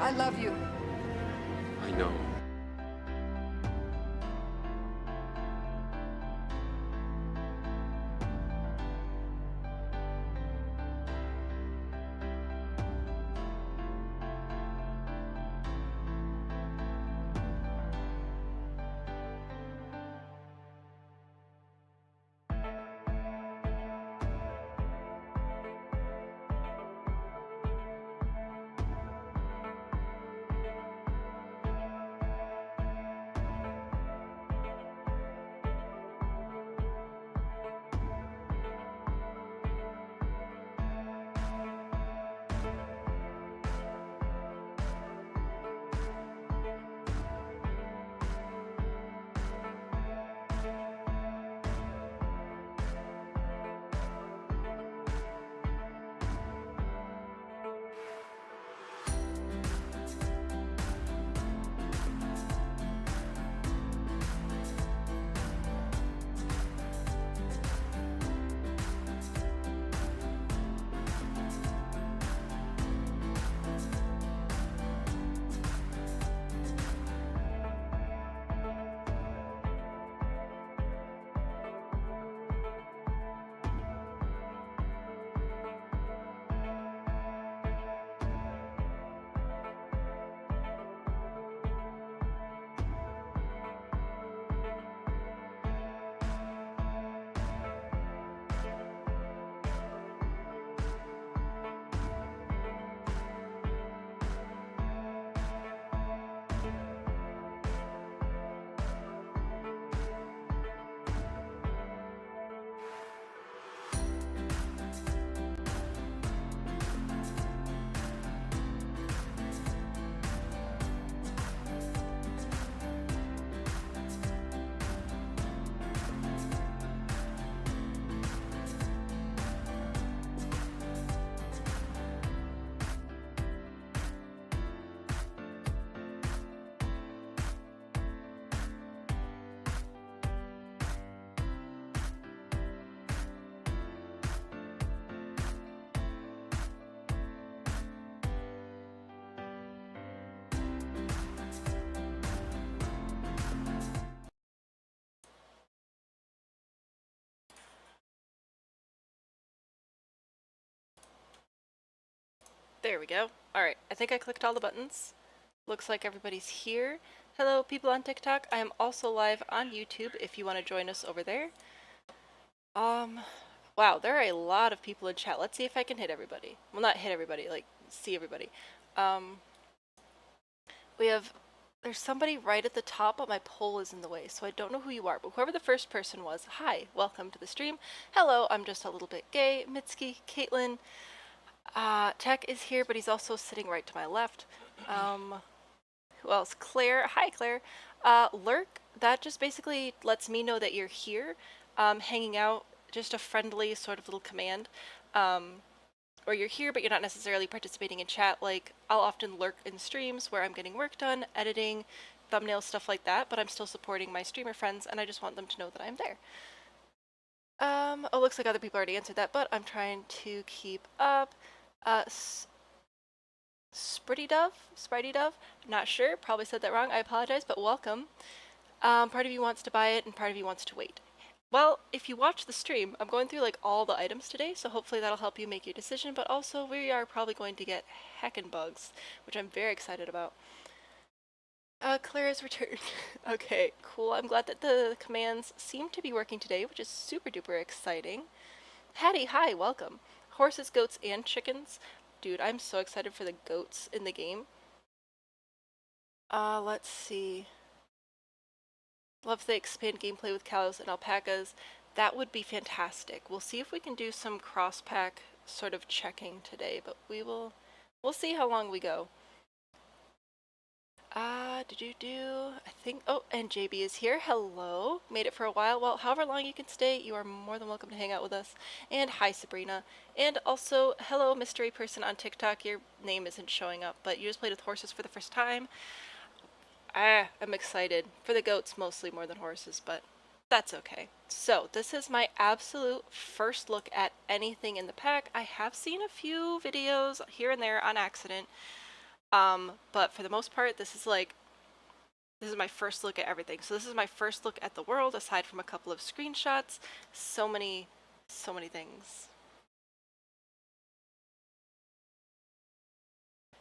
I love you. I know. There we go. Alright, I think I clicked all the buttons. Looks like everybody's here. Hello, people on TikTok. I am also live on YouTube if you want to join us over there. Wow, there are a lot of people in chat. Let's see if I can hit everybody. Well, not hit everybody, like, see everybody. There's somebody right at the top, but my poll is in the way, so I don't know who you are. But whoever the first person was, hi, welcome to the stream. Hello, I'm just a little bit gay. Mitski, Caitlin. Tech is here, but he's also sitting right to my left. Who else? Claire. Hi, Claire. Lurk, that just basically lets me know that you're here, hanging out, just a friendly sort of little command. Or you're here, but you're not necessarily participating in chat. Like, I'll often lurk in streams where I'm getting work done, editing, thumbnails, stuff like that, but I'm still supporting my streamer friends, and I just want them to know that I'm there. Oh, looks like other people already answered that, but I'm trying to keep up. Spritty Dove, not sure, probably said that wrong, I apologize, but welcome. Part of you wants to buy it, and part of you wants to wait. Well, if you watch the stream, I'm going through like all the items today, so hopefully that'll help you make your decision, but also we are probably going to get heckin' bugs, which I'm very excited about. Clara's returned. Okay, cool. I'm glad that the commands seem to be working today, which is super duper exciting. Hattie, hi, welcome. Horses, goats, and chickens. Dude, I'm so excited for the goats in the game. Let's see. Love the expand gameplay with cows and alpacas. That would be fantastic. We'll see if we can do some cross-pack sort of checking today, but we'll see how long we go. I think, oh, and JB is here. Hello. Made it for a while. Well, however long you can stay, you are more than welcome to hang out with us. And hi, Sabrina. And also, hello, mystery person on TikTok. Your name isn't showing up, but you just played with horses for the first time. I'm excited. For the goats, mostly more than horses, but that's okay. So, this is my absolute first look at anything in the pack. I have seen a few videos here and there on accident. But for the most part, this is my first look at everything. So this is my first look at the world, aside from a couple of screenshots. So many things.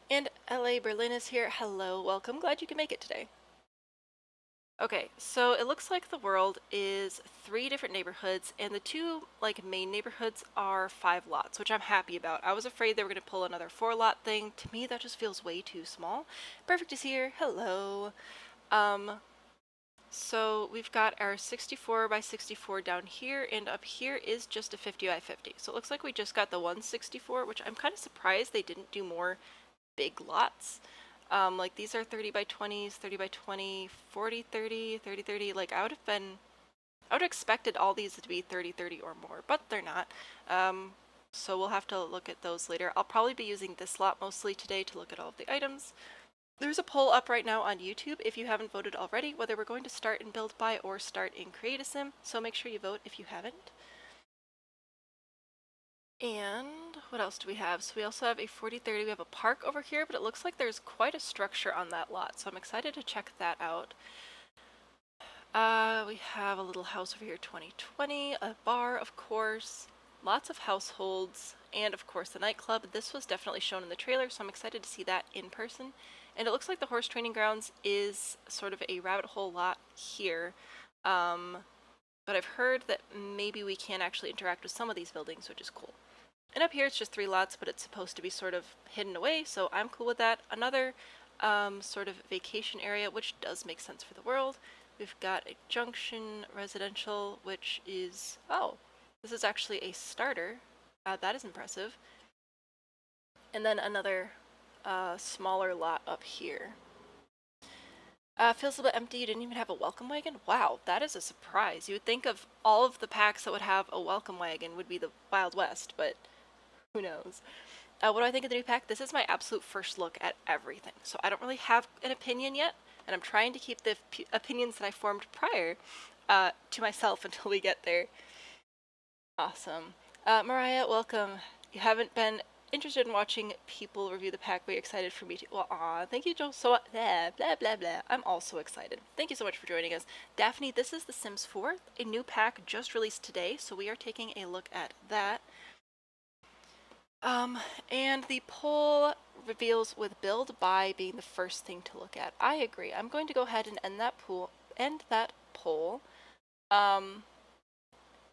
And LA Berlin is here. Hello, welcome. Glad you can make it today. Okay, so it looks like the world is 3 different neighborhoods, and the 2 main neighborhoods are 5 lots, which I'm happy about. I was afraid they were going to pull another 4-lot thing. To me, that just feels way too small. Perfect is here. Hello. So we've got our 64 by 64 down here, and up here is just a 50 by 50. So it looks like we just got the 164, which I'm kind of surprised they didn't do more big lots. Like these are 30 by 20s, 30 by 20, 40, 30, 30, 30. Like I would have expected all these to be 30, 30 or more, but they're not. So we'll have to look at those later. I'll probably be using this lot mostly today to look at all of the items. There's a poll up right now on YouTube if you haven't voted already, whether we're going to start in Build By or start in Create a Sim, so make sure you vote if you haven't. And what else do we have? So we also have a 40-30. We have a park over here, but it looks like there's quite a structure on that lot, so I'm excited to check that out. We have a little house over here, 2020, a bar, of course, lots of households, and of course the nightclub. This was definitely shown in the trailer, so I'm excited to see that in person. And it looks like the horse training grounds is sort of a rabbit hole lot here. But I've heard that maybe we can actually interact with some of these buildings, which is cool. And up here it's just 3 lots, but it's supposed to be sort of hidden away, so I'm cool with that. Another sort of vacation area, which does make sense for the world. We've got a junction residential, which is, oh, this is actually a starter. That is impressive. And then another smaller lot up here. Feels a little bit empty. You didn't even have a welcome wagon? Wow, that is a surprise. You would think of all of the packs that would have a welcome wagon would be the Wild West, but who knows? What do I think of the new pack? This is my absolute first look at everything, so I don't really have an opinion yet, and I'm trying to keep the opinions that I formed prior to myself until we get there. Awesome. Mariah, welcome. You haven't been interested in watching people review the pack, but you're excited for me to. Well, aw, thank you, Joe. So, blah, blah, blah, blah. I'm also excited. Thank you so much for joining us. Daphne, this is The Sims 4, a new pack just released today, so we are taking a look at that. And the poll reveals with Build By being the first thing to look at. I agree. I'm going to go ahead and end that poll.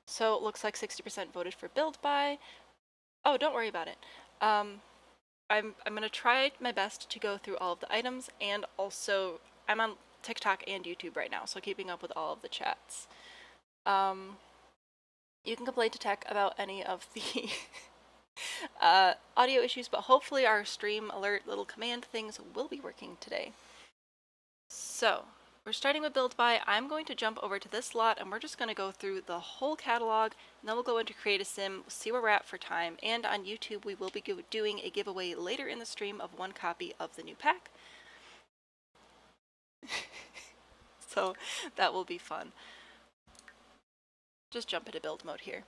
So it looks like 60% voted for Build By. Oh, don't worry about it. I'm gonna try my best to go through all of the items, and also I'm on TikTok and YouTube right now, so keeping up with all of the chats. You can complain to tech about any of the audio issues, but hopefully our stream alert little command things will be working today. So we're starting with Build By. I'm going to jump over to this lot, and we're just going to go through the whole catalog, and then we'll go into Create a Sim, see where we're at for time, and on YouTube we will be doing a giveaway later in the stream of 1 copy of the new pack. So that will be fun. Just jump into build mode here.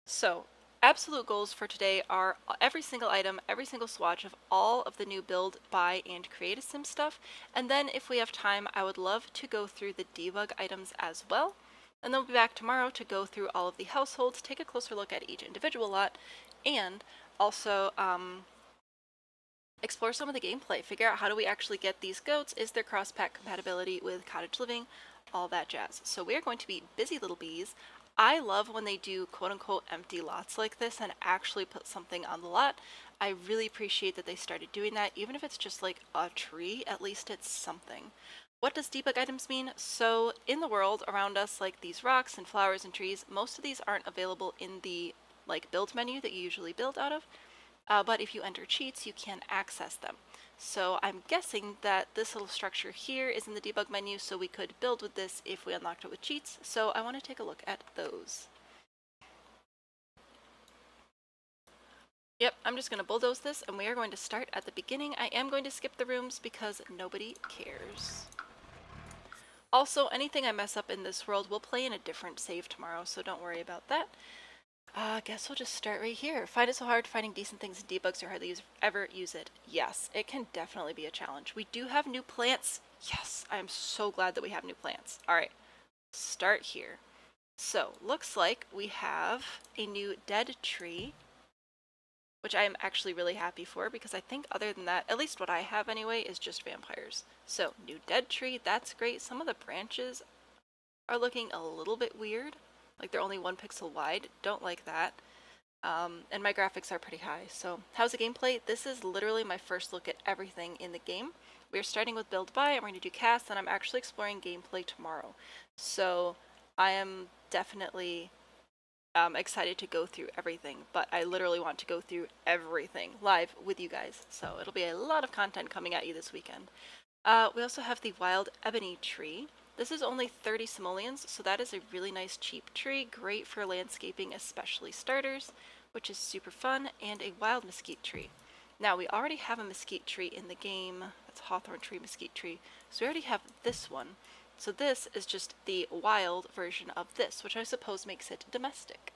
So, absolute goals for today are every single item, every single swatch of all of the new Build, Buy, and Create a Sim stuff. And then if we have time, I would love to go through the debug items as well. And then we'll be back tomorrow to go through all of the households, take a closer look at each individual lot, and also explore some of the gameplay. Figure out how do we actually get these goats, is there cross-pack compatibility with cottage living, all that jazz. So we are going to be busy little bees. I love when they do quote-unquote empty lots like this and actually put something on the lot. I really appreciate that they started doing that. Even if it's just like a tree, at least it's something. What does debug items mean? So in the world around us, like these rocks and flowers and trees, most of these aren't available in the build menu that you usually build out of. But if you enter cheats, you can access them. So I'm guessing that this little structure here is in the debug menu, so we could build with this if we unlocked it with cheats. So I want to take a look at those. Yep, I'm just going to bulldoze this, and we are going to start at the beginning. I am going to skip the rooms because nobody cares. Also, anything I mess up in this world will play in a different save tomorrow, so don't worry about that. Guess we'll just start right here. Find it so hard finding decent things in debugs or hardly ever use it. Yes, it can definitely be a challenge. We do have new plants. Yes, I am so glad that we have new plants. All right, start here. So, looks like we have a new dead tree, which I am actually really happy for because I think other than that, at least what I have anyway, is just vampires. So, new dead tree, that's great. Some of the branches are looking a little bit weird. Like they're only 1 pixel wide. Don't like that. And my graphics are pretty high. So how's the gameplay? This is literally my first look at everything in the game. We're starting with build by, and we're going to do CAS, and I'm actually exploring gameplay tomorrow. So I am definitely excited to go through everything, but I literally want to go through everything live with you guys. So it'll be a lot of content coming at you this weekend. We also have the wild ebony tree. This is only 30 simoleons, so that is a really nice cheap tree, great for landscaping, especially starters, which is super fun, and a wild mesquite tree. Now, we already have a mesquite tree in the game. That's hawthorn tree, mesquite tree. So we already have this one. So this is just the wild version of this, which I suppose makes it domestic.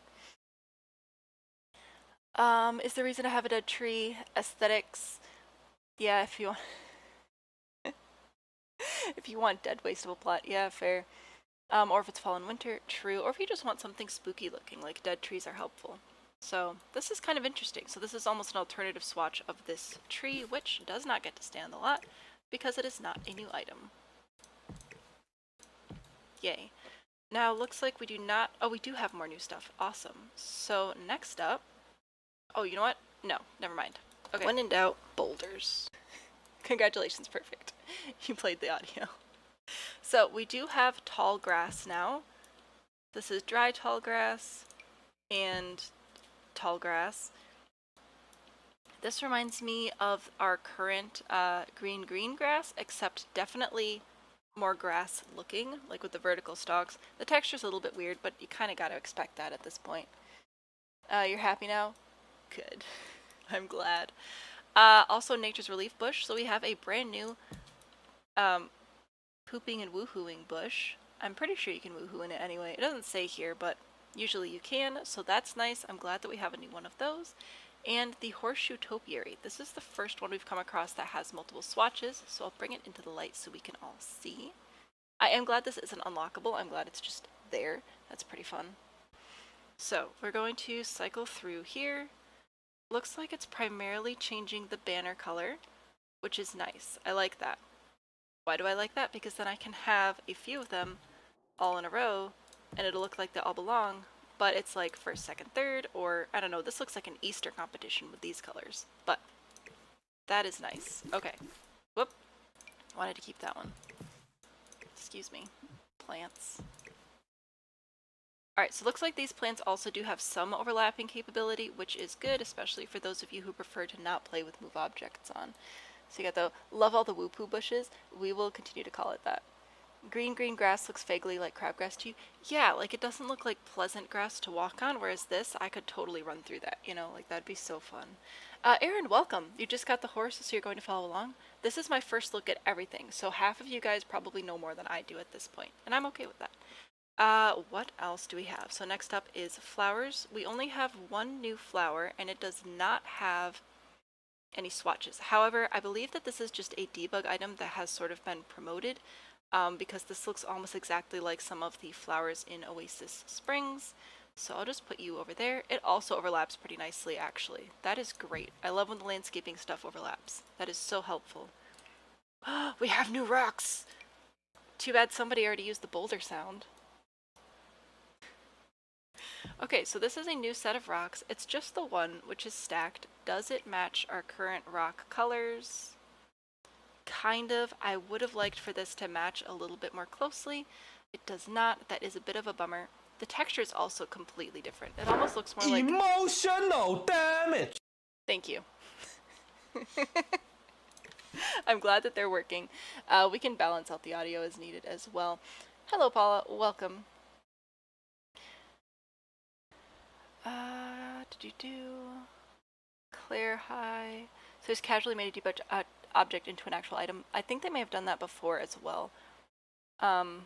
Is the reason I have a dead tree aesthetics? Yeah, if you want... if you want dead wastable plot, yeah, fair. Or if it's fall and winter, true. Or if you just want something spooky looking, like dead trees are helpful. So this is kind of interesting. So this is almost an alternative swatch of this tree, which does not get to stay on the lot because it is not a new item. Yay. Now looks like we do not, oh, we do have more new stuff. Awesome. So next up, oh, you know what? No, never mind. Okay. When in doubt, boulders. Congratulations, perfect. You played the audio. So we do have tall grass now. This is dry tall grass and tall grass. This reminds me of our current green grass, except definitely more grass looking, like with the vertical stalks. The texture's a little bit weird, but you kind of got to expect that at this point. You're happy now? Good. I'm glad. Also nature's relief bush, so we have a brand new pooping and woohooing bush. I'm pretty sure you can woohoo in it anyway. It doesn't say here, but usually you can, so that's nice. I'm glad that we have a new one of those. And the horseshoe topiary. This is the first one we've come across that has multiple swatches, so I'll bring it into the light so we can all see. I am glad this isn't unlockable. I'm glad it's just there. That's pretty fun. So we're going to cycle through here. Looks like it's primarily changing the banner color, which is nice. I like that. Why do I like that? Because then I can have a few of them all in a row and it'll look like they all belong, but it's like first, second, third, or I don't know, this looks like an Easter competition with these colors, but that is nice. Okay. Whoop. Wanted to keep that one. Excuse me. Plants. Alright, so it looks like these plants also do have some overlapping capability, which is good, especially for those of you who prefer to not play with move objects on. So you got the love all the woo-poo bushes. We will continue to call it that. Green grass looks vaguely like crabgrass to you. Yeah, like it doesn't look like pleasant grass to walk on, whereas this, I could totally run through that, you know, like that'd be so fun. Aaron, welcome. You just got the horse, so you're going to follow along. This is my first look at everything, so half of you guys probably know more than I do at this point, and I'm okay with that. What else do we have? So next up is flowers. We only have one new flower, and it does not have any swatches. However, I believe that this is just a debug item that has sort of been promoted because this looks almost exactly like some of the flowers in Oasis Springs. So I'll just put you over there. It also overlaps pretty nicely, actually. That is great. I love when the landscaping stuff overlaps. That is so helpful. We have new rocks! Too bad somebody already used the boulder sound. Okay, so this is a new set of rocks. It's just the one, which is stacked. Does it match our current rock colors? Kind of. I would have liked for this to match a little bit more closely. It does not. That is a bit of a bummer. The texture is also completely different. It almost looks more like... Emotional damage! Thank you. I'm glad that they're working. We can balance out the audio as needed as well. Hello, Paula. Welcome. Claire, hi. So he's casually made a debug object into an actual item. I think they may have done that before as well. You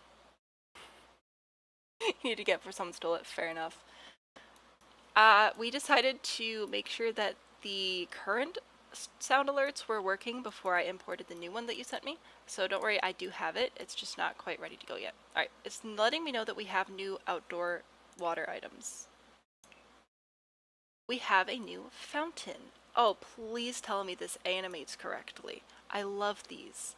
need to get for someone stole it, fair enough. We decided to make sure that the current sound alerts were working before I imported the new one that you sent me. So don't worry, I do have it. It's just not quite ready to go yet. Alright, it's letting me know that we have new outdoor water items. We have a new fountain. Oh, please tell me this animates correctly. I love these.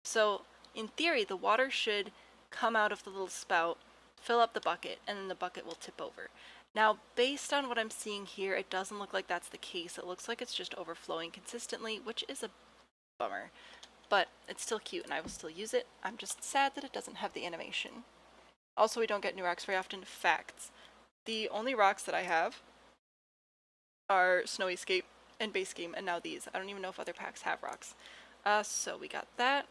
So, in theory, the water should come out of the little spout, fill up the bucket, and then the bucket will tip over. Now, based on what I'm seeing here, it doesn't look like that's the case. It looks like it's just overflowing consistently, which is a bummer. But it's still cute, and I will still use it. I'm just sad that it doesn't have the animation. Also, we don't get new rocks very often. Facts. The only rocks that I have are Snowy Escape and Base Game, and now these. I don't even know if other packs have rocks. So we got that.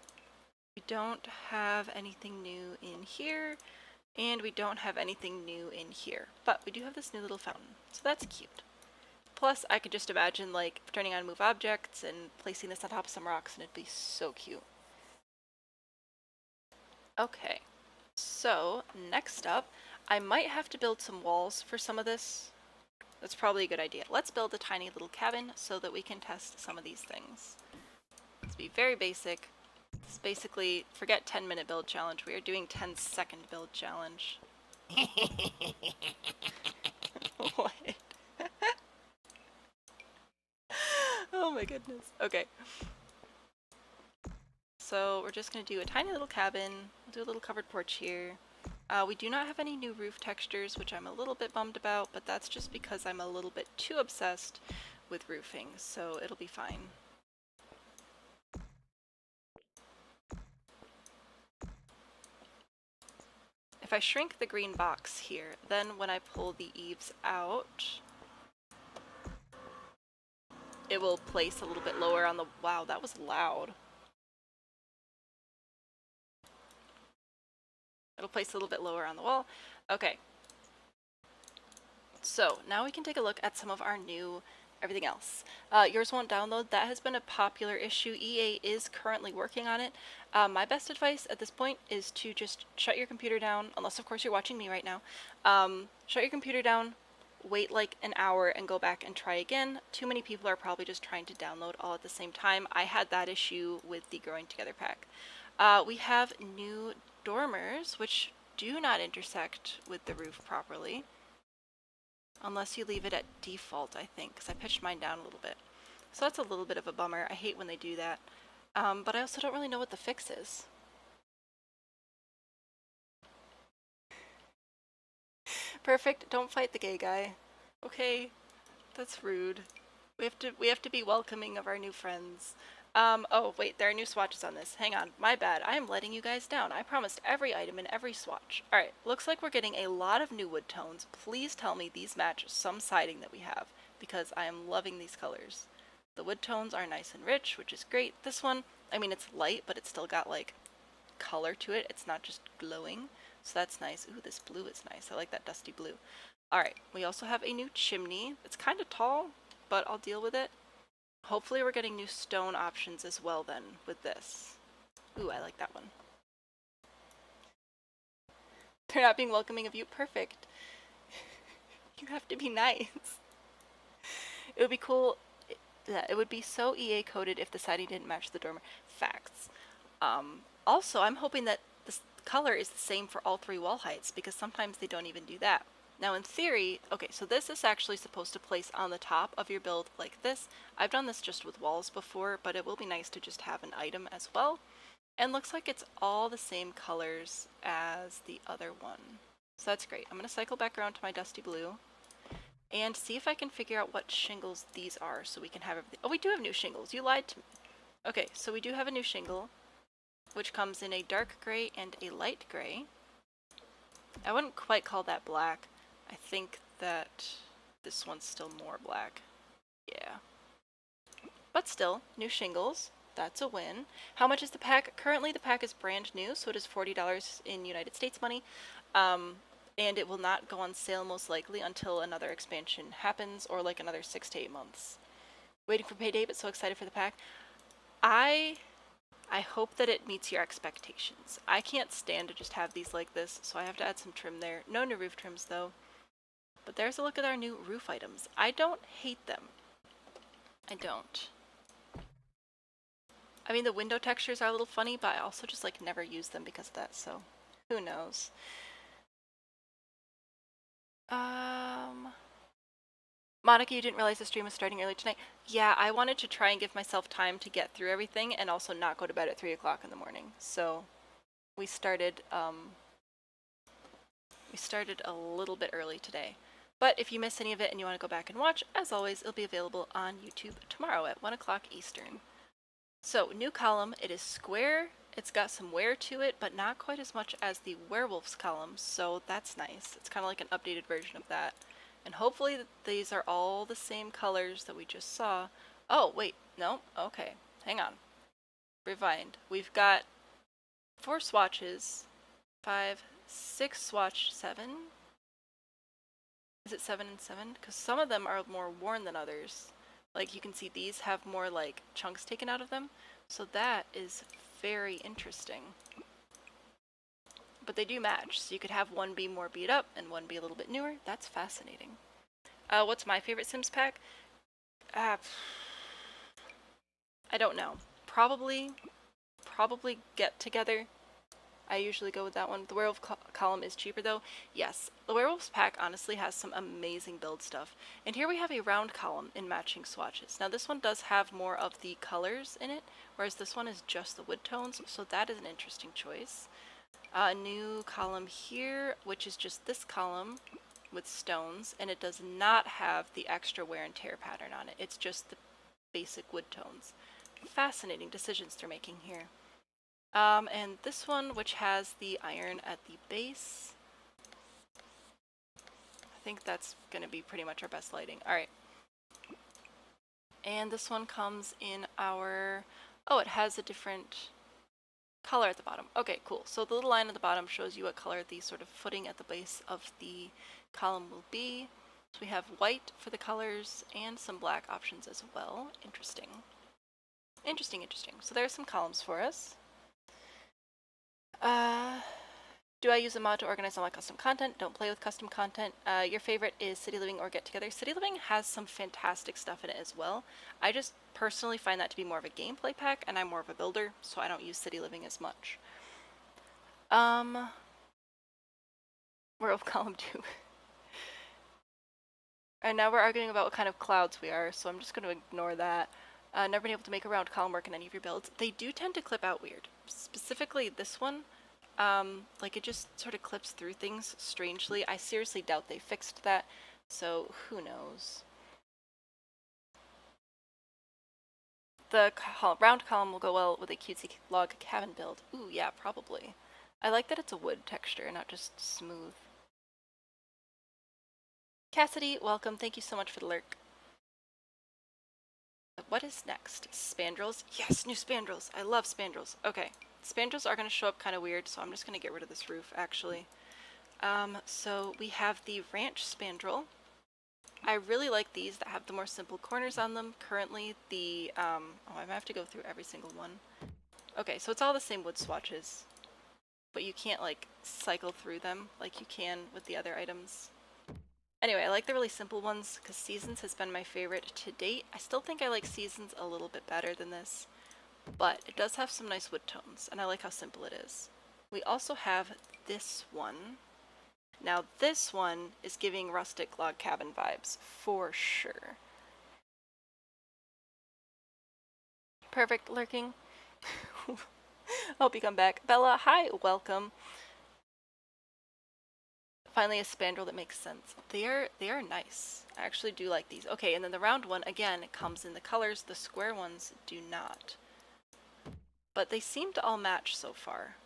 We don't have anything new in here, and we don't have anything new in here. But we do have this new little fountain, so that's cute. Plus, I could just imagine, like, turning on move objects and placing this on top of some rocks, and it'd be so cute. Okay, so next up, I might have to build some walls for some of this. That's probably a good idea. Let's build a tiny little cabin so that we can test some of these things. Let's be very basic. It's basically, forget 10-minute build challenge. We are doing 10-second build challenge. What? Oh my goodness. Okay. So we're just going to do a tiny little cabin. We'll do a little covered porch here. We do not have any new roof textures, which I'm a little bit bummed about, but that's just because I'm a little bit too obsessed with roofing, so it'll be fine. If I shrink the green box here, then when I pull the eaves out, it will place a little bit lower on the... Wow, that was loud. It'll place a little bit lower on the wall. Okay. So, now we can take a look at some of our new everything else. Yours won't download. That has been a popular issue. EA is currently working on it. My best advice at this point is to just shut your computer down, unless of course you're watching me right now. Shut your computer down, wait like an hour and go back and try again. Too many people are probably just trying to download all at the same time. I had that issue with the Growing Together pack. We have new dormers, which do not intersect with the roof properly. Unless you leave it at default, I think, because I pitched mine down a little bit. So that's a little bit of a bummer. I hate when they do that. But I also don't really know what the fix is. Perfect. Don't fight the gay guy. Okay, that's rude. We have to be welcoming of our new friends. Oh wait, there are new swatches on this. Hang on, my bad. I am letting you guys down. I promised every item in every swatch. Alright, looks like we're getting a lot of new wood tones. Please tell me these match some siding that we have, because I am loving these colors. The wood tones are nice and rich, which is great. This one, I mean, it's light, but it's still got like color to it. It's not just glowing, so that's nice. Ooh, this blue is nice. I like that dusty blue. Alright, we also have a new chimney. It's kind of tall, but I'll deal with it. Hopefully we're getting new stone options as well then with this. Ooh, I like that one. They're not being welcoming of you. Perfect. You have to be nice. It would be cool. It would be so EA coded if the siding didn't match the dormer. Facts. Also, I'm hoping that this color is the same for all three wall heights, because sometimes they don't even do that. Now in theory, okay, so this is actually supposed to place on the top of your build like this. I've done this just with walls before, but it will be nice to just have an item as well. And looks like it's all the same colors as the other one. So that's great. I'm going to cycle back around to my dusty blue and see if I can figure out what shingles these are so we can have everything. Oh, we do have new shingles. You lied to me. Okay, so we do have a new shingle, which comes in a dark gray and a light gray. I wouldn't quite call that black. I think that this one's still more black. Yeah. But still, new shingles. That's a win. How much is the pack? Currently the pack is brand new, so it is $40 in United States money. And it will not go on sale most likely until another expansion happens, or like another 6 to 8 months. Waiting for payday, but so excited for the pack. I I hope that it meets your expectations. I can't stand to just have these like this, so I have to add some trim there. No new roof trims though. But there's a look at our new roof items. I don't hate them. I don't. I mean, the window textures are a little funny, but I also just like never use them because of that, so who knows. Monica, you didn't realize the stream was starting early tonight. Yeah, I wanted to try and give myself time to get through everything and also not go to bed at 3 o'clock in the morning. So we started a little bit early today. But if you miss any of it and you want to go back and watch, as always, it'll be available on YouTube tomorrow at 1 o'clock Eastern. So, new column, it is square, it's got some wear to it, but not quite as much as the werewolves column, so that's nice. It's kind of like an updated version of that. And hopefully these are all the same colors that we just saw. Oh, wait, no, okay, hang on. Rewind. We've got 4 swatches, 5, 6 swatch, 7. Is it 7 and 7? Because some of them are more worn than others. Like you can see these have more like chunks taken out of them. So that is very interesting. But they do match. So you could have one be more beat up and one be a little bit newer. That's fascinating. What's my favorite Sims pack? I don't know. Probably Get Together. I usually go with that one. The werewolf column is cheaper though. Yes, the werewolves pack honestly has some amazing build stuff. And here we have a round column in matching swatches. Now this one does have more of the colors in it, whereas this one is just the wood tones, so that is an interesting choice. A new column here, which is just this column with stones, and it does not have the extra wear and tear pattern on it. It's just the basic wood tones. Fascinating decisions they're making here. And this one, which has the iron at the base. I think that's going to be pretty much our best lighting. Alright. And this one comes in our... Oh, it has a different color at the bottom. Okay, cool. So the little line at the bottom shows you what color the sort of footing at the base of the column will be. So we have white for the colors and some black options as well. Interesting. Interesting, interesting. So there are some columns for us. Do I use a mod to organize all my custom content? Don't play with custom content. Your favorite is City Living or Get Together. City Living has some fantastic stuff in it as well. I just personally find that to be more of a gameplay pack, and I'm more of a builder, so I don't use City Living as much. Werewolf column 2. And now we're arguing about what kind of clouds we are, so I'm just going to ignore that. Never been able to make a round column work in any of your builds. They do tend to clip out weird. Specifically this one, like it just sort of clips through things strangely. I seriously doubt they fixed that, so who knows. The round column will go well with a cutesy log cabin build. Ooh, yeah, probably. I like that it's a wood texture, not just smooth. Cassidy, welcome. Thank you so much for the lurk. What is next? Spandrels? Yes, new spandrels. I love spandrels. Okay, spandrels are going to show up kind of weird, so I'm just going to get rid of this roof, actually. So we have the ranch spandrel. I really like these that have the more simple corners on them. Currently, the, oh, I might have to go through every single one. Okay, so it's all the same wood swatches, but you can't, like, cycle through them like you can with the other items. Anyway, I like the really simple ones because Seasons has been my favorite to date. I still think I like Seasons a little bit better than this, but it does have some nice wood tones, and I like how simple it is. We also have this one. Now this one is giving rustic log cabin vibes, for sure. Perfect, lurking. Hope you come back. Bella, hi, welcome. Finally a spandrel that makes sense. They are nice. I actually do like these. Okay, and then the round one, again, it comes in the colors. The square ones do not. But they seem to all match so far.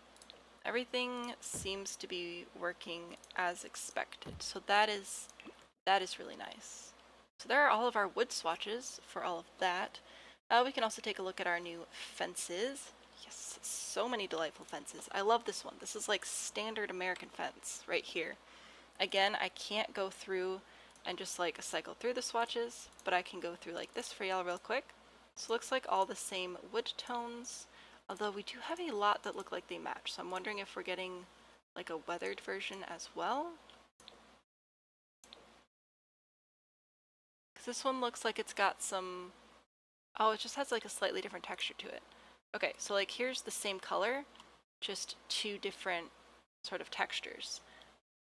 Everything seems to be working as expected. So that is really nice. So there are all of our wood swatches for all of that. We can also take a look at our new fences. Yes, so many delightful fences. I love this one. This is like standard American fence right here. Again, I can't go through and just like cycle through the swatches, but I can go through like this for y'all real quick. So it looks like all the same wood tones. Although we do have a lot that look like they match, so I'm wondering if we're getting like a weathered version as well. Because this one looks like it's got some... Oh, it just has like a slightly different texture to it. Okay, so like here's the same color, just two different sort of textures.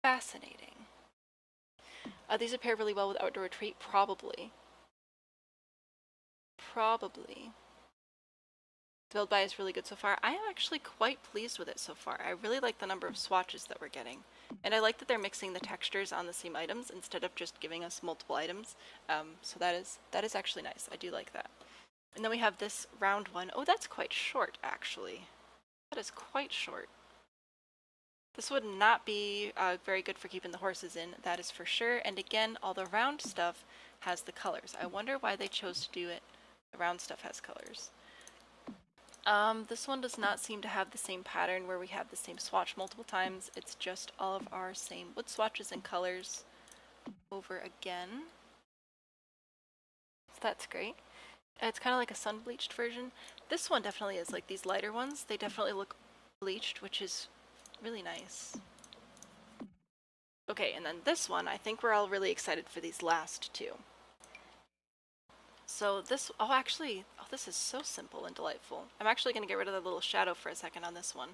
Fascinating. These would pair really well with outdoor retreat, probably. Probably. The build buy is really good so far. I am actually quite pleased with it so far. I really like the number of swatches that we're getting. And I like that they're mixing the textures on the same items instead of just giving us multiple items. So that is actually nice. I do like that. And then we have this round one. Oh, that's quite short, actually. That is quite short. This would not be very good for keeping the horses in, that is for sure. And again, all the round stuff has the colors. I wonder why they chose to do it. The round stuff has colors. This one does not seem to have the same pattern where we have the same swatch multiple times. It's just all of our same wood swatches and colors over again. So that's great. It's kind of like a sun-bleached version. This one definitely is, like these lighter ones, they definitely look bleached, which is really nice. Okay, and then this one, I think we're all really excited for these last two. So this, this is so simple and delightful. I'm actually going to get rid of the little shadow for a second on this one.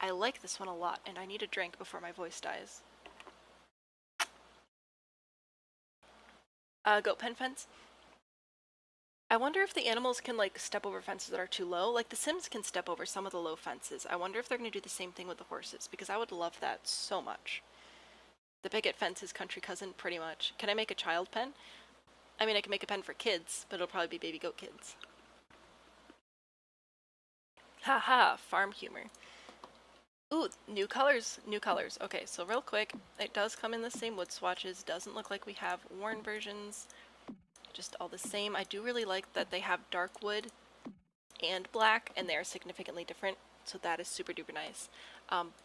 I like this one a lot, and I need a drink before my voice dies. Goat pen fence. I wonder if the animals can like step over fences that are too low. Like the Sims can step over some of the low fences. I wonder if they're going to do the same thing with the horses, because I would love that so much. The picket fence is country cousin, pretty much. Can I make a child pen? I mean, I can make a pen for kids, but it'll probably be baby goat kids. Haha, farm humor. Ooh, new colors, new colors. Okay, so real quick, it does come in the same wood swatches. Doesn't look like we have worn versions. Just all the same. I do really like that they have dark wood and black, and they are significantly different, so that is super duper nice.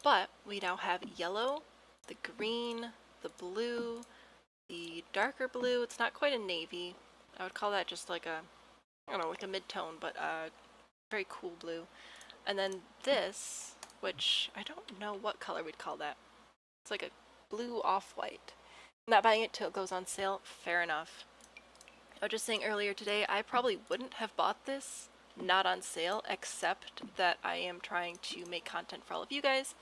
But we now have yellow, the green, the blue, the darker blue. It's not quite a navy. I would call that just like a, I don't know, like a mid-tone, but very cool blue. And then this, which I don't know what color we'd call that. It's like a blue off-white. Not buying it till it goes on sale. Fair enough. I was just saying earlier today, I probably wouldn't have bought this not on sale, except that I am trying to make content for all of you guys.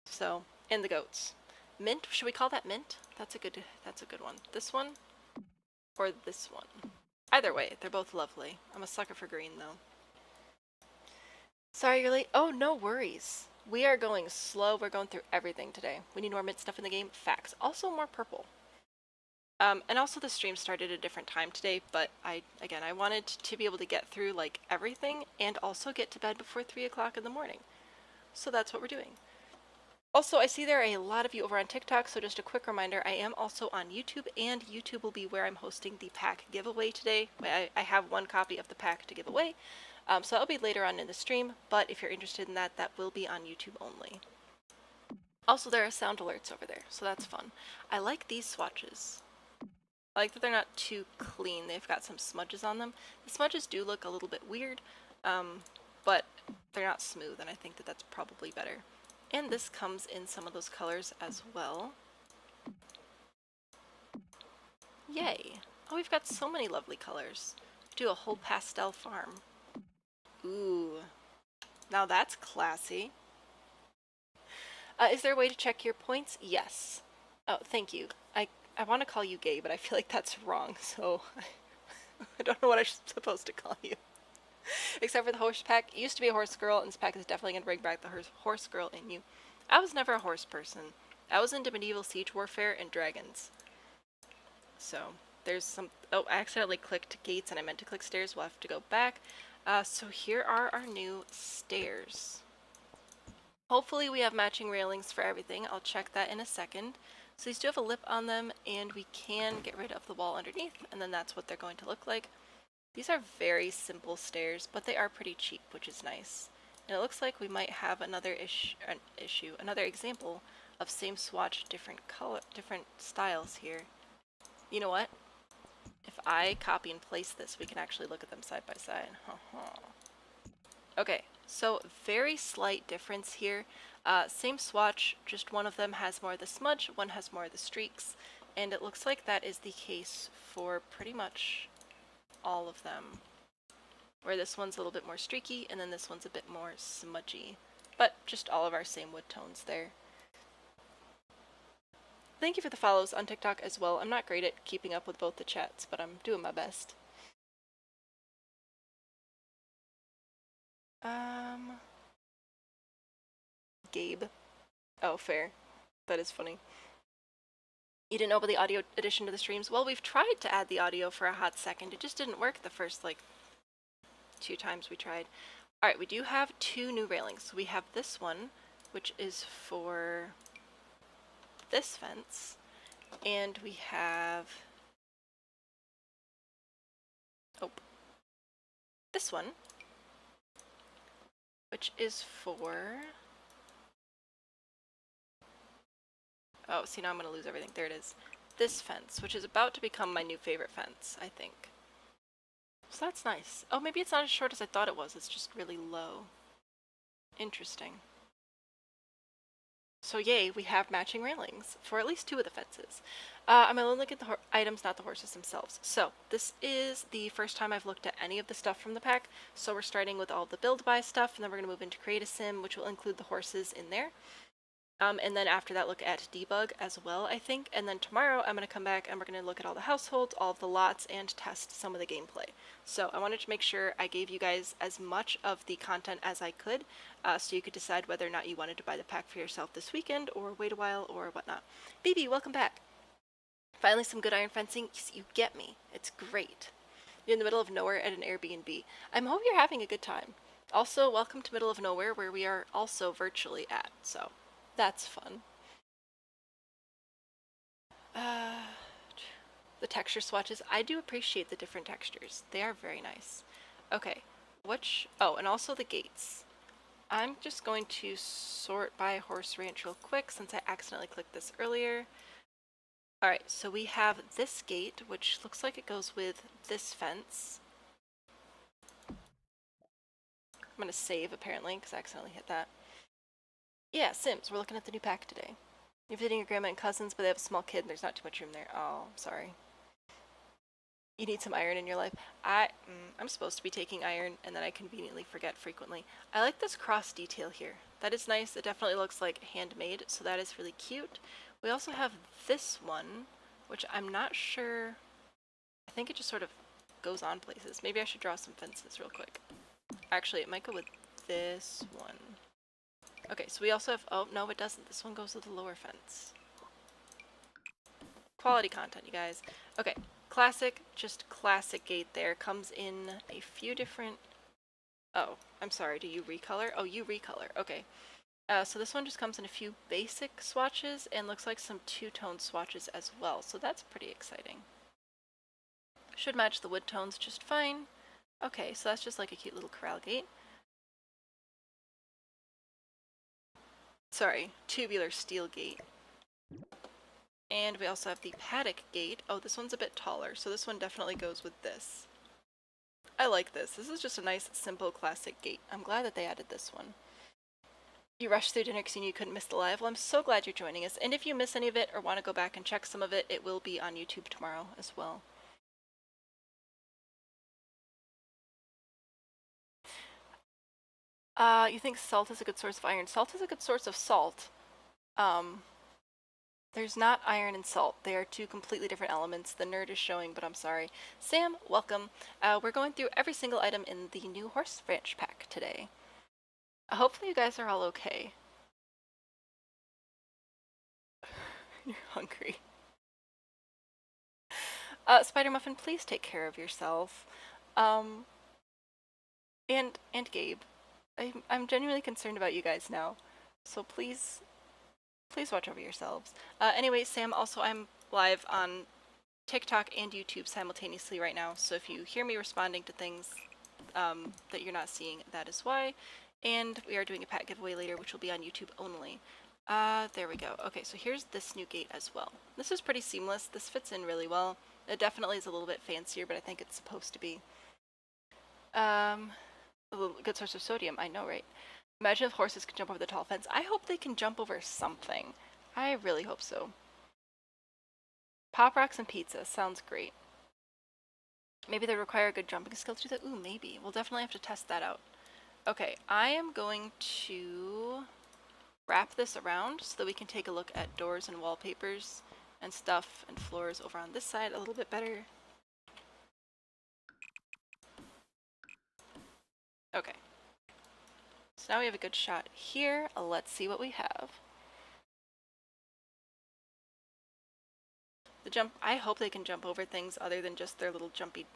So, and the goats. Mint, should we call that mint? That's a good one. This one or this one? Either way, they're both lovely. I'm a sucker for green though. Sorry you're late. Oh, no worries. We are going slow. We're going through everything today. We need more mint stuff in the game. Facts. Also more purple. And also the stream started at a different time today, but I wanted to be able to get through like everything and also get to bed before 3 o'clock in the morning. So that's what we're doing. Also, I see there are a lot of you over on TikTok, so just a quick reminder, I am also on YouTube, and YouTube will be where I'm hosting the pack giveaway today. I have one copy of the pack to give away, so that'll be later on in the stream, but if you're interested in that, that will be on YouTube only. Also, there are sound alerts over there, so that's fun. I like these swatches. I like that they're not too clean. They've got some smudges on them. The smudges do look a little bit weird, but they're not smooth, and I think that that's probably better. And this comes in some of those colors as well. Yay! Oh, we've got so many lovely colors. Do a whole pastel farm. Ooh. Now that's classy. Is there a way to check your points? Yes. Oh, thank you. I want to call you gay, but I feel like that's wrong, so I don't know what I'm supposed to call you. Except for the horse pack. You used to be a horse girl, and this pack is definitely going to bring back the horse girl in you. I was never a horse person. I was into medieval siege warfare and dragons. So, there's some... Oh, I accidentally clicked gates, and I meant to click stairs. We'll have to go back. So here are our new stairs. Hopefully we have matching railings for everything. I'll check that in a second. So these do have a lip on them, and we can get rid of the wall underneath, and then that's what they're going to look like. These are very simple stairs, but they are pretty cheap, which is nice. And it looks like we might have another another example of same swatch, different styles here. You know what? If I copy and place this, we can actually look at them side by side. Okay, so very slight difference here. Same swatch, just one of them has more of the smudge, one has more of the streaks, and it looks like that is the case for pretty much all of them. Where this one's a little bit more streaky, and then this one's a bit more smudgy. But just all of our same wood tones there. Thank you for the follows on TikTok as well. I'm not great at keeping up with both the chats, but I'm doing my best. Gabe. Oh, fair. That is funny. You didn't know about the audio addition to the streams? Well, we've tried to add the audio for a hot second. It just didn't work the first, like, 2 times we tried. Alright, we do have 2 new railings. We have this one, which is for this fence, and we have this one, which is for see, now I'm gonna lose everything. There it is. This fence, which is about to become my new favorite fence, I think. So that's nice. Oh, maybe it's not as short as I thought it was. It's just really low. Interesting. So yay, we have matching railings for at least 2 of the fences. I'm only looking at the items, not the horses themselves. So this is the first time I've looked at any of the stuff from the pack. So we're starting with all the build buy stuff, and then we're going to move into create a sim, which will include the horses in there. And then after that, look at debug as well, I think. And then tomorrow, I'm going to come back and we're going to look at all the households, all of the lots, and test some of the gameplay. So I wanted to make sure I gave you guys as much of the content as I could, so you could decide whether or not you wanted to buy the pack for yourself this weekend, or wait a while, or whatnot. BB, welcome back. Finally, some good iron fencing. You get me. It's great. You're in the middle of nowhere at an Airbnb. I hope you're having a good time. Also, welcome to middle of nowhere, where we are also virtually at, so that's fun. The texture swatches. I do appreciate the different textures. They are very nice. Okay, oh, and also the gates. I'm just going to sort by horse ranch real quick since I accidentally clicked this earlier. Alright, so we have this gate, which looks like it goes with this fence. I'm going to save, apparently, because I accidentally hit that. Yeah, Sims, we're looking at the new pack today. You're visiting your grandma and cousins, but they have a small kid and there's not too much room there. Oh, I'm sorry. You need some iron in your life. I'm supposed to be taking iron, and then I conveniently forget frequently. I like this cross detail here. That is nice. It definitely looks like handmade, so that is really cute. We also have this one, which I'm not sure. I think it just sort of goes on places. Maybe I should draw some fences real quick. Actually, it might go with this one. Okay, so we also have, oh, no, it doesn't. This one goes with the lower fence. Quality content, you guys. Okay, classic, just classic gate there. Comes in a few different, oh, I'm sorry, do you recolor? Oh, you recolor, okay. So this one just comes in a few basic swatches and looks like some 2-tone swatches as well, so that's pretty exciting. Should match the wood tones just fine. Okay, so that's just like a cute little corral gate. Sorry, tubular steel gate. And we also have the paddock gate. Oh, this one's a bit taller, so this one definitely goes with this. I like this. This is just a nice, simple, classic gate. I'm glad that they added this one. You rushed through dinner because you knew you couldn't miss the live. Well, I'm so glad you're joining us. And if you miss any of it or want to go back and check some of it, it will be on YouTube tomorrow as well. You think salt is a good source of iron? Salt is a good source of salt. There's not iron and salt. They are 2 completely different elements. The nerd is showing, but I'm sorry. Sam, welcome. We're going through every single item in the new horse ranch pack today. Hopefully you guys are all okay. You're hungry. Spider Muffin, please take care of yourself. And Gabe. I'm genuinely concerned about you guys now. So please watch over yourselves. Anyway, Sam, also I'm live on TikTok and YouTube simultaneously right now, so if you hear me responding to things that you're not seeing, that is why. And we are doing a pack giveaway later, which will be on YouTube only. There we go. Okay, so here's this new gate as well. This is pretty seamless. This fits in really well. It definitely is a little bit fancier, but I think it's supposed to be. A good source of sodium, I know, right? Imagine if horses could jump over the tall fence. I hope they can jump over something. I really hope so. Pop rocks and pizza. Sounds great. Maybe they require a good jumping skill to do that? Ooh, maybe. We'll definitely have to test that out. Okay, I am going to wrap this around so that we can take a look at doors and wallpapers and stuff and floors over on this side a little bit better. Okay. So now we have a good shot here. Let's see what we have. The jump, I hope they can jump over things other than just their little jumpy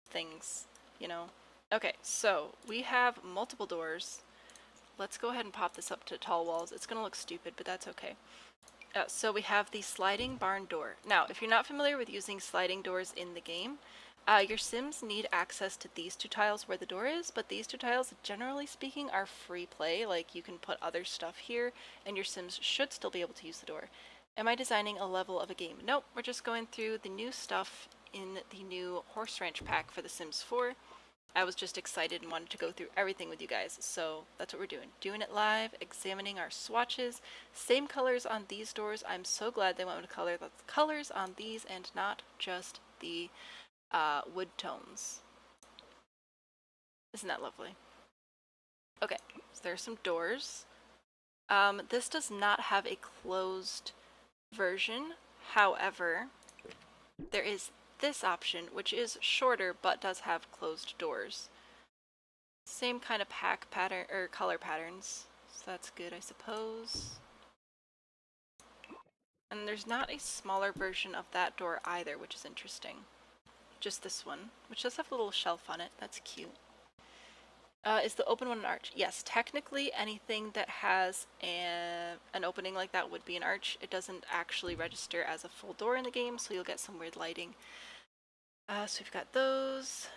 things, you know? Okay, so we have multiple doors. Let's go ahead and pop this up to tall walls. It's gonna look stupid, but that's okay. So we have the sliding barn door. Now, if you're not familiar with using sliding doors in the game, your Sims need access to these two tiles where the door is, but these two tiles, generally speaking, are free play. Like, you can put other stuff here, and your Sims should still be able to use the door. Am I designing a level of a game? Nope, we're just going through the new stuff in the new Horse Ranch pack for The Sims 4. I was just excited and wanted to go through everything with you guys, so that's what we're doing. Doing it live, examining our swatches. Same colors on these doors. I'm so glad they went with colors on these and not just the wood tones. Isn't that lovely? Okay, so there's some doors. This does not have a closed version. However, there is this option, which is shorter but does have closed doors. Same kind of pack pattern or color patterns, so that's good, I suppose. And there's not a smaller version of that door either, which is interesting. Just this one, which does have a little shelf on it. That's cute. Is the open one an arch? Yes, technically anything that has an opening like that would be an arch. It doesn't actually register as a full door in the game, so you'll get some weird lighting. So we've got those.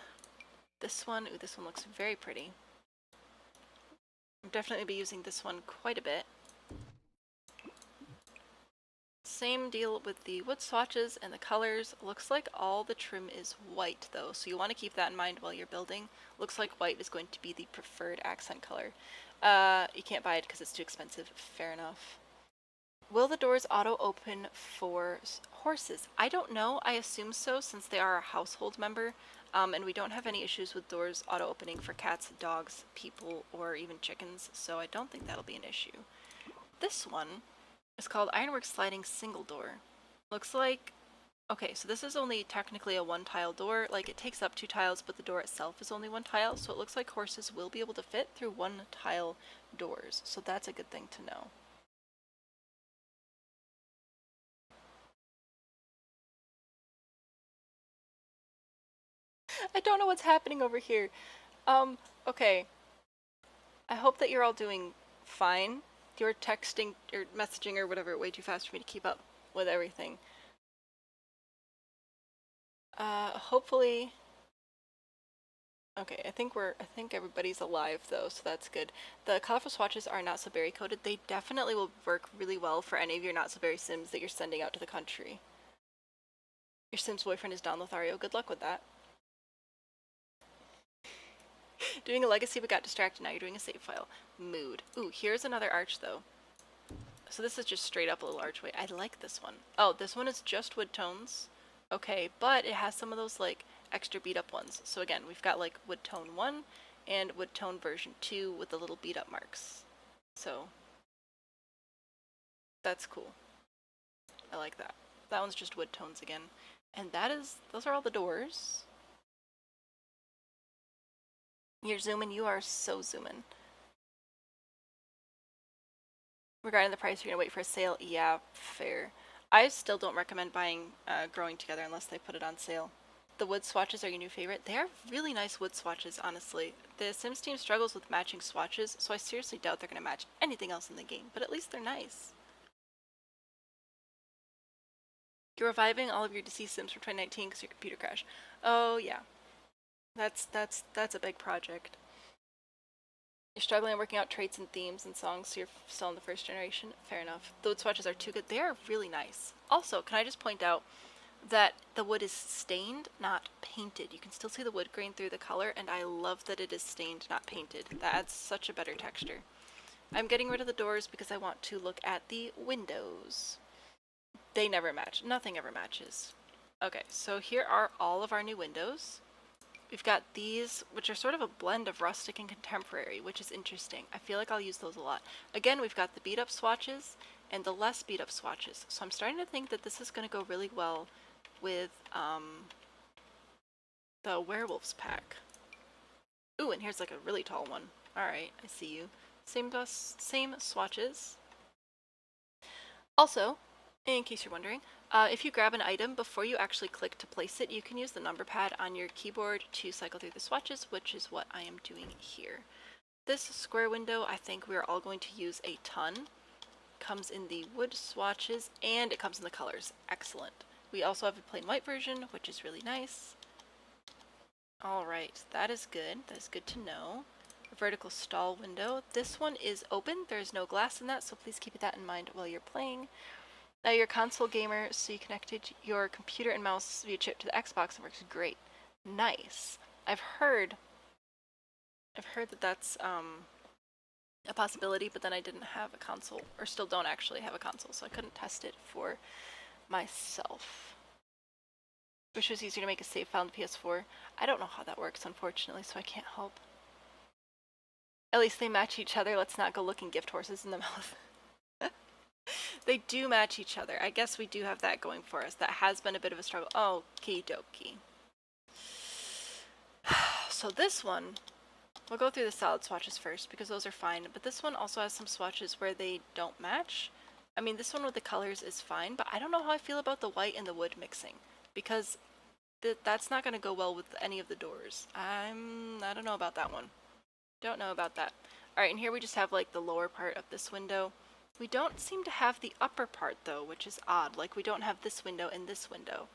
This one, ooh, this one looks very pretty. I'll definitely be using this one quite a bit. Same deal with the wood swatches and the colors. Looks like all the trim is white though, so you want to keep that in mind while you're building. Looks like white is going to be the preferred accent color. You can't buy it because it's too expensive. Fair enough. Will the doors auto open for horses? I don't know. I assume so since they are a household member. And we don't have any issues with doors auto opening for cats, dogs, people, or even chickens, so I don't think that'll be an issue. This one is called Ironwork Sliding Single Door. Looks like, okay, so this is only technically a one tile door. Like, it takes up 2 tiles, but the door itself is only 1 tile, so it looks like horses will be able to fit through 1 tile doors, so that's a good thing to know. I don't know what's happening over here. Okay. I hope that you're all doing fine. You're texting or messaging or whatever way too fast for me to keep up with everything. Hopefully. Okay, I think everybody's alive though, so that's good. The colorful swatches are not so berry coated. They definitely will work really well for any of your not so berry Sims that you're sending out to the country. Your Sim's boyfriend is Don Lothario. Good luck with that. Doing a legacy but got distracted. Now you're doing a save file. Mood. Ooh, here's another arch though. So this is just straight up a little archway. I like this one. Oh, this one is just wood tones. Okay, but it has some of those like extra beat up ones. So again, we've got like wood tone 1 and wood tone version 2 with the little beat up marks. So that's cool. I like that. That one's just wood tones again. And those are all the doors. You're zooming, you are so zooming. Regarding the price, you're gonna wait for a sale? Yeah, fair. I still don't recommend buying Growing Together unless they put it on sale. The wood swatches are your new favorite? They are really nice wood swatches, honestly. The Sims team struggles with matching swatches, so I seriously doubt they're gonna match anything else in the game, but at least they're nice. You're reviving all of your deceased Sims from 2019 because your computer crashed. Oh yeah. That's a big project. You're struggling working out traits and themes and songs, so you're still in the first generation. Fair enough. The wood swatches are too good. They are really nice. Also, can I just point out, that the wood is stained, not painted. You can still see the wood grain through the color, and I love that it is stained, not painted. That adds such a better texture. I'm getting rid of the doors because I want to look at the windows. They never match. Nothing ever matches. Okay, so here are all of our new windows. We've got these, which are sort of a blend of rustic and contemporary, which is interesting. I feel like I'll use those a lot. Again, we've got the beat up swatches and the less beat up swatches. So I'm starting to think that this is going to go really well with the werewolves pack. Ooh, and here's like a really tall one. Alright, I see you. Same swatches. Also, in case you're wondering, if you grab an item before you actually click to place it, you can use the number pad on your keyboard to cycle through the swatches, which is what I am doing here. This square window, I think we're all going to use a ton. Comes in the wood swatches, and it comes in the colors. Excellent. We also have a plain white version, which is really nice. Alright, that is good. That is good to know. A vertical stall window. This one is open. There is no glass in that, so please keep that in mind while you're playing. Now you're a console gamer, so you connected your computer and mouse via chip to the Xbox. It works great. Nice. I've heard that that's a possibility, but then I didn't have a console, or still don't actually have a console, so I couldn't test it for myself. Wish it was easier to make a save file on the PS4. I don't know how that works, unfortunately, so I can't help. At least they match each other. Let's not go looking gift horses in the mouth. They do match each other. I guess we do have that going for us. That has been a bit of a struggle. Okie dokie. So this one, we'll go through the solid swatches first because those are fine. But this one also has some swatches where they don't match. I mean, this one with the colors is fine, but I don't know how I feel about the white and the wood mixing because that's not going to go well with any of the doors. I don't know about that one. Don't know about that. Alright, and here we just have like the lower part of this window. We don't seem to have the upper part though, which is odd. Like we don't have this window and this window.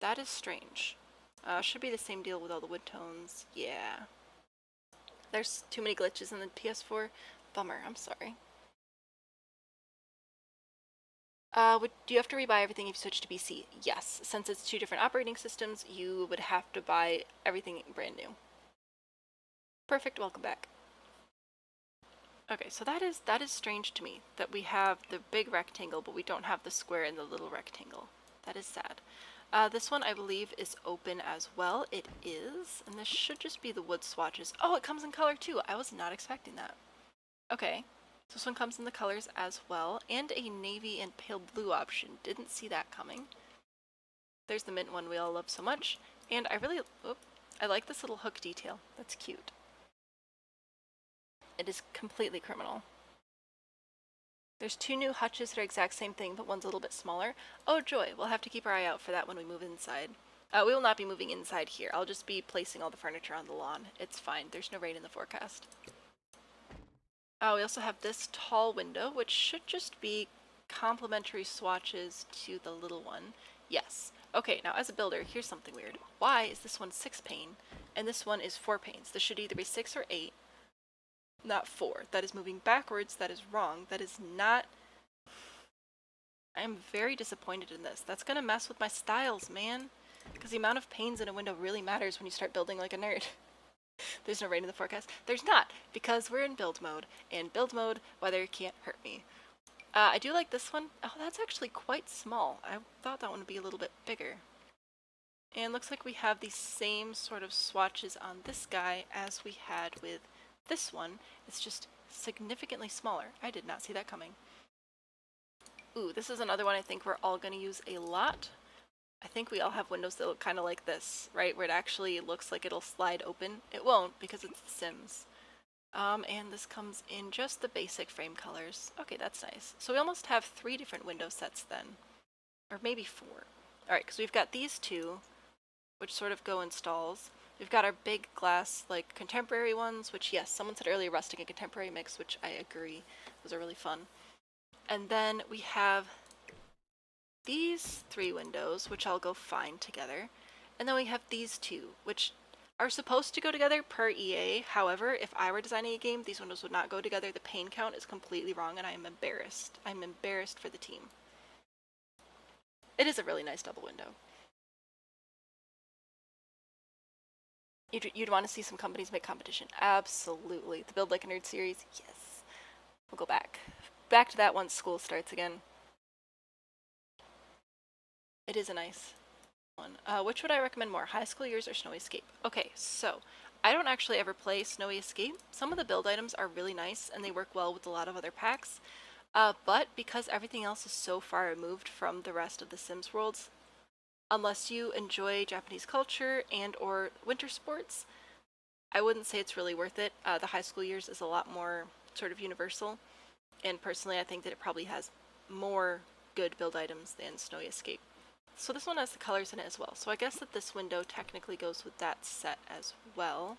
That is strange. Should be the same deal with all the wood tones. Yeah. There's too many glitches in the PS4. Bummer, I'm sorry. Do you have to rebuy everything if you switch to PC? Yes. Since it's 2 different operating systems, you would have to buy everything brand new. Perfect, welcome back. Okay, so that is strange to me, that we have the big rectangle, but we don't have the square and the little rectangle. That is sad. This one, I believe, is open as well. It is, and this should just be the wood swatches. Oh, it comes in color too. I was not expecting that. Okay, so this one comes in the colors as well, and a navy and pale blue option. Didn't see that coming. There's the mint one we all love so much, and I like this little hook detail. That's cute. It is completely criminal. There's 2 new hutches that are exact same thing, but one's a little bit smaller. Oh joy, we'll have to keep our eye out for that when we move inside. We will not be moving inside here. I'll just be placing all the furniture on the lawn. It's fine. There's no rain in the forecast. We also have this tall window, which should just be complementary swatches to the little one. Yes. Okay, now as a builder, here's something weird. Why is this one 6 pane and this one is 4 panes? This should either be 6 or 8. Not 4. That is moving backwards. That is wrong. That is not... I am very disappointed in this. That's gonna mess with my styles, man. Because the amount of panes in a window really matters when you start building like a nerd. There's no rain in the forecast. There's not, because we're in build mode. And build mode, weather can't hurt me. I do like this one. Oh, that's actually quite small. I thought that one would be a little bit bigger. And looks like we have the same sort of swatches on this guy as we had with this one. It's just significantly smaller. I did not see that coming. Ooh, this is another one I think we're all going to use a lot. I think we all have windows that look kind of like this, right? Where it actually looks like it'll slide open. It won't because it's The Sims. And this comes in just the basic frame colors. Okay, that's nice. So we almost have 3 different window sets then. Or maybe 4. Alright, because we've got these 2, which sort of go in stalls. We've got our big glass, like, contemporary ones, which, yes, someone said earlier rustic and contemporary mix, which I agree. Those are really fun. And then we have these 3 windows, which all go fine together. And then we have these 2, which are supposed to go together per EA. However, if I were designing a game, these windows would not go together. The pane count is completely wrong, and I am embarrassed. I'm embarrassed for the team. It is a really nice double window. You'd want to see some companies make competition. Absolutely. The Build Like a Nerd series, yes. We'll go back. Back to that once school starts again. It is a nice one. Which would I recommend more, High School Years or Snowy Escape? Okay, so I don't actually ever play Snowy Escape. Some of the build items are really nice and they work well with a lot of other packs. But because everything else is so far removed from the rest of the Sims worlds, unless you enjoy Japanese culture and or winter sports, I wouldn't say it's really worth it. The High School Years is a lot more sort of universal, and personally I think that it probably has more good build items than Snowy Escape. So this one has the colors in it as well. So I guess that this window technically goes with that set as well.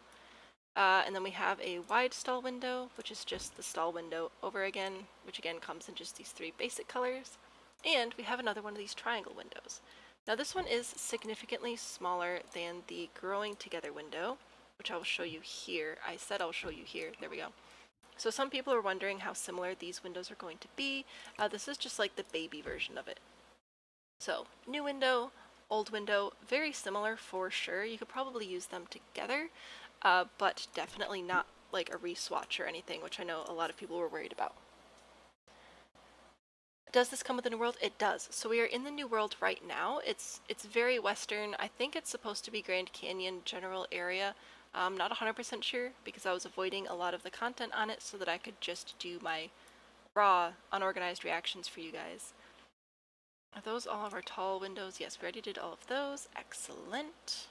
And then we have a wide stall window, which is just the stall window over again, which again comes in just these 3 basic colors. And we have another one of these triangle windows. Now this one is significantly smaller than the growing together window, which I will show you here. I said I'll show you here. There we go. So some people are wondering how similar these windows are going to be. This is just like the baby version of it. So new window, old window, very similar for sure. You could probably use them together, but definitely not like a re-swatch or anything, which I know a lot of people were worried about. Does this come with the new world? It does. So we are in the new world right now. It's very western. I think it's supposed to be Grand Canyon general area. I'm not 100% sure because I was avoiding a lot of the content on it so that I could just do my raw, unorganized reactions for you guys. Are those all of our tall windows? Yes, we already did all of those. Excellent.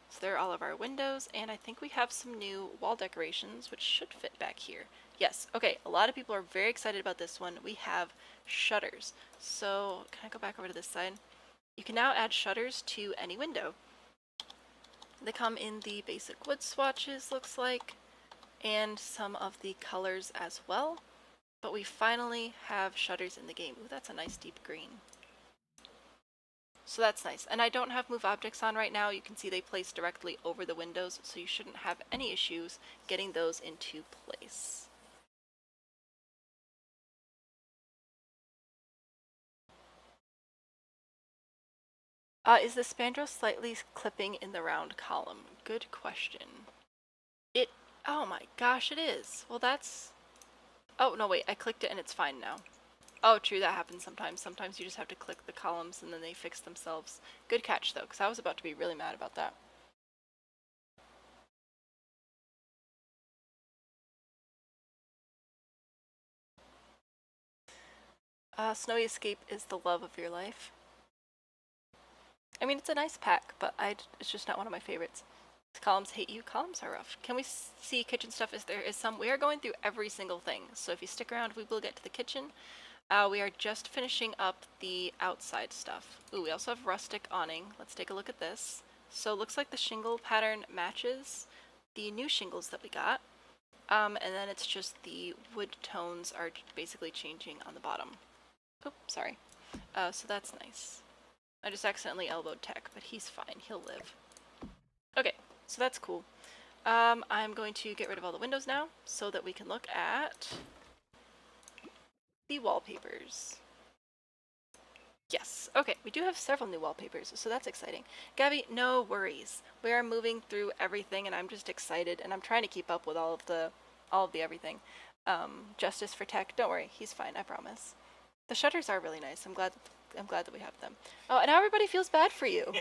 So there are all of our windows, and I think we have some new wall decorations, which should fit back here. Yes, okay, a lot of people are very excited about this one. We have shutters. So, can I go back over to this side? You can now add shutters to any window. They come in the basic wood swatches, looks like, and some of the colors as well. But we finally have shutters in the game. Ooh, that's a nice deep green. So that's nice. And I don't have move objects on right now. You can see they place directly over the windows, so you shouldn't have any issues getting those into place. Is the spandrel slightly clipping in the round column? Good question. Oh my gosh, it is. Well, that's... Oh, no, wait, I clicked it and it's fine now. Oh, true, that happens sometimes. Sometimes you just have to click the columns and then they fix themselves. Good catch, though, because I was about to be really mad about that. Snowy Escape is the love of your life. I mean, it's a nice pack, but it's just not one of my favorites. Columns hate you. Columns are rough. Can we see kitchen stuff? There is some. We are going through every single thing, so if you stick around, we will get to the kitchen. We are just finishing up the outside stuff. Ooh, we also have rustic awning. Let's take a look at this. So it looks like the shingle pattern matches the new shingles that we got. And then it's just the wood tones are basically changing on the bottom. Oops, sorry. So that's nice. I just accidentally elbowed Tech, but he's fine. He'll live. Okay, so that's cool. I'm going to get rid of all the windows now so that we can look at the wallpapers. Yes, okay, we do have several new wallpapers, so that's exciting. Gabby, no worries. We are moving through everything, and I'm just excited, and I'm trying to keep up with all of the everything. Justice for Tech, don't worry, he's fine, I promise. The shutters are really nice. I'm glad that we have them. Oh, and now everybody feels bad for you.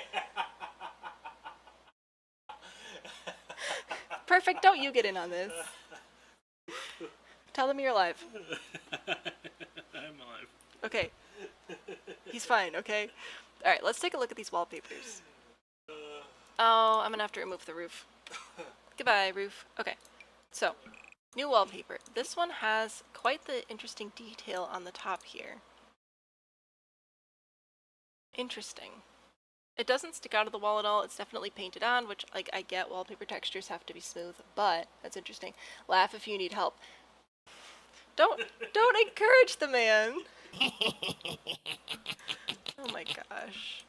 Perfect, don't you get in on this. Tell them you're alive. I'm alive. Okay. He's fine, okay? Alright, let's take a look at these wallpapers. Oh, I'm gonna have to remove the roof. Goodbye, roof. Okay, so, new wallpaper. This one has quite the interesting detail on the top here. Interesting. It doesn't stick out of the wall at all. It's definitely painted on, which, like, I get wallpaper textures have to be smooth, but that's interesting. Laugh if you need help. Don't encourage the man. Oh my gosh.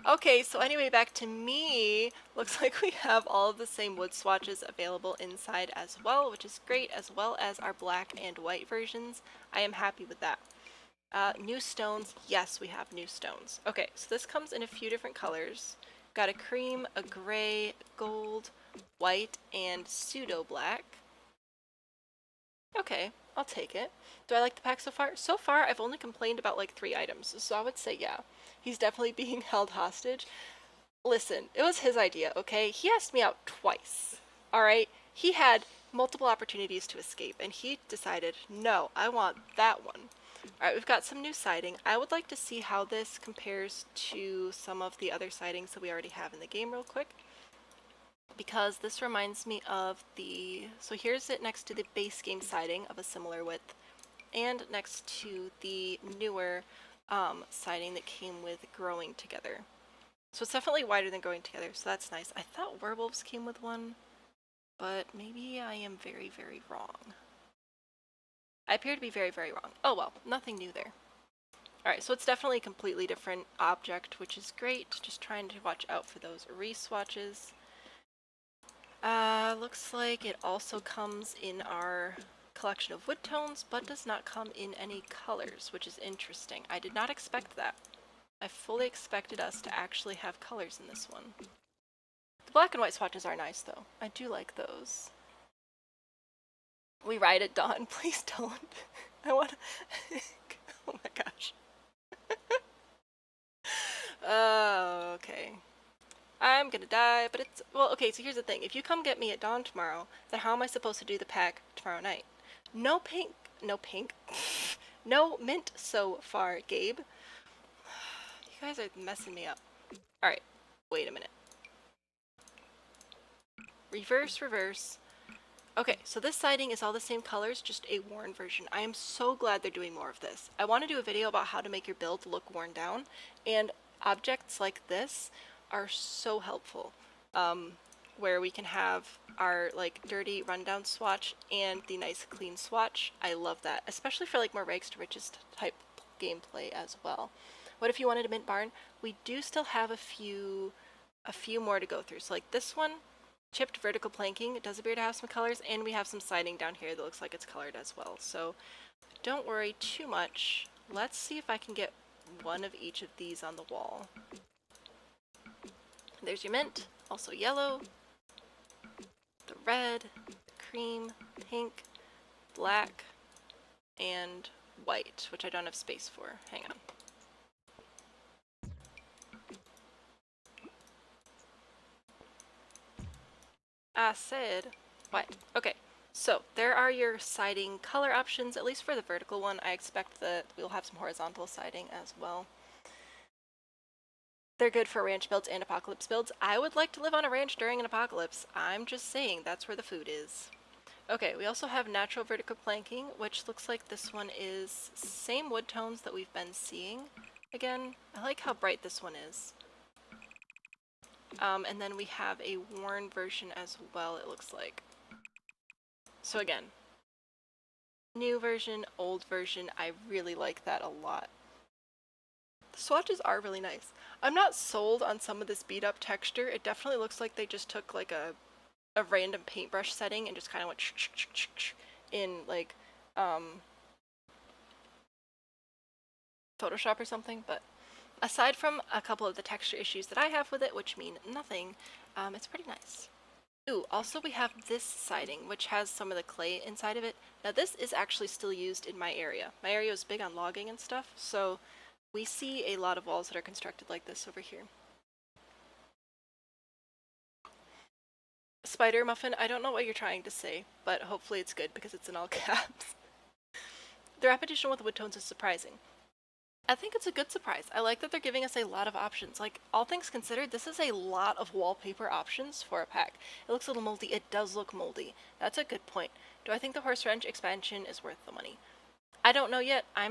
Okay, so anyway, back to me. Looks like we have all of the same wood swatches available inside as well, which is great, as well as our black and white versions. I am happy with that. New stones. Yes, we have new stones. Okay, so this comes in a few different colors. Got a cream, a gray, gold, white, and pseudo black. Okay, I'll take it. Do I like the pack so far? So far, I've only complained about like 3 items, so I would say yeah. He's definitely being held hostage. Listen, it was his idea, okay? He asked me out twice, alright? He had multiple opportunities to escape, and he decided, no, I want that one. Alright, we've got some new siding. I would like to see how this compares to some of the other sidings that we already have in the game real quick, because this reminds me of so here's it next to the base game siding of a similar width, and next to the newer siding that came with growing together. So it's definitely wider than growing together, so that's nice. I thought werewolves came with one, but maybe I am very, very wrong. I appear to be very, very wrong. Oh well, nothing new there. Alright, so it's definitely a completely different object, which is great. Just trying to watch out for those re-swatches. Looks like it also comes in our collection of wood tones, but does not come in any colors, which is interesting. I did not expect that. I fully expected us to actually have colors in this one. The black and white swatches are nice, though. I do like those. We ride at dawn. Please don't. I want to... Oh my gosh. Okay. I'm gonna die, but it's... Well, okay, so here's the thing. If you come get me at dawn tomorrow, then how am I supposed to do the pack tomorrow night? No pink... No pink? No mint so far, Gabe. You guys are messing me up. Alright, wait a minute. Reverse, reverse. Okay, so this siding is all the same colors, just a worn version. I am so glad they're doing more of this. I want to do a video about how to make your build look worn down, and objects like this are so helpful. Where we can have our like dirty rundown swatch and the nice clean swatch. I love that, especially for like more rags to riches type gameplay as well. What if you wanted a mint barn? We do still have a few more to go through. So like this one, chipped vertical planking, it does appear to have some colors, and we have some siding down here that looks like it's colored as well. So don't worry too much. Let's see if I can get one of each of these on the wall. There's your mint, also yellow, the red, cream, pink, black, and white, which I don't have space for. Hang on. I said white. Okay, so there are your siding color options, at least for the vertical one. I expect that we'll have some horizontal siding as well. They're good for ranch builds and apocalypse builds. I would like to live on a ranch during an apocalypse. I'm just saying, that's where the food is. Okay, we also have natural vertical planking, which looks like this one is same wood tones that we've been seeing. Again, I like how bright this one is. And then we have a worn version as well, it looks like. So again, new version, old version, I really like that a lot. The swatches are really nice. I'm not sold on some of this beat up texture. It definitely looks like they just took like a random paintbrush setting and just kind of went in like Photoshop or something, but aside from a couple of the texture issues that I have with it, which mean nothing, it's pretty nice. Ooh, also we have this siding, which has some of the clay inside of it. Now this is actually still used in my area. My area is big on logging and stuff, so we see a lot of walls that are constructed like this over here. Spider Muffin, I don't know what you're trying to say, but hopefully it's good because it's in all caps. The repetition with wood tones is surprising. I think it's a good surprise. I like that they're giving us a lot of options. Like, all things considered, this is a lot of wallpaper options for a pack. It looks a little moldy. It does look moldy. That's a good point. Do I think the horse ranch expansion is worth the money? I don't know yet. I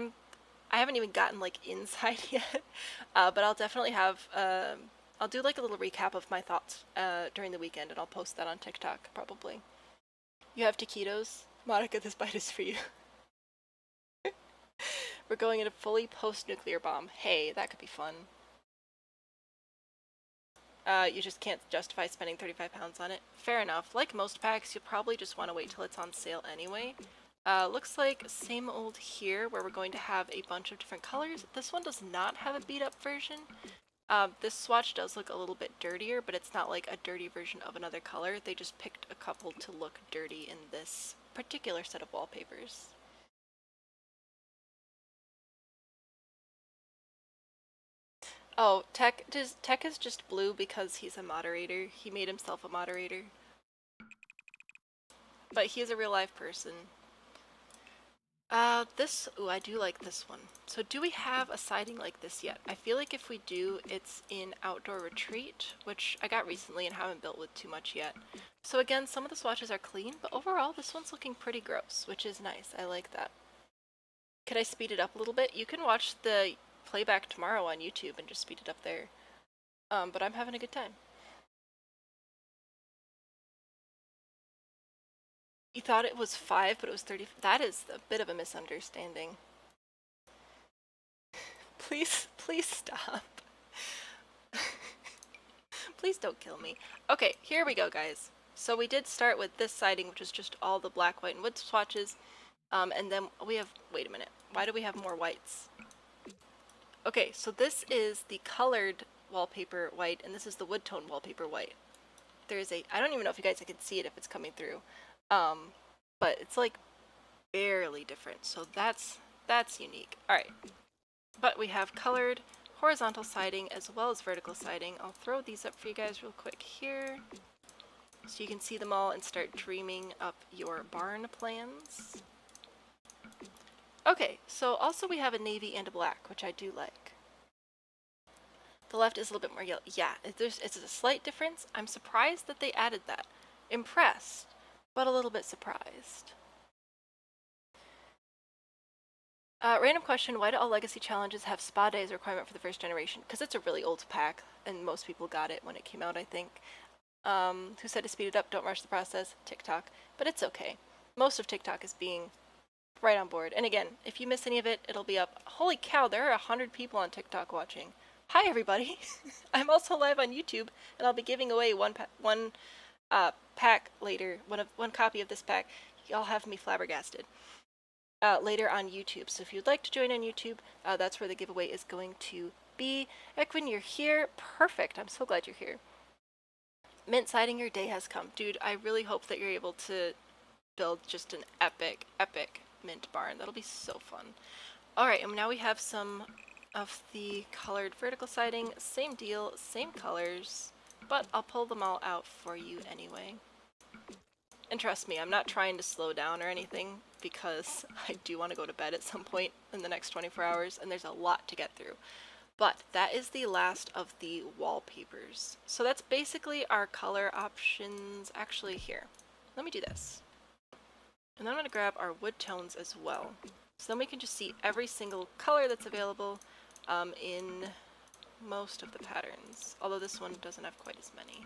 haven't even gotten, like, inside yet. But I'll definitely have, I'll do, like, a little recap of my thoughts during the weekend, and I'll post that on TikTok, probably. You have taquitos? Monica, this bite is for you. We're going into fully post-nuclear bomb. Hey, that could be fun. You just can't justify spending 35 pounds on it. Fair enough. Like most packs, you'll probably just want to wait till it's on sale anyway. Looks like same old here, where we're going to have a bunch of different colors. This one does not have a beat-up version. This swatch does look a little bit dirtier, but it's not like a dirty version of another color. They just picked a couple to look dirty in this particular set of wallpapers. Oh, Tech is just blue because he's a moderator. He made himself a moderator. But he is a real life person. Ooh, I do like this one. So do we have a siding like this yet? I feel like if we do, it's in Outdoor Retreat, which I got recently and haven't built with too much yet. So again, some of the swatches are clean, but overall this one's looking pretty gross, which is nice. I like that. Could I speed it up a little bit? You can watch the playback tomorrow on YouTube and just speed it up there. But I'm having a good time. You thought it was 5, but it was 30. That is a bit of a misunderstanding. Please stop. Please don't kill me. Okay, here we go, guys. So we did start with this siding, which is just all the black, white, and wood swatches. And then we have, wait a minute, why do we have more whites? Okay, so this is the colored wallpaper white, and this is the wood tone wallpaper white. There's a, I don't even know if you guys can see it if it's coming through. But it's like barely different, so that's unique. All right, but we have colored horizontal siding as well as vertical siding. I'll throw these up for you guys real quick here so you can see them all and start dreaming up your barn plans. Okay, so also we have a navy and a black, which I do like. The left is a little bit more yellow. Yeah, it's a slight difference. I'm surprised that they added that. Impressed, but a little bit surprised. Random question, why do all legacy challenges have spa days requirement for the first generation? Because it's a really old pack, and most people got it when it came out, I think. Who said to speed it up, don't rush the process? TikTok. But it's okay. Most of TikTok is being right on board. And again, if you miss any of it, it'll be up. Holy cow, there are 100 people on TikTok watching. Hi, everybody. I'm also live on YouTube, and I'll be giving away one pack later, one copy of this pack. Y'all have me flabbergasted. Later on YouTube. So if you'd like to join on YouTube, that's where the giveaway is going to be. Equin, you're here. Perfect. I'm so glad you're here. Mint siding, your day has come. Dude, I really hope that you're able to build just an epic mint barn. That'll be so fun. Alright, and now we have some of the colored vertical siding. Same deal, same colors, but I'll pull them all out for you anyway. And trust me, I'm not trying to slow down or anything because I do want to go to bed at some point in the next 24 hours and there's a lot to get through. But that is the last of the wallpapers. So that's basically our color options. Actually, here, let me do this. And then I'm going to grab our wood tones as well. So then we can just see every single color that's available in most of the patterns. Although this one doesn't have quite as many.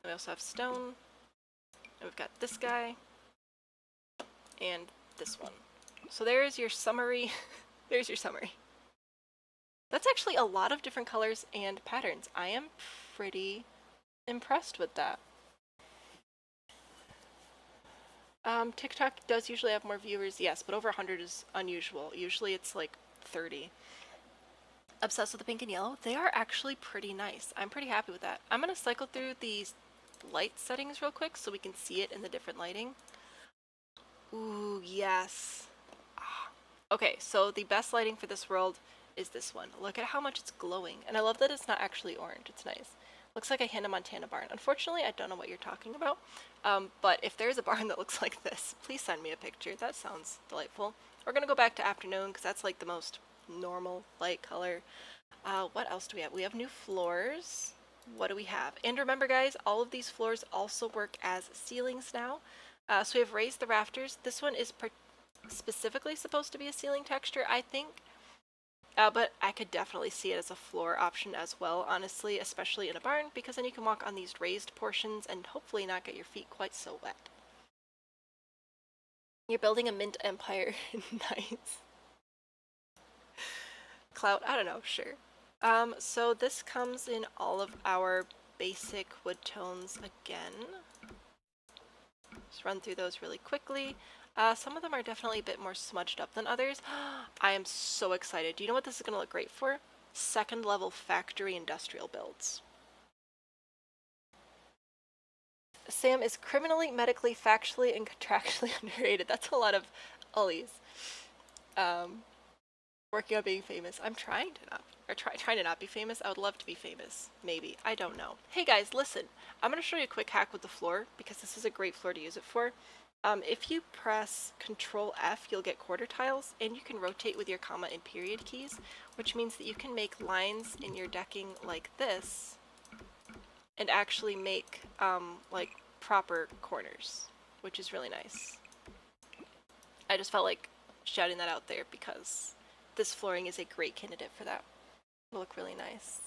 We also have stone, and we've got this guy, and this one. So there's your summary. There's your summary. That's actually a lot of different colors and patterns. I am pretty impressed with that. TikTok does usually have more viewers, yes, but over 100 is unusual. Usually it's like 30. Obsessed with the pink and yellow. They are actually pretty nice. I'm pretty happy with that. I'm going to cycle through these light settings real quick so we can see it in the different lighting. Ooh, yes. Okay, so the best lighting for this world is this one. Look at how much it's glowing. And I love that it's not actually orange. It's nice. Looks like a Hannah Montana barn. Unfortunately, I don't know what you're talking about. But if there's a barn that looks like this, please send me a picture. That sounds delightful. We're going to go back to afternoon because that's like the most normal light color. What else do we have? We have new floors. What do we have? And remember, guys, all of these floors also work as ceilings now. So we have raised the rafters. This one is specifically supposed to be a ceiling texture, I think. But I could definitely see it as a floor option as well, honestly, especially in a barn, because then you can walk on these raised portions and hopefully not get your feet quite so wet. You're building a mint empire. Nice. Clout, I don't know, sure. So this comes in all of our basic wood tones again. Just run through those really quickly. Some of them are definitely a bit more smudged up than others. I am so excited. Do you know what this is going to look great for? Second level factory industrial builds. Sam is criminally, medically, factually, and contractually underrated. That's a lot of ullies. Working on being famous. I'm trying to not, or trying to not be famous. I would love to be famous. Maybe. I don't know. Hey guys, listen. I'm going to show you a quick hack with the floor because this is a great floor to use it for. If you press Control F, you'll get quarter tiles, and you can rotate with your comma and period keys, which means that you can make lines in your decking like this, and actually make like proper corners, which is really nice. I just felt like shouting that out there because this flooring is a great candidate for that. It'll look really nice.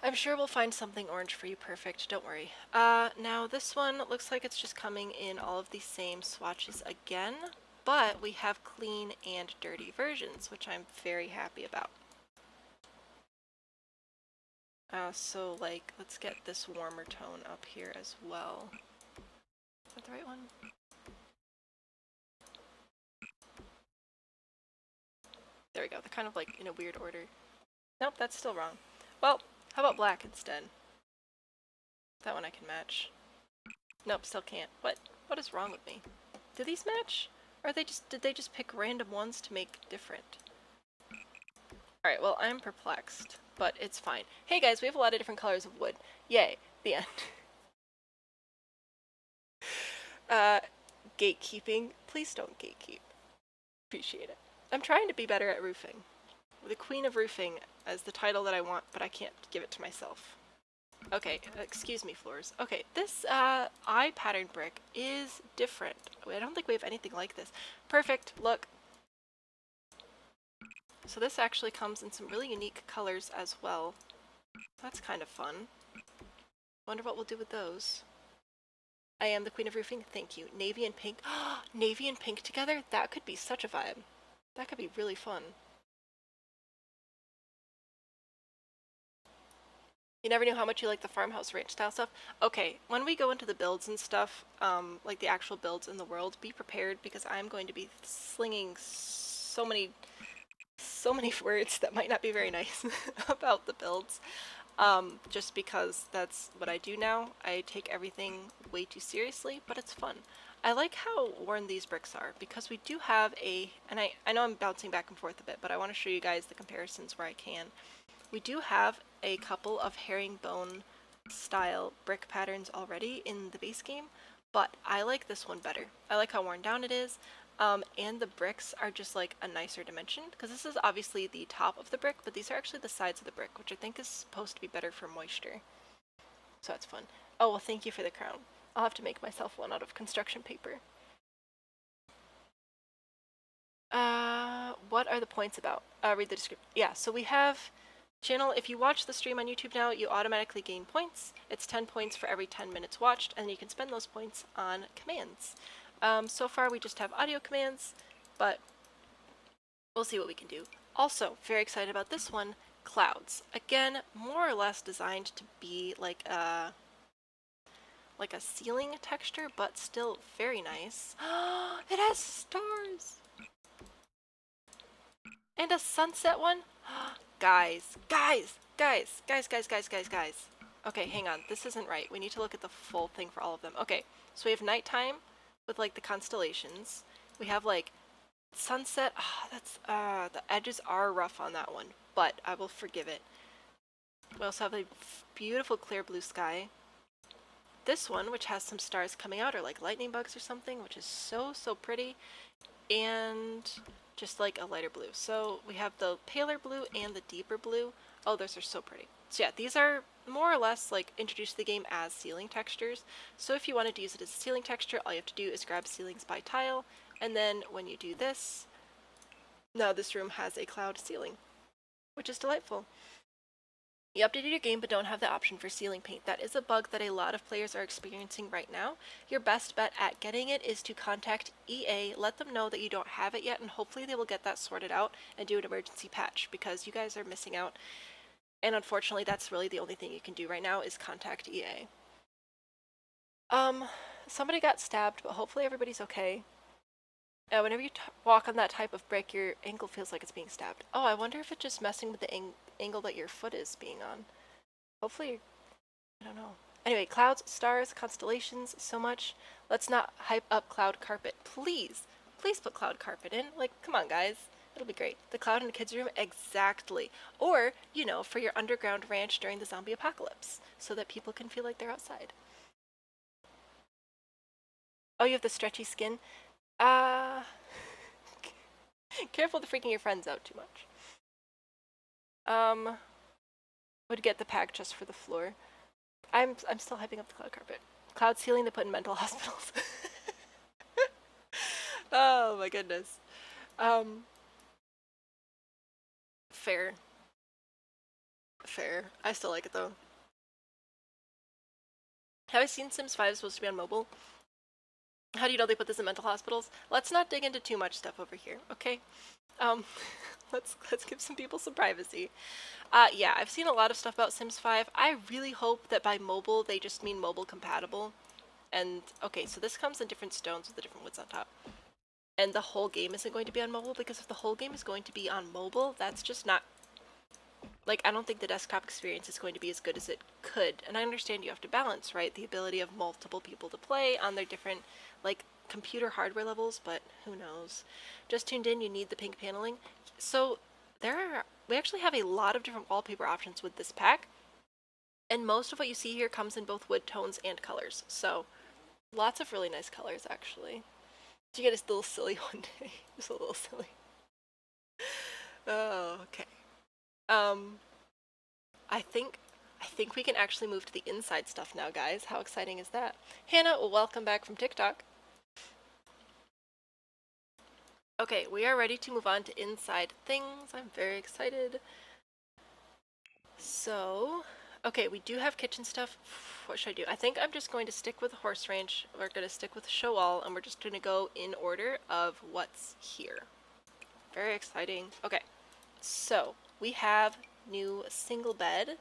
I'm sure we'll find something orange for you perfect, don't worry. Now this one looks like it's just coming in all of the same swatches again, but we have clean and dirty versions, which I'm very happy about. So like, let's get this warmer tone up here as well. Is that the right one? There we go, they're kind of like in a weird order. Nope, that's still wrong. Well, how about black instead? That one I can match. Nope, still can't. What is wrong with me? Do these match? Or did they just pick random ones to make different? Alright, well, I'm perplexed, but it's fine. Hey guys, we have a lot of different colors of wood. Yay, the end. Gatekeeping. Please don't gatekeep. Appreciate it. I'm trying to be better at roofing. The Queen of Roofing as the title that I want, but I can't give it to myself. Okay, excuse me, floors. Okay, this eye pattern brick is different. I don't think we have anything like this. Perfect, look. So this actually comes in some really unique colors as well. That's kind of fun. Wonder what we'll do with those. I am the Queen of Roofing, thank you. Navy and pink. Navy and pink together? That could be such a vibe. That could be really fun. You never knew how much you like the farmhouse ranch style stuff. Okay, when we go into the builds and stuff, like the actual builds in the world, be prepared because I'm going to be slinging so many words that might not be very nice about the builds. Just because that's what I do now. I take everything way too seriously, but it's fun. I like how worn these bricks are because we do have and I know I'm bouncing back and forth a bit, but I want to show you guys the comparisons where I can. We do have a couple of herringbone style brick patterns already in the base game, but I like this one better. I like how worn down it is, and the bricks are just like a nicer dimension, because this is obviously the top of the brick, but these are actually the sides of the brick, which I think is supposed to be better for moisture. So that's fun. Oh, well, thank you for the crown. I'll have to make myself one out of construction paper. What are the points about? Read the description. Yeah, so we have channel. If you watch the stream on YouTube now, you automatically gain points. It's 10 points for every 10 minutes watched, and you can spend those points on commands. So far we just have audio commands, but we'll see what we can do. Also, very excited about this one, clouds. Again, more or less designed to be like a ceiling texture, but still very nice. It has stars! And a sunset one? Guys. Okay, hang on. This isn't right. We need to look at the full thing for all of them. Okay, so we have nighttime with like the constellations. We have like sunset. The edges are rough on that one, but I will forgive it. We also have a beautiful clear blue sky. This one, which has some stars coming out, are like lightning bugs or something, which is so pretty. And just like a lighter blue. So we have the paler blue and the deeper blue. Oh, those are so pretty. So yeah, these are more or less like introduced to the game as ceiling textures. So if you wanted to use it as a ceiling texture, all you have to do is grab ceilings by tile, and then when you do this, now this room has a cloud ceiling, which is delightful. You updated your game but don't have the option for ceiling paint. That is a bug that a lot of players are experiencing right now. Your best bet at getting it is to contact EA, let them know that you don't have it yet, and hopefully they will get that sorted out and do an emergency patch, because you guys are missing out. And unfortunately, that's really the only thing you can do right now is contact EA. Um, somebody got stabbed, but hopefully everybody's okay. Whenever you walk on that type of brick, your ankle feels like it's being stabbed. Oh, I wonder if it's just messing with the angle that your foot is being on. Hopefully, I don't know. Anyway, clouds, stars, constellations, so much. Let's not hype up cloud carpet. Please, please put cloud carpet in. Like, come on, guys. It'll be great. The cloud in the kids' room, exactly. Or, you know, for your underground ranch during the zombie apocalypse, so that people can feel like they're outside. Oh, you have the stretchy skin? Uh, careful with freaking your friends out too much. Would get the pack just for the floor. I'm still hyping up the cloud carpet. Cloud ceiling to put in mental hospitals. Oh my goodness. Fair. Fair. I still like it though. Have I seen Sims 5 is supposed to be on mobile? How do you know they put this in mental hospitals? Let's not dig into too much stuff over here, okay? Um, let's give some people some privacy. Yeah, I've seen a lot of stuff about Sims 5. I really hope that by mobile they just mean mobile compatible. And okay, so this comes in different stones with the different woods on top. And the whole game isn't going to be on mobile, because if the whole game is going to be on mobile, that's just not, like, I don't think the desktop experience is going to be as good as it could. And I understand you have to balance, right, the ability of multiple people to play on their different, like, computer hardware levels, but who knows. Just tuned in, you need the pink paneling. So we actually have a lot of different wallpaper options with this pack, and most of what you see here comes in both wood tones and colors. So lots of really nice colors, actually. Did you get a little silly one day? Just a little silly. Oh, okay. I think we can actually move to the inside stuff now, guys. How exciting is that? Hannah, welcome back from TikTok. Okay, we are ready to move on to inside things. I'm very excited. So, okay, we do have kitchen stuff. What should I do? I think I'm just going to stick with horse ranch. We're going to stick with show all, and we're just going to go in order of what's here. Very exciting. Okay, so we have new single bed.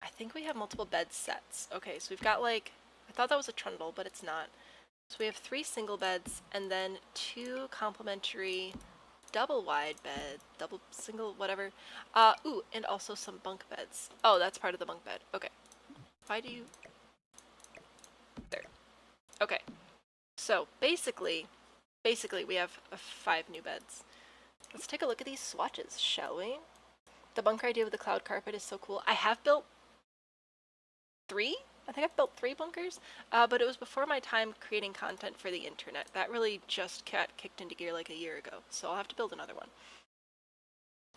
I think we have multiple bed sets. Okay, so we've got, like, I thought that was a trundle, but it's not. So we have 3 single beds and then 2 complementary double wide bed, double single, whatever. Ooh, and also some bunk beds. Oh, that's part of the bunk bed. Okay. Why do you... There. Okay. So basically we have 5 new beds. Let's take a look at these swatches, shall we? The bunker idea with the cloud carpet is so cool. I have built 3? I think I've built 3 bunkers, but it was before my time creating content for the internet. That really just got kicked into gear like a year ago, so I'll have to build another one.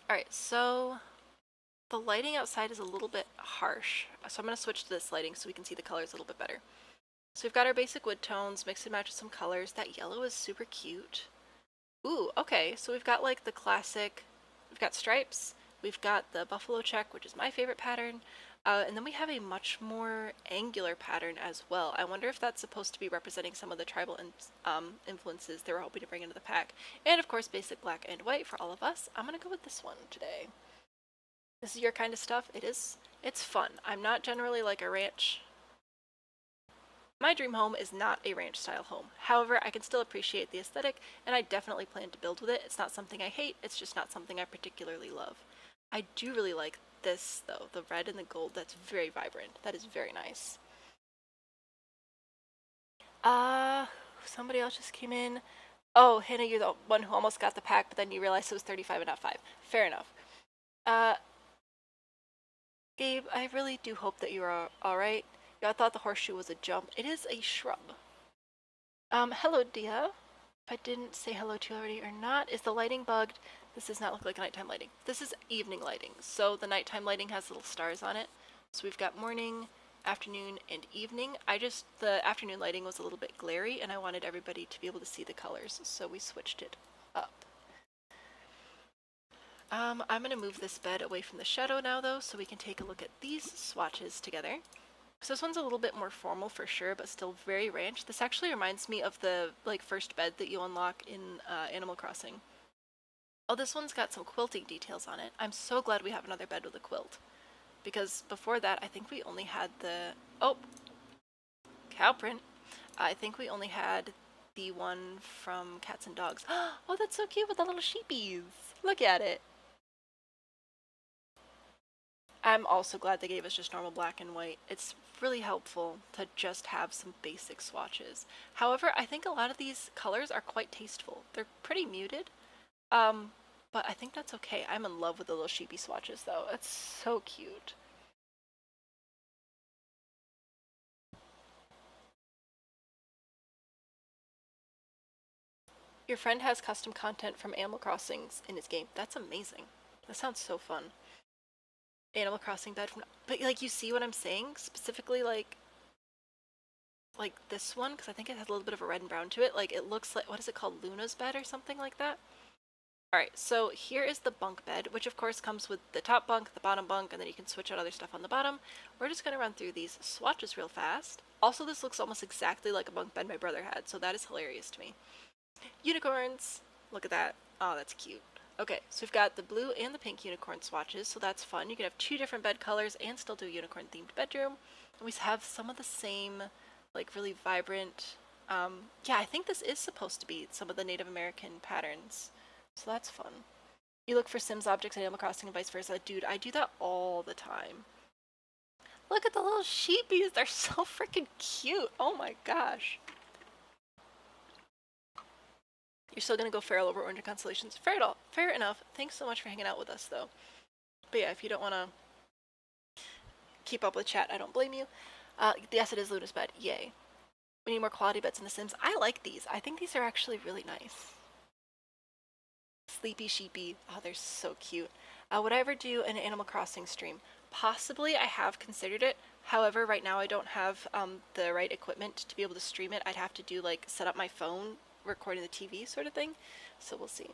Alright, so the lighting outside is a little bit harsh, so I'm going to switch to this lighting so we can see the colors a little bit better. So we've got our basic wood tones, mix and match with some colors. That yellow is super cute. Ooh, okay, so we've got like the classic, we've got stripes, we've got the buffalo check, which is my favorite pattern, and then we have a much more angular pattern as well. I wonder if that's supposed to be representing some of the tribal influences they were hoping to bring into the pack. And of course, basic black and white for all of us. I'm gonna go with this one today. This is your kind of stuff. It is. It's fun. I'm not generally like a ranch. My dream home is not a ranch style home. However, I can still appreciate the aesthetic, and I definitely plan to build with it. It's not something I hate, it's just not something I particularly love. I do really like this though, the red and the gold. That's very vibrant. That is very nice. Somebody else just came in. Oh, Hannah, you're the one who almost got the pack, but then you realized it was 35 and not 5. Fair enough. Gabe, I really do hope that you're alright. Yeah, I thought the horseshoe was a jump. It is a shrub. Hello, Dia. If I didn't say hello to you already or not, is the lighting bugged? This does not look like nighttime lighting. This is evening lighting, so the nighttime lighting has little stars on it. So we've got morning, afternoon, and evening. The afternoon lighting was a little bit glary, and I wanted everybody to be able to see the colors, so we switched it up. I'm going to move this bed away from the shadow now, though, so we can take a look at these swatches together. So this one's a little bit more formal for sure, but still very ranch. This actually reminds me of the first bed that you unlock in Animal Crossing. Oh, this one's got some quilting details on it. I'm so glad we have another bed with a quilt. Because before that, I think we only had the... Oh! Cow print. I think we only had the one from Cats and Dogs. Oh, that's so cute with the little sheepies. Look at it. I'm also glad they gave us just normal black and white. It's really helpful to just have some basic swatches. However, I think a lot of these colors are quite tasteful. They're pretty muted, but I think that's okay. I'm in love with the little sheepy swatches though. It's so cute. Your friend has custom content from Animal Crossings in his game. That's amazing. That sounds so fun. Animal Crossing bed from, but like you see what I'm saying? Specifically like this one, because I think it has a little bit of a red and brown to it. Like it looks like, what is it called? Luna's bed or something like that? Alright, so here is the bunk bed, which of course comes with the top bunk, the bottom bunk, and then you can switch out other stuff on the bottom. We're just going to run through these swatches real fast. Also, this looks almost exactly like a bunk bed my brother had, so that is hilarious to me. Unicorns! Look at that. Oh, that's cute. Okay, so we've got the blue and the pink unicorn swatches, so that's fun. You can have 2 different bed colors and still do a unicorn themed bedroom. And we have some of the same, like really vibrant, yeah, I think this is supposed to be some of the Native American patterns. So that's fun. You look for Sims objects in Animal Crossing and vice versa. Dude, I do that all the time. Look at the little sheepies. They're so freaking cute. Oh my gosh. You're still gonna go feral over Orange and Constellations. Fair enough. Thanks so much for hanging out with us, though. But yeah, if you don't want to keep up with chat, I don't blame you. Yes, it is Luna's bed. Yay. We need more quality beds in The Sims. I like these. I think these are actually really nice. Sleepy sheepy. Oh, they're so cute. Would I ever do an Animal Crossing stream? Possibly. I have considered it. However, right now I don't have the right equipment to be able to stream it. I'd have to do like set up my phone, recording the TV sort of thing. So we'll see.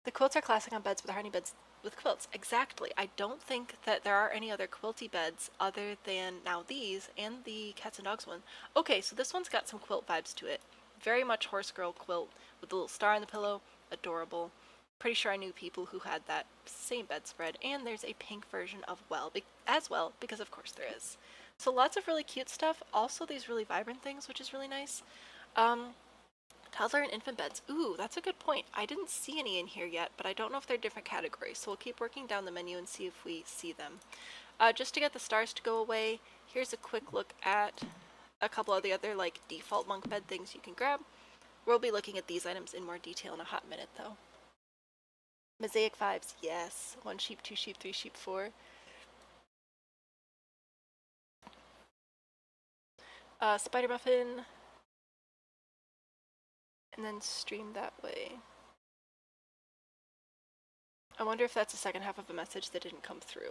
The quilts are classic on beds with hardy beds with quilts. Exactly. I don't think that there are any other quilty beds other than now these and the Cats and Dogs one. Okay, so this one's got some quilt vibes to it. Very much horse girl quilt with a little star on the pillow. Adorable. Pretty sure I knew people who had that same bedspread, and there's a pink version of as well, because of course there is. So lots of really cute stuff. Also these really vibrant things, which is really nice. Toddler and infant beds. Ooh, that's a good point. I didn't see any in here yet, but I don't know if they're different categories, so we'll keep working down the menu and see if we see them. Just to get the stars to go away, here's a quick look at a couple of the other like default bunk bed things you can grab. We'll be looking at these items in more detail in a hot minute, though. Mosaic vibes, yes. 1 sheep, 2 sheep, 3 sheep, 4. Spider muffin. And then stream that way. I wonder if that's the second half of a message that didn't come through.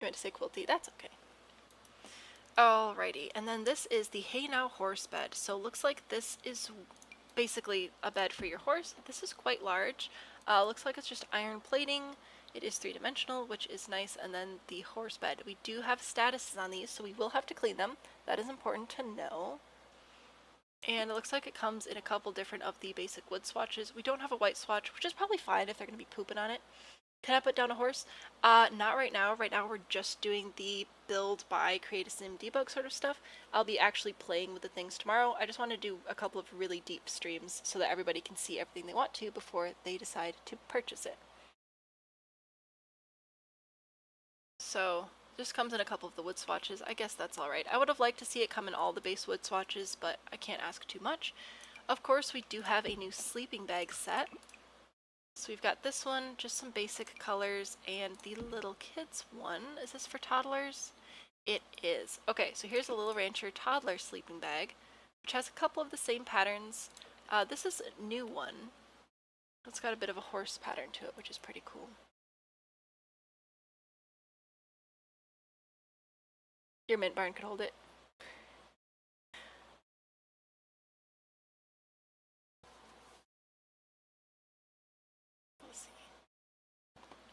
You meant to say quilty? That's okay. Alrighty, and then this is the Hey Now horse bed. So looks like this is basically a bed for your horse. This is quite large. Looks like it's just iron plating. It is 3-dimensional, which is nice. And then the horse bed. We do have statuses on these, so we will have to clean them. That is important to know. And it looks like it comes in a couple different of the basic wood swatches. We don't have a white swatch, which is probably fine if they're going to be pooping on it. Can I put down a horse? Not right now. Right now we're just doing the build, buy, create a sim, debug sort of stuff. I'll be actually playing with the things tomorrow. I just want to do a couple of really deep streams so that everybody can see everything they want to before they decide to purchase it. So this comes in a couple of the wood swatches. I guess that's alright. I would have liked to see it come in all the base wood swatches, but I can't ask too much. Of course, we do have a new sleeping bag set. So we've got this one, just some basic colors, and the little kids one. Is this for toddlers? It is. Okay, so here's a Little Rancher toddler sleeping bag, which has a couple of the same patterns. This is a new one. It's got a bit of a horse pattern to it, which is pretty cool. Your mint barn could hold it.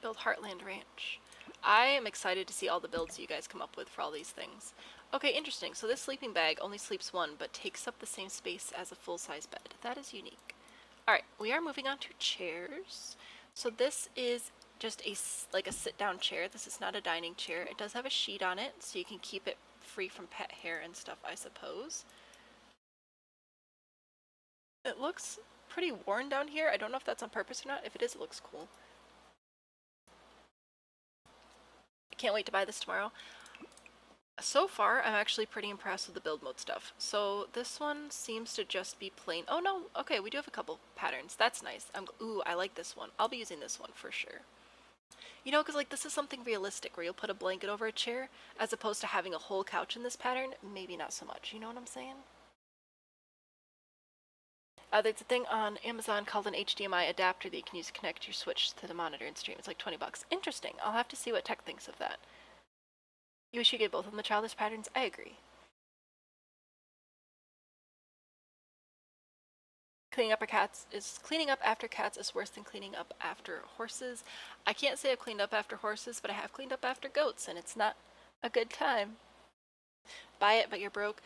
Build Heartland Ranch. I am excited to see all the builds you guys come up with for all these things. Okay, interesting. So this sleeping bag only sleeps 1, but takes up the same space as a full-size bed. That is unique. Alright, we are moving on to chairs. So this is just like a sit-down chair. This is not a dining chair. It does have a sheet on it, so you can keep it free from pet hair and stuff, I suppose. It looks pretty worn down here. I don't know if that's on purpose or not. If it is, it looks cool. I can't wait to buy this tomorrow. So far, I'm actually pretty impressed with the build mode stuff. So this one seems to just be plain. Oh no, okay, we do have a couple patterns. That's nice. Ooh, I like this one. I'll be using this one for sure. You know, because like this is something realistic where you'll put a blanket over a chair as opposed to having a whole couch in this pattern. Maybe not so much. You know what I'm saying? There's a thing on Amazon called an HDMI adapter that you can use to connect your Switch to the monitor and stream. It's like 20 bucks. Interesting. I'll have to see what Tech thinks of that. You wish you get both of them the childish patterns? I agree. Cleaning up after cats is worse than cleaning up after horses. I can't say I've cleaned up after horses, but I have cleaned up after goats, and it's not a good time. Buy it, but you're broke.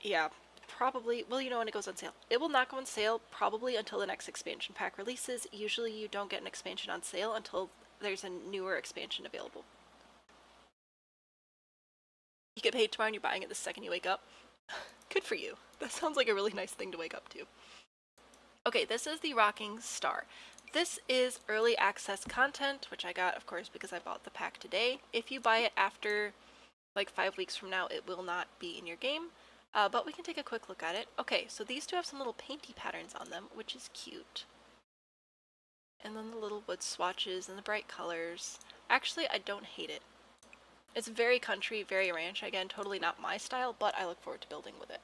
Yeah, probably. Well, you know when it goes on sale. It will not go on sale probably until the next expansion pack releases. Usually you don't get an expansion on sale until there's a newer expansion available. You get paid tomorrow and you're buying it the second you wake up. Good for you. That sounds like a really nice thing to wake up to. Okay, this is the Rocking Star. This is early access content, which I got, of course, because I bought the pack today. If you buy it after like 5 weeks from now, it will not be in your game, but we can take a quick look at it. Okay, so these two have some little painty patterns on them, which is cute. And then the little wood swatches and the bright colors. Actually, I don't hate it. It's very country, very ranch. Again, totally not my style, but I look forward to building with it.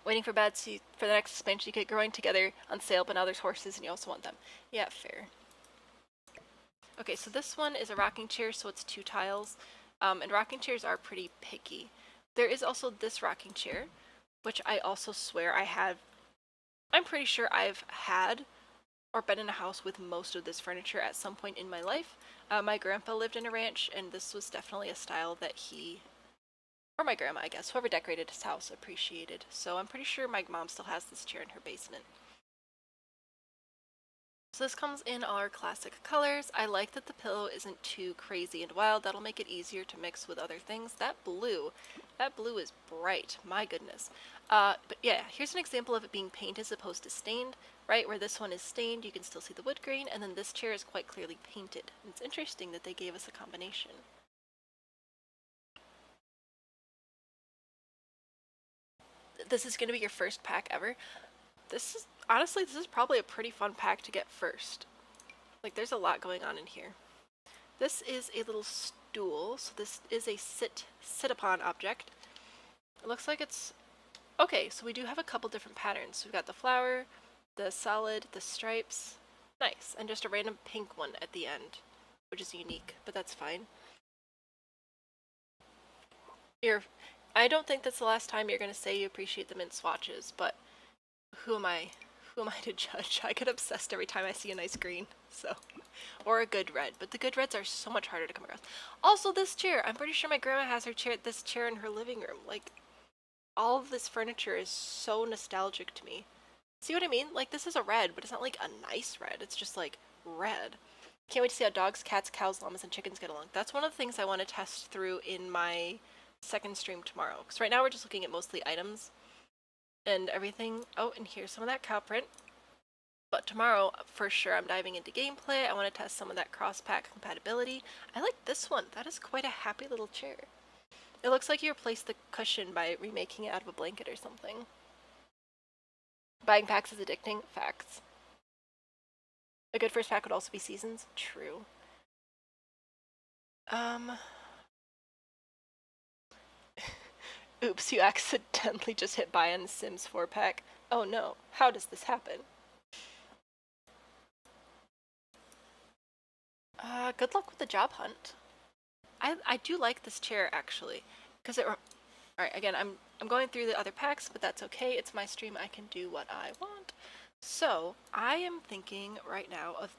Waiting for bad seed for the next expansion. You get growing together on sale, but now there's horses and you also want them. Yeah, fair. Okay, so this one is a rocking chair, so it's 2 tiles. And rocking chairs are pretty picky. There is also this rocking chair, which I also swear I have. I'm pretty sure I've had or been in a house with most of this furniture at some point in my life. My grandpa lived in a ranch, and this was definitely a style that he, or my grandma, I guess, whoever decorated his house, appreciated. So I'm pretty sure my mom still has this chair in her basement. So this comes in our classic colors. I like that the pillow isn't too crazy and wild. That'll make it easier to mix with other things. That blue is bright. My goodness. But yeah, here's an example of it being painted as opposed to stained. Right, where this one is stained, you can still see the wood grain, and then this chair is quite clearly painted. And it's interesting that they gave us a combination. This is going to be your first pack ever. Honestly, this is probably a pretty fun pack to get first. Like, there's a lot going on in here. This is a little stool, so this is a sit-upon object. It looks like it's... Okay, so we do have a couple different patterns. We've got the flower, the solid, the stripes. Nice. And just a random pink one at the end, which is unique, but that's fine. I don't think that's the last time you're going to say you appreciate the mint swatches, but who am I to judge? I get obsessed every time I see a nice green, so. Or a good red, but the good reds are so much harder to come across. Also, this chair. I'm pretty sure my grandma has this chair in her living room. Like, all of this furniture is so nostalgic to me. See what I mean? Like, this is a red, but it's not like a nice red. It's just like red. Can't wait to see how dogs, cats, cows, llamas, and chickens get along. That's one of the things I want to test through in my second stream tomorrow. Because right now we're just looking at mostly items and everything. Oh, and here's some of that cow print. But tomorrow, for sure, I'm diving into gameplay. I want to test some of that cross-pack compatibility. I like this one. That is quite a happy little chair. It looks like you replaced the cushion by remaking it out of a blanket or something. Buying packs is addicting. Facts. A good first pack would also be seasons. True. Oops, you accidentally just hit buy on the Sims 4 pack. Oh no, how does this happen? Good luck with the job hunt. I do like this chair actually, because it. Alright, again, I'm going through the other packs, but that's okay. It's my stream. I can do what I want. So I am thinking right now of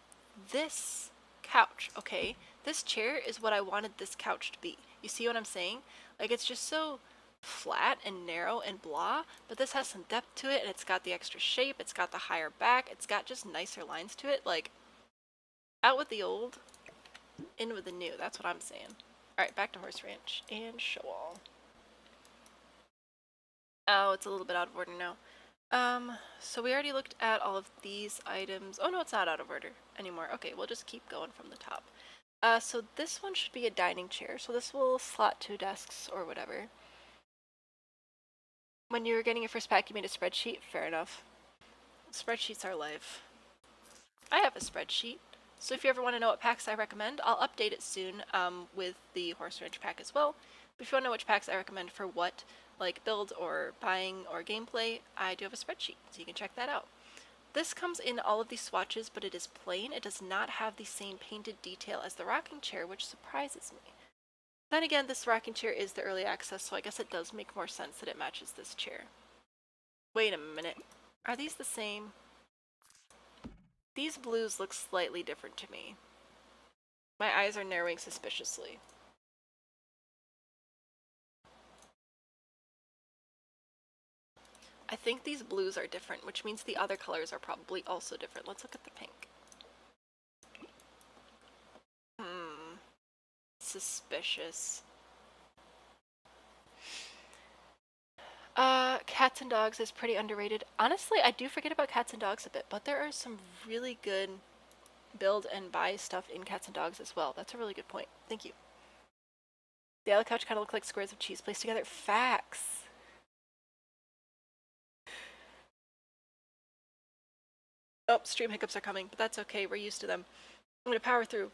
this couch. Okay, this chair is what I wanted this couch to be. You see what I'm saying? Like, it's just so flat and narrow and blah, but this has some depth to it, and it's got the extra shape. It's got the higher back. It's got just nicer lines to it. Like, out with the old, in with the new. That's what I'm saying. Alright, back to Horse Ranch and show all. Oh, it's a little bit out of order now. So we already looked at all of these items. Oh no, it's not out of order anymore. Okay, we'll just keep going from the top. So this one should be a dining chair. So this will slot 2 desks or whatever. When you were getting your first pack, you made a spreadsheet. Fair enough. Spreadsheets are life. I have a spreadsheet. So if you ever want to know what packs I recommend, I'll update it soon with the Horse Ranch pack as well. But if you want to know which packs I recommend for what, like build or buying or gameplay, I do have a spreadsheet, so you can check that out. This comes in all of these swatches, but it is plain. It does not have the same painted detail as the rocking chair, which surprises me. Then again, this rocking chair is the early access, so I guess it does make more sense that it matches this chair. Wait a minute. Are these the same? These blues look slightly different to me. My eyes are narrowing suspiciously. I think these blues are different, which means the other colors are probably also different. Let's look at the pink. Suspicious. Cats and dogs is pretty underrated. Honestly, I do forget about cats and dogs a bit, but there are some really good build and buy stuff in cats and dogs as well. That's a really good point. Thank you. The yellow couch kind of look like squares of cheese placed together. Facts. Oh, stream hiccups are coming, but that's okay. We're used to them. I'm going to power through.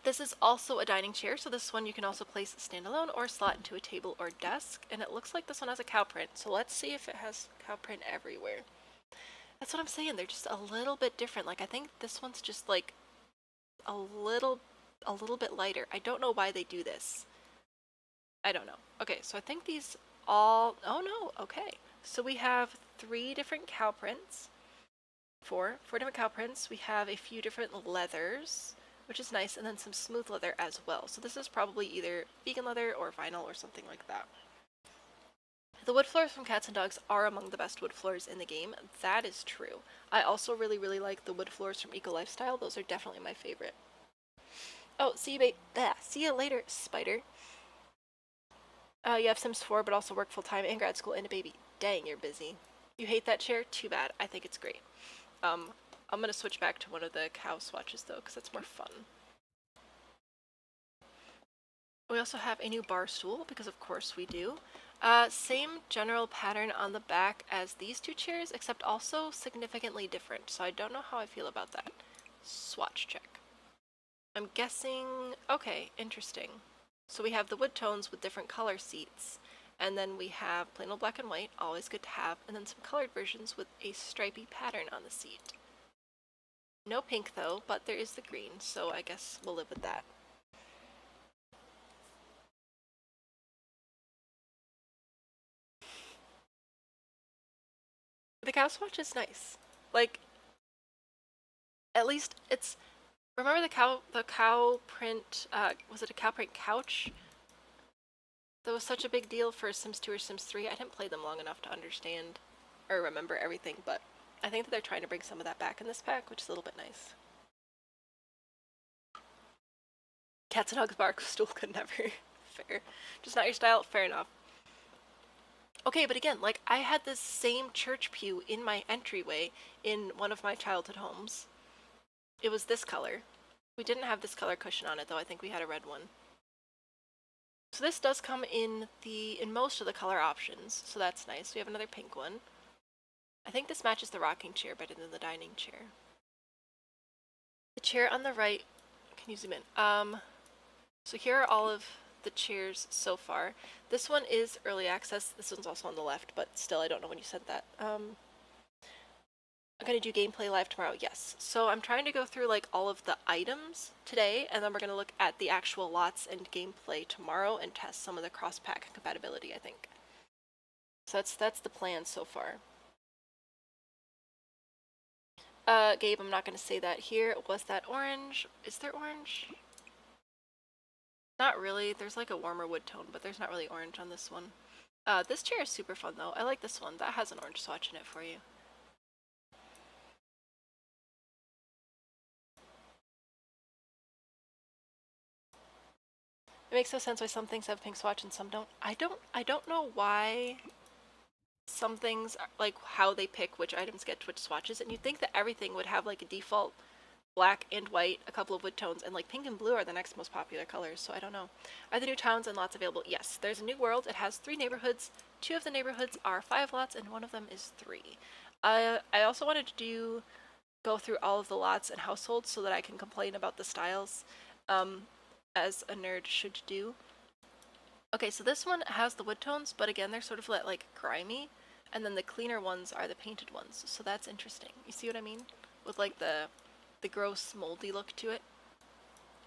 This is also a dining chair, so this one you can also place standalone or slot into a table or desk, and it looks like this one has a cow print, so let's see if it has cow print everywhere. That's what I'm saying, they're just a little bit different. Like, I think this one's just like a little bit lighter. I don't know why they do this. I don't know. Okay, so I think these all, oh no, okay. So we have 3 different cow prints. 4 different cow prints. We have a few different leathers, which is nice, and then some smooth leather as well. So this is probably either vegan leather or vinyl or something like that. The wood floors from Cats and Dogs are among the best wood floors in the game. That is true. I also really like the wood floors from Eco Lifestyle. Those are definitely my favorite. Oh, see you, see you later, spider. You have Sims 4, but also work full-time and grad school and a baby. Dang, you're busy. You hate that chair? Too bad. I think it's great. I'm gonna switch back to one of the cow swatches though, because it's more fun. We also have a new bar stool, because of course we do. Same general pattern on the back as these 2 chairs, except also significantly different, so I don't know how I feel about that. Swatch check. I'm guessing, okay, interesting. So we have the wood tones with different color seats, and then we have plain old black and white, always good to have, and then some colored versions with a stripy pattern on the seat. No pink though, but there is the green, so I guess we'll live with that. The cow swatch is nice. Like, at least it's, remember the cow print, was it a cow print couch? That was such a big deal for Sims 2 or Sims 3. I didn't play them long enough to understand or remember everything, but I think that they're trying to bring some of that back in this pack, which is a little bit nice. Cats and Dogs bar stool could never. Fair. Just not your style? Fair enough. Okay, but again, like, I had this same church pew in my entryway in one of my childhood homes. It was this color. We didn't have this color cushion on it, though. I think we had a red one. So this does come in most of the color options, so that's nice. We have another pink one. I think this matches the rocking chair better than the dining chair. The chair on the right, can you zoom in? So here are all of the chairs so far. This one is early access. This one's also on the left, but still, I don't know when you said that. I'm gonna do gameplay live tomorrow, yes. So I'm trying to go through like all of the items today, and then we're gonna look at the actual lots and gameplay tomorrow and test some of the cross-pack compatibility, I think. So that's the plan so far. Gabe, I'm not gonna say that here. Was that orange? Is there orange? Not really. There's like a warmer wood tone, but there's not really orange on this one. This chair is super fun though. I like this one. That has an orange swatch in it for you. It makes no sense why some things have pink swatch and some don't. I don't know why some things are, like how they pick which items get which swatches, and you'd think that everything would have like a default black and white, a couple of wood tones, and like pink and blue are the next most popular colors, so I don't know. Are the new towns and lots available? Yes, there's a new world. It has 3 neighborhoods. 2 of the neighborhoods are 5 lots, and 1 of them is 3. I also wanted to go through all of the lots and households so that I can complain about the styles, as a nerd should do. Okay, so this one has the wood tones, but again, they're sort of like grimy, and then the cleaner ones are the painted ones, so that's interesting. You see what I mean? With like the gross moldy look to it.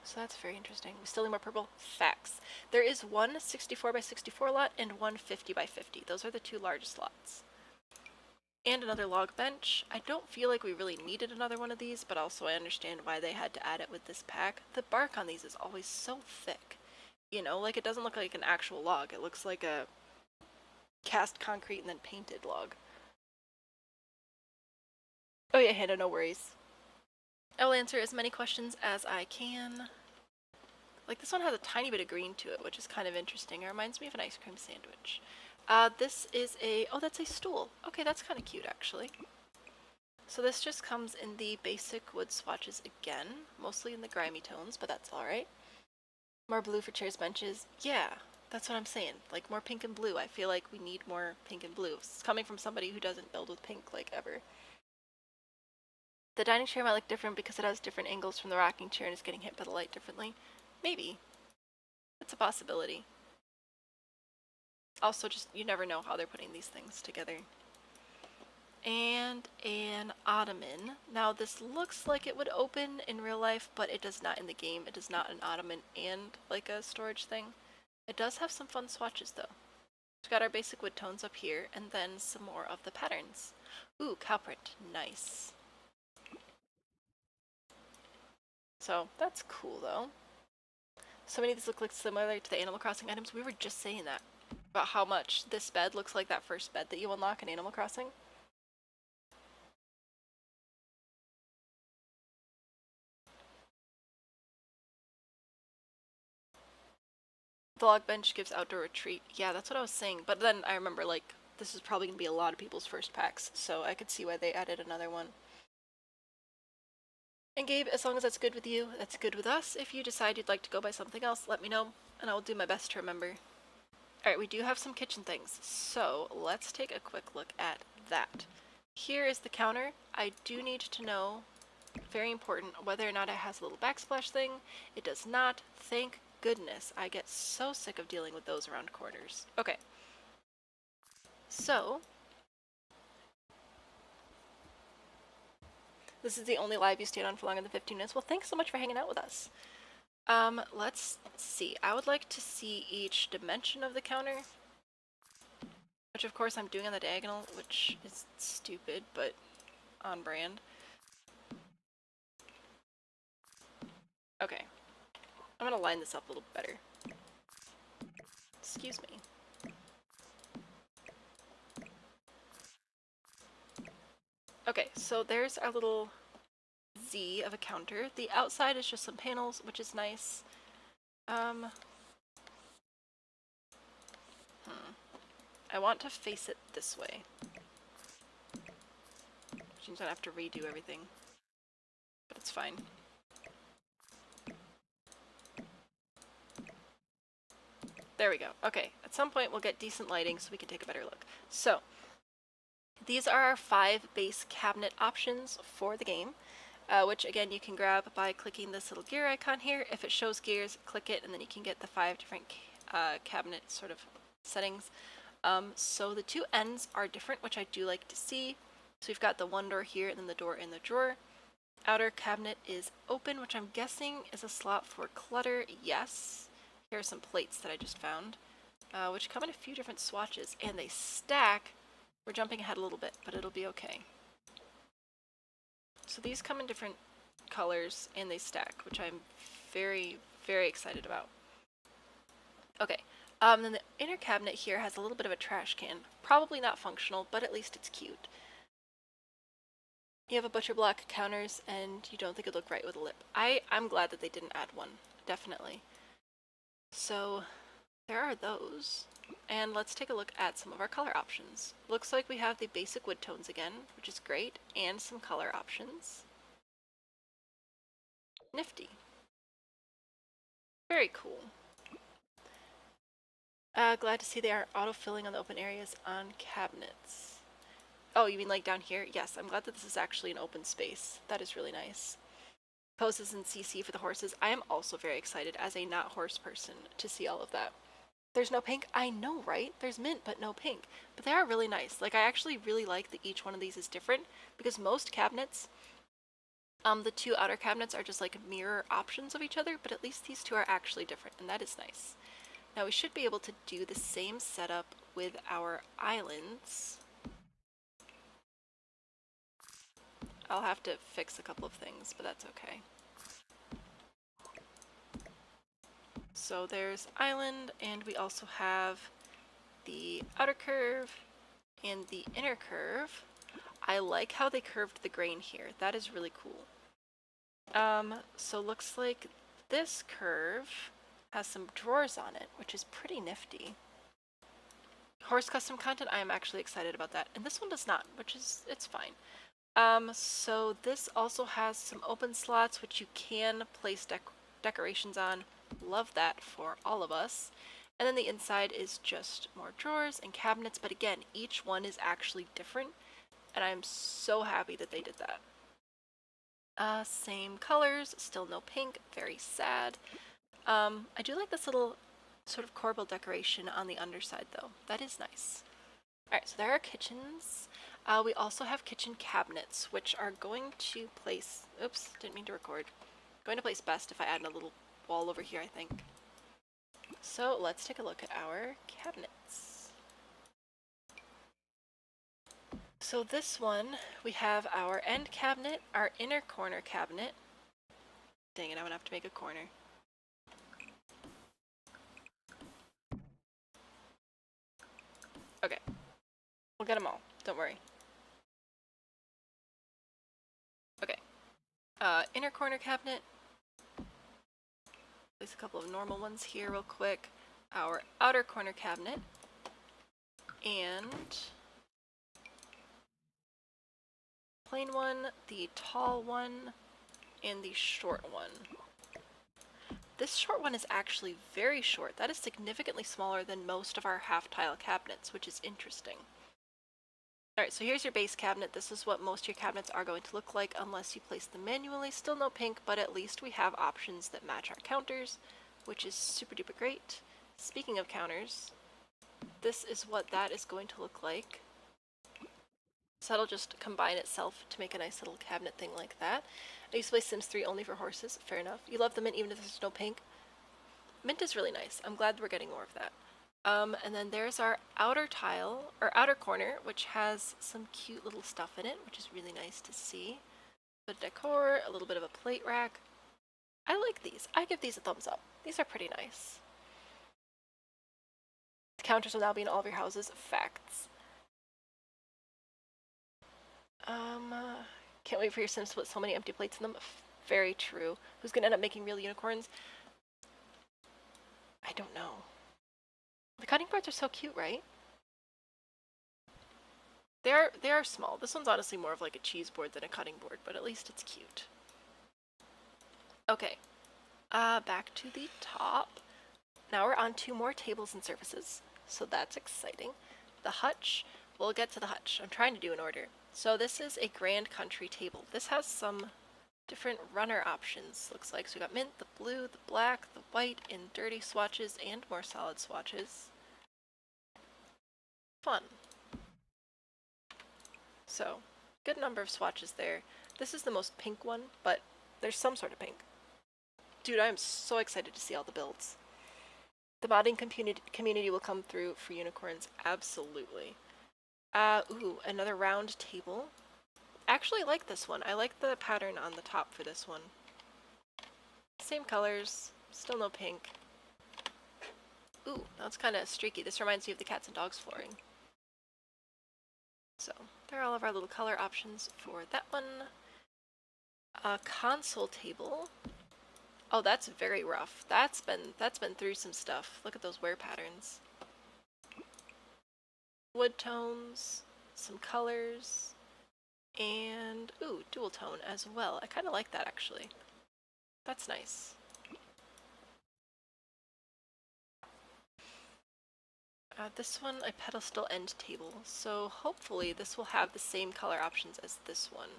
So that's very interesting. We still need more purple. Facts. There is one 64 by 64 lot and one 50 by 50. Those are the 2 largest lots. And another log bench. I don't feel like we really needed another one of these, but also I understand why they had to add it with this pack. The bark on these is always so thick. You know, like it doesn't look like an actual log. It looks like a cast concrete and then painted log. Oh yeah, Hannah, no worries. I will answer as many questions as I can. Like this one has a tiny bit of green to it, which is kind of interesting. It reminds me of an ice cream sandwich. This is a, oh, that's a stool. Okay, that's kind of cute actually. So this just comes in the basic wood swatches again, mostly in the grimy tones, but that's alright. More blue for chairs, benches. Yeah, that's what I'm saying. Like more pink and blue. I feel like we need more pink and blue. It's coming from somebody who doesn't build with pink like ever. The dining chair might look different because it has different angles from the rocking chair and is getting hit by the light differently. Maybe. It's a possibility. Also, just, you never know how they're putting these things together. And an ottoman. Now, this looks like it would open in real life, but it does not in the game. It is not an ottoman and, like, a storage thing. It does have some fun swatches, though. We've got our basic wood tones up here, and then some more of the patterns. Ooh, cow print. Nice. So, that's cool, though. So many of these look like similar to the Animal Crossing items. We were just saying that, about how much this bed looks like that first bed that you unlock in Animal Crossing. The log bench gives outdoor retreat. Yeah, that's what I was saying. But then I remember, like, this is probably going to be a lot of people's first packs, so I could see why they added another one. And Gabe, as long as that's good with you, that's good with us. If you decide you'd like to go by something else, let me know, and I will do my best to remember. Alright, we do have some kitchen things, so let's take a quick look at that. Here is the counter. I do need to know, very important, whether or not it has a little backsplash thing. It does not. Thank goodness. I get so sick of dealing with those around corners. Okay. So, this is the only live you stayed on for longer than 15 minutes. Well, thanks so much for hanging out with us. Let's see. I would like to see each dimension of the counter, which of course I'm doing on the diagonal, which is stupid, but on brand. Okay. I'm gonna line this up a little better. Excuse me. Okay, so there's our little Z of a counter. The outside is just some panels, which is nice. I want to face it this way. Which means I have to redo everything. But it's fine. There we go. Okay, at some point we'll get decent lighting so we can take a better look. So, these are our 5 base cabinet options for the game, which again you can grab by clicking this little gear icon here. If it shows gears, click it, and then you can get the 5 different cabinet sort of settings. So the 2 ends are different, which I do like to see. So we've got the one door here and then the door in the drawer. Outer cabinet is open, which I'm guessing is a slot for clutter. Yes. Here are some plates that I just found, which come in a few different swatches, and they stack. We're jumping ahead a little bit, but it'll be okay. So these come in different colors, and they stack, which I'm very, very excited about. Okay, then the inner cabinet here has a little bit of a trash can. Probably not functional, but at least it's cute. You have a butcher block counters, and you don't think it'd look right with a lip. I'm glad that they didn't add one, definitely. So there are those. And let's take a look at some of our color options. Looks like we have the basic wood tones again, which is great, and some color options. Nifty. Very cool. Glad to see they are auto-filling on the open areas on cabinets. Oh, you mean like down here? Yes, I'm glad that this is actually an open space. That is really nice. Poses in CC for the horses. I am also very excited as a not horse person to see all of that. There's no pink? I know, right? There's mint, but no pink. But they are really nice. Like, I actually really like that each one of these is different because most cabinets, the two outer cabinets are just like mirror options of each other, but at least these two are actually different, and that is nice. Now we should be able to do the same setup with our islands. I'll have to fix a couple of things, but that's okay. So there's island, and we also have the outer curve and the inner curve. I like how they curved the grain here. That is really cool. So looks like this curve has some drawers on it, which is pretty nifty. Horse custom content, I am actually excited about that. And this one does not, which is, it's fine. So this also has some open slots, which you can place decorations on. Love that for all of us. And then the inside is just more drawers and cabinets, but again, each one is actually different, and I'm so happy that they did that. Same colors, still no pink, very sad. I do like this little sort of corbel decoration on the underside though. That is nice. Alright, so there are kitchens. We also have kitchen cabinets, which are going to place, oops, didn't mean to record. Going to place best if I add a little wall over here, I think. So let's take a look at our cabinets. So this one, we have our end cabinet, our inner corner cabinet. Dang it, I'm gonna have to make a corner. Okay, we'll get them all, don't worry. Okay, inner corner cabinet. Place a couple of normal ones here real quick. Our outer corner cabinet. And plain one, the tall one, and the short one. This short one is actually very short. That is significantly smaller than most of our half-tile cabinets, which is interesting. Alright, so here's your base cabinet. This is what most of your cabinets are going to look like unless you place them manually. Still no pink, but at least we have options that match our counters, which is super duper great. Speaking of counters, this is what that is going to look like. So that'll just combine itself to make a nice little cabinet thing like that. I used to play Sims 3 only for horses. Fair enough. You love the mint even if there's no pink. Mint is really nice. I'm glad we're getting more of that. And then there's our outer tile, or outer corner, which has some cute little stuff in it, which is really nice to see. A decor, a little bit of a plate rack. I like these. I give these a thumbs up. These are pretty nice. The counters will now be in all of your houses. Facts. Can't wait for your Sims to put so many empty plates in them. Very true. Who's gonna end up making real unicorns? I don't know. The cutting boards are so cute, right? They are small. This one's honestly more of like a cheese board than a cutting board, but at least it's cute. Okay. Back to the top. Now we're on to more tables and surfaces, so that's exciting. The hutch. We'll get to the hutch. I'm trying to do an order. So this is a Grand Country table. This has some different runner options, looks like. So we got mint, the blue, the black, the white, and dirty swatches, and more solid swatches. Fun. So, good number of swatches there. This is the most pink one, but there's some sort of pink. Dude, I am so excited to see all the builds. The modding community will come through for unicorns, absolutely. Ooh, another round table. Actually like this one. I like the pattern on the top for this one. Same colors, still no pink. Ooh, that's kind of streaky. This reminds me of the cats and dogs flooring. So, there are all of our little color options for that one. A console table. Oh, that's very rough. That's been through some stuff. Look at those wear patterns. Wood tones, some colors, and ooh, dual tone as well. I kind of like that actually. That's nice. This one, a pedestal end table, so hopefully this will have the same color options as this one.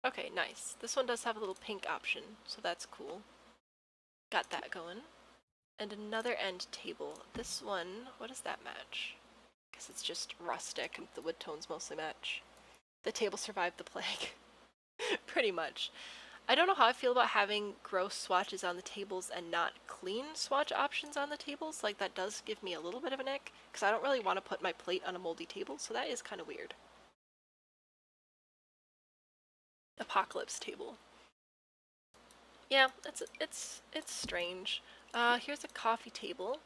Okay, nice. This one does have a little pink option, so that's cool. Got that going. And another end table. This one, what does that match? I guess it's just rustic and the wood tones mostly match. The table survived the plague. Pretty much. I don't know how I feel about having gross swatches on the tables and not clean swatch options on the tables. Like, that does give me a little bit of an ick, because I don't really want to put my plate on a moldy table, so that is kind of weird. Apocalypse table. Yeah, it's strange. Here's a coffee table.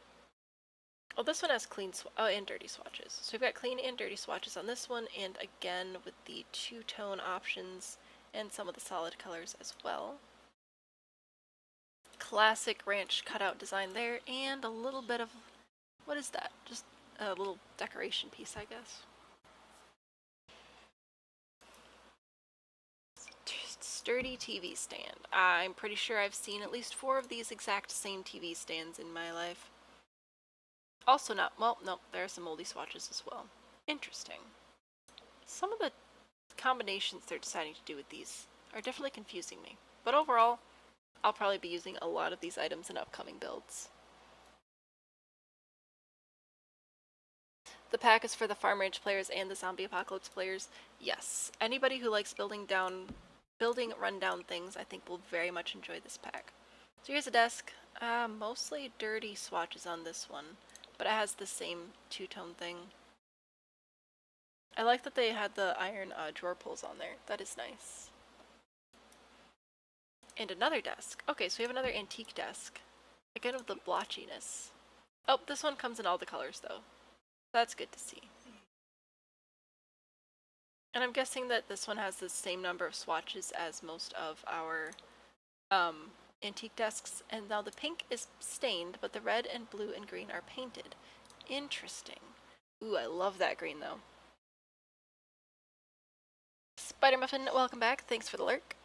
Oh, this one has clean and dirty swatches. So we've got clean and dirty swatches on this one, and again with the two-tone options and some of the solid colors as well. Classic ranch cutout design there, and a little bit of, what is that? Just a little decoration piece, I guess. Sturdy TV stand. I'm pretty sure I've seen at least 4 of these exact same TV stands in my life. Also not, well, no, there are some moldy swatches as well. Interesting. Some of the combinations they're deciding to do with these are definitely confusing me. But overall, I'll probably be using a lot of these items in upcoming builds. The pack is for the farm ranch players and the zombie apocalypse players. Yes, anybody who likes building rundown things I think will very much enjoy this pack. So here's a desk. Mostly dirty swatches on this one, but it has the same two-tone thing. I like that they had the iron drawer pulls on there. That is nice. And another desk. Okay, so we have another antique desk. Again with the blotchiness. Oh, this one comes in all the colors though. That's good to see. And I'm guessing that this one has the same number of swatches as most of our antique desks. And now the pink is stained, but the red and blue and green are painted. Interesting. Ooh, I love that green though. Spider Muffin, welcome back. Thanks for the lurk.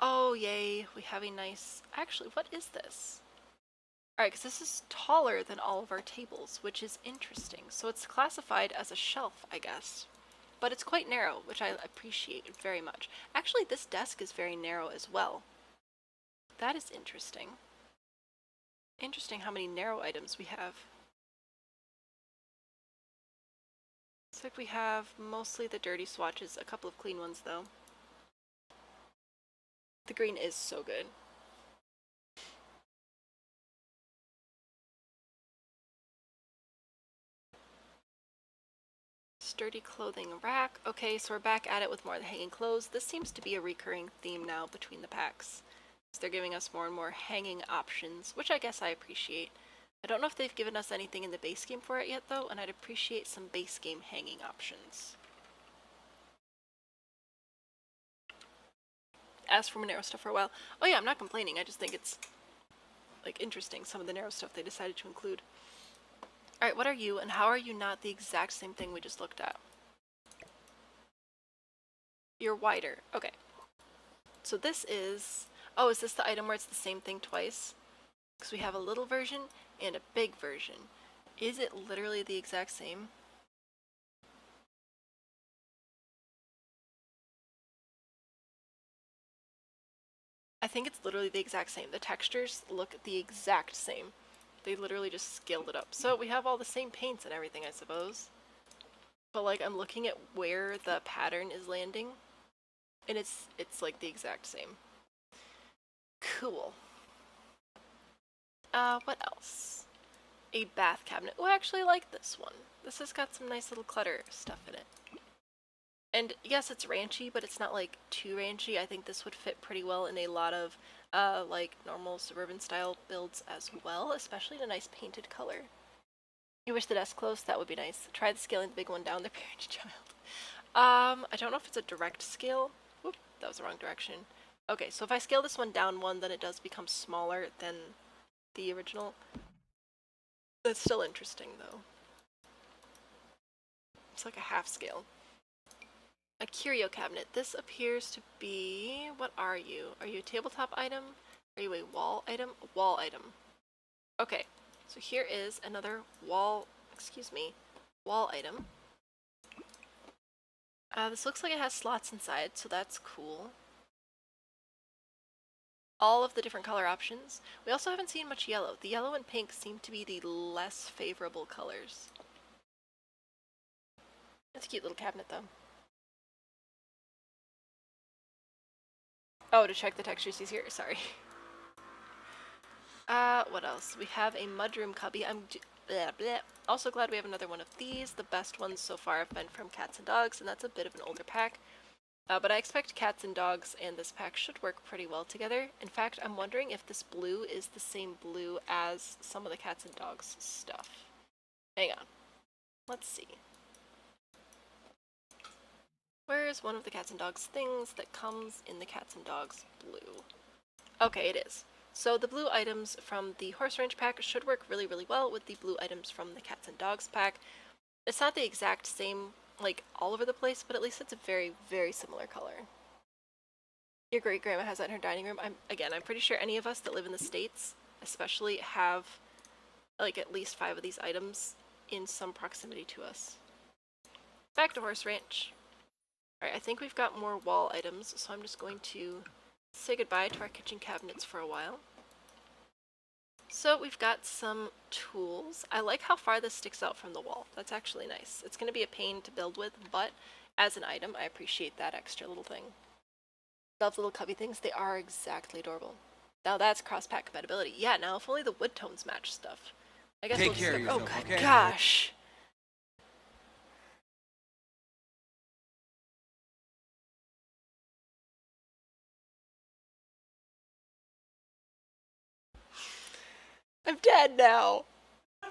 Oh, yay. We have a nice... Actually, what is this? Alright, because this is taller than all of our tables, which is interesting. So it's classified as a shelf, I guess. But it's quite narrow, which I appreciate very much. Actually, this desk is very narrow as well. That is interesting. Interesting how many narrow items we have. Looks like we have mostly the dirty swatches, a couple of clean ones though. The green is so good. Sturdy clothing rack. Okay, so we're back at it with more of the hanging clothes. This seems to be a recurring theme now between the packs. So they're giving us more and more hanging options, which I guess I appreciate. I don't know if they've given us anything in the base game for it yet though, and I'd appreciate some base game hanging options. Asked for more narrow stuff for a while. Oh yeah, I'm not complaining. I just think it's like interesting, some of the narrow stuff they decided to include. Alright, what are you, and how are you not the exact same thing we just looked at? You're wider. Okay. So this is... Oh, is this the item where it's the same thing twice? Because we have a little version and a big version. Is it literally the exact same? I think it's literally the exact same. The textures look the exact same. They literally just scaled it up. So we have all the same paints and everything, I suppose. But like, I'm looking at where the pattern is landing, and it's like the exact same. Cool. What else? A bath cabinet. Oh, I actually like this one. This has got some nice little clutter stuff in it. And yes, it's ranchy, but it's not like too ranchy. I think this would fit pretty well in a lot of like normal suburban style builds as well, especially in a nice painted color. You wish the desk close? That would be nice. Try the scaling the big one down, the parent child. I don't know if it's a direct scale. Whoop, that was the wrong direction. Okay, so if I scale this one down one, then it does become smaller than the original. That's still interesting, though. It's like a half scale. A curio cabinet. This appears to be... What are you? Are you a tabletop item? Are you a wall item? A wall item. Okay, so here is another wall... Excuse me. Wall item. This looks like it has slots inside, so that's cool. All of the different color options. We also haven't seen much yellow. The yellow and pink seem to be the less favorable colors. That's a cute little cabinet, though. Oh, to check the textures he's here. Sorry. What else? We have a mudroom cubby. I'm blah, blah. Also glad we have another one of these. The best ones so far have been from Cats and Dogs, and that's a bit of an older pack. But I expect Cats and Dogs and this pack should work pretty well together. In fact, I'm wondering if this blue is the same blue as some of the Cats and Dogs stuff. Hang on. Let's see. Where's one of the Cats and Dogs things that comes in the Cats and Dogs blue? Okay, it is. So the blue items from the Horse Ranch pack should work really, really well with the blue items from the Cats and Dogs pack. It's not the exact same, like, all over the place, but at least it's a very, very similar color. Your great-grandma has that in her dining room. I'm pretty sure any of us that live in the States, especially, have, like, at least 5 of these items in some proximity to us. Back to Horse Ranch. Alright, I think we've got more wall items, so I'm just going to say goodbye to our kitchen cabinets for a while. So we've got some tools. I like how far this sticks out from the wall. That's actually nice. It's going to be a pain to build with, but as an item, I appreciate that extra little thing. Love little cubby things. They are exactly adorable. Now that's cross-pack compatibility. Yeah, now if only the wood tones match stuff. I guess Take care of yourself, oh, okay? gosh. I'm dead now. How am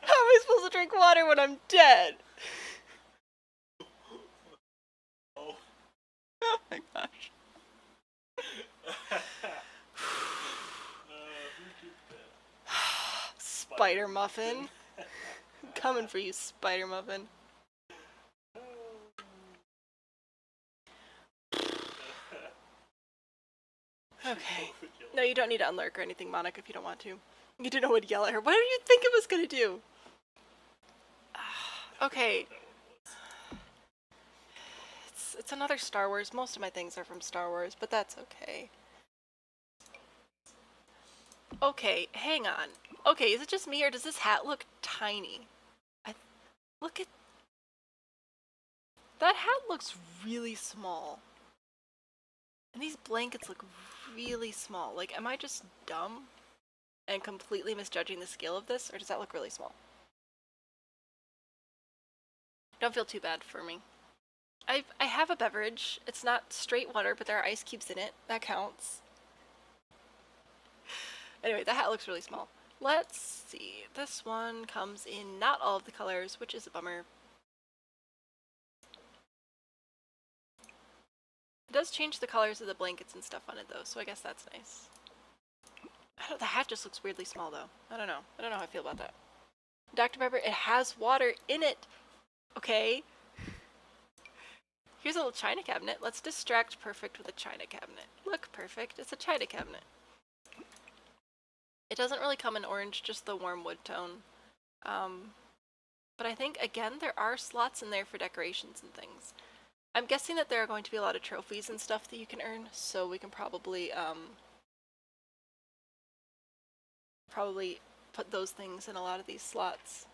I supposed to drink water when I'm dead? Oh. Oh my gosh. Spider Muffin. I'm coming for you, Spider Muffin. Okay. No, you don't need to unlurk or anything, Monica, if you don't want to. You didn't know what to yell at her. What did you think it was gonna do? Okay. It's another Star Wars. Most of my things are from Star Wars, but that's okay. Okay, hang on. Okay, is it just me or does this hat look tiny? Look at... That hat looks really small. And these blankets look really small. Like, am I just dumb and completely misjudging the scale of this, or does that look really small? Don't feel too bad for me. I have a beverage. It's not straight water, but there are ice cubes in it. That counts. Anyway, that hat looks really small. Let's see. This one comes in not all of the colors, which is a bummer. It does change the colors of the blankets and stuff on it, though, so I guess that's nice. The hat just looks weirdly small, though. I don't know. I don't know how I feel about that. Dr. Pepper, it has water in it! Okay? Here's a little china cabinet. Let's distract Perfect with a china cabinet. Look, Perfect. It's a china cabinet. It doesn't really come in orange, just the warm wood tone. But I think, again, there are slots in there for decorations and things. I'm guessing that there are going to be a lot of trophies and stuff that you can earn, so we can probably put those things in a lot of these slots.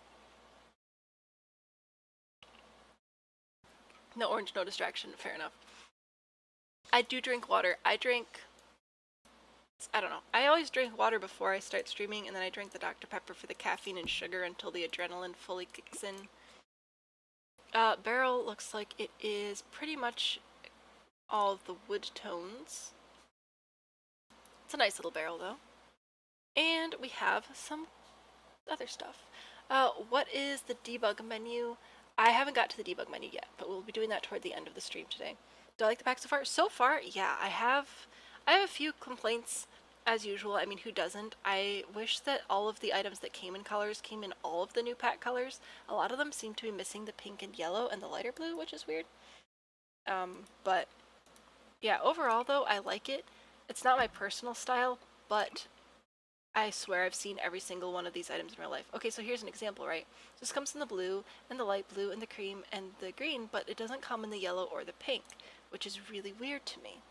No orange, no distraction, fair enough. I do drink water. I don't know. I always drink water before I start streaming, and then I drink the Dr. Pepper for the caffeine and sugar until the adrenaline fully kicks in. Barrel looks like it is pretty much all of the wood tones. It's a nice little barrel, though. And we have some other stuff. What is the debug menu? I haven't got to the debug menu yet, but we'll be doing that toward the end of the stream today. Do I like the pack so far? So far, yeah, I have a few complaints as usual. I mean, who doesn't? I wish that all of the items that came in colors came in all of the new pack colors. A lot of them seem to be missing the pink and yellow and the lighter blue, which is weird. But yeah, overall though, I like it. It's not my personal style, but I swear I've seen every single one of these items in real life. Okay, so here's an example, right? This comes in the blue, and the light blue, and the cream, and the green, but it doesn't come in the yellow or the pink, which is really weird to me.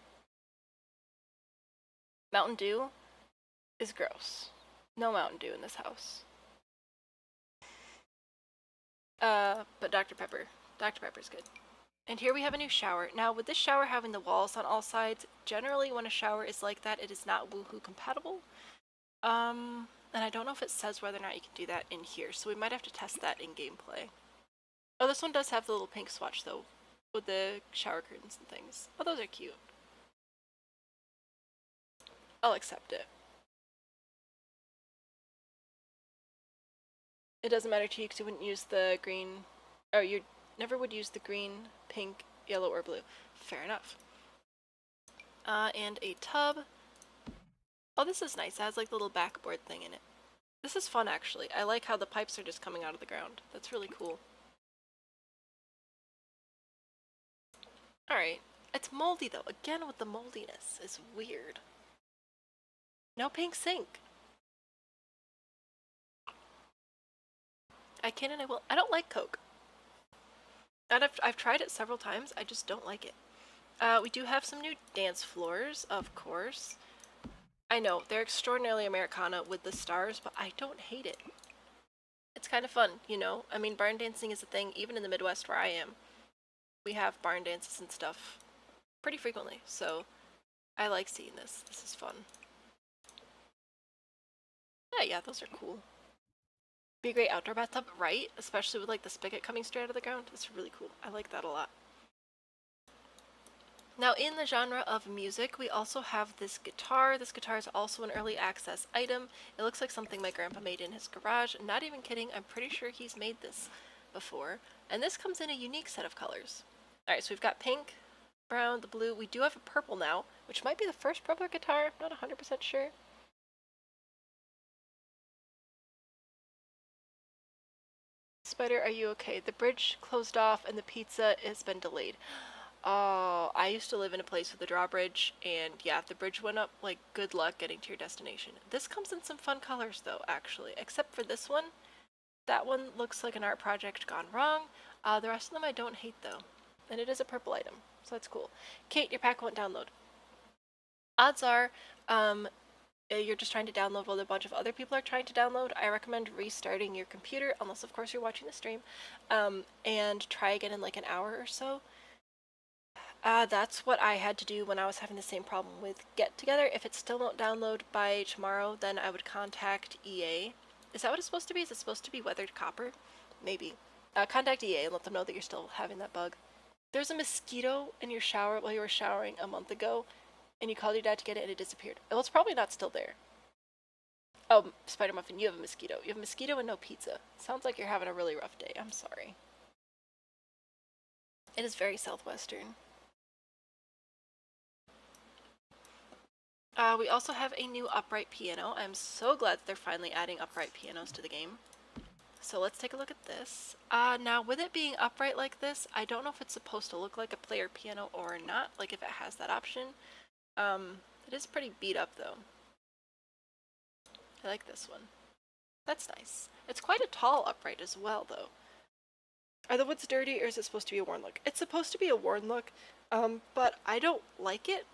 Mountain Dew is gross. No Mountain Dew in this house. But Dr. Pepper. Dr. Pepper's good. And here we have a new shower. Now, with this shower having the walls on all sides, generally when a shower is like that, it is not Woohoo compatible. And I don't know if it says whether or not you can do that in here, so we might have to test that in gameplay. Oh, this one does have the little pink swatch, though, with the shower curtains and things. Oh, those are cute. I'll accept it. It doesn't matter to you because you wouldn't use the green, or you never would use the green, pink, yellow, or blue. Fair enough. And a tub. Oh, this is nice. It has like the little backboard thing in it. This is fun, actually. I like how the pipes are just coming out of the ground. That's really cool. Alright. It's moldy, though. Again, with the moldiness. It's weird. No pink sink. I can and I will. I don't like Coke. And I've tried it several times. I just don't like it. We do have some new dance floors, of course. I know, they're extraordinarily Americana with the stars, but I don't hate it. It's kind of fun, you know? I mean, barn dancing is a thing, even in the Midwest where I am. We have barn dances and stuff pretty frequently, so I like seeing this. This is fun. Yeah, those are cool. Be a great outdoor bathtub, right? Especially with like the spigot coming straight out of the ground. It's really cool. I like that a lot. Now, in the genre of music, we also have this guitar. This guitar is also an early access item. It looks like something my grandpa made in his garage. Not even kidding, I'm pretty sure he's made this before. And this comes in a unique set of colors. Alright, so we've got pink, brown, the blue. We do have a purple now, which might be the first purple guitar. I'm not 100% sure. Spider, are you okay? The bridge closed off and the pizza has been delayed. Oh, I used to live in a place with a drawbridge, and yeah, if the bridge went up, like, good luck getting to your destination. This comes in some fun colors, though, actually, except for this one. That one looks like an art project gone wrong. The rest of them I don't hate, though. And it is a purple item, so that's cool. Kate, your pack won't download. Odds are, you're just trying to download while a bunch of other people are trying to download. I recommend restarting your computer, unless, of course, you're watching the stream, and try again in, like, an hour or so. That's what I had to do when I was having the same problem with Get Together. If it still won't download by tomorrow, then I would contact EA. Is that what it's supposed to be? Is it supposed to be weathered copper? Maybe. Contact EA and let them know that you're still having that bug. There's a mosquito in your shower while you were showering a month ago, and you called your dad to get it and it disappeared. Well, it's probably not still there. Oh, Spider Muffin, you have a mosquito. You have a mosquito and no pizza. Sounds like you're having a really rough day. I'm sorry. It is very southwestern. We also have a new upright piano. I'm so glad that they're finally adding upright pianos to the game. So let's take a look at this. Now, with it being upright like this, I don't know if it's supposed to look like a player piano or not, like if it has that option. It is pretty beat up, though. I like this one. That's nice. It's quite a tall upright as well, though. Are the woods dirty, or is it supposed to be a worn look? It's supposed to be a worn look, but I don't like it.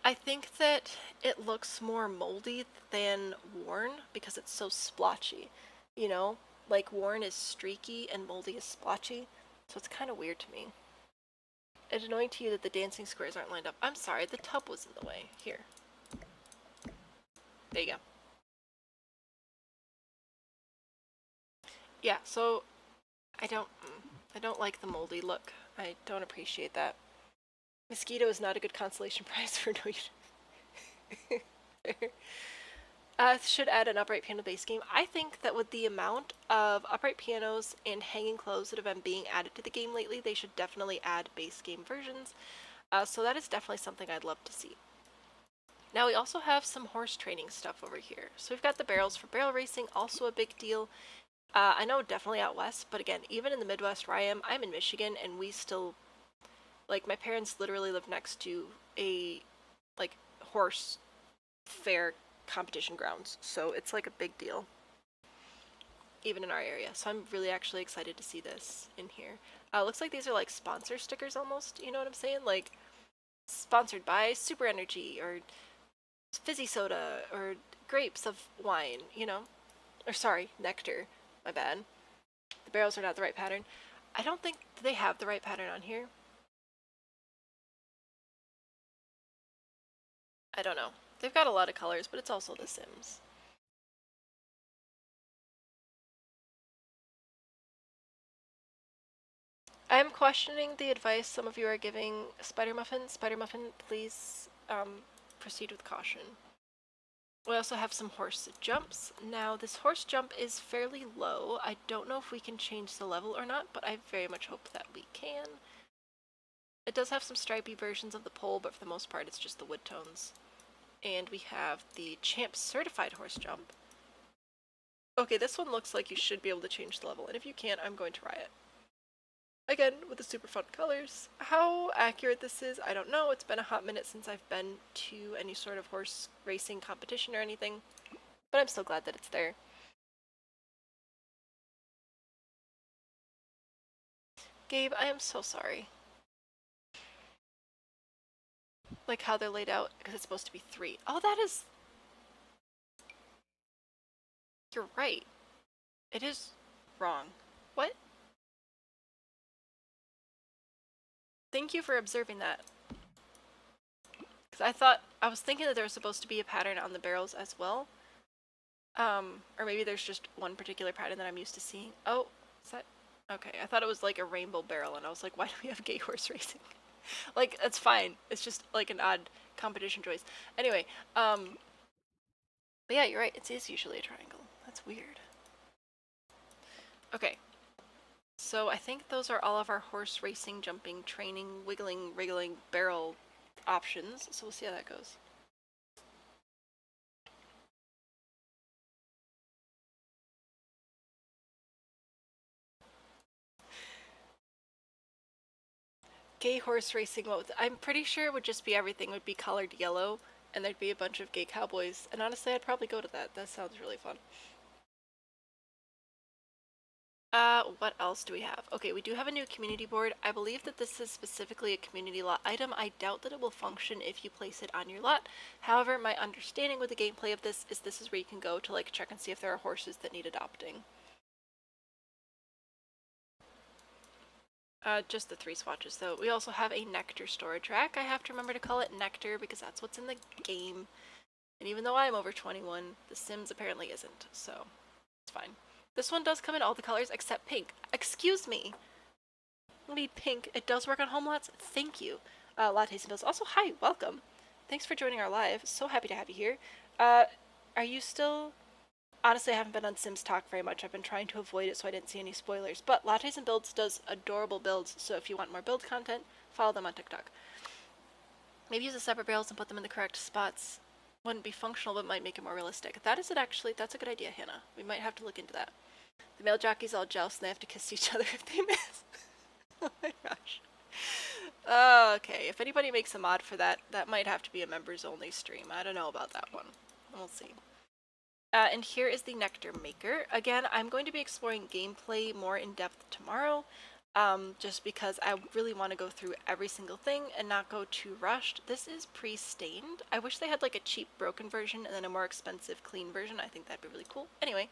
I think that it looks more moldy than worn because it's so splotchy, you know? Like, worn is streaky and moldy is splotchy, so it's kind of weird to me. It's annoying to you that the dancing squares aren't lined up. I'm sorry, the tub was in the way. Here. There you go. Yeah, so I don't like the moldy look. I don't appreciate that. Mosquito is not a good consolation prize for no Should add an upright piano base game. I think that with the amount of upright pianos and hanging clothes that have been being added to the game lately, they should definitely add base game versions. So that is definitely something I'd love to see. Now we also have some horse training stuff over here. So we've got the barrels for barrel racing, also a big deal. I know definitely out west, but again, even in the Midwest where I'm in Michigan, and we still, like, my parents literally live next to a, like, horse fair competition grounds. So it's like a big deal, even in our area. So I'm really actually excited to see this in here. Looks like these are like sponsor stickers almost, you know what I'm saying? Like, sponsored by Super Energy, or fizzy soda, or grapes of wine, you know? Or sorry, nectar. My bad. The barrels are not the right pattern. I don't think they have the right pattern on here. I don't know. They've got a lot of colors, but it's also The Sims. I'm questioning the advice some of you are giving Spider Muffin. Spider Muffin, please proceed with caution. We also have some horse jumps. Now, this horse jump is fairly low. I don't know if we can change the level or not, but I very much hope that we can. It does have some stripy versions of the pole, but for the most part, it's just the wood tones. And we have the Champ Certified Horse Jump. Okay, this one looks like you should be able to change the level, and if you can't, I'm going to riot. Again, with the super fun colors. How accurate this is, I don't know. It's been a hot minute since I've been to any sort of horse racing competition or anything, but I'm still glad that it's there. Gabe, I am so sorry. Like how they're laid out, because it's supposed to be 3. Oh, that is... You're right. It is wrong. What? Thank you for observing that. Because I was thinking that there was supposed to be a pattern on the barrels as well. Or maybe there's just one particular pattern that I'm used to seeing. Oh, is that... Okay, I thought it was like a rainbow barrel, and I was like, why do we have gay horse racing? Like, that's fine. It's just like an odd competition choice. Anyway, but yeah, you're right. It is usually a triangle. That's weird. Okay. So I think those are all of our horse racing, jumping, training, wiggling, wriggling, barrel options. So we'll see how that goes. Gay horse racing, I'm pretty sure it would just be everything would be colored yellow, and there'd be a bunch of gay cowboys. And honestly, I'd probably go to that. That sounds really fun. What else do we have? Okay, we do have a new community board. I believe that this is specifically a community lot item. I doubt that it will function if you place it on your lot. However, my understanding with the gameplay of this is where you can go to like check and see if there are horses that need adopting. Just the 3 swatches though. We also have a nectar storage rack. I have to remember to call it nectar because that's what's in the game. And even though I'm over 21, The Sims apparently isn't, so it's fine. This one does come in all the colors except pink. Excuse me. I need pink. It does work on home lots. Thank you. Lattes and Bills. Also, hi, welcome. Thanks for joining our live. So happy to have you here. Are you still... Honestly, I haven't been on Sims Talk very much. I've been trying to avoid it so I didn't see any spoilers. But Lattes and Builds does adorable builds, so if you want more build content, follow them on TikTok. Maybe use the separate barrels and put them in the correct spots. Wouldn't be functional, but might make it more realistic. That is it actually. That's a good idea, Hannah. We might have to look into that. The male jockeys all joust and they have to kiss each other if they miss. Oh my gosh. Okay, if anybody makes a mod for that, that might have to be a members only stream. I don't know about that one. We'll see. And here is the nectar maker. Again, I'm going to be exploring gameplay more in depth tomorrow, just because I really want to go through every single thing and not go too rushed. This is pre-stained. I wish they had like a cheap broken version and then a more expensive clean version. I think that'd be really cool. Anyway,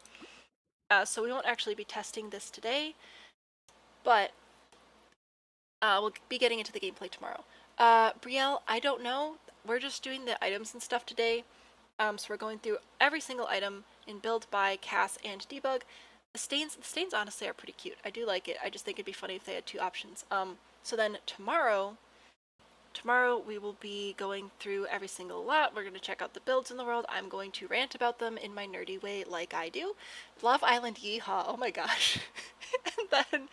so we won't actually be testing this today, but we'll be getting into the gameplay tomorrow. Brielle, I don't know. We're just doing the items and stuff today. So we're going through every single item in build by CAS and debug. The stains honestly are pretty cute. I do like it. I just think it'd be funny if they had 2 options. So then tomorrow, Tomorrow we will be going through every single lot. We're going to check out the builds in the world. I'm going to rant about them in my nerdy way like I do. Love Island yeehaw, oh my gosh. And then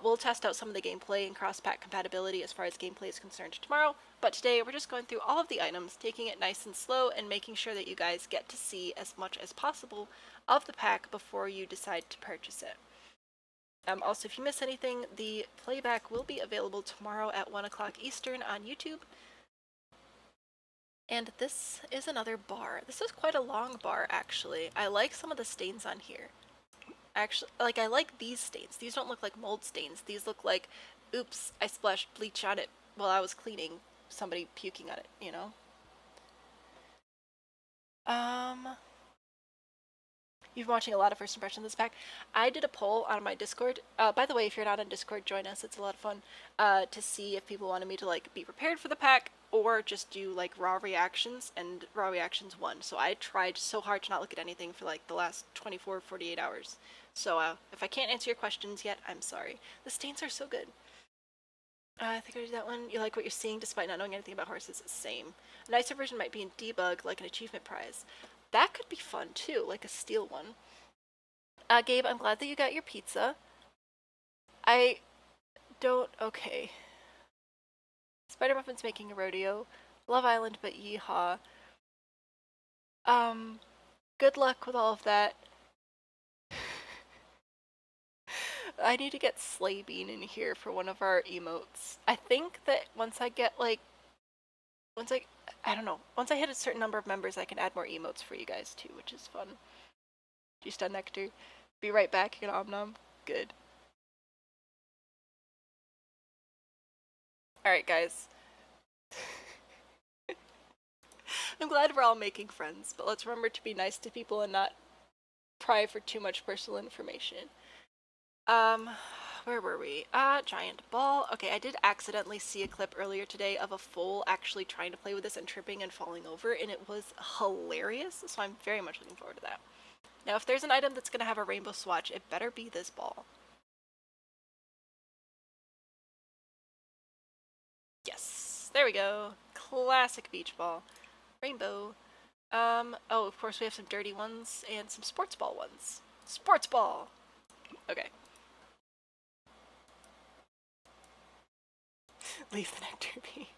we'll test out some of the gameplay and cross-pack compatibility as far as gameplay is concerned tomorrow. But today we're just going through all of the items, taking it nice and slow and making sure that you guys get to see as much as possible of the pack before you decide to purchase it. Also, if you miss anything, the playback will be available tomorrow at 1 o'clock Eastern on YouTube. And this is another bar. This is quite a long bar, actually. I like some of the stains on here. Actually, like, I like these stains. These don't look like mold stains. These look like, oops, I splashed bleach on it while I was cleaning. Somebody puking on it, you know? You've been watching a lot of first impressions of this pack. I did a poll on my Discord. By the way, if you're not on Discord, join us. It's a lot of fun to see if people wanted me to like be prepared for the pack or just do like raw reactions, and raw reactions won. So I tried so hard to not look at anything for like the last 24, 48 hours. So if I can't answer your questions yet, I'm sorry. The stains are so good. I think I did that one. You like what you're seeing despite not knowing anything about horses. Same. A nicer version might be in Debug, like an achievement prize. That could be fun too, like a steel one. Gabe, I'm glad that you got your pizza. I don't... Okay. Spider Muffin's making a rodeo. Love Island, but yeehaw. Good luck with all of that. I need to get Slay Bean in here for one of our emotes. I think that once I get like... I don't know. Once I hit a certain number of members, I can add more emotes for you guys too, which is fun. Juiced on Nectar. Be right back, you can om nom. Good. Alright, guys. I'm glad we're all making friends, but let's remember to be nice to people and not pry for too much personal information. Where were we? Giant ball. Okay, I did accidentally see a clip earlier today of a foal actually trying to play with this and tripping and falling over, and it was hilarious, so I'm very much looking forward to that. Now, if there's an item that's going to have a rainbow swatch, it better be this ball. Yes, there we go. Classic beach ball. Rainbow. Oh, of course we have some dirty ones and some sports ball ones. Sports ball! Okay. Leave the nectar be.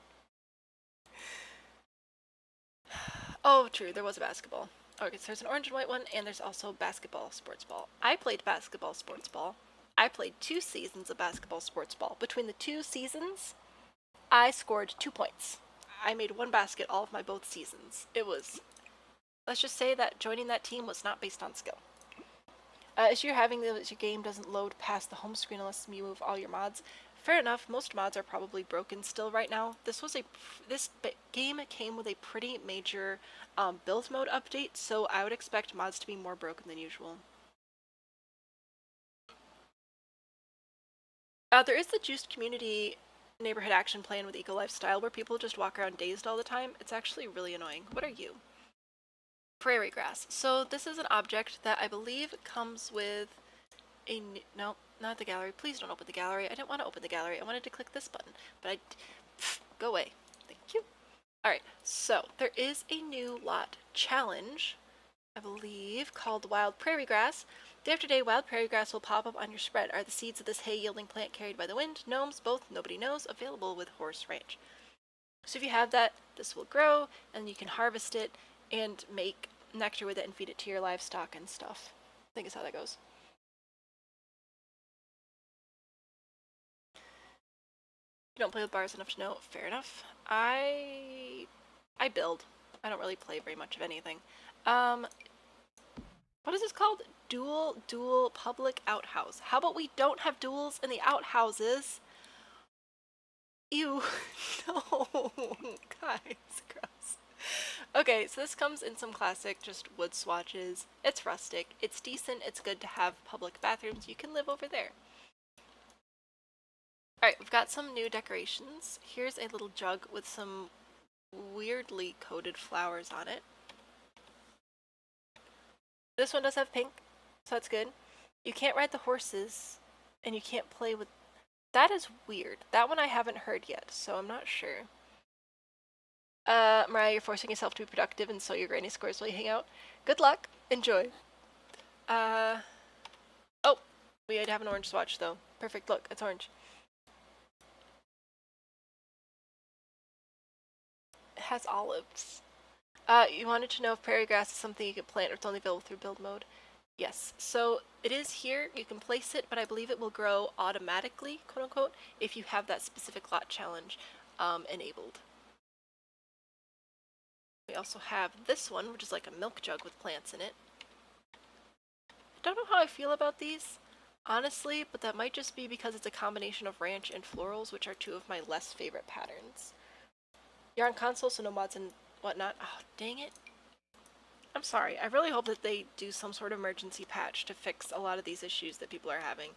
Oh, true, there was a basketball. Okay, so there's an orange and white one, and there's also basketball, sports ball. I played basketball, sports ball. I played 2 seasons of basketball, sports ball. Between the 2 seasons, I scored 2 points. I made 1 basket all of my both seasons. It was... Let's just say that joining that team was not based on skill. Issue you're having is your game doesn't load past the home screen unless you move all your mods. Fair enough, most mods are probably broken still right now. This game came with a pretty major build mode update, so I would expect mods to be more broken than usual. There is the Juiced Community Neighborhood Action Plan with Eco Lifestyle where people just walk around dazed all the time. It's actually really annoying. What are you? Prairie grass. So this is an object that I believe comes with a... No, not the gallery. Please don't open the gallery. I didn't want to open the gallery. I wanted to click this button, but go away. Thank you. Alright, so there is a new lot challenge, I believe, called Wild Prairie Grass. Day after day, wild prairie grass will pop up on your spread. Are the seeds of this hay-yielding plant carried by the wind? Gnomes, both, nobody knows. Available with Horse Ranch. So if you have that, this will grow, and you can harvest it and make nectar with it and feed it to your livestock and stuff. I think is how that goes. You don't play with bars enough to know. Fair enough. I build. I don't really play very much of anything. What is this called? Dual public outhouse. How about we don't have duels in the outhouses? Ew. No. Guys, gross. Okay, so this comes in some classic just wood swatches. It's rustic. It's decent. It's good to have public bathrooms. You can live over there. Alright, we've got some new decorations. Here's a little jug with some weirdly coated flowers on it. This one does have pink, so that's good. You can't ride the horses, and you can't play with... That is weird. That one I haven't heard yet, so I'm not sure. Mariah, you're forcing yourself to be productive and so your granny scores while you hang out. Good luck. Enjoy. Oh, we have an orange swatch though. Perfect. Look, it's orange. It has olives. You wanted to know if prairie grass is something you can plant or it's only available through build mode. Yes, so it is here. You can place it, but I believe it will grow automatically, quote unquote, if you have that specific lot challenge enabled. We also have this one, which is like a milk jug with plants in it. I don't know how I feel about these, honestly, but that might just be because it's a combination of ranch and florals, which are two of my less favorite patterns. You're on console, so no mods and whatnot. Oh, dang it. I'm sorry. I really hope that they do some sort of emergency patch to fix a lot of these issues that people are having.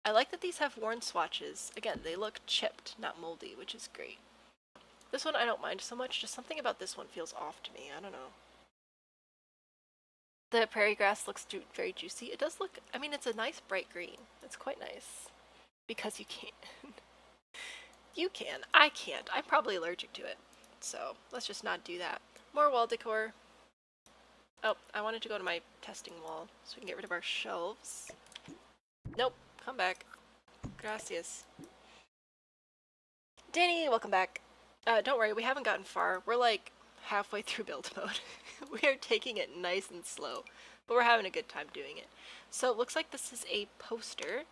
I like that these have worn swatches. Again, they look chipped, not moldy, which is great. This one I don't mind so much, just something about this one feels off to me. I don't know. The prairie grass looks very juicy. It does look, I mean, it's a nice bright green. It's quite nice. Because you can. You can. I can't. I'm probably allergic to it. So let's just not do that. More wall decor. Oh, I wanted to go to my testing wall so we can get rid of our shelves. Nope. Come back. Gracias. Danny, welcome back. Don't worry, we haven't gotten far. We're like halfway through build mode. We are taking it nice and slow, but we're having a good time doing it. So it looks like this is a poster.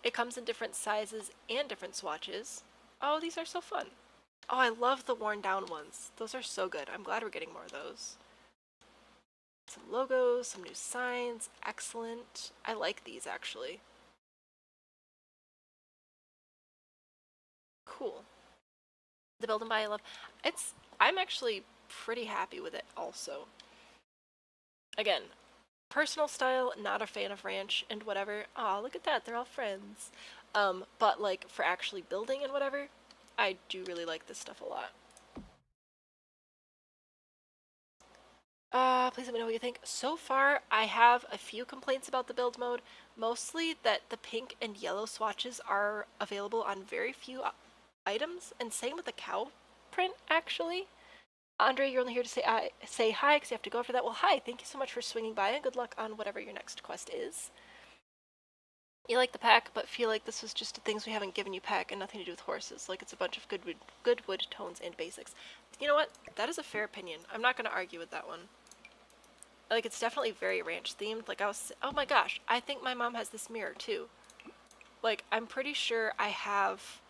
It comes in different sizes and different swatches. Oh, these are so fun. Oh, I love the worn down ones. Those are so good. I'm glad we're getting more of those. Some logos, some new signs. Excellent. I like these actually. Cool. The build and buy I love. I'm actually pretty happy with it also. Again, personal style, not a fan of ranch and whatever. Aw, look at that, they're all friends. But like for actually building and whatever, I do really like this stuff a lot. Please let me know what you think. So far, I have a few complaints about the build mode. Mostly that the pink and yellow swatches are available on very few items, and same with the cow print, actually. Andre, you're only here to say hi because you have to go for that. Well, hi, thank you so much for swinging by, and good luck on whatever your next quest is. You like the pack, but feel like this was just the things we haven't given you pack and nothing to do with horses. Like it's a bunch of good wood tones and basics. You know what? That is a fair opinion. I'm not going to argue with that one. Like, it's definitely very ranch themed. Like, oh my gosh, I think my mom has this mirror too. Like, I'm pretty sure I have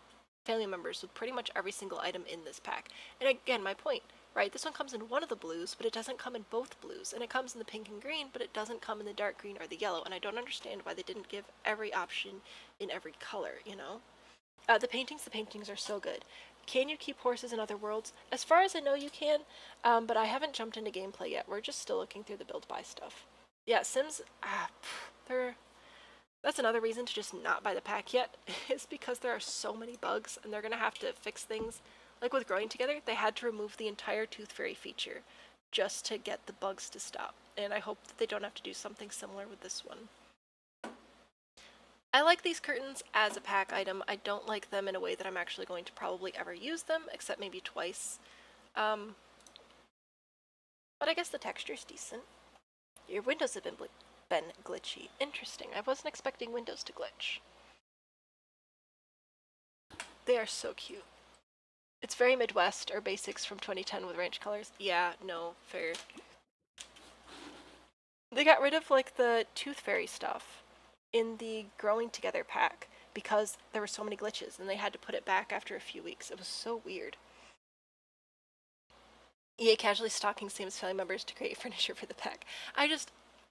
family members with pretty much every single item in this pack. And again, my point, right? This one comes in one of the blues, but it doesn't come in both blues. And it comes in the pink and green, but it doesn't come in the dark green or the yellow. And I don't understand why they didn't give every option in every color, you know? The paintings are so good. Can you keep horses in other worlds? As far as I know, you can, but I haven't jumped into gameplay yet. We're just still looking through the build buy stuff. Yeah, Sims, that's another reason to just not buy the pack yet, is because there are so many bugs, and they're gonna have to fix things. Like with growing together, they had to remove the entire tooth fairy feature just to get the bugs to stop. And I hope that they don't have to do something similar with this one. I like these curtains as a pack item. I don't like them in a way that I'm actually going to probably ever use them, except maybe twice. But I guess the texture's decent. Your windows have been glitchy. Interesting. I wasn't expecting windows to glitch. They are so cute. It's very Midwest or basics from 2010 with ranch colors. Yeah, no, fair. They got rid of like the tooth fairy stuff in the growing together pack because there were so many glitches and they had to put it back after a few weeks. It was so weird. EA casually stalking Sam's family members to create furniture for the pack.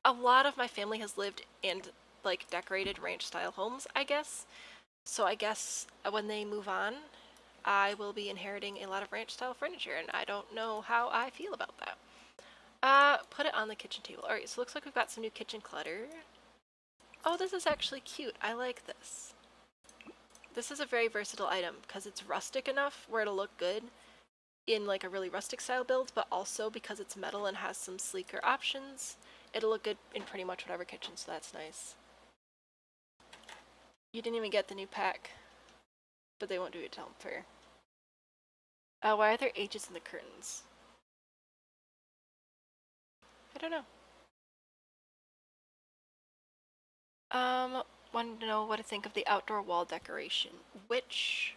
A lot of my family has lived and like decorated ranch style homes, I guess. So I guess when they move on, I will be inheriting a lot of ranch style furniture and I don't know how I feel about that. Put it on the kitchen table. Alright, so it looks like we've got some new kitchen clutter. Oh, this is actually cute. I like this. This is a very versatile item because it's rustic enough where it'll look good in like a really rustic style build, but also because it's metal and has some sleeker options, it'll look good in pretty much whatever kitchen, so that's nice. You didn't even get the new pack. but they won't do it till fair. Why are there H's in the curtains? I don't know. Want to know what to think of the outdoor wall decoration. Which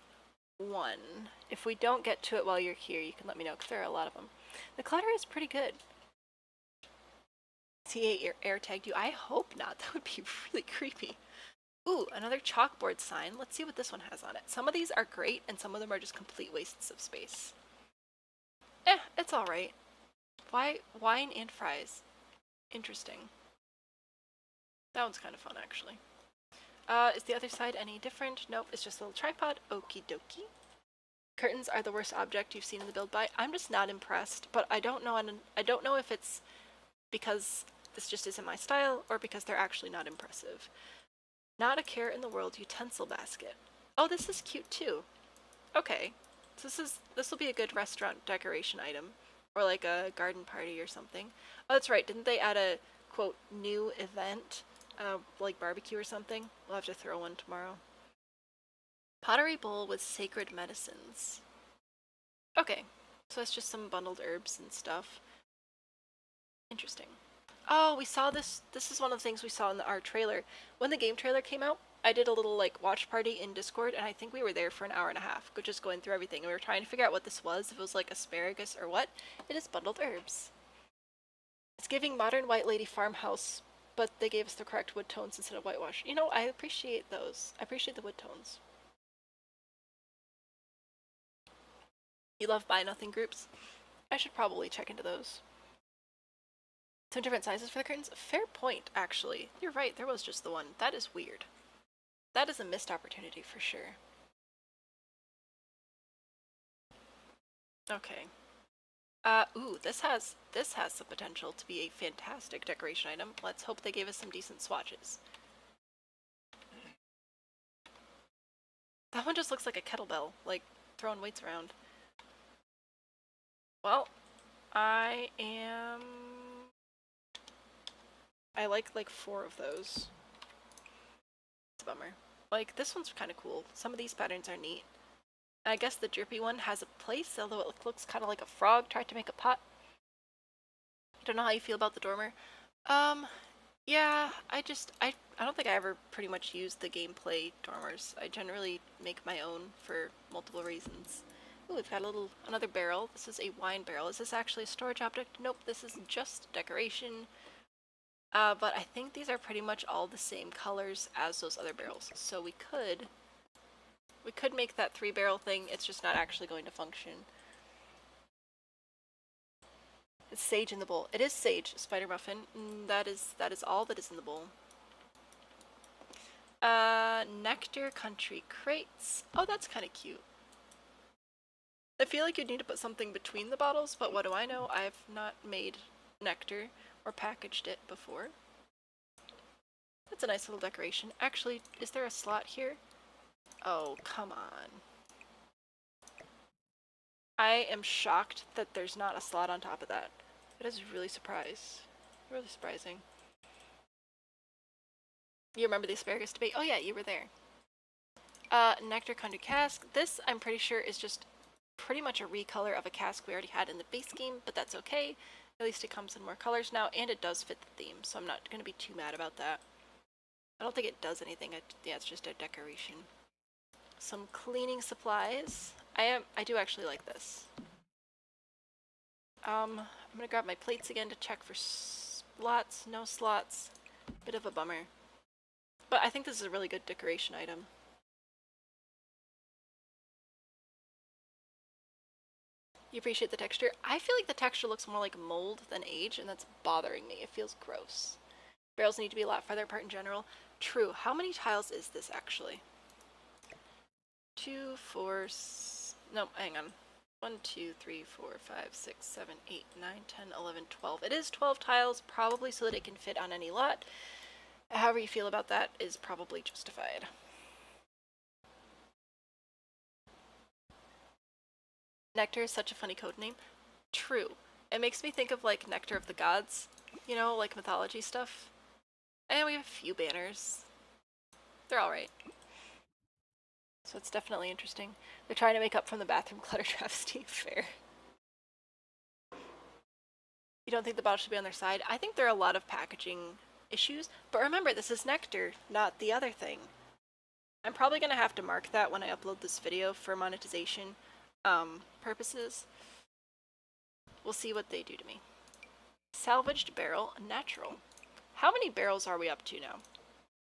one? If we don't get to it while you're here, you can let me know, because there are a lot of them. The clutter is pretty good. CA air tagged you? I hope not. That would be really creepy. Ooh, another chalkboard sign. Let's see what this one has on it. Some of these are great, and some of them are just complete wastes of space. It's alright. Why wine and fries? Interesting. That one's kind of fun, actually. Is the other side any different? Nope, it's just a little tripod. Okie dokie. Curtains are the worst object you've seen in the build by. I'm just not impressed, but I don't know if it's because this just isn't my style or because they're actually not impressive. Not a care in the world utensil basket. Oh, this is cute too. Okay. So this will be a good restaurant decoration item, or like a garden party or something. Oh, that's right. Didn't they add a quote new event, like barbecue or something? We'll have to throw one tomorrow. Pottery bowl with sacred medicines. Okay, so it's just some bundled herbs and stuff. Interesting. Oh, we saw this. This is one of the things we saw in our trailer. When the game trailer came out, I did a little like watch party in Discord, and I think we were there for an hour and a half, just going through everything. And we were trying to figure out what this was, if it was like asparagus or what. It is bundled herbs. It's giving modern white lady farmhouse, but they gave us the correct wood tones instead of whitewash. You know, I appreciate those. I appreciate the wood tones. You love buy nothing groups? I should probably check into those. Some different sizes for the curtains? Fair point, actually. You're right, there was just the one. That is weird. That is a missed opportunity for sure. Okay. Ooh, this has the potential to be a fantastic decoration item. Let's hope they gave us some decent swatches. That one just looks like a kettlebell, like throwing weights around. Well, I like 4 of those. It's a bummer. Like, this one's kind of cool. Some of these patterns are neat. I guess the drippy one has a place, although it looks kind of like a frog tried to make a pot. I don't know how you feel about the dormer. Yeah, I don't think I ever pretty much used the gameplay dormers. I generally make my own for multiple reasons. Ooh, we've got another barrel. This is a wine barrel. Is this actually a storage object? Nope, this is just decoration. But I think these are pretty much all the same colors as those other barrels. So we could make that 3-barrel thing. It's just not actually going to function. It's sage in the bowl. It is sage, spider muffin. That is all that is in the bowl. Nectar country crates. Oh, that's kind of cute. I feel like you'd need to put something between the bottles, but what do I know? I've not made nectar or packaged it before. That's a nice little decoration. Actually, is there a slot here? Oh, come on. I am shocked that there's not a slot on top of that. It is really surprising. You remember the asparagus debate? Oh yeah, you were there. Nectar Condu cask. This, I'm pretty sure, is just pretty much a recolor of a cask we already had in the base game, but that's okay. At least it comes in more colors now, and it does fit the theme, so I'm not going to be too mad about that. I don't think it does anything. Yeah, it's just a decoration. Some cleaning supplies. I do actually like this. I'm gonna grab my plates again to check for slots. No slots. Bit of a bummer. But I think this is a really good decoration item. You appreciate the texture? I feel like the texture looks more like mold than age, and that's bothering me. It feels gross. Barrels need to be a lot farther apart in general. True. How many tiles is this actually? 2, 4, no, hang on. 1, 2, 3, 4, 5, 6, 7, 8, 9, 10, 11, 12. It is 12 tiles, probably so that it can fit on any lot. However you feel about that is probably justified. Nectar is such a funny code name. True. It makes me think of like Nectar of the Gods, you know, like mythology stuff. And we have a few banners. They're alright. So it's definitely interesting. They're trying to make up from the bathroom clutter travesty. Fair. You don't think the bottle should be on their side? I think there are a lot of packaging issues, but remember, this is nectar, not the other thing. I'm probably going to have to mark that when I upload this video for monetization purposes. We'll see what they do to me. Salvaged barrel, natural. How many barrels are we up to now?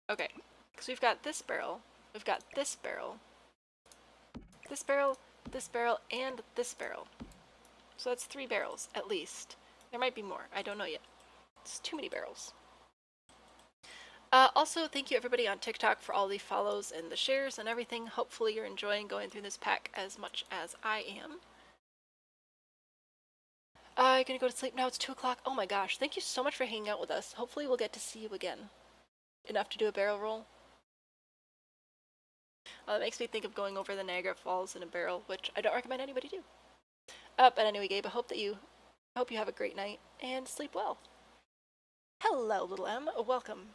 Okay, because we've got this barrel, we've got this barrel, this barrel, this barrel, and this barrel. So that's 3 barrels, at least. There might be more, I don't know yet. It's too many barrels. Also, thank you everybody on TikTok for all the follows and the shares and everything. Hopefully you're enjoying going through this pack as much as I am. I'm gonna go to sleep now. It's 2 o'clock. Oh my gosh, thank you so much for hanging out with us. Hopefully we'll get to see you again. Enough to do a barrel roll. It makes me think of going over the Niagara Falls in a barrel, which I don't recommend anybody do. But anyway, Gabe, I hope you have a great night and sleep well. Hello, little M. Welcome.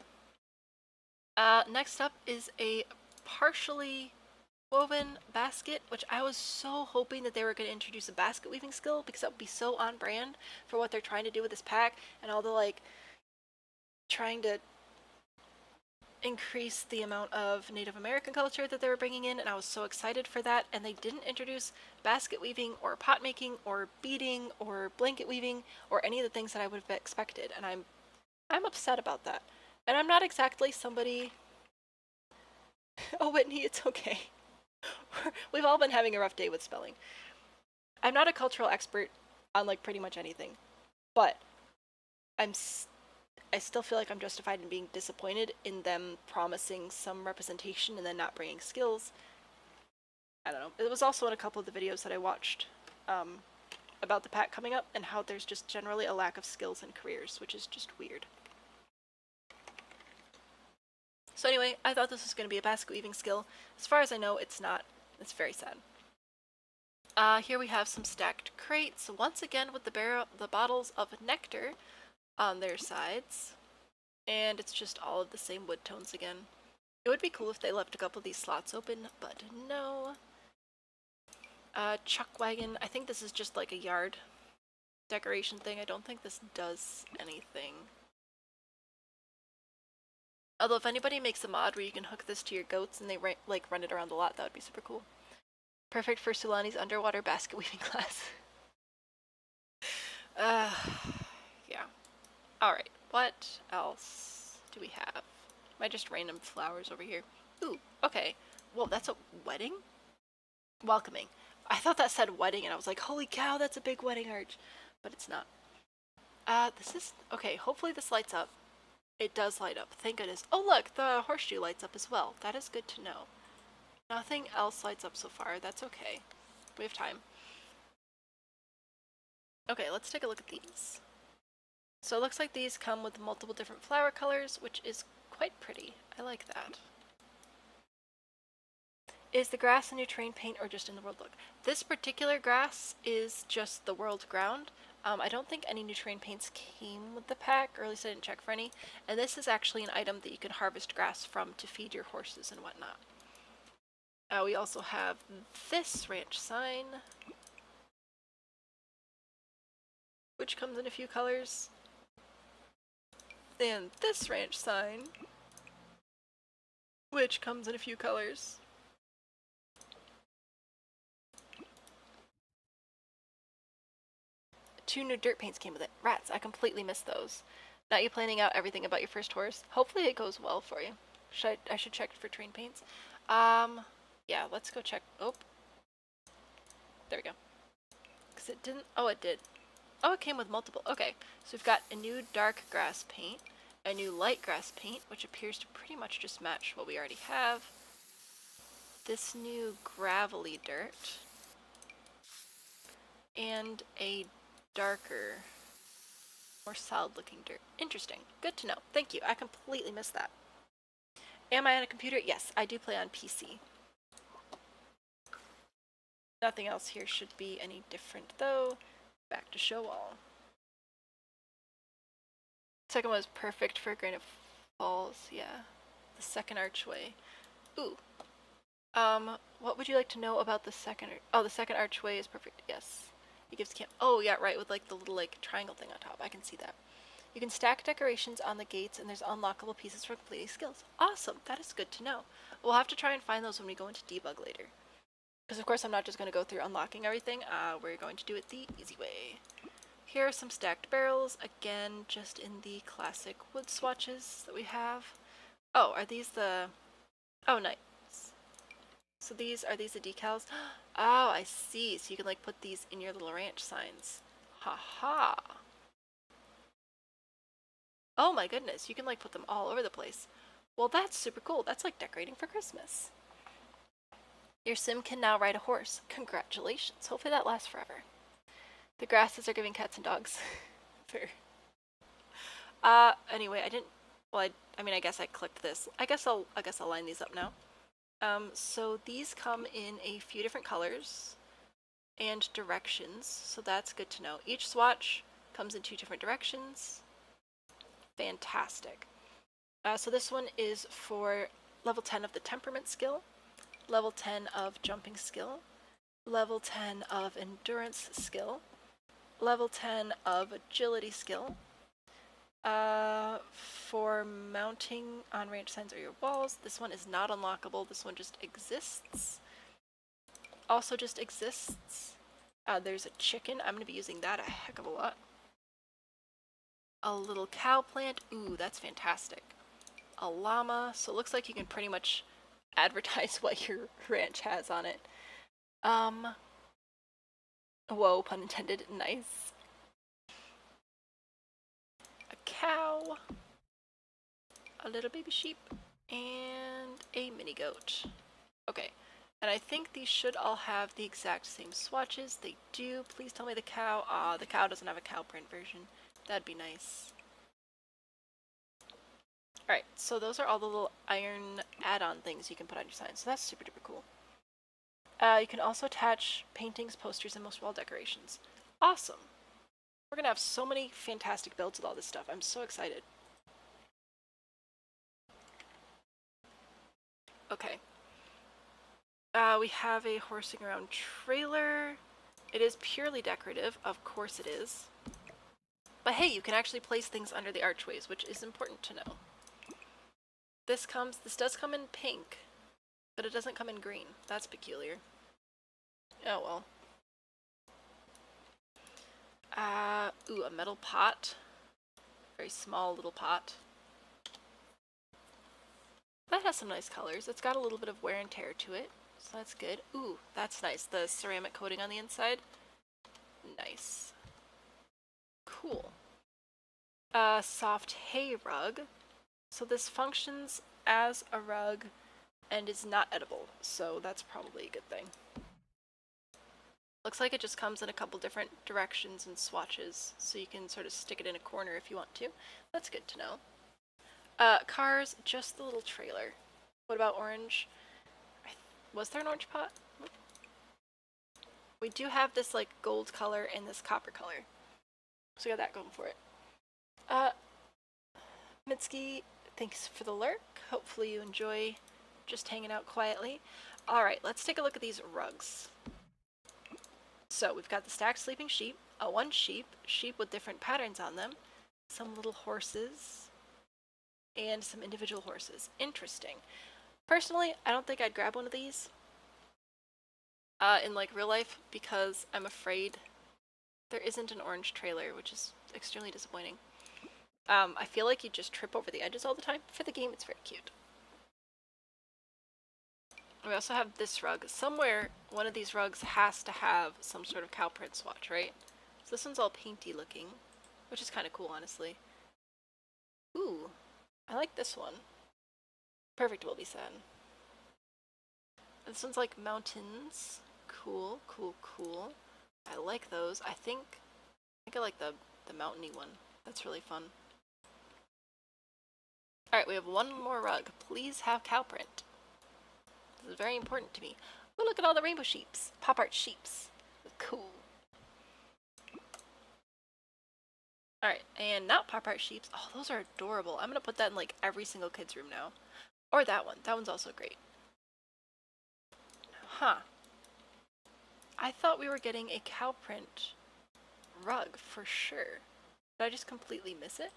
Next up is a partially woven basket, which I was so hoping that they were going to introduce a basket weaving skill, because that would be so on brand for what they're trying to do with this pack and all the like trying to increase the amount of Native American culture that they were bringing in, and I was so excited for that. And they didn't introduce basket weaving or pot making or beading or blanket weaving or any of the things that I would have expected, and I'm upset about that. And I'm not exactly somebody. Oh, Whitney, it's okay. We've all been having a rough day with spelling. I'm not a cultural expert on like pretty much anything, but I still feel like I'm justified in being disappointed in them promising some representation and then not bringing skills. I don't know. It was also in a couple of the videos that I watched about the pack coming up and how there's just generally a lack of skills and careers, which is just weird. So anyway, I thought this was going to be a basket weaving skill. As far as I know, it's not. It's very sad. Here we have some stacked crates, once again with the bottles of nectar on their sides. And it's just all of the same wood tones again. It would be cool if they left a couple of these slots open, but no. Chuck wagon. I think this is just like a yard decoration thing. I don't think this does anything. Although if anybody makes a mod where you can hook this to your goats and they like run it around the lot, that would be super cool. Perfect for Sulani's underwater basket weaving class. Yeah. Alright, what else do we have? Am I just random flowers over here? Ooh, okay. Whoa, that's a wedding? Welcoming. I thought that said wedding and I was like, holy cow, that's a big wedding arch. But it's not. This is, okay, hopefully this lights up. It does light up, thank goodness. Oh look, the horseshoe lights up as well. That is good to know. Nothing else lights up so far, that's okay. We have time. Okay, let's take a look at these. So it looks like these come with multiple different flower colors, which is quite pretty. I like that. Is the grass a new terrain paint or just in the world look? This particular grass is just the world ground. I don't think any new terrain paints came with the pack, or at least I didn't check for any. And this is actually an item that you can harvest grass from to feed your horses and whatnot. We also have this ranch sign, which comes in a few colors. And this ranch sign, which comes in a few colors. Two new dirt paints came with it. Rats, I completely missed those. Now you planning out everything about your first horse? Hopefully it goes well for you. I should check for terrain paints. Yeah, let's go check. Oh. There we go. Because it didn't, oh it did. Oh, it came with multiple. Okay, so we've got a new dark grass paint, a new light grass paint, which appears to pretty much just match what we already have. This new gravelly dirt. And a darker, more solid looking dirt. Interesting. Good to know. Thank you. I completely missed that. Am I on a computer? Yes, I do play on PC. Nothing else here should be any different though. Back to show all. Second one was perfect for Grain of Falls, yeah. The second archway. Ooh. What would you like to know about the second? Oh, the second archway is perfect. Yes, it gives camp. Oh yeah, right, with like the little like triangle thing on top. I can see that. You can stack decorations on the gates, and there's unlockable pieces for completing skills. Awesome, that is good to know. We'll have to try and find those when we go into debug later. Because of course I'm not just going to go through unlocking everything. We're going to do it the easy way. Here are some stacked barrels. Again, just in the classic wood swatches that we have. Oh, are these the... Oh, nice. So are these the decals? Oh, I see. So you can like put these in your little ranch signs. Ha ha. Oh my goodness, you can like put them all over the place. Well, that's super cool. That's like decorating for Christmas. Your sim can now ride a horse. Congratulations. Hopefully that lasts forever. The grasses are giving cats and dogs. Fair. Anyway, I didn't, well, I mean, I guess I clicked this. I guess I'll line these up now. So these come in a few different colors and directions, so that's good to know. Each swatch comes in 2 different directions. Fantastic. So this one is for level 10 of the temperament skill, level 10 of jumping skill, level 10 of endurance skill, level 10 of agility skill. For mounting on range signs or your walls, this one is not unlockable. This one just exists. Also just exists. There's a chicken. I'm going to be using that a heck of a lot. A little cow plant. Ooh, that's fantastic. A llama. So it looks like you can pretty much advertise what your ranch has on it. Whoa, pun intended. Nice. A cow. A little baby sheep. And a mini goat. Okay. And I think these should all have the exact same swatches. They do. Please tell me the cow. The cow doesn't have a cow print version. That'd be nice. Alright, so those are all the little iron add-on things you can put on your sign. So that's super duper cool. You can also attach paintings, posters, and most wall decorations. Awesome. We're gonna have so many fantastic builds with all this stuff. I'm so excited. Okay. We have a horsing around trailer. It is purely decorative. Of course it is. But hey, you can actually place things under the archways, which is important to know. This does come in pink, but it doesn't come in green. That's peculiar. Oh well. Ooh, a metal pot. Very small little pot. That has some nice colors. It's got a little bit of wear and tear to it, so that's good. Ooh, that's nice. The ceramic coating on the inside. Nice. Cool. Soft hay rug. So this functions as a rug and is not edible, so that's probably a good thing. Looks like it just comes in a couple different directions and swatches, so you can sort of stick it in a corner if you want to. That's good to know. Cars, just the little trailer. What about orange? Was there an orange pot? We do have this like gold color and this copper color, so we got that going for it. Mitski, thanks for the lurk. Hopefully you enjoy just hanging out quietly. Alright, let's take a look at these rugs. So we've got the stacked sleeping sheep, one sheep with different patterns on them, some little horses, and some individual horses. Interesting. Personally, I don't think I'd grab one of these in like real life because I'm afraid there isn't an orange trailer, which is extremely disappointing. I feel like you just trip over the edges all the time. For the game, it's very cute. We also have this rug. Somewhere, one of these rugs has to have some sort of cow print swatch, right? So this one's all painty looking, which is kind of cool, honestly. Ooh, I like this one. Perfect will be said. This one's like mountains. Cool, cool, cool. I like those. I think I like the mountainy one. That's really fun. Alright, we have one more rug. Please have cow print. This is very important to me. Oh, look at all the rainbow sheeps. Pop art sheeps. Cool. Alright, and not pop art sheeps. Oh, those are adorable. I'm gonna put that in like every single kid's room now. Or that one. That one's also great. Huh. I thought we were getting a cow print rug for sure. Did I just completely miss it?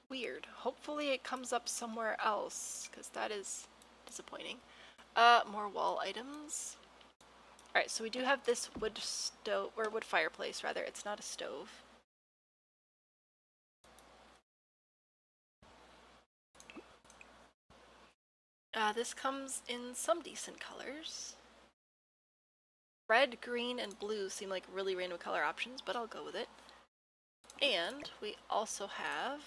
Weird. Hopefully it comes up somewhere else, because that is disappointing. More wall items. Alright, so we do have this wood stove, or wood fireplace rather. It's not a stove. This comes in some decent colors. Red, green, and blue seem like really random color options, but I'll go with it. And we also have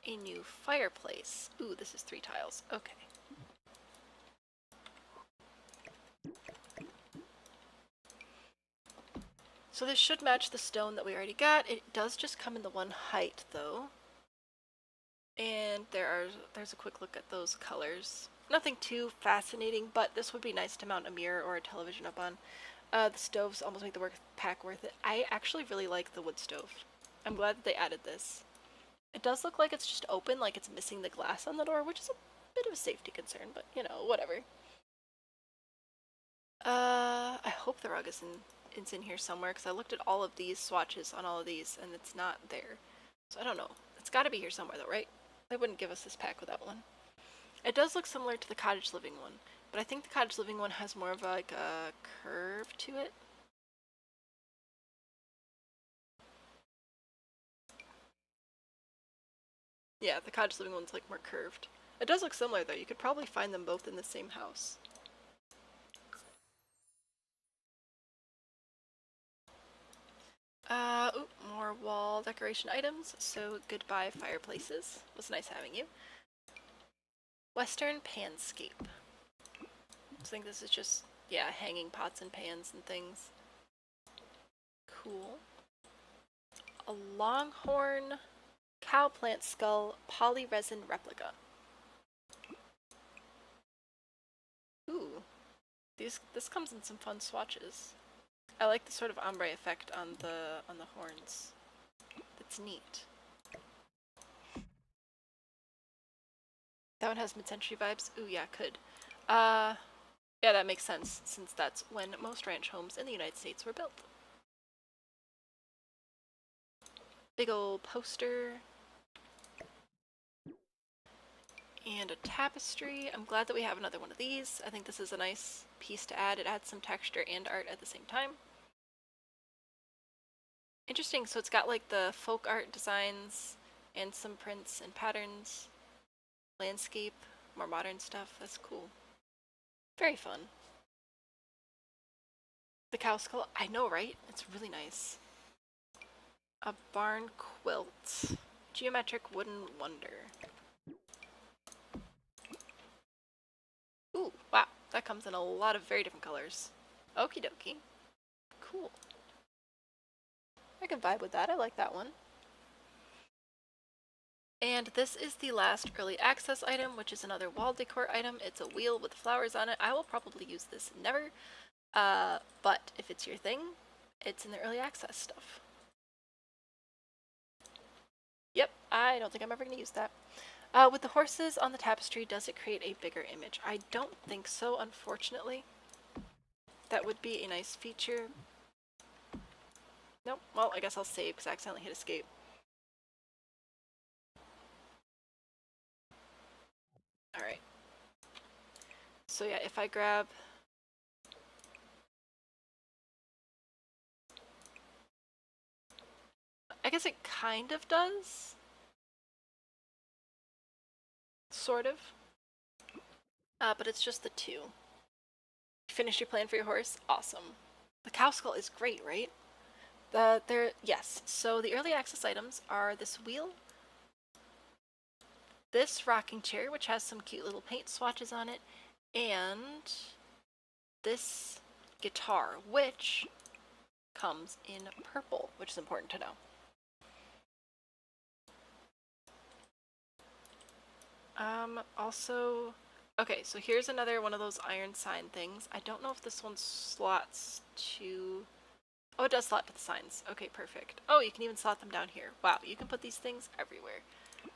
a new fireplace. Ooh, this is 3 tiles. Okay. So this should match the stone that we already got. It does just come in the one height, though. And there's a quick look at those colors. Nothing too fascinating, but this would be nice to mount a mirror or a television up on. The stoves almost make the pack worth it. I actually really like the wood stove. I'm glad that they added this. It does look like it's just open, like it's missing the glass on the door, which is a bit of a safety concern, but you know, whatever. I hope the rug is in here somewhere, because I looked at all of these swatches on all of these, and it's not there. So I don't know. It's got to be here somewhere, though, right? They wouldn't give us this pack without one. It does look similar to the cottage living one, but I think the cottage living one has more of like a curve to it. Yeah, the cottage living one's like more curved. It does look similar though. You could probably find them both in the same house. Ooh, more wall decoration items. So goodbye fireplaces. It was nice having you. Western panscape. I think this is just, yeah, hanging pots and pans and things. Cool. A longhorn cow plant skull polyresin replica. Ooh, this comes in some fun swatches. I like the sort of ombre effect on the horns. That's neat. That one has mid-century vibes. Ooh, yeah, could. Yeah, that makes sense, since that's when most ranch homes in the United States were built. Big old poster. And a tapestry. I'm glad that we have another one of these. I think this is a nice piece to add. It adds some texture and art at the same time. Interesting, so it's got like the folk art designs and some prints and patterns. Landscape, more modern stuff. That's cool. Very fun. The cow skull, I know, right? It's really nice. A barn quilt. Geometric wooden wonder. Ooh, wow. That comes in a lot of very different colors. Okie dokie. Cool. I can vibe with that. I like that one. And this is the last early access item, which is another wall decor item. It's a wheel with flowers on it. I will probably use this never, but if it's your thing, it's in the early access stuff. Yep, I don't think I'm ever going to use that. With the horses on the tapestry, does it create a bigger image? I don't think so, unfortunately. That would be a nice feature. Nope, well, I guess I'll save because I accidentally hit escape. Alright. So yeah, if I grab... I guess it kind of does. Sort of. But it's just the 2. You finished your plan for your horse? Awesome. The cow skull is great, right? Yes, so the early access items are this wheel, this rocking chair, which has some cute little paint swatches on it, and this guitar, which comes in purple, which is important to know. Also, okay, so here's another one of those iron sign things. I don't know if this one slots to... Oh, it does slot to the signs. Okay, perfect. Oh, you can even slot them down here. Wow, you can put these things everywhere.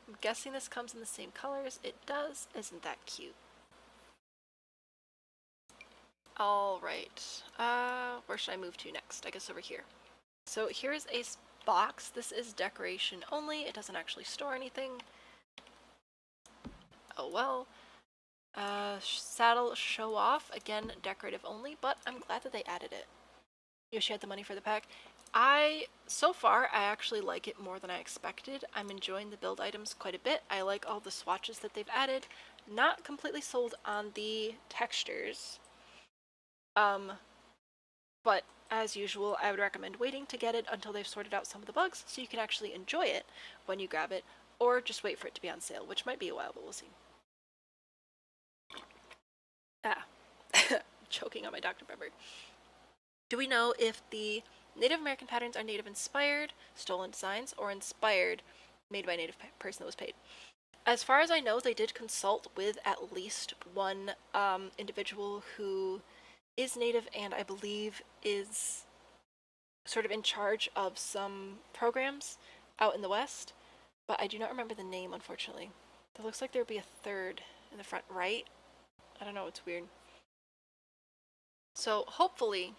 I'm guessing this comes in the same colors. It does. Isn't that cute? Alright. Where should I move to next? I guess over here. So here's a box. This is decoration only. It doesn't actually store anything. Oh well. Saddle show off. Again, decorative only, but I'm glad that they added it. Yoshi had the money for the pack. So far, I actually like it more than I expected. I'm enjoying the build items quite a bit. I like all the swatches that they've added. Not completely sold on the textures. But as usual, I would recommend waiting to get it until they've sorted out some of the bugs so you can actually enjoy it when you grab it, or just wait for it to be on sale, which might be a while, but we'll see. Ah, choking on my Dr. Pepper. Do we know if the Native American patterns are Native inspired, stolen designs, or inspired, made by a Native person that was paid? As far as I know, they did consult with at least one individual who is Native and I believe is sort of in charge of some programs out in the West, but I do not remember the name, unfortunately. It looks like there would be a third in the front right. I don't know, it's weird. So hopefully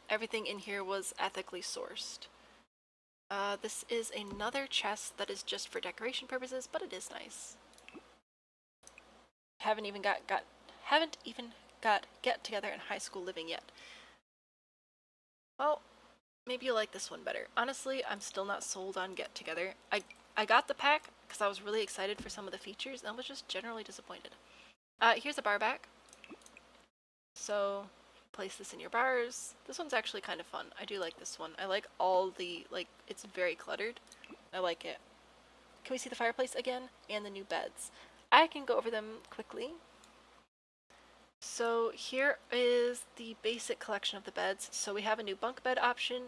everything in here was ethically sourced. This is another chest that is just for decoration purposes, but it is nice. Haven't even got get together in high school living yet. Well, maybe you like this one better. Honestly, I'm still not sold on get together. I got the pack because I was really excited for some of the features and I was just generally disappointed. Here's a bar back. So place this in your bars. This one's actually kind of fun. I do like this one. I like all the, it's very cluttered. I like it. Can we see the fireplace again? And the new beds. I can go over them quickly. So here is the basic collection of the beds. So we have a new bunk bed option,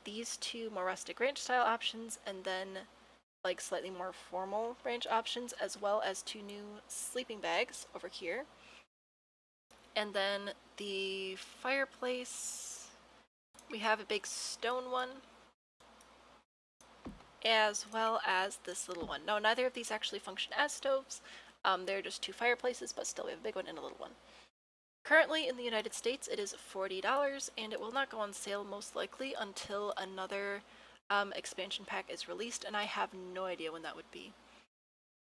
these two more rustic ranch style options, and then like slightly more formal ranch options, as well as two new sleeping bags over here. And then the fireplace, we have a big stone one, as well as this little one. No, neither of these actually function as stoves. They're just two fireplaces, but still we have a big one and a little one. Currently in the United States, it is $40, and it will not go on sale most likely until another expansion pack is released, and I have no idea when that would be.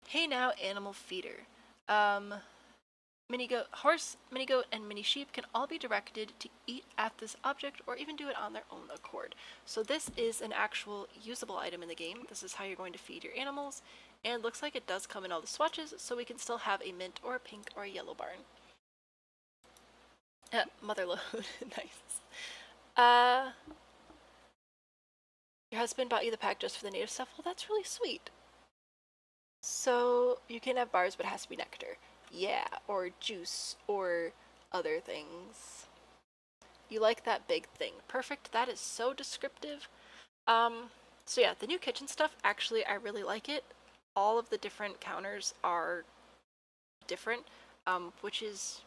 Hey now, animal feeder. Horse, mini goat, and mini sheep can all be directed to eat at this object or even do it on their own accord. So this is an actual usable item in the game. This is how you're going to feed your animals, and looks like it does come in all the swatches, so we can still have a mint or a pink or a yellow barn. Motherload, nice. Your husband bought you the pack just for the native stuff? Well, that's really sweet. So you can have bars, but it has to be nectar. Yeah, or juice, or other things. You like that big thing. Perfect, that is so descriptive. So yeah, the new kitchen stuff, actually, I really like it. All of the different counters are different, which is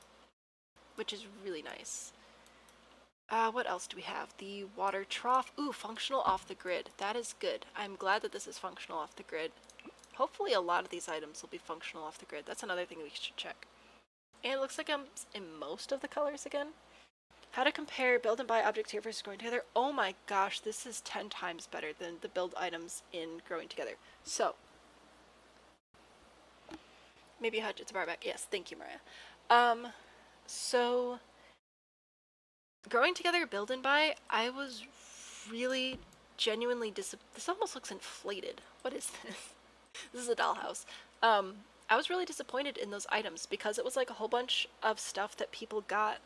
really nice. What else do we have? The water trough. Ooh, functional off the grid. That is good. I'm glad that this is functional off the grid. Hopefully a lot of these items will be functional off the grid. That's another thing we should check. And it looks like I'm in most of the colors again. How to compare build and buy objects here versus growing together. Oh my gosh, this is 10 times better than the build items in growing together. So, maybe it's a bar back. Yes, thank you, Mariah. So, growing together, build and buy, I was really genuinely this almost looks inflated. What is this? This is a dollhouse. I was really disappointed in those items because it was like a whole bunch of stuff that people got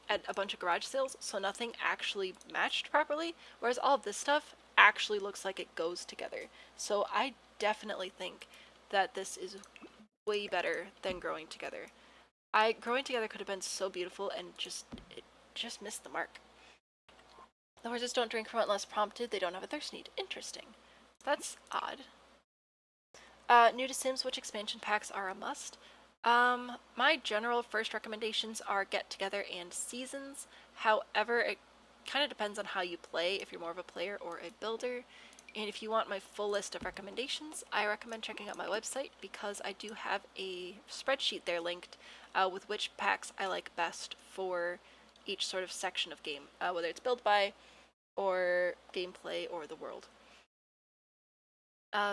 at a bunch of garage sales, so nothing actually matched properly, whereas all of this stuff actually looks like it goes together. So I definitely think that this is way better than growing together. Growing together could have been so beautiful and it just missed the mark. The horses don't drink from it unless prompted. They don't have a thirst need. Interesting. That's odd. New to Sims, which expansion packs are a must? My general first recommendations are Get Together and Seasons. However, it kind of depends on how you play, if you're more of a player or a builder. And if you want my full list of recommendations, I recommend checking out my website because I do have a spreadsheet there linked with which packs I like best for each sort of section of game, whether it's build by or gameplay or the world.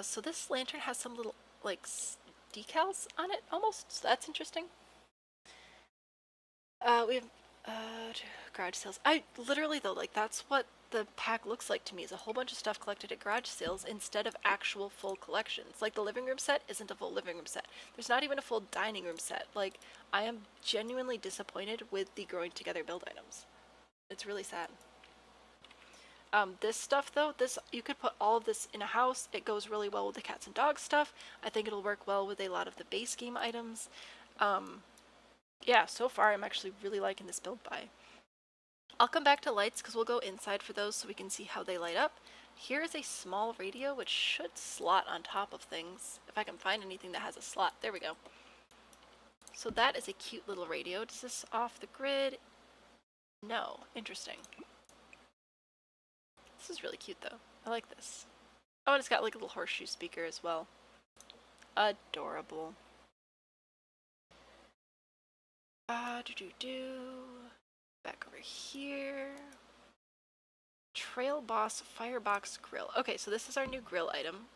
So this lantern has some little like decals on it almost, so that's interesting. We have garage sales. I literally though, like that's what the pack looks like to me, is a whole bunch of stuff collected at garage sales instead of actual full collections. Like the living room set isn't a full living room set. There's not even a full dining room set. Like I am genuinely disappointed with the growing together build items. It's really sad. This stuff though, you could put all of this in a house. It goes really well with the cats and dogs stuff. I think it'll work well with a lot of the base game items. Yeah, so far I'm actually really liking this build by. I'll come back to lights because we'll go inside for those so we can see how they light up. Here is a small radio which should slot on top of things. If I can find anything that has a slot. There we go. So that is a cute little radio. Does this off the grid? No. Interesting. This is really cute though. I like this. Oh, and it's got like a little horseshoe speaker as well. Adorable. Back over here. Trail Boss Firebox Grill. Okay, so this is our new grill item.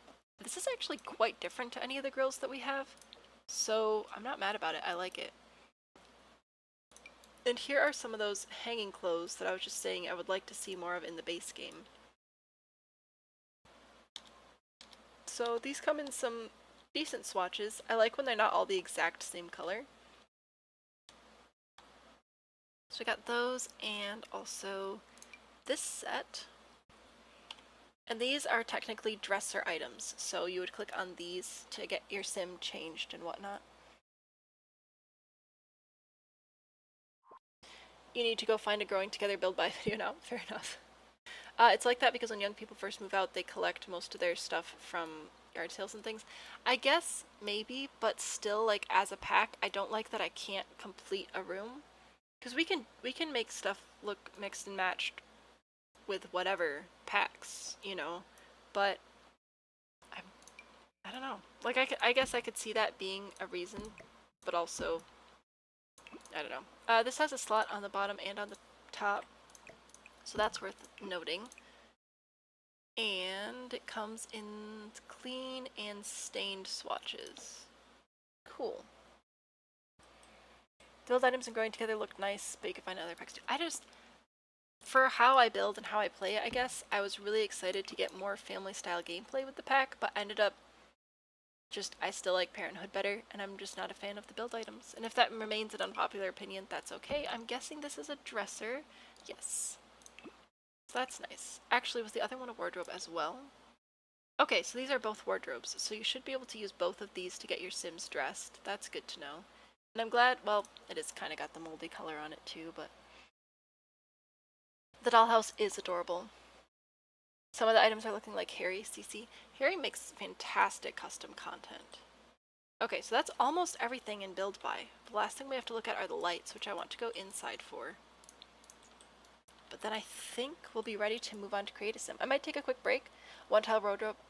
This is actually quite different to any of the grills that we have, so I'm not mad about it. I like it. And here are some of those hanging clothes that I was just saying I would like to see more of in the base game. So these come in some decent swatches. I like when they're not all the exact same color. So we got those and also this set. And these are technically dresser items, so you would click on these to get your sim changed and whatnot. You need to go find a growing together build by video now. Fair enough. It's like that because when young people first move out, they collect most of their stuff from yard sales and things. I guess maybe, but still, like as a pack, I don't like that I can't complete a room. Because we can make stuff look mixed and matched with whatever packs, you know, but I don't know. Like I guess I could see that being a reason, but also I don't know. This has a slot on the bottom and on the top, so that's worth noting. And it comes in clean and stained swatches. Cool. Build items and growing together look nice, but you can find other packs too. For how I build and how I play, I guess, I was really excited to get more family-style gameplay with the pack, but ended up I still like Parenthood better, and I'm just not a fan of the build items. And if that remains an unpopular opinion, that's okay. I'm guessing this is a dresser. Yes. So that's nice. Actually, was the other one a wardrobe as well? Okay, so these are both wardrobes, so you should be able to use both of these to get your Sims dressed. That's good to know. And I'm glad, well, it has kind of got the moldy color on it too, but the dollhouse is adorable. Some of the items are looking like Harry, CC. Harry makes fantastic custom content. Okay, so that's almost everything in build by. The last thing we have to look at are the lights, which I want to go inside for. But then I think we'll be ready to move on to create a sim. I might take a quick break. One tile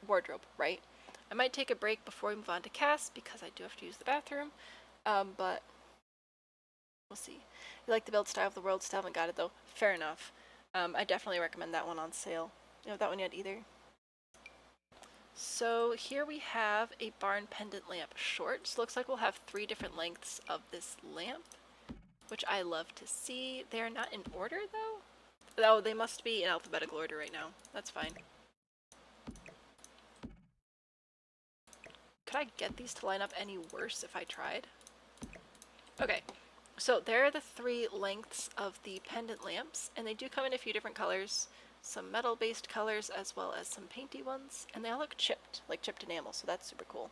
wardrobe, right? I might take a break before we move on to CAS because I do have to use the bathroom. But we'll see. You like the build style of the world, still haven't got it though. Fair enough. I definitely recommend that one on sale. You know that one yet either? So here we have a barn pendant lamp short. So looks like we'll have 3 different lengths of this lamp, which I love to see. They're not in order though. Oh, they must be in alphabetical order right now. That's fine. Could I get these to line up any worse if I tried? Okay, so there are the 3 lengths of the pendant lamps, and they do come in a few different colors. Some metal-based colors as well as some painty ones, and they all look chipped, like chipped enamel, so that's super cool.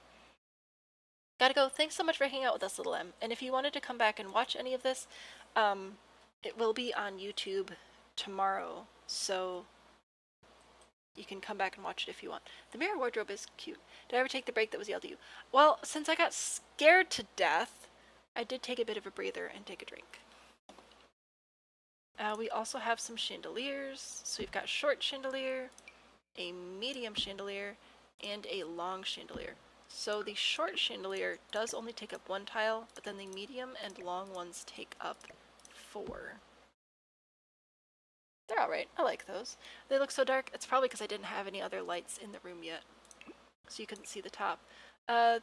Gotta go. Thanks so much for hanging out with us, Little M. And if you wanted to come back and watch any of this, it will be on YouTube tomorrow, so you can come back and watch it if you want. The mirror wardrobe is cute. Did I ever take the break that was yelled at you? Well, since I got scared to death, I did take a bit of a breather and take a drink. We also have some chandeliers. So we've got short chandelier, a medium chandelier, and a long chandelier. So the short chandelier does only take up 1 tile, but then the medium and long ones take up 4. They're alright. I like those. They look so dark. It's probably because I didn't have any other lights in the room yet, so you couldn't see the top.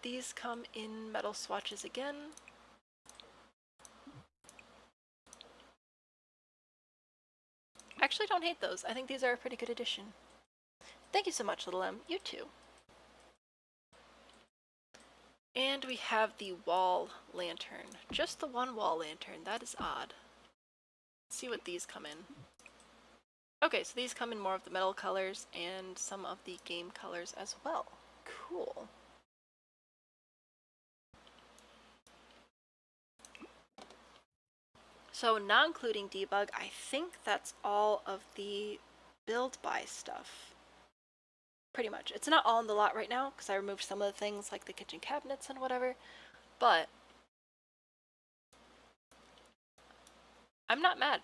These come in metal swatches again. Actually, don't hate those. I think these are a pretty good addition. Thank you so much, Little M. You too. And we have the wall lantern. Just the one wall lantern. That is odd. Let's see what these come in. Okay, so these come in more of the metal colors and some of the game colors as well. Cool. So not including debug, I think that's all of the build by stuff. Pretty much. It's not all in the lot right now because I removed some of the things like the kitchen cabinets and whatever, but I'm not mad.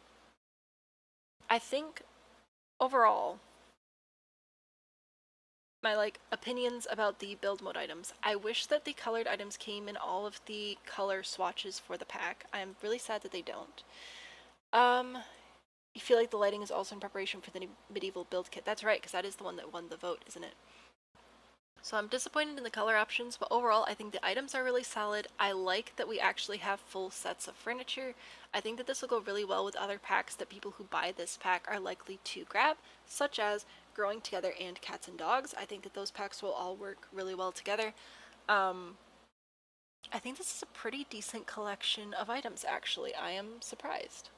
I think overall, my opinions about the build mode items. I wish that the colored items came in all of the color swatches for the pack. I'm really sad that they don't. You feel like the lighting is also in preparation for the medieval build kit. That's right, because that is the one that won the vote, isn't it? So I'm disappointed in the color options, but overall I think the items are really solid. I like that we actually have full sets of furniture. I think that this will go really well with other packs that people who buy this pack are likely to grab, such as Growing Together and Cats and Dogs. I think that those packs will all work really well together. I think this is a pretty decent collection of items, actually. I am surprised.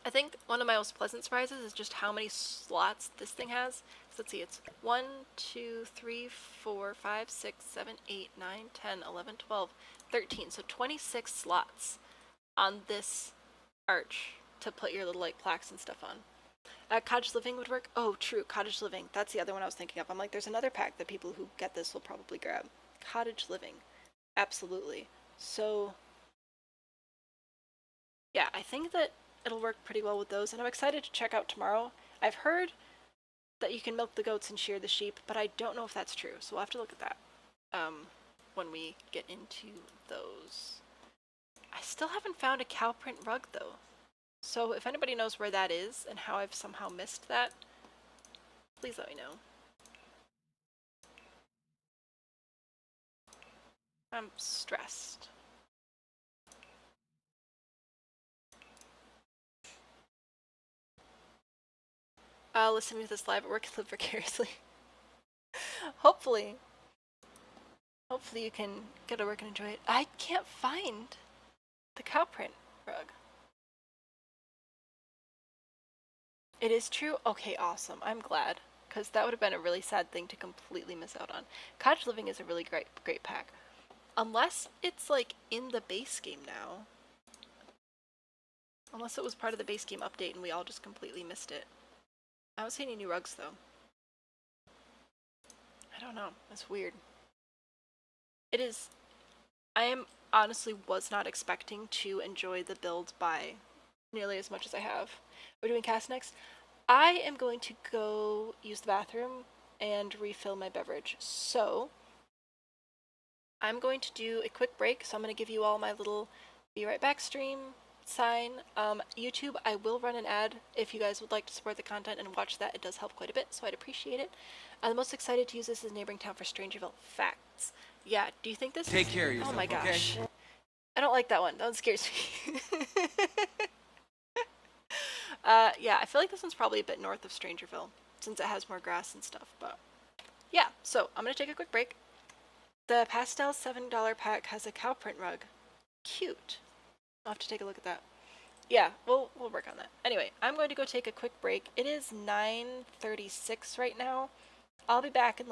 I think one of my most pleasant surprises is just how many slots this thing has. So let's see, it's 1, 2, 3, 4, 5, 6, 7, 8, 9, 10, 11, 12, 13. So 26 slots on this arch to put your little plaques and stuff on. Cottage Living would work. Oh, true, Cottage Living. That's the other one I was thinking of. I'm like, there's another pack that people who get this will probably grab. Cottage Living. Absolutely. So, yeah, I think that it'll work pretty well with those, and I'm excited to check out tomorrow. I've heard that you can milk the goats and shear the sheep, but I don't know if that's true, so we'll have to look at that when we get into those. I still haven't found a cow print rug, though. So if anybody knows where that is and how I've somehow missed that, please let me know. I'm stressed. Listening to this live at work and live vicariously. Hopefully. Hopefully you can get to work and enjoy it. I can't find the cow print rug. It is true? Okay, awesome. I'm glad. Because that would have been a really sad thing to completely miss out on. Cottage Living is a really great pack. Unless it's in the base game now. Unless it was part of the base game update and we all just completely missed it. I don't see any new rugs though. I don't know. That's weird. It is. I honestly was not expecting to enjoy the build by nearly as much as I have. We're doing CAS next. I am going to go use the bathroom and refill my beverage. So I'm going to do a quick break. So I'm going to give you all my little be right back stream sign. YouTube, I will run an ad if you guys would like to support the content and watch that. It does help quite a bit, so I'd appreciate it. I'm the most excited to use this as neighboring town for Strangerville facts. Yeah, do you think this Take care of yourself, oh my gosh. okay? I don't like that one. That one scares me. Yeah, I feel like this one's probably a bit north of Strangerville, since it has more grass and stuff, but yeah, so I'm gonna take a quick break. The pastel $7 pack has a cow print rug. Cute. I'll have to take a look at that. Yeah, we'll work on that. Anyway, I'm going to go take a quick break. It is 9:36 right now. I'll be back in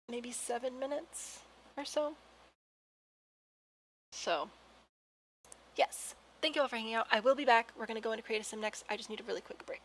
maybe 7 minutes or so. So, yes. Thank you all for hanging out. I will be back. We're going to go into Create a Sim next. I just need a really quick break.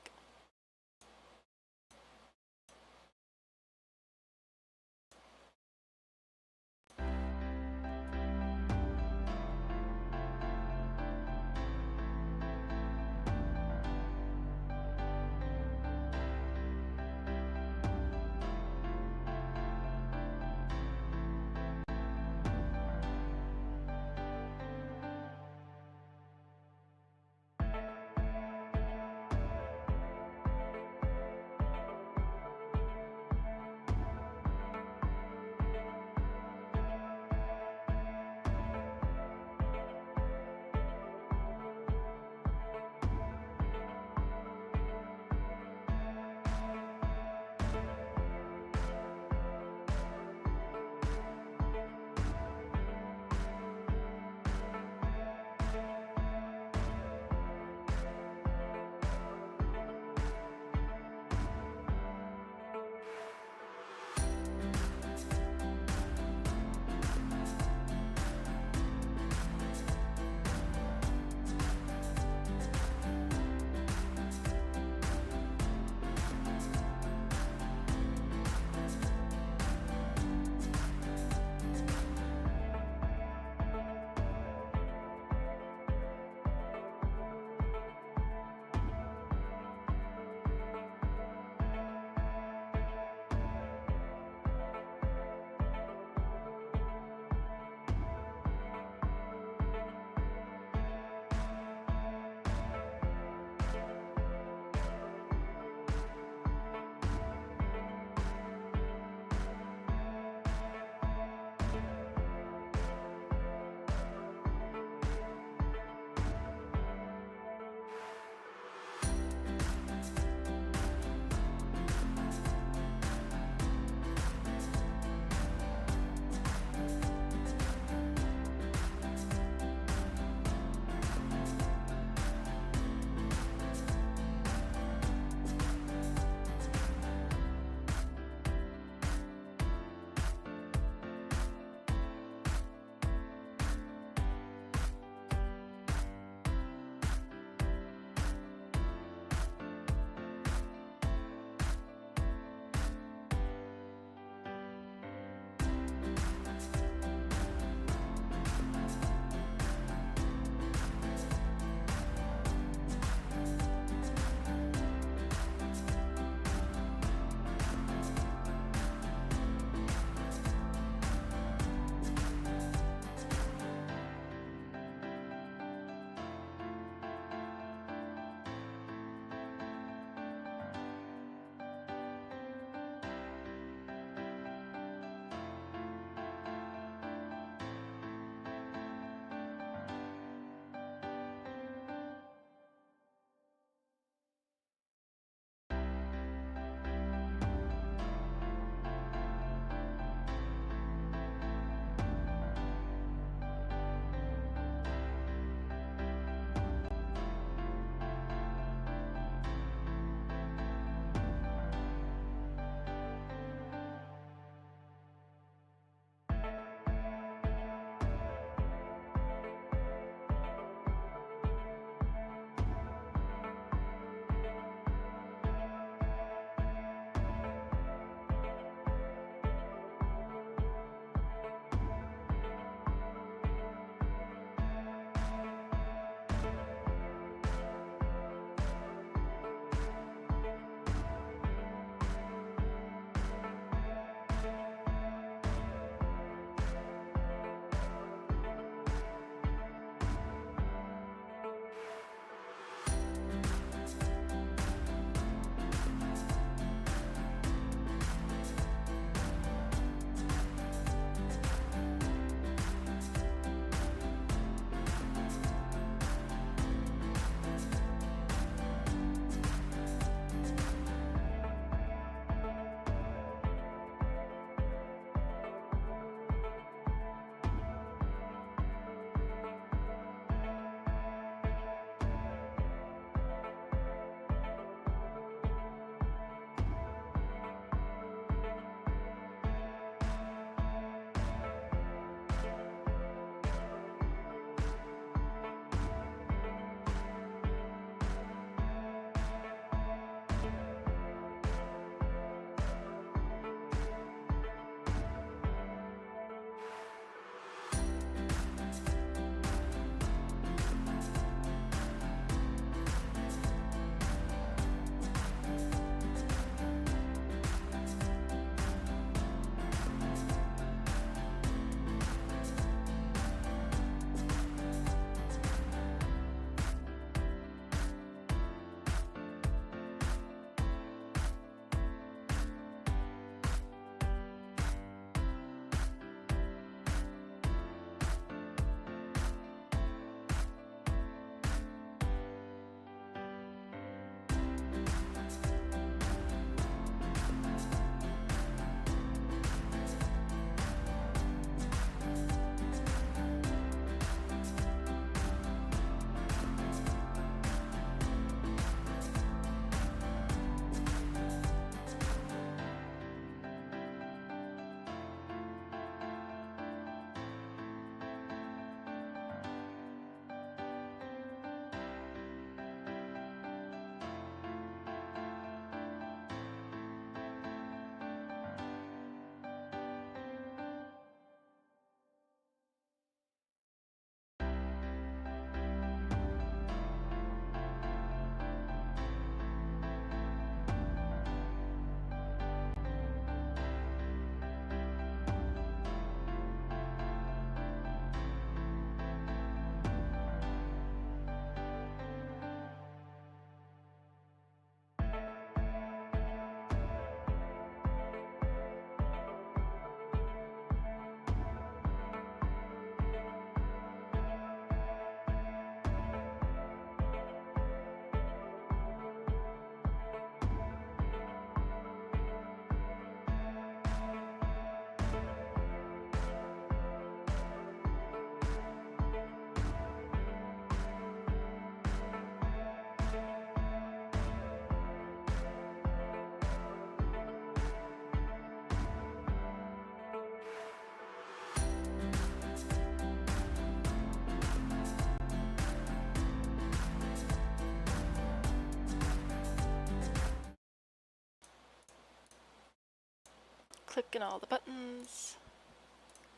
Clicking all the buttons.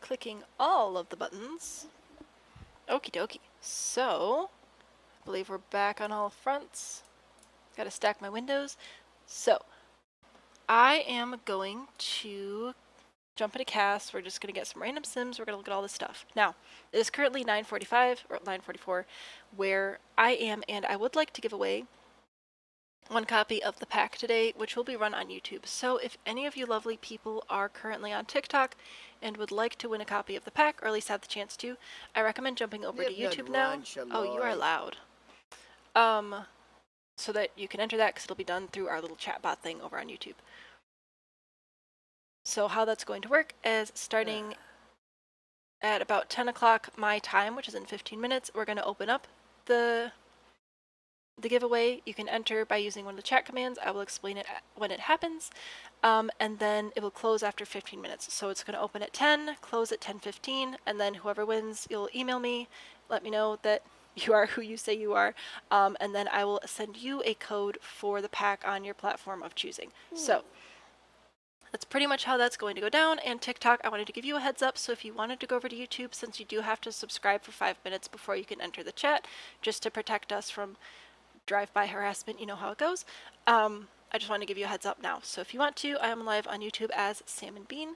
Clicking all of the buttons. Okie dokie. So, I believe we're back on all fronts. Gotta stack my windows. So, I am going to jump into CAS. We're just gonna get some random sims. We're gonna look at all this stuff. Now, it is currently 9:45 or 9:44 where I am, and I would like to give away one copy of the pack today, which will be run on YouTube. So if any of you lovely people are currently on TikTok and would like to win a copy of the pack, or at least have the chance to, I recommend jumping over to YouTube now. Oh, you are loud. So that you can enter that, because it'll be done through our little chat bot thing over on YouTube. So how that's going to work is starting at about 10 o'clock my time, which is in 15 minutes, we're going to open up the giveaway. You can enter by using one of the chat commands. I will explain it when it happens. And then it will close after 15 minutes. So it's going to open at 10, close at 10:15, and then whoever wins, you'll email me, let me know that you are who you say you are, and then I will send you a code for the pack on your platform of choosing. So that's pretty much how that's going to go down. And TikTok, I wanted to give you a heads up, so if you wanted to go over to YouTube, since you do have to subscribe for 5 minutes before you can enter the chat, just to protect us from drive-by harassment, you know how it goes. I just want to give you a heads up now. So if you want to, I am live on YouTube as Salmon Bean.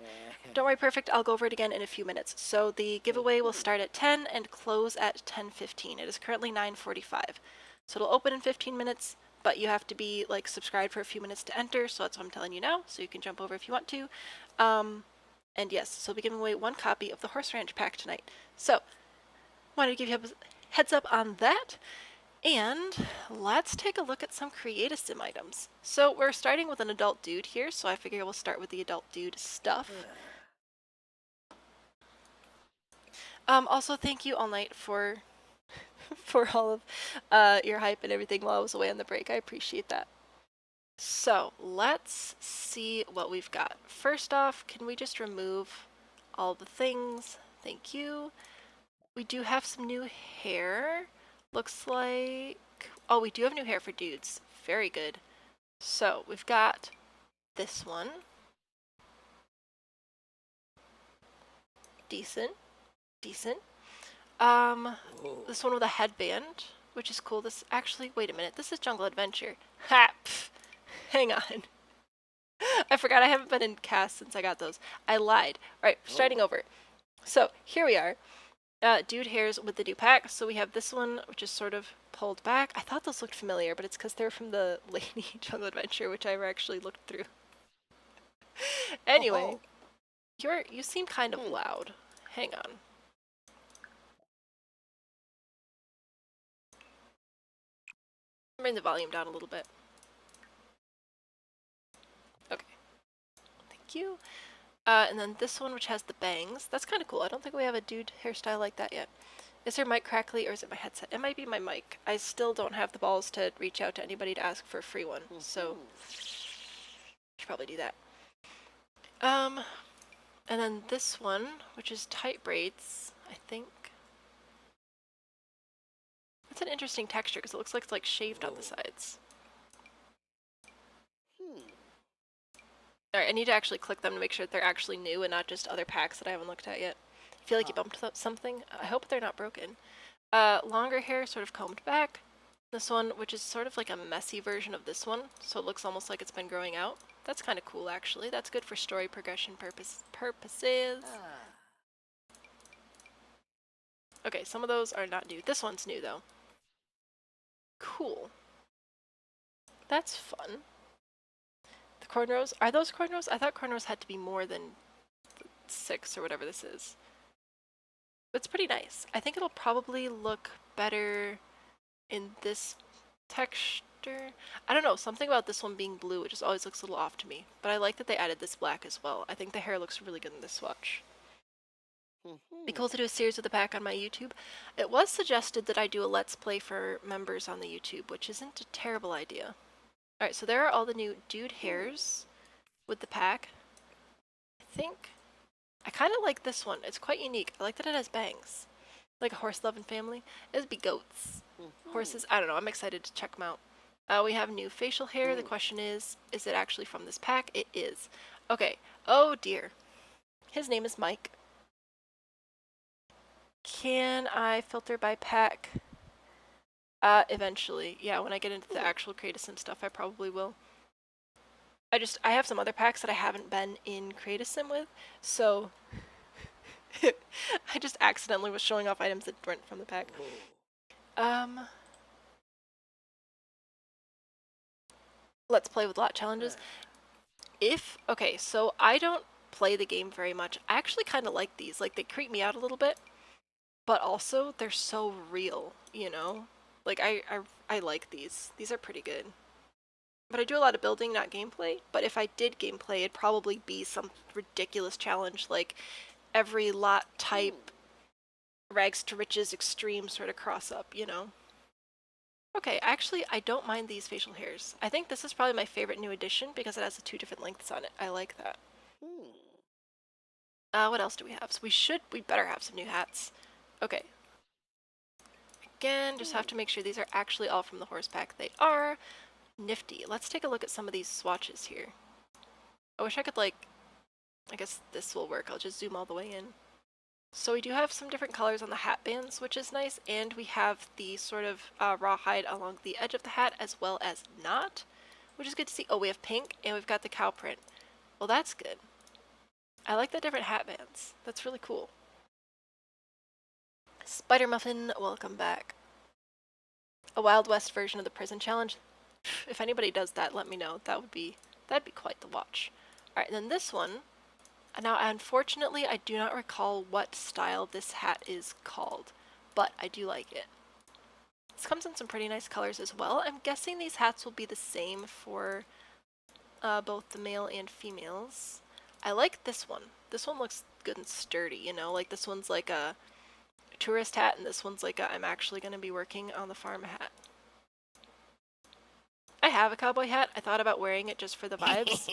Don't worry, perfect. I'll go over it again in a few minutes. So the giveaway will start at 10 and close at 10:15. It is currently 9:45. So it'll open in 15 minutes, but you have to be like subscribed for a few minutes to enter. So that's what I'm telling you now. So you can jump over if you want to. And yes, so we'll be giving away one copy of the Horse Ranch pack tonight. So wanted to give you a heads up on that. And let's take a look at some Create-A-Sim items. So we're starting with an adult dude here, so I figure we'll start with the adult dude stuff. Also, thank you all night for all of your hype and everything while I was away on the break. I appreciate that. So let's see what we've got. First off, can we just remove all the things? Thank you. We do have some new hair. Looks like... Oh, we do have new hair for dudes. Very good. So, we've got this one. Decent. Decent. This one with a headband, which is cool. This actually... Wait a minute. This is Jungle Adventure. Ha! Pff, hang on. I forgot I haven't been in CAS since I got those. I lied. Alright, starting over. So, here we are. Dude hairs with the new pack. So we have this one, which is sort of pulled back. I thought those looked familiar, but it's because they're from the Lady Jungle Adventure, which I never actually looked through. Anyway, you seem kind of loud. Hang on. Bring the volume down a little bit. Okay. Thank you. And then this one, which has the bangs. That's kind of cool. I don't think we have a dude hairstyle like that yet. Is your mic crackly or is it my headset? It might be my mic. I still don't have the balls to reach out to anybody to ask for a free one. So, should probably do that. And then this one, which is tight braids, I think. It's an interesting texture because it looks like it's like shaved on the sides. Alright, I need to actually click them to make sure that they're actually new and not just other packs that I haven't looked at yet. I feel like you bumped something. I hope they're not broken. Longer hair, sort of combed back. This one, which is sort of like a messy version of this one, so it looks almost like it's been growing out. That's kind of cool, actually. That's good for story progression purposes. Okay, some of those are not new. This one's new, though. Cool. That's fun. The cornrows, are those cornrows? I thought cornrows had to be more than 6 or whatever this is. It's pretty nice. I think it'll probably look better in this texture. I don't know, something about this one being blue, it just always looks a little off to me. But I like that they added this black as well. I think the hair looks really good in this swatch. Be cool to do a series of the pack on my YouTube. It was suggested that I do a Let's Play for members on the YouTube, which isn't a terrible idea. Alright, so there are all the new dude hairs with the pack. I think I kind of like this one. It's quite unique. I like that it has bangs. Like a horse loving family. It'd be goats. Horses, I don't know. I'm excited to check them out. We have new facial hair. The question is it actually from this pack? It is. Okay. Oh dear. His name is Mike. Can I filter by pack? Eventually. Yeah, when I get into the actual Create a Sim stuff, I probably will. I have some other packs that I haven't been in Create a Sim with, so I just accidentally was showing off items that weren't from the pack. Let's play with lot challenges. Okay, so I don't play the game very much. I actually kind of like these. Like, they creep me out a little bit, but also they're so real, you know? Like, I like these. These are pretty good. But I do a lot of building, not gameplay. But if I did gameplay, it'd probably be some ridiculous challenge, like every lot type, rags to riches, extreme sort of cross up, you know? Okay, actually, I don't mind these facial hairs. I think this is probably my favorite new addition because it has the 2 different lengths on it. I like that. What else do we have? So we better have some new hats. Okay. Again, just have to make sure these are actually all from the horse pack. They are. Nifty. Let's take a look at some of these swatches here. I wish I could, like, I guess this will work. I'll just zoom all the way in. So we do have some different colors on the hat bands, which is nice, and we have the sort of rawhide along the edge of the hat as well as not, which is good to see. Oh, we have pink, and we've got the cow print. Well, that's good. I like the different hat bands. That's really cool. Spider Muffin, welcome back. A Wild West version of the prison challenge. If anybody does that, let me know. That'd be quite the watch. All right, and then this one. Now, unfortunately, I do not recall what style this hat is called, but I do like it. This comes in some pretty nice colors as well. I'm guessing these hats will be the same for both the male and females. I like this one. This one looks good and sturdy, you know? Like, this one's like a tourist hat, and this one's like a I'm actually going to be working on the farm hat. I have a cowboy hat. I thought about wearing it just for the vibes.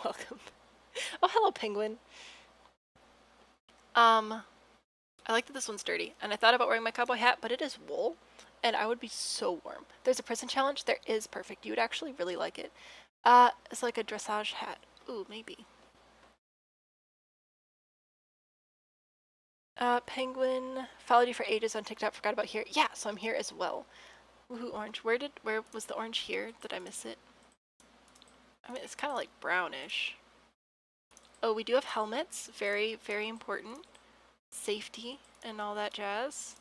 Welcome. Oh, hello, penguin. I like that this one's dirty, and I thought about wearing my cowboy hat, but it is wool, and I would be so warm. There's a prison challenge. There is perfect. You would actually really like it. It's like a dressage hat. Ooh, maybe. Penguin. Followed you for ages on TikTok. Forgot about here. Yeah, so I'm here as well. Woohoo, orange. Where was the orange here? Did I miss it? I mean, it's kind of like brownish. Oh, we do have helmets. Very, very important. Safety and all that jazz.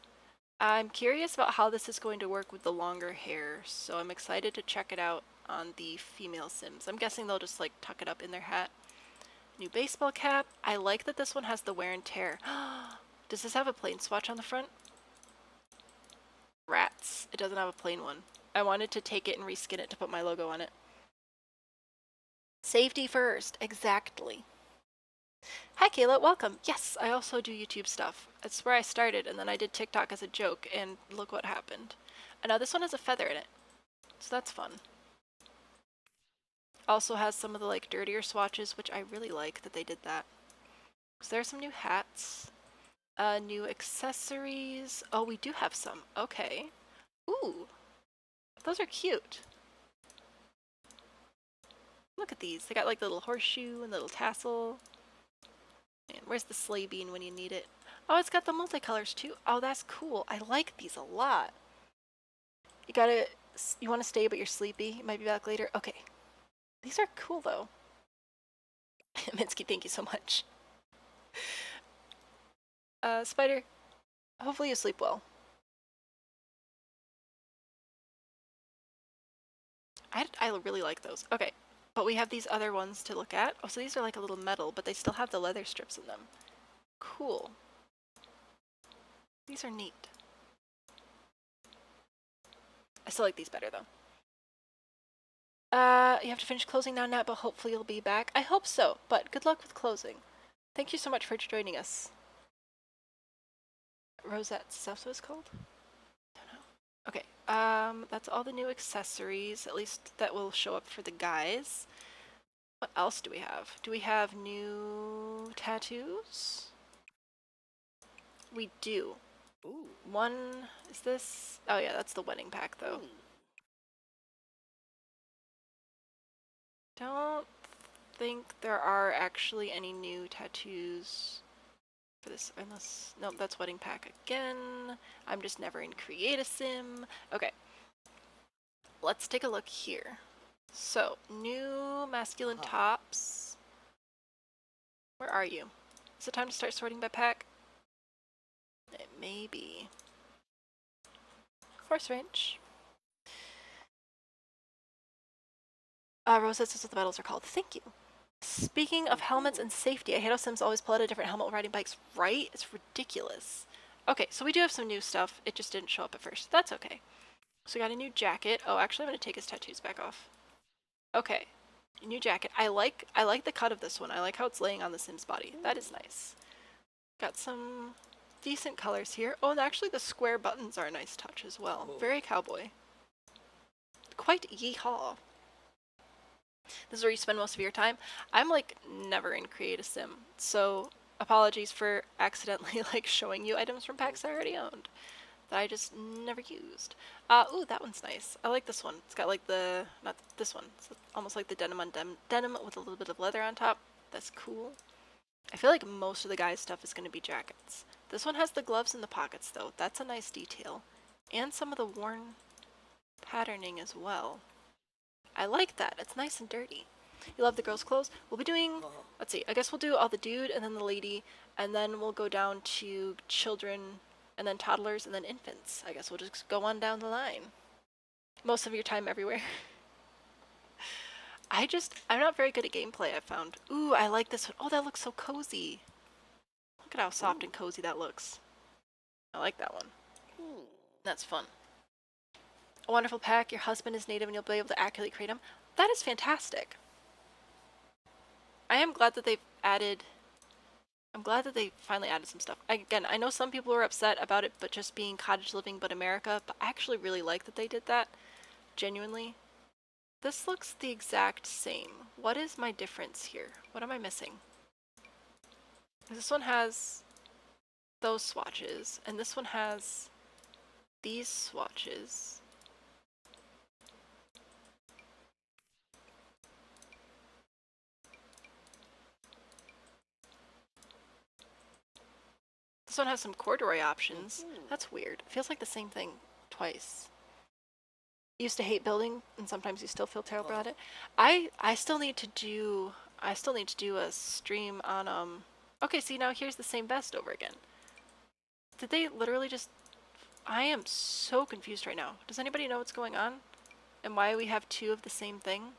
I'm curious about how this is going to work with the longer hair, so I'm excited to check it out on the female Sims. I'm guessing they'll just like tuck it up in their hat. New baseball cap. I like that this one has the wear and tear. Does this have a plain swatch on the front? Rats. It doesn't have a plain one. I wanted to take it and reskin it to put my logo on it. Safety first. Exactly. Hi Kayla, welcome. Yes, I also do YouTube stuff. That's where I started, and then I did TikTok as a joke, and look what happened. And now this one has a feather in it, so that's fun. Also has some of the like dirtier swatches, which I really like that they did that. So there are some new hats, new accessories. Oh, we do have some. Okay. Ooh, those are cute. Look at these. They got like the little horseshoe and the little tassel. And where's the sleigh bean when you need it? Oh, it's got the multicolors too. Oh, that's cool. I like these a lot. You want to stay but you're sleepy? You might be back later? Okay. These are cool though. Minsky, thank you so much. Spider, hopefully you sleep well. I really like those. Okay, but we have these other ones to look at. Oh, so these are like a little metal, but they still have the leather strips in them. Cool. These are neat. I still like these better though. You have to finish closing now, Nat, but hopefully you'll be back. I hope so, but good luck with closing. Thank you so much for joining us. Rosettes, is that what it's called? Don't know. Okay, that's all the new accessories, at least that will show up for the guys. What else do we have? Do we have new tattoos? We do. Ooh. One, is this? Oh yeah, that's the wedding pack though. Ooh. Don't think there are actually any new tattoos for this, unless, nope, that's wedding pack again. I'm just never in create a sim. Okay, let's take a look here. So, new masculine tops. Where are you? Is it time to start sorting by pack? It may be. Force range. Rose says what the medals are called. Thank you. Speaking of helmets and safety, I hate how Sims always pull out a different helmet while riding bikes, right? It's ridiculous. Okay, so we do have some new stuff. It just didn't show up at first. That's okay. So we got a new jacket. Oh, actually, I'm going to take his tattoos back off. Okay, new jacket. I like the cut of this one. I like how it's laying on the Sim's body. That is nice. Got some decent colors here. Oh, and actually the square buttons are a nice touch as well. Very cowboy. Quite yeehaw. This is where you spend most of your time. I'm like never in create a sim, so apologies for accidentally like showing you items from packs I already owned that I just never used. Ooh, that one's nice. I like this one. It's got like the, not this one, it's almost like the denim on denim with a little bit of leather on top. That's cool. I feel like most of the guy's stuff is going to be jackets. This one has the gloves in the pockets though. That's a nice detail. And some of the worn patterning as well. I like that. It's nice and dirty. You love the girls' clothes? We'll be doing, let's see, I guess we'll do all the dude and then the lady, and then we'll go down to children, and then toddlers, and then infants. I guess we'll just go on down the line. Most of your time everywhere. I'm not very good at gameplay, I've found. Ooh, I like this one. Oh, that looks so cozy. Look at how soft and cozy that looks. I like that one. That's fun. A wonderful pack. Your husband is native and you'll be able to accurately create him. That is fantastic. I am glad that they've added... I'm glad that they finally added some stuff. Again, I know some people were upset about it, but just being cottage living but America, but I actually really like that they did that. Genuinely. This looks the exact same. What is my difference here? What am I missing? This one has those swatches, and this one has these swatches. This one has some corduroy options. That's weird. It feels like the same thing twice. Used to hate building, and sometimes you still feel terrible about it. I still need to do a stream on okay, see now here's the same vest over again. Did they literally just I am so confused right now. Does anybody know what's going on? And why we have two of the same thing?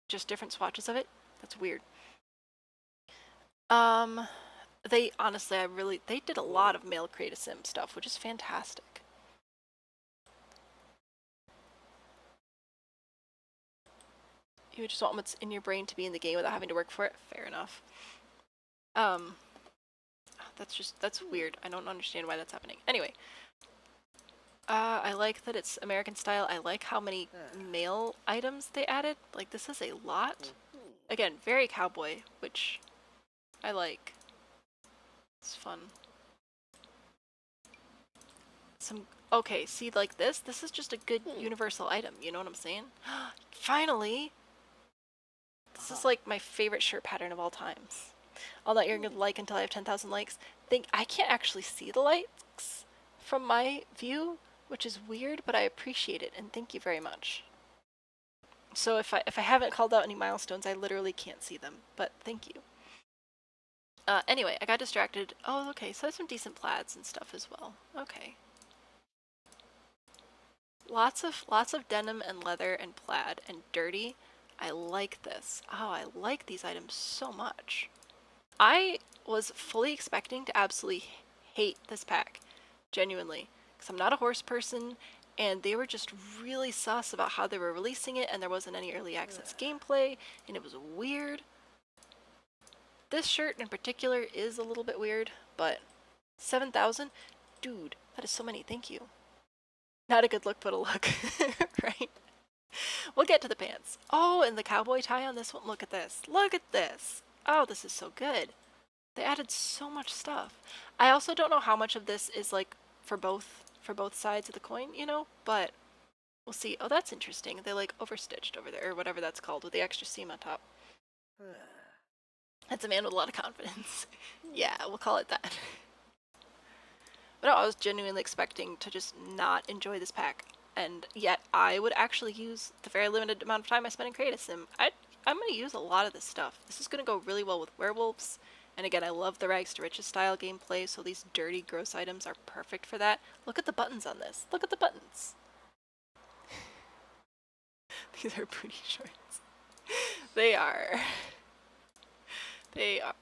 Just different swatches of it? That's weird. They honestly, they did a lot of male create a sim stuff, which is fantastic. You just want what's in your brain to be in the game without having to work for it. Fair enough. That's weird. I don't understand why that's happening. Anyway, I like that it's American style. I like how many male items they added. Like, this is a lot. Again, very cowboy, which I like. It's fun. Okay, see, like this is just a good universal item, you know what I'm saying? Finally! This is like my favorite shirt pattern of all times. All that you're gonna like until I have 10,000 likes. I can't actually see the likes from my view, which is weird, but I appreciate it, and thank you very much. So if I haven't called out any milestones, I literally can't see them, but thank you. Anyway, I got distracted. Oh, okay, so there's some decent plaids and stuff as well. Okay. Lots of denim and leather and plaid and dirty. I like this. Oh, I like these items so much. I was fully expecting to absolutely hate this pack. Genuinely. Because I'm not a horse person, and they were just really sus about how they were releasing it, and there wasn't any early access gameplay, and it was weird. This shirt in particular is a little bit weird, but 7,000? Dude, that is so many. Thank you. Not a good look, but a look. Right? We'll get to the pants. Oh, and the cowboy tie on this one. Look at this. Look at this. Oh, this is so good. They added so much stuff. I also don't know how much of this is like for both sides of the coin, you know, but We'll see. Oh, that's interesting. They like overstitched over there, or whatever that's called, with the extra seam on top. That's a man with a lot of confidence. Yeah, we'll call it that. But no, I was genuinely expecting to just not enjoy this pack, and yet I would actually use the very limited amount of time I spent in Create a Sim. I'm going to use a lot of this stuff. This is going to go really well with werewolves, and again, I love the rags to riches style gameplay, so these dirty, gross items are perfect for that. Look at the buttons on this. Look at the buttons. These are booty shorts. They are. They are.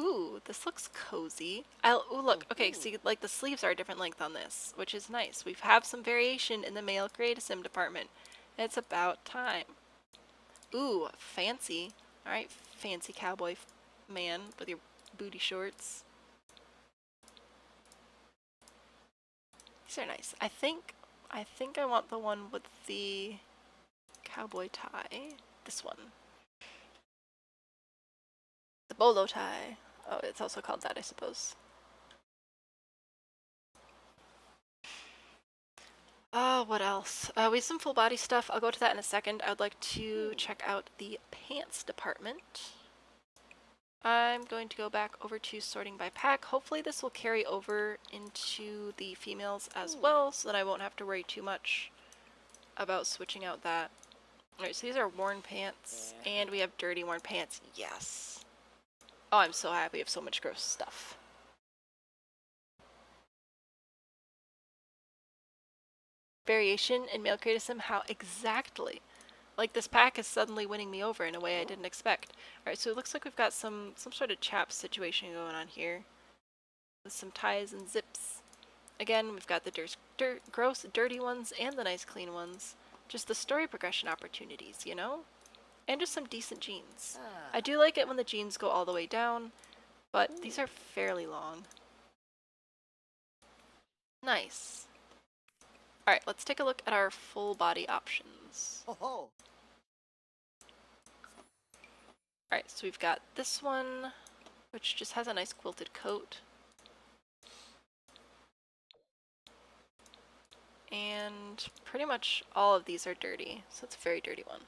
Ooh, this looks cozy. Ooh, look. Okay, see, like the sleeves are a different length on this, which is nice. We have some variation in the male Create a Sim department. It's about time. Ooh, fancy. Alright, fancy cowboy man with your booty shorts. These are nice. I think I want the one with the cowboy tie. This one. The bolo tie. Oh, it's also called that, I suppose. Oh, what else? We have some full body stuff. I'll go to that in a second. I would like to check out the pants department. I'm going to go back over to sorting by pack. Hopefully this will carry over into the females as well, so that I won't have to worry too much about switching out that. Alright, so these are worn pants, and we have dirty worn pants. Yes. Oh, I'm so happy we have so much gross stuff. Variation in male Create a Sim? How exactly? Like, this pack is suddenly winning me over in a way I didn't expect. Alright, so it looks like we've got some sort of chap situation going on here. With some ties and zips. Again, we've got the gross, dirty ones and the nice, clean ones. Just the story progression opportunities, you know? And just some decent jeans. I do like it when the jeans go all the way down, but these are fairly long. Nice. Alright, let's take a look at our full body options. Alright, so we've got this one, which just has a nice quilted coat. And pretty much all of these are dirty, so it's a very dirty one.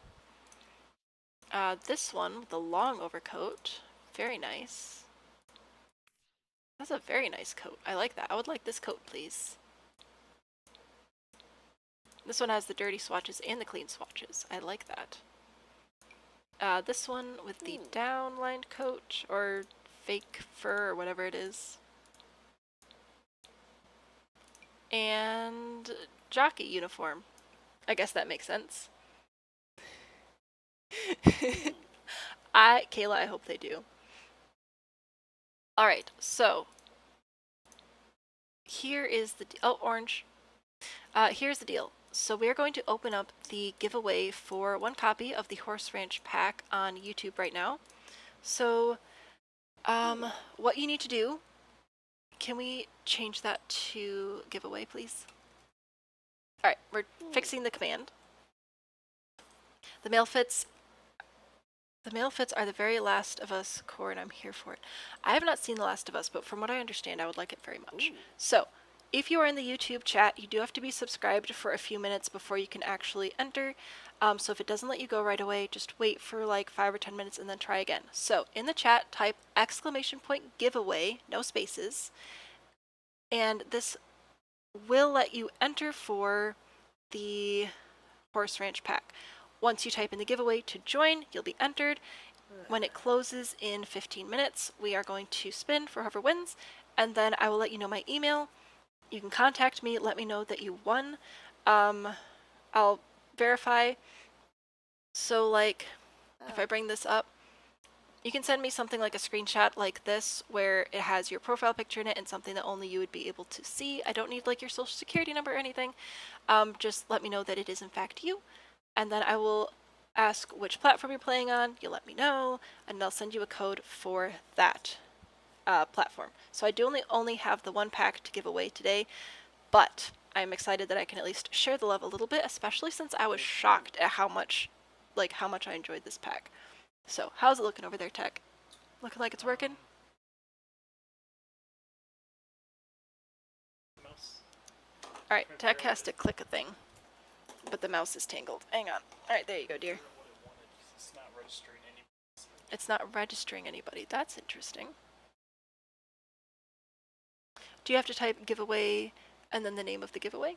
This one with the long overcoat, very nice. That's a very nice coat. I like that. I would like this coat, please. This one has the dirty swatches and the clean swatches. I like that. This one with the down-lined coat, or fake fur, or whatever it is. And jockey uniform. I guess that makes sense. Kayla, I hope they do. Alright, so here is the orange. Here's the deal. So we're going to open up the giveaway for one copy of the Horse Ranch pack on YouTube right now. So, what you need to do, can we change that to giveaway, please? Alright, we're fixing the command. The male fits are the very Last of Us core, and I'm here for it. I have not seen The Last of Us, but from what I understand, I would like it very much. So, if you are in the YouTube chat, you do have to be subscribed for a few minutes before you can actually enter. So if it doesn't let you go right away, just wait for like 5 or 10 minutes and then try again. So in the chat, type !giveaway, no spaces, and this will let you enter for the Horse Ranch pack. Once you type in the giveaway to join, you'll be entered. When it closes in 15 minutes, we are going to spin for whoever wins, and then I will let you know my email. You can contact me, let me know that you won. I'll verify. So like, if I bring this up, you can send me something like a screenshot like this, where it has your profile picture in it and something that only you would be able to see. I don't need like your social security number or anything. Just let me know that it is in fact you, and then I will ask which platform you're playing on. You'll let me know, and I'll send you a code for that platform. So I do only have the one pack to give away today, but I'm excited that I can at least share the love a little bit, especially since I was shocked at how much I enjoyed this pack. So, how's it looking over there, Tech? Looking like it's working? Alright, Tech has to click a thing. but the mouse is tangled. Hang on. All right, there you go, dear. It's not registering any. It's not registering anybody. That's interesting. Do you have to type giveaway and then the name of the giveaway?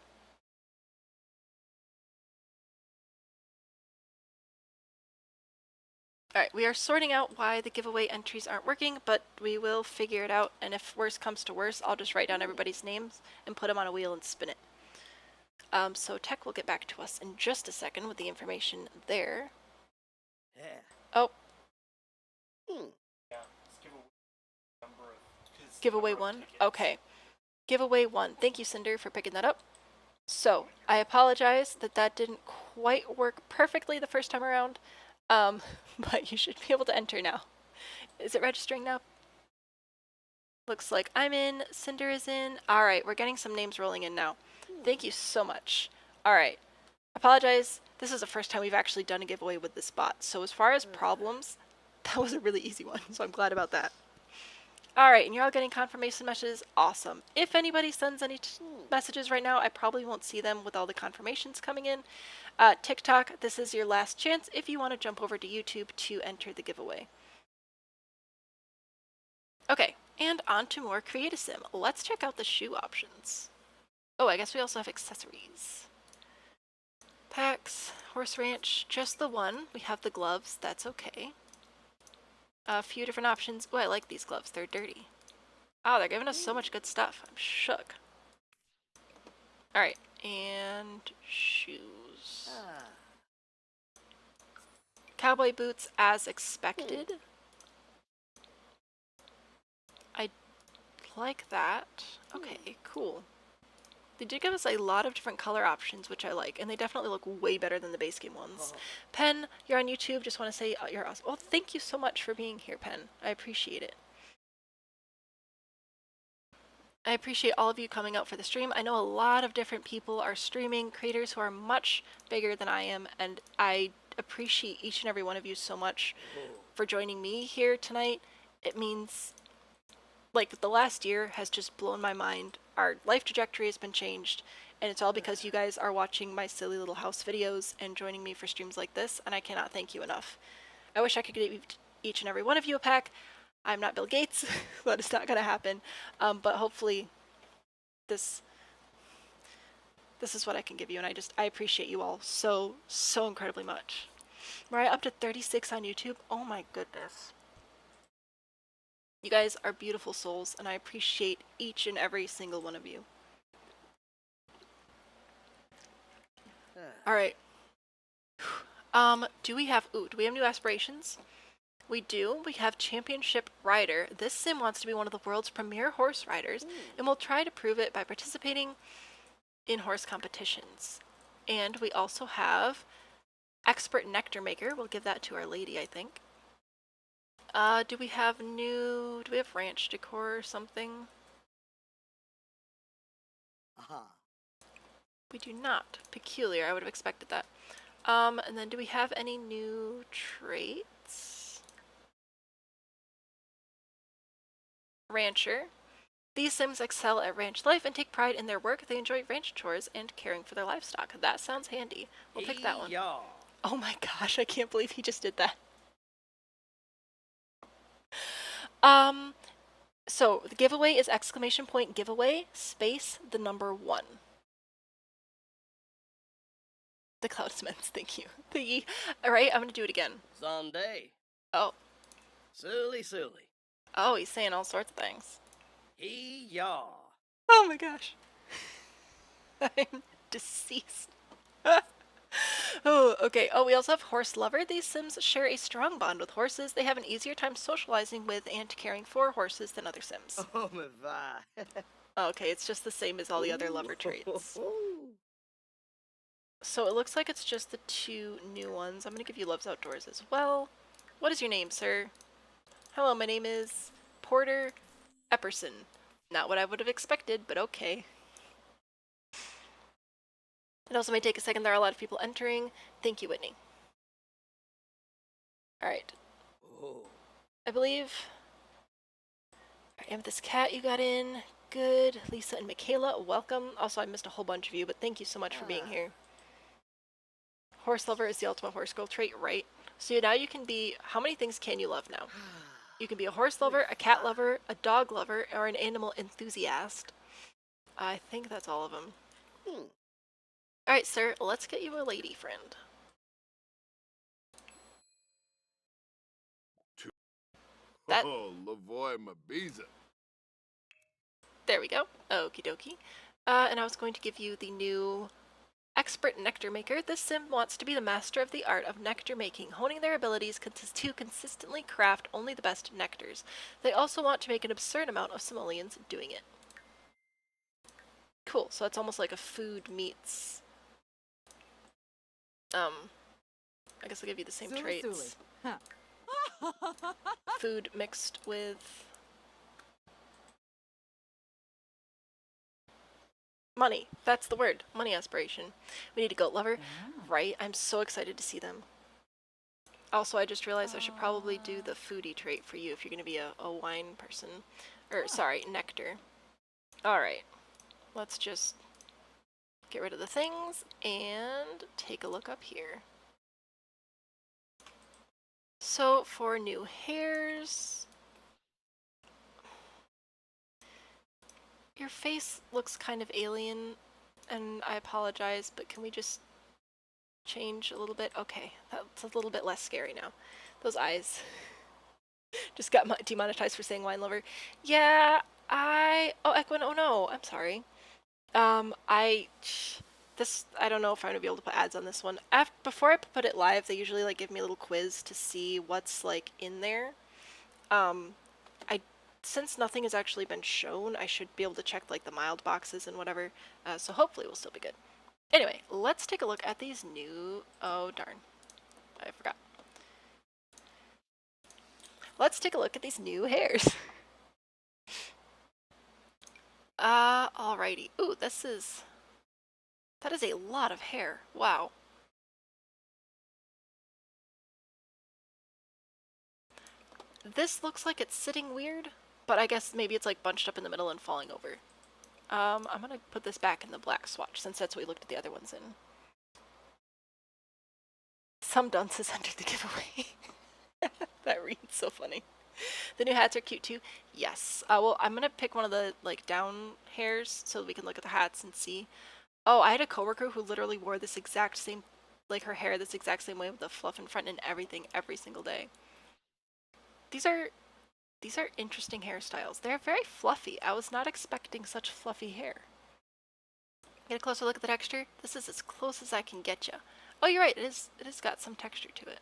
Alright, we are sorting out why the giveaway entries aren't working, but we will figure it out, and if worse comes to worse, I'll just write down everybody's names and put them on a wheel and spin it. So tech will get back to us in just a second with the information there. Yeah. Oh. Yeah, let's give away number of. Giveaway 1? Okay. Giveaway 1. Thank you, Cinder, for picking that up. So, I apologize that that didn't quite work perfectly the first time around, but you should be able to enter now. Is it registering now? Looks like I'm in, Cinder is in. Alright, we're getting some names rolling in now. Thank you so much. Alright, apologize. This is the first time we've actually done a giveaway with this bot, so as far as problems, that was a really easy one, so I'm glad about that. Alright, and you're all getting confirmation messages. Awesome. If anybody sends any messages right now, I probably won't see them with all the confirmations coming in. TikTok, this is your last chance if you want to jump over to YouTube to enter the giveaway. Okay, and on to more Create a Sim. Let's check out the shoe options. Oh, I guess we also have accessories. Packs, Horse Ranch, just the one. We have the gloves, that's okay. A few different options. Oh, I like these gloves. They're dirty. Oh, they're giving us so much good stuff. I'm shook. Alright, and shoes. Cowboy boots as expected. I like that. Okay, cool. They did give us a lot of different color options, which I like, and they definitely look way better than the base game ones. Pen, you're on YouTube. Just want to say you're awesome. Well, thank you so much for being here, Pen. I appreciate it. I appreciate all of you coming out for the stream. I know a lot of different people are streaming, creators who are much bigger than I am, and I appreciate each and every one of you so much for joining me here tonight. It means, like, the last year has just blown my mind. Our life trajectory has been changed, and it's all because you guys are watching my silly little house videos and joining me for streams like this, and I cannot thank you enough. I wish I could give each and every one of you a pack. I'm not Bill Gates. That is not going to happen. But hopefully this is what I can give you, and I appreciate you all so incredibly much. Mariah, up to 36 on YouTube. Oh my goodness. You guys are beautiful souls, and I appreciate each and every single one of you. Alright. Do we have new aspirations? We do. We have Championship Rider. This sim wants to be one of the world's premier horse riders, and will try to prove it by participating in horse competitions. And we also have Expert Nectar Maker. We'll give that to our lady, I think. Do we have ranch decor or something? We do not. Peculiar, I would have expected that. And then do we have any new traits? Rancher. These sims excel at ranch life and take pride in their work. They enjoy ranch chores and caring for their livestock. That sounds handy. We'll pick that one. Oh my gosh, I can't believe he just did that. So the giveaway is !giveaway space the number 1. The Cloudsmiths, thank you. Alright, I'm gonna do it again. Sunday. Oh. Sully. Oh, he's saying all sorts of things. Hee-yaw. Oh my gosh. I'm deceased. Oh, okay. Oh, we also have Horse Lover. These sims share a strong bond with horses. They have an easier time socializing with and caring for horses than other sims. Oh, my God. Okay, it's just the same as all the other lover traits. So it looks like it's just the 2 new ones. I'm going to give you Loves Outdoors as well. What is your name, sir? Hello, my name is Porter Epperson. Not what I would have expected, but okay. It also may take a second. There are a lot of people entering. Thank you, Whitney. Alright. I believe... Alright, this cat you got in. Good. Lisa and Michaela, welcome. Also, I missed a whole bunch of you, but thank you so much for being here. Horse lover is the ultimate horse girl trait, right? So now you can be, how many things can you love now? You can be a horse lover, a cat lover, a dog lover, or an animal enthusiast. I think that's all of them. Alright, sir, let's get you a lady friend. That, Oh, Lavoy Mabiza. there we go. Okie dokie. And I was going to give you the new Expert Nectar Maker. This sim wants to be the master of the art of nectar making, honing their abilities to consistently craft only the best nectars. They also want to make an absurd amount of simoleons doing it. Cool, so it's almost like a food meets... I guess I'll give you the same traits. Huh. Food mixed with... money. That's the word. Money aspiration. We need a goat lover. Right? I'm so excited to see them. Also, I just realized I should probably do the foodie trait for you if you're going to be a wine person. Or, sorry, nectar. Alright. Let's just get rid of the things and take a look up here. So, for new hairs... Your face looks kind of alien, and I apologize, but can we just change a little bit? Okay, that's a little bit less scary now. Those eyes just got demonetized for saying wine lover. Yeah, oh, Equin, oh no, I'm sorry. I don't know if I'm gonna be able to put ads on this one. Before I put it live, they usually like give me a little quiz to see what's like in there. Since nothing has actually been shown, I should be able to check like the mild boxes and whatever, so hopefully we'll still be good. Anyway, let's take a look at these new... oh darn, I forgot. Let's take a look at these new hairs. Alrighty. Ooh, that is a lot of hair. Wow. This looks like it's sitting weird. But I guess maybe it's like bunched up in the middle and falling over. I'm gonna put this back in the black swatch since that's what we looked at the other ones in. Some dunces entered the giveaway. That reads so funny. The new hats are cute too. Yes. Well, I'm gonna pick one of the like down hairs so we can look at the hats and see. Oh, I had a coworker who literally wore this exact same, like her hair this exact same way with the fluff in front and everything every single day. These are interesting hairstyles. They're very fluffy. I was not expecting such fluffy hair. Get a closer look at the texture. This is as close as I can get you. Oh, you're right. It has got some texture to it.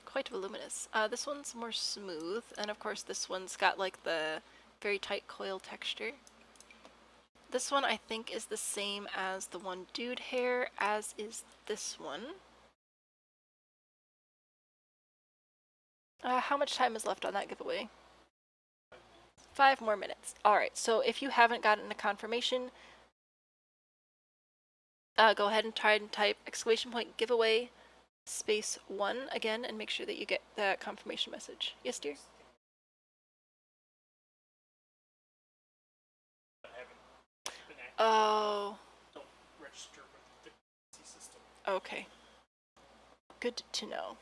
Quite voluminous. This one's more smooth, and of course this one's got like the very tight coil texture. This one I think is the same as the one dude hair, as is this one. How much time is left on that giveaway? 5 more minutes. Alright, so if you haven't gotten a confirmation, go ahead and try and type ! giveaway space 1 again and make sure that you get that confirmation message. Yes, dear? I haven't been active. Oh, Don't register with the CAS system. okay. Good to know.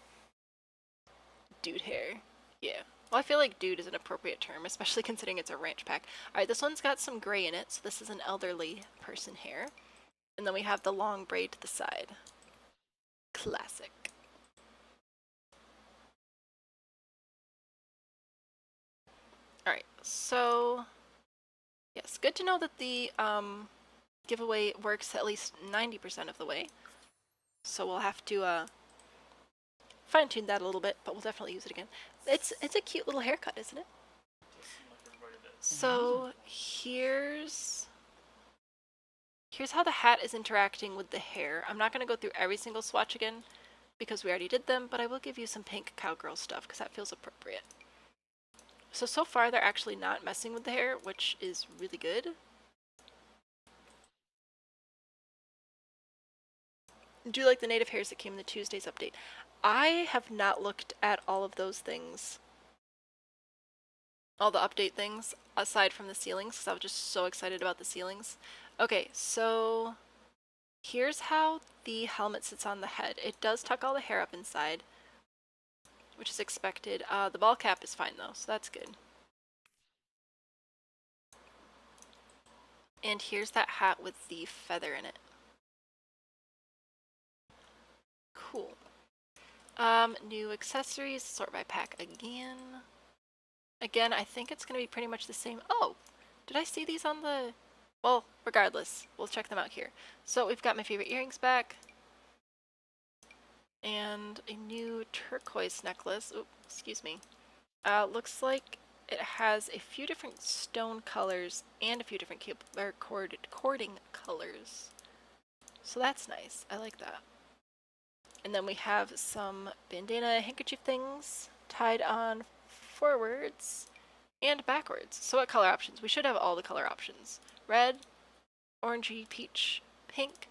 Dude hair. Yeah. Well, I feel like dude is an appropriate term, especially considering it's a ranch pack. Alright, this one's got some gray in it, so this is an elderly person hair. And then we have the long braid to the side. Classic. Alright, so... yes, good to know that the giveaway works at least 90% of the way. So we'll have to fine-tune that a little bit, but we'll definitely use it again. It's a cute little haircut, isn't it? Does seem like everybody does. So here's how the hat is interacting with the hair. I'm not going to go through every single swatch again because we already did them, but I will give you some pink cowgirl stuff because that feels appropriate. So far they're actually not messing with the hair, which is really good. Do you like the native hairs that came in the Tuesday's update? I have not looked at all of those things. All the update things, aside from the ceilings, because I was just so excited about the ceilings. Okay, so Here's how the helmet sits on the head. It does tuck all the hair up inside, which is expected. The ball cap is fine though, so that's good. And here's that hat with the feather in it. Cool. New accessories, sort by pack again. Again, I think it's going to be pretty much the same. Oh, did I see these on the... Well, regardless, we'll check them out here. So we've got my favorite earrings back. And a new turquoise necklace. Oops, excuse me. Looks like it has a few different stone colors and a few different cording colors. So that's nice. I like that. And then we have some bandana handkerchief things tied on forwards and backwards. So what color options? We should have all the color options. Red, orangey, peach, pink,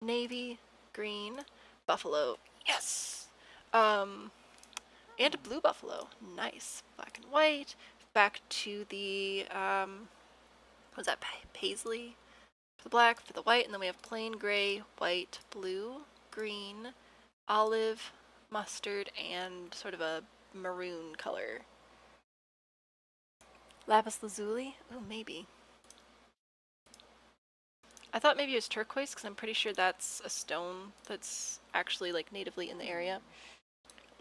navy, green, buffalo. Yes! And a blue buffalo. Nice. Black and white. Back to the, what was that, paisley? For the black, for the white, and then we have plain gray, white, blue, green, olive, mustard, and sort of a maroon color. Lapis lazuli? Oh, maybe. I thought maybe it was turquoise because I'm pretty sure that's a stone that's actually like natively in the area.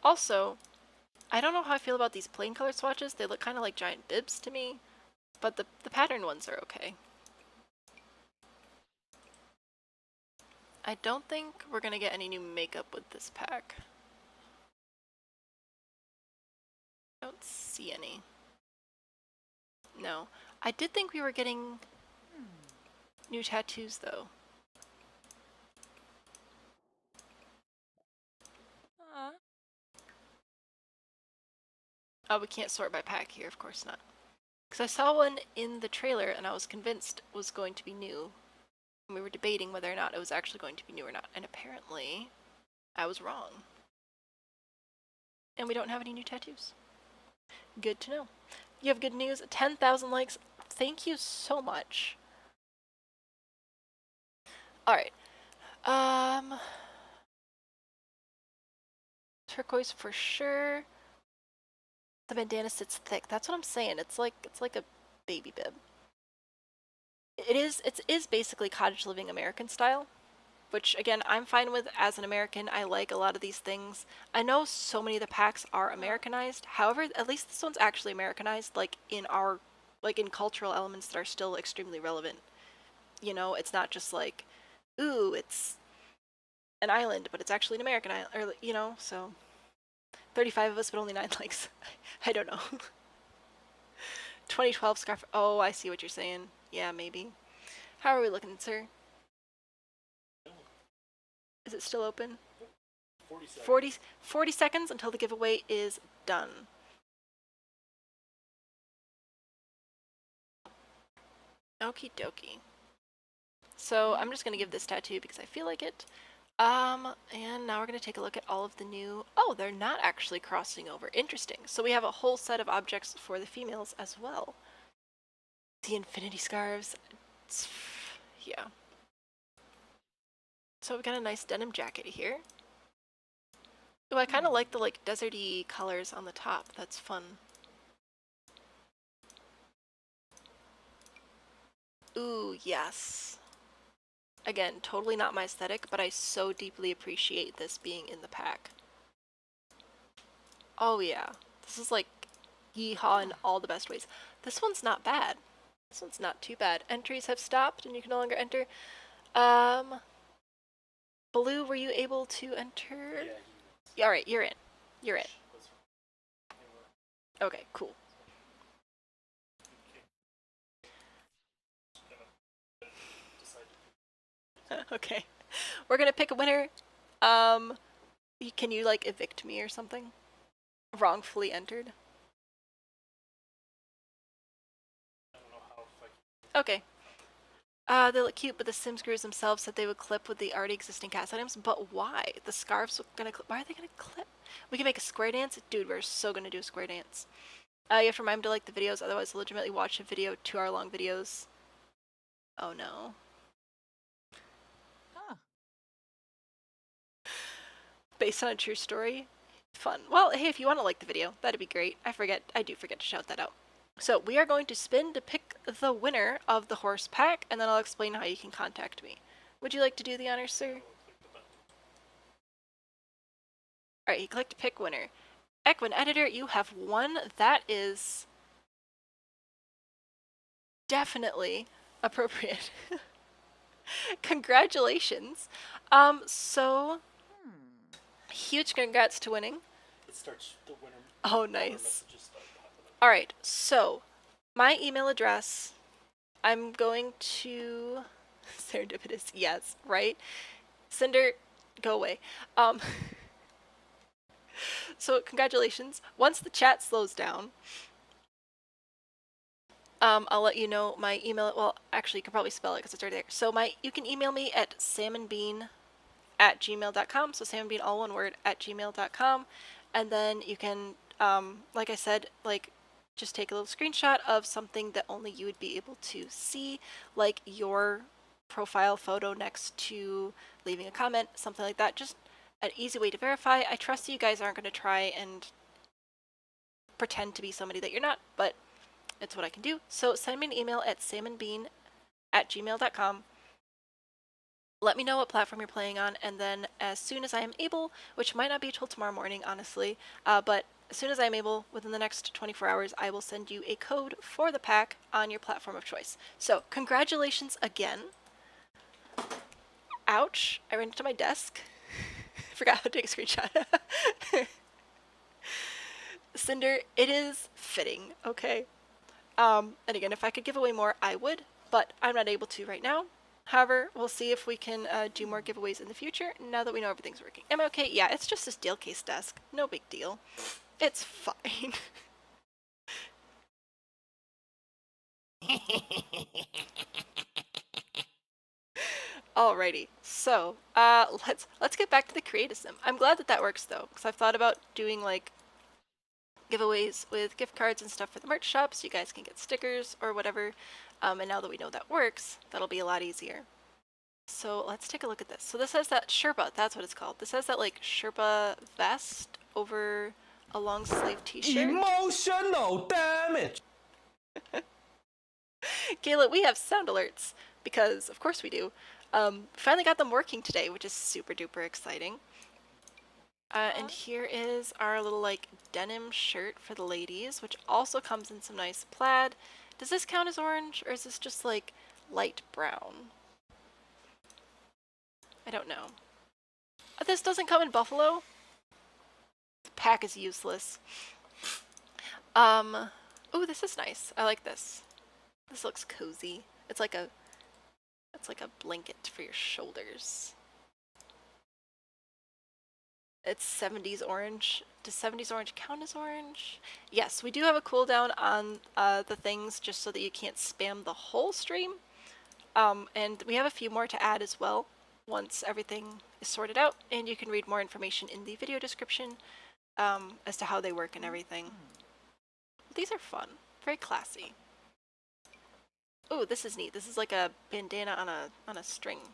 Also, I don't know how I feel about these plain color swatches. They look kind of like giant bibs to me, but the pattern ones are okay. I don't think we're gonna get any new makeup with this pack. I don't see any. No. I did think we were getting new tattoos though. Oh, we can't sort by pack here, of course not. Because I saw one in the trailer and I was convinced it was going to be new. And we were debating whether or not it was actually going to be new or not. And apparently, I was wrong. And we don't have any new tattoos. Good to know. You have good news. 10,000 likes. Thank you so much. Alright. Turquoise for sure. The bandana sits thick. That's what I'm saying. It's like a baby bib. It is basically cottage living American style, which again I'm fine with as an American. I like a lot of these things. I know so many of the packs are Americanized. However, at least this one's actually Americanized, like in cultural elements that are still extremely relevant. You know, it's not just like, ooh, it's an island, but it's actually an American island, or you know, so 35 of us, but only 9 likes. I don't know. 2012 scarf. Oh, I see what you're saying. Yeah, maybe. How are we looking, sir? Is it still open? 40 seconds. 40 seconds until the giveaway is done. Okie dokie. So I'm just going to give this tattoo because I feel like it. And now we're going to take a look at all of the new... Oh, they're not actually crossing over. Interesting. So we have a whole set of objects for the females as well. The infinity scarves. Yeah. So we've got a nice denim jacket here. Oh, I kind of like the deserty colors on the top. That's fun. Ooh, yes. Again, totally not my aesthetic, but I so deeply appreciate this being in the pack. Oh yeah. This is like yeehaw in all the best ways. This one's not bad. This one's not too bad. Entries have stopped and you can no longer enter. Blue, were you able to enter? Yeah, alright, you're in. You're in. Okay, cool. Okay. We're gonna pick a winner. Can you like evict me or something? Wrongfully entered. Okay. They look cute, but the sim screws themselves said they would clip with the already existing CAS items. But why? The scarves are gonna clip. Why are they gonna clip? We can make a square dance? Dude, we're so gonna do a square dance. You have to remind them to like the videos, otherwise legitimately watch a video, 2-hour long videos. Oh no. Based on a true story. Fun. Well, hey, if you want to like the video, that'd be great. I do forget to shout that out. So we are going to spin to pick the winner of the horse pack, and then I'll explain how you can contact me. Would you like to do the honors, sir? Alright, you click to pick winner. Equin editor, you have won. That is definitely appropriate. Congratulations. So huge congrats to winning. It starts the winner. Oh, nice. All right, so my email address, I'm going to serendipitous. Yes, right. Cinder, go away. So congratulations. Once the chat slows down, I'll let you know my email. Well, actually, you can probably spell it because it's already there. So you can email me at salmonbean@gmail.com. So salmonbean, all one word, @gmail.com. And then you can, like I said, just take a little screenshot of something that only you would be able to see, like your profile photo next to leaving a comment, something like that. Just an easy way to verify. I trust you guys aren't going to try and pretend to be somebody that you're not, but it's what I can do. So send me an email at salmonbean@gmail.com. Let me know what platform you're playing on, and then as soon as I am able, which might not be till tomorrow morning, honestly, but as soon as I'm able, within the next 24 hours, I will send you a code for the pack on your platform of choice. So congratulations again. Ouch, I ran into my desk. Forgot how to take a screenshot. Cinder, it is fitting, okay? And again, if I could give away more, I would, but I'm not able to right now. However, we'll see if we can do more giveaways in the future now that we know everything's working. Am I okay? Yeah, it's just this deal case desk. No big deal. It's fine. Alrighty, so let's get back to the creatism. I'm glad that works though, because I've thought about doing like giveaways with gift cards and stuff for the merch shop, so you guys can get stickers or whatever. And now that we know that works, that'll be a lot easier. So let's take a look at this. So this has that Sherpa, that's what it's called. This has that like Sherpa vest over a long sleeve t-shirt. Emotional damage. Kayla, we have sound alerts because of course we do. Finally got them working today, which is super duper exciting. And here is our little like denim shirt for the ladies, which also comes in some nice plaid. Does this count as orange or is this just like light brown? I don't know. This doesn't come in buffalo. The pack is useless. Oh, this is nice. I like this. This looks cozy. It's like a blanket for your shoulders. It's 70s orange. Does 70s orange count as orange? Yes, we do have a cooldown on the things just so that you can't spam the whole stream. And we have a few more to add as well once everything is sorted out, and you can read more information in the video description as to how they work and everything. These are fun. Very classy. Oh, this is neat. This is like a bandana on a string. Let's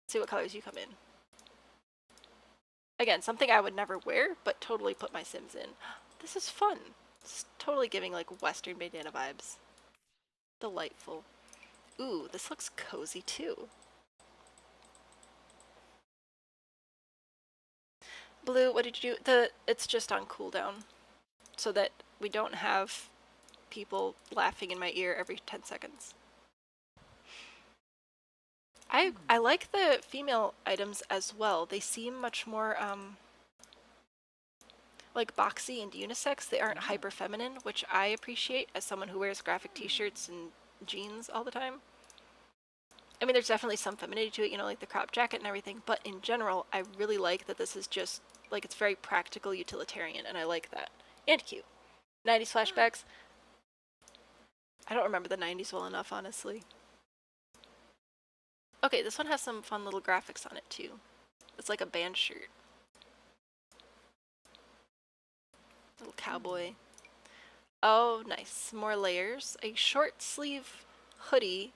see what colors you come in. Again, something I would never wear, but totally put my Sims in. This is fun. It's totally giving like Western bandana vibes. Delightful. Ooh, this looks cozy too. Blue, what did you do? It's just on cooldown, so that we don't have people laughing in my ear every 10 seconds. I like the female items as well. They seem much more like boxy and unisex. They aren't hyper feminine, which I appreciate as someone who wears graphic t-shirts and jeans all the time. I mean, there's definitely some femininity to it, you know, like the crop jacket and everything, but in general, I really like that this is just, like, it's very practical, utilitarian, and I like that. And cute. 90s flashbacks. I don't remember the 90s well enough, honestly. Okay, this one has some fun little graphics on it, too. It's like a band shirt. Little cowboy. Oh, nice. More layers. A short sleeve hoodie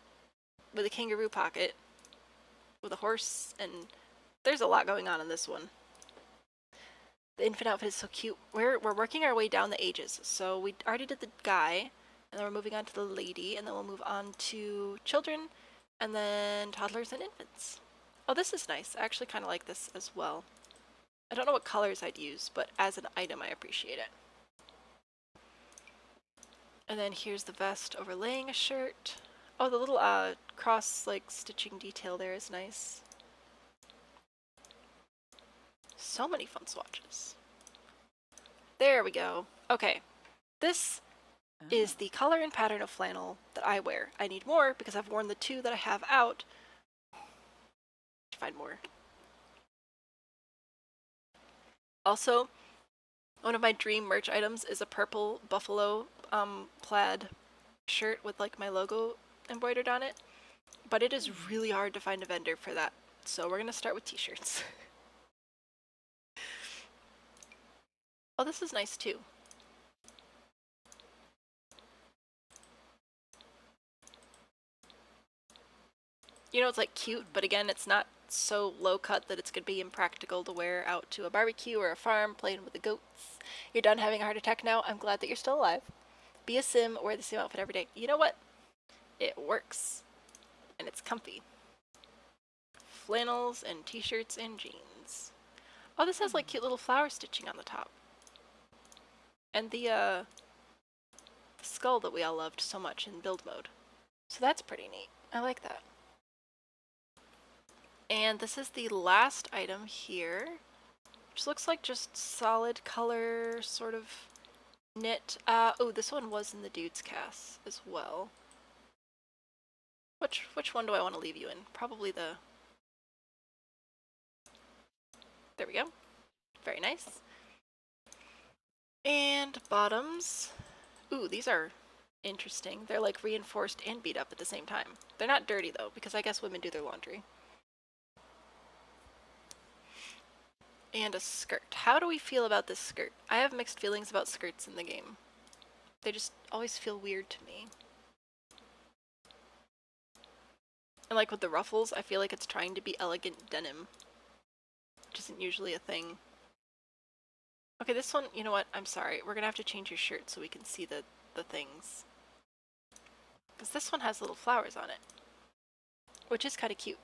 with a kangaroo pocket with a horse, and there's a lot going on in this one. The infant outfit is so cute. We're working our way down the ages. So we already did the guy, and then we're moving on to the lady, and then we'll move on to children, and then toddlers and infants. Oh, this is nice. I actually kind of like this as well. I don't know what colors I'd use, but as an item, I appreciate it. And then here's the vest overlaying a shirt. Oh, the little cross like stitching detail there is nice. So many fun swatches. There we go. Okay, this is the color and pattern of flannel that I wear. I need more because I've worn the 2 that I have out. Find more. Also, one of my dream merch items is a purple buffalo plaid shirt with like my logo embroidered on it, but it is really hard to find a vendor for that, so we're gonna start with t-shirts. Oh, this is nice too. You know, it's like cute, but again, it's not so low cut that it's gonna be impractical to wear out to a barbecue or a farm playing with the goats. You're done having a heart attack now. I'm glad that you're still alive. Be a sim, wear the same outfit every day. You know what? It works. And it's comfy. Flannels and t-shirts and jeans. Oh, this has like cute little flower stitching on the top. And the skull that we all loved so much in build mode. So that's pretty neat. I like that. And this is the last item here, which looks like just solid color, sort of knit. Oh, this one was in the dude's CAS as well. Which one do I want to leave you in? Probably the... There we go. Very nice. And bottoms. Ooh, these are interesting. They're like reinforced and beat up at the same time. They're not dirty though, because I guess women do their laundry. And a skirt. How do we feel about this skirt? I have mixed feelings about skirts in the game. They just always feel weird to me. And like with the ruffles, I feel like it's trying to be elegant denim, which isn't usually a thing. Okay, this one, you know what? I'm sorry. We're gonna have to change your shirt so we can see the things. Because this one has little flowers on it, which is kind of cute.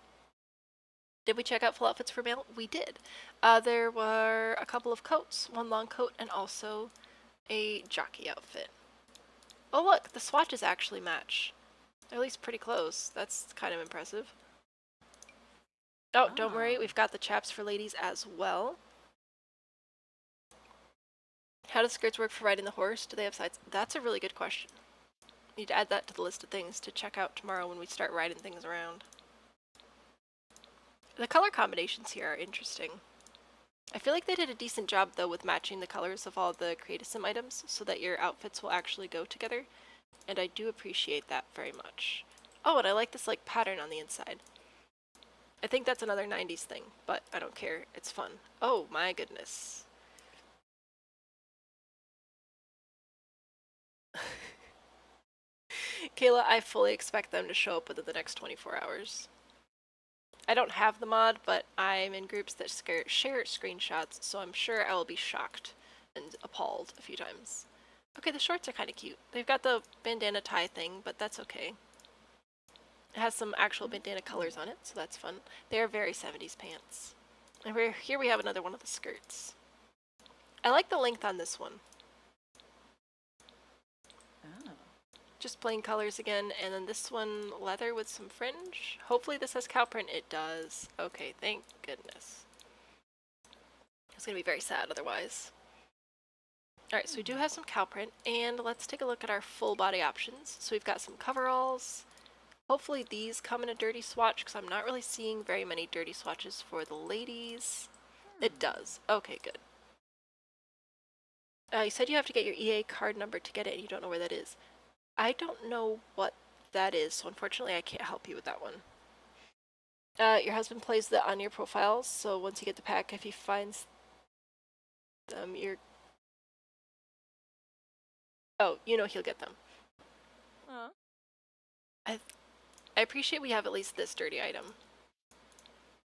Did we check out full outfits for male? We did. There were a couple of coats, one long coat, and also a jockey outfit. Oh look, the swatches actually match. They're at least pretty close. That's kind of impressive. Oh, don't worry, we've got the chaps for ladies as well. How do skirts work for riding the horse? Do they have sides? That's a really good question. Need to add that to the list of things to check out tomorrow when we start riding things around. The color combinations here are interesting. I feel like they did a decent job though with matching the colors of all the Create a Sim items so that your outfits will actually go together, and I do appreciate that very much. Oh, and I like this like pattern on the inside. I think that's another 90s thing, but I don't care. It's fun. Oh my goodness. Kayla, I fully expect them to show up within the next 24 hours. I don't have the mod, but I'm in groups that share screenshots, so I'm sure I will be shocked and appalled a few times. Okay, the shorts are kind of cute. They've got the bandana tie thing, but that's okay. It has some actual bandana colors on it, so that's fun. They are very 70s pants. And here we have another one of the skirts. I like the length on this one. Just plain colors again, and then this one leather with some fringe. Hopefully this has cow print. It does. Okay, thank goodness. It's gonna be very sad otherwise. Alright, so we do have some cow print, and let's take a look at our full body options. So we've got some coveralls. Hopefully these come in a dirty swatch, because I'm not really seeing very many dirty swatches for the ladies. It does. Okay, good. You said you have to get your EA card number to get it, and you don't know where that is. I don't know what that is, so unfortunately I can't help you with that one. Your husband plays that on your profiles, so once you get the pack, if he finds them, oh, you know he'll get them. I appreciate we have at least this dirty item.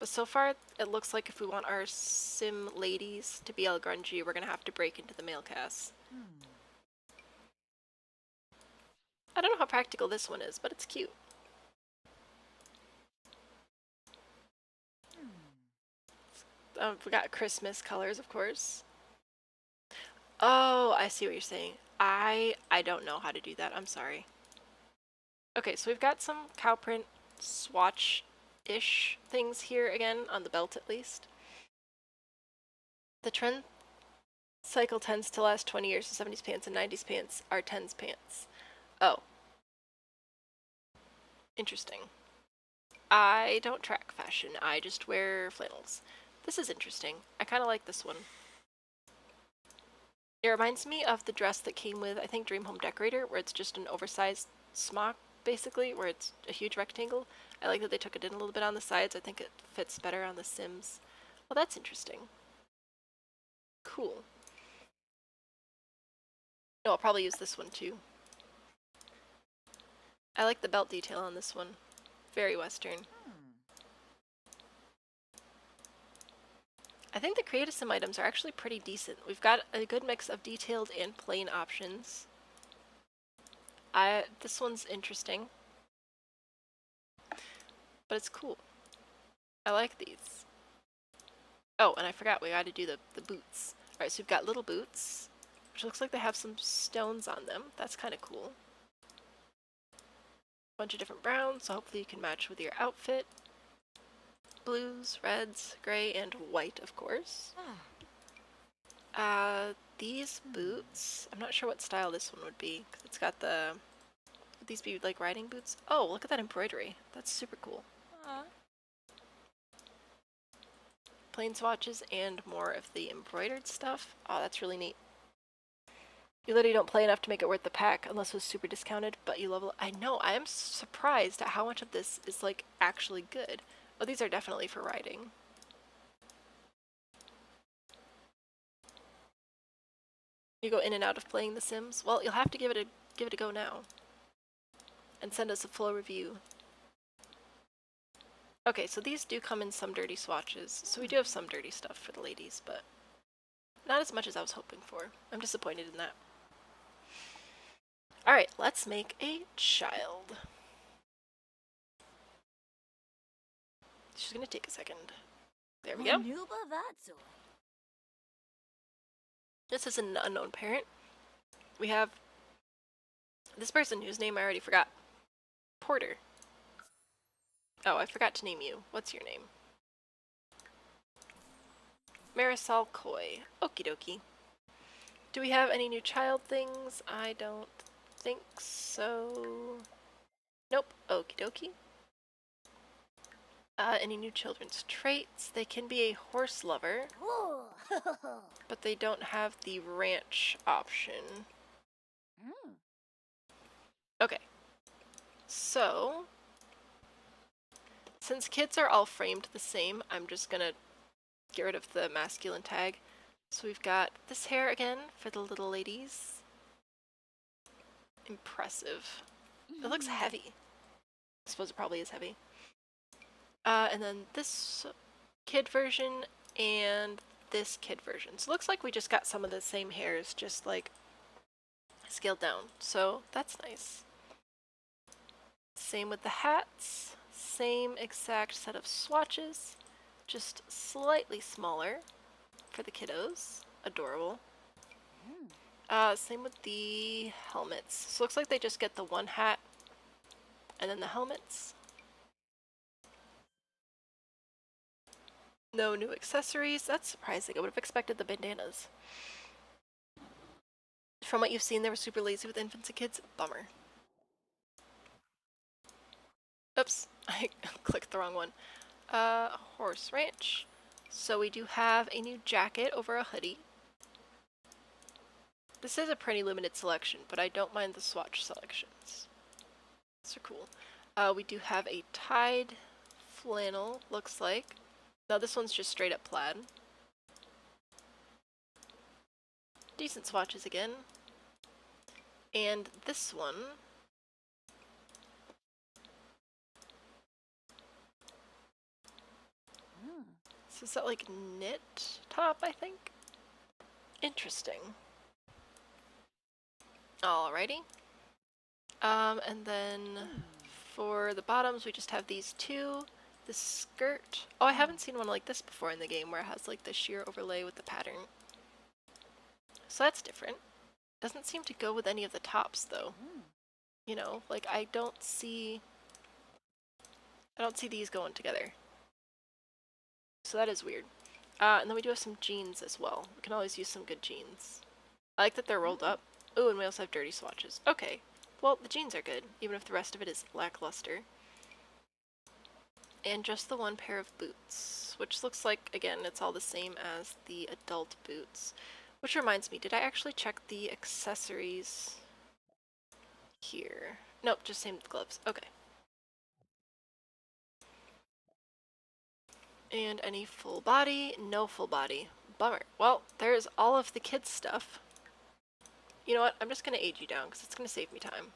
But so far, it looks like if we want our sim ladies to be all grungy, we're gonna have to break into the male CAS. I don't know how practical this one is, but it's cute. We got Christmas colors, of course. Oh, I see what you're saying. I don't know how to do that. I'm sorry. Okay, so we've got some cow print swatch-ish things here again, on the belt at least. The trend cycle tends to last 20 years, so 70s pants and 90s pants are 10s pants. Oh. Interesting. I don't track fashion, I just wear flannels. This is interesting. I kind of like this one. It reminds me of the dress that came with, I think, Dream Home Decorator, where it's just an oversized smock, basically, where it's a huge rectangle. I like that they took it in a little bit on the sides. I think it fits better on the Sims. Well, that's interesting. Cool. No, I'll probably use this one too. I like the belt detail on this one. Very Western. I think the Create a Sim items are actually pretty decent. We've got a good mix of detailed and plain options. This one's interesting. But it's cool. I like these. Oh, and I forgot we gotta do the boots. Alright, so we've got little boots, which looks like they have some stones on them. That's kind of cool. Bunch of different browns, so hopefully you can match with your outfit. Blues, reds, gray, and white, of course. These boots, I'm not sure what style this one would be, because it's got the... Would these be like riding boots? Oh, look at that embroidery. That's super cool. Plain swatches and more of the embroidered stuff. Oh, that's really neat. You literally don't play enough to make it worth the pack unless it was super discounted, but you level... I know, I am surprised at how much of this is like actually good. Oh, these are definitely for riding. You go in and out of playing The Sims? Well, you'll have to give it a go now. And send us a full review. Okay, so these do come in some dirty swatches, so we do have some dirty stuff for the ladies, but not as much as I was hoping for. I'm disappointed in that. Alright, let's make a child. She's gonna take a second. There we go. This is an unknown parent. We have this person whose name I already forgot. Porter. Oh, I forgot to name you. What's your name? Marisol Coy. Okie dokie. Do we have any new child things? I don't think so. Nope. Okie dokie. Any new children's traits? They can be a horse lover, but they don't have the ranch option. Okay. So, since kids are all framed the same, I'm just gonna get rid of the masculine tag. So we've got this hair again for the little ladies. Impressive. It looks heavy. I suppose it probably is heavy. And then this kid version and this kid version. So it looks like we just got some of the same hairs, just like scaled down. So that's nice. Same with the hats. Same exact set of swatches, just slightly smaller for the kiddos. Adorable. Same with the helmets. So looks like they just get the one hat and then the helmets. No new accessories. That's surprising. I would have expected the bandanas. From what you've seen, they were super lazy with infants and kids. Bummer. Oops, I clicked the wrong one. Horse ranch. So we do have a new jacket over a hoodie. This is a pretty limited selection, but I don't mind the swatch selections. These are cool. We do have a tied flannel, looks like. Now this one's just straight up plaid. Decent swatches again. And this one So is that like knit top, I think? Interesting. Alrighty. And then for the bottoms, we just have these two. The skirt. Oh, I haven't seen one like this before in the game where it has like the sheer overlay with the pattern. So that's different. Doesn't seem to go with any of the tops though. You know, like I don't see these going together. So that is weird. And then we do have some jeans as well. We can always use some good jeans. I like that they're rolled up. Ooh, and we also have dirty swatches. Okay. Well, the jeans are good, even if the rest of it is lackluster. And just the one pair of boots, which looks like, again, it's all the same as the adult boots. Which reminds me, did I actually check the accessories here? Nope, just same gloves. Okay. And any full body? No full body. Bummer. Well, there's all of the kids' stuff. You know what? I'm just going to age you down because it's going to save me time.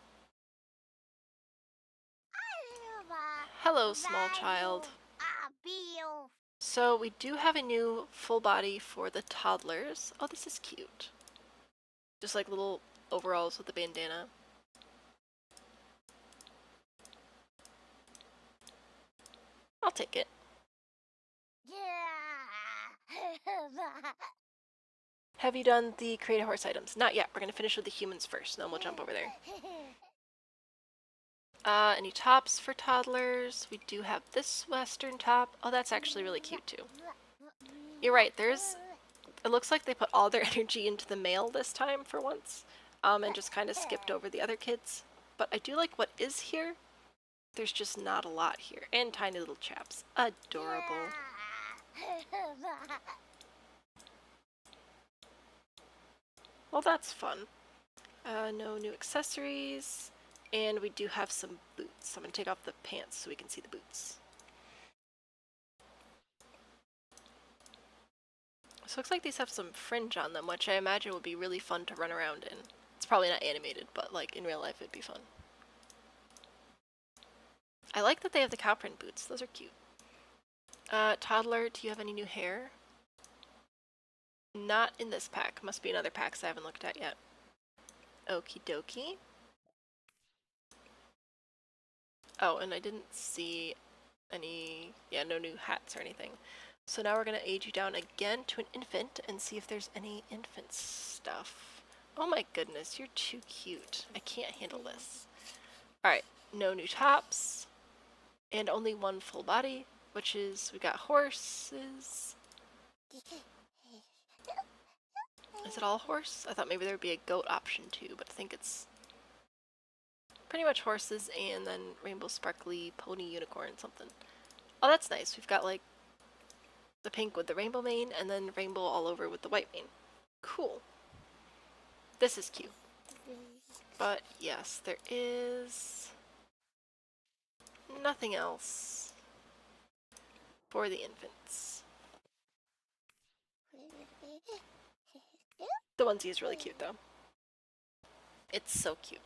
Hello, small child. So we do have a new full body for the toddlers. Oh, this is cute. Just like little overalls with a bandana. I'll take it. Have you done the create a horse items? Not yet. We're going to finish with the humans first, then we'll jump over there. Any tops for toddlers? We do have this western top. Oh, that's actually really cute too. You're right, it looks like they put all their energy into the male this time for once, and just kind of skipped over the other kids. But I do like what is here. There's just not a lot here. And tiny little chaps. Adorable. Well, that's fun. No new accessories. And we do have some boots. I'm going to take off the pants so we can see the boots. So it looks like these have some fringe on them, which I imagine would be really fun to run around in. It's probably not animated, but like in real life it'd be fun. I like that they have the cow print boots. Those are cute. Toddler, do you have any new hair? Not in this pack. Must be in other packs I haven't looked at yet. Okie dokie. Oh, and I didn't see any, no new hats or anything. So now we're going to age you down again to an infant and see if there's any infant stuff. Oh my goodness, you're too cute. I can't handle this. Alright, no new tops. And only one full body, which is, we got horses. Is it all horse? I thought maybe there would be a goat option too, but I think it's pretty much horses and then rainbow sparkly pony unicorn something. Oh, that's nice. We've got like the pink with the rainbow mane and then rainbow all over with the white mane. Cool. This is cute. But yes, there is nothing else for the infants. The onesie is really cute though. It's so cute.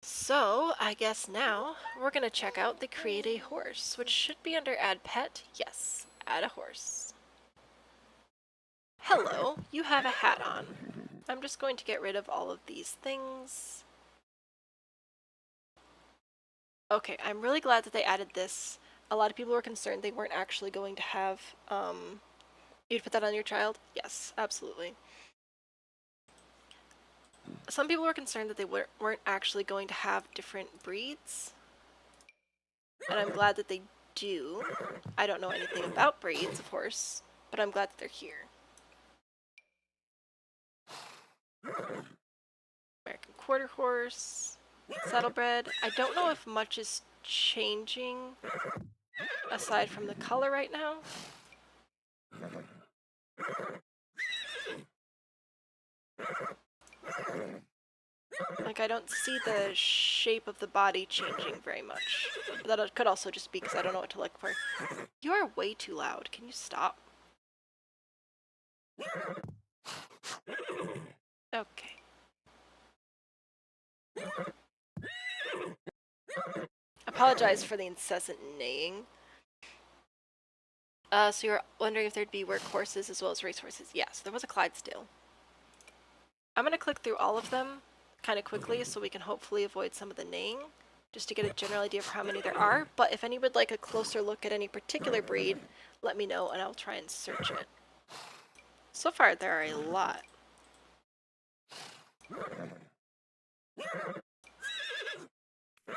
So, I guess now we're going to check out the create a horse, which should be under add pet. Yes, add a horse. Hello, you have a hat on. I'm just going to get rid of all of these things. Okay, I'm really glad that they added this. A lot of people were concerned they weren't actually going to have, you'd put that on your child? Yes, absolutely. Some people were concerned that they weren't actually going to have different breeds. And I'm glad that they do. I don't know anything about breeds, of course, but I'm glad that they're here. American Quarter Horse, Saddlebred. I don't know if much is changing aside from the color right now. Like, I don't see the shape of the body changing very much. But that could also just be because I don't know what to look for. You are way too loud. Can you stop? Okay. Apologize for the incessant neighing. So you're wondering if there'd be workhorses as well as racehorses. Yes, there was a Clydesdale. I'm going to click through all of them kind of quickly so we can hopefully avoid some of the neighing, just to get a general idea of how many there are. But if any would like a closer look at any particular breed, let me know and I'll try and search it. So far, there are a lot.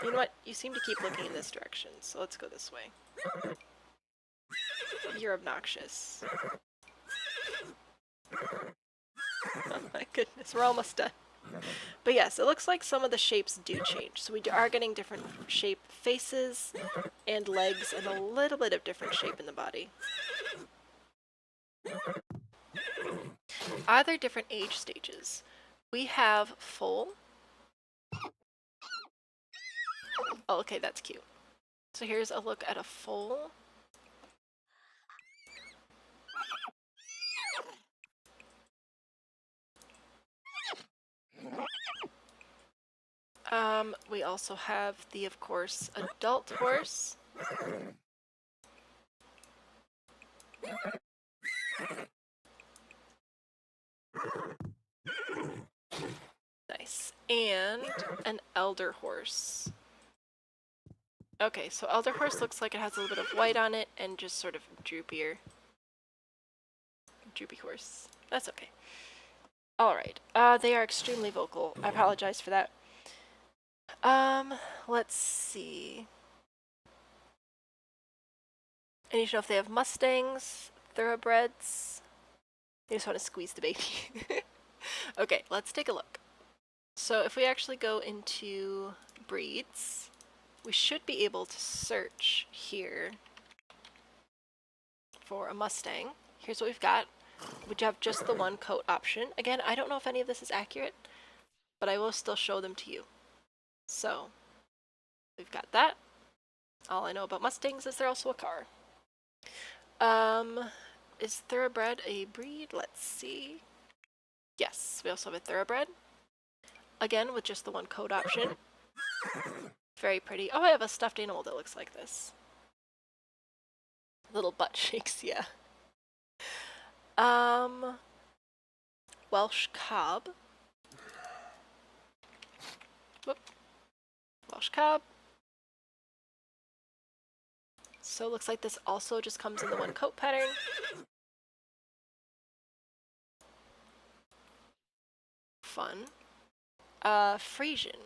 You know what? You seem to keep looking in this direction, so let's go this way. You're obnoxious. Oh my goodness, we're almost done. But yes, it looks like some of the shapes do change. So we are getting different shape faces and legs and a little bit of different shape in the body. Are there different age stages? We have foal. Oh, okay, that's cute. So here's a look at a foal. We also have the, of course, adult horse. Nice. And an elder horse. Okay, so elder horse looks like it has a little bit of white on it and just sort of droopier. Droopy horse. That's okay. Alright. They are extremely vocal. I apologize for that. Let's see. I need to know if they have Mustangs, thoroughbreds. They just want to squeeze the baby. Okay, let's take a look. So if we actually go into breeds, we should be able to search here for a Mustang. Here's what we've got. We have just the one coat option. Again, I don't know if any of this is accurate, but I will still show them to you. So we've got that. All I know about Mustangs is they're also a car. Is thoroughbred a breed? Let's see. Yes, we also have a thoroughbred. Again, with just the one coat option. Very pretty. Oh, I have a stuffed animal that looks like this. Little butt shakes, yeah. Welsh Cob. Whoop. Welsh Cob. So it looks like this also just comes in the one coat pattern. Fun. Frisian.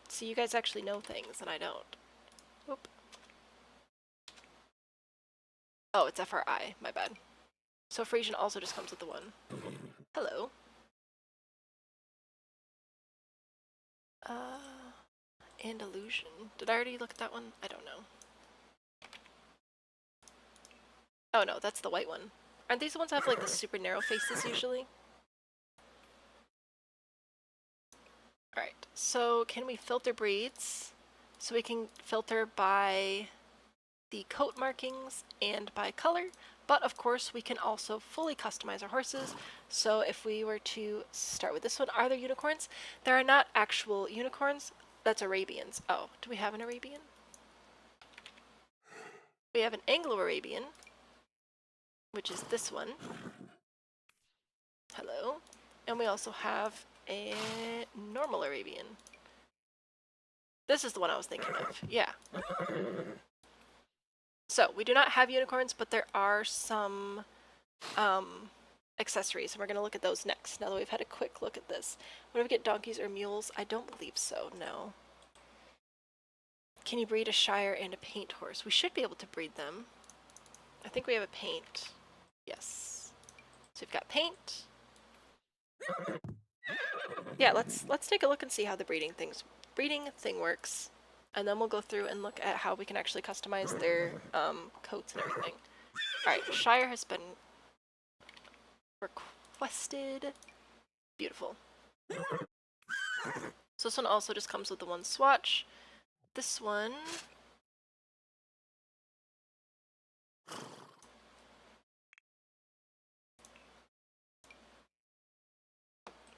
So you guys actually know things and I don't. Whoop. Oh, it's FRI, my bad. So Frisian also just comes with the one. Hello. Andalusian. Did I already look at that one? I don't know. Oh no, that's the white one. Aren't these the ones that have like the super narrow faces usually? Alright, so can we filter breeds? So we can filter by the coat markings and by color, but of course we can also fully customize our horses. So if we were to start with this one, are there unicorns? There are not actual unicorns, that's Arabians. Oh, do we have an Arabian? We have an Anglo-Arabian, which is this one. Hello. And we also have a normal Arabian. This is the one I was thinking of, yeah. So, we do not have unicorns, but there are some accessories, and we're going to look at those next, now that we've had a quick look at this. What if we get donkeys or mules? I don't believe so, no. Can you breed a Shire and a paint horse? We should be able to breed them. I think we have a paint. Yes. So we've got paint. Yeah, let's take a look and see how the breeding thing works. And then we'll go through and look at how we can actually customize their coats and everything. Alright, Shire has been requested. Beautiful. So this one also just comes with the one swatch. This one...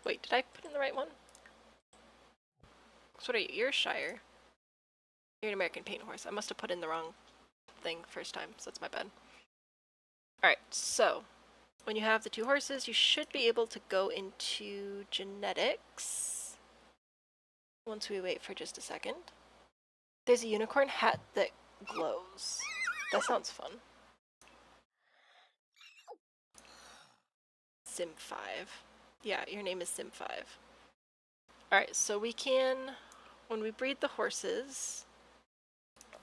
Wait, did I put in the right one? So what are you? You're a Shire. You're an American paint horse. I must have put in the wrong thing first time, so that's my bad. Alright, so when you have the 2 horses, you should be able to go into genetics. Once we wait for just a second. There's a unicorn hat that glows. That sounds fun. Sim 5. Yeah, your name is Sim 5. Alright, so we can, when we breed the horses,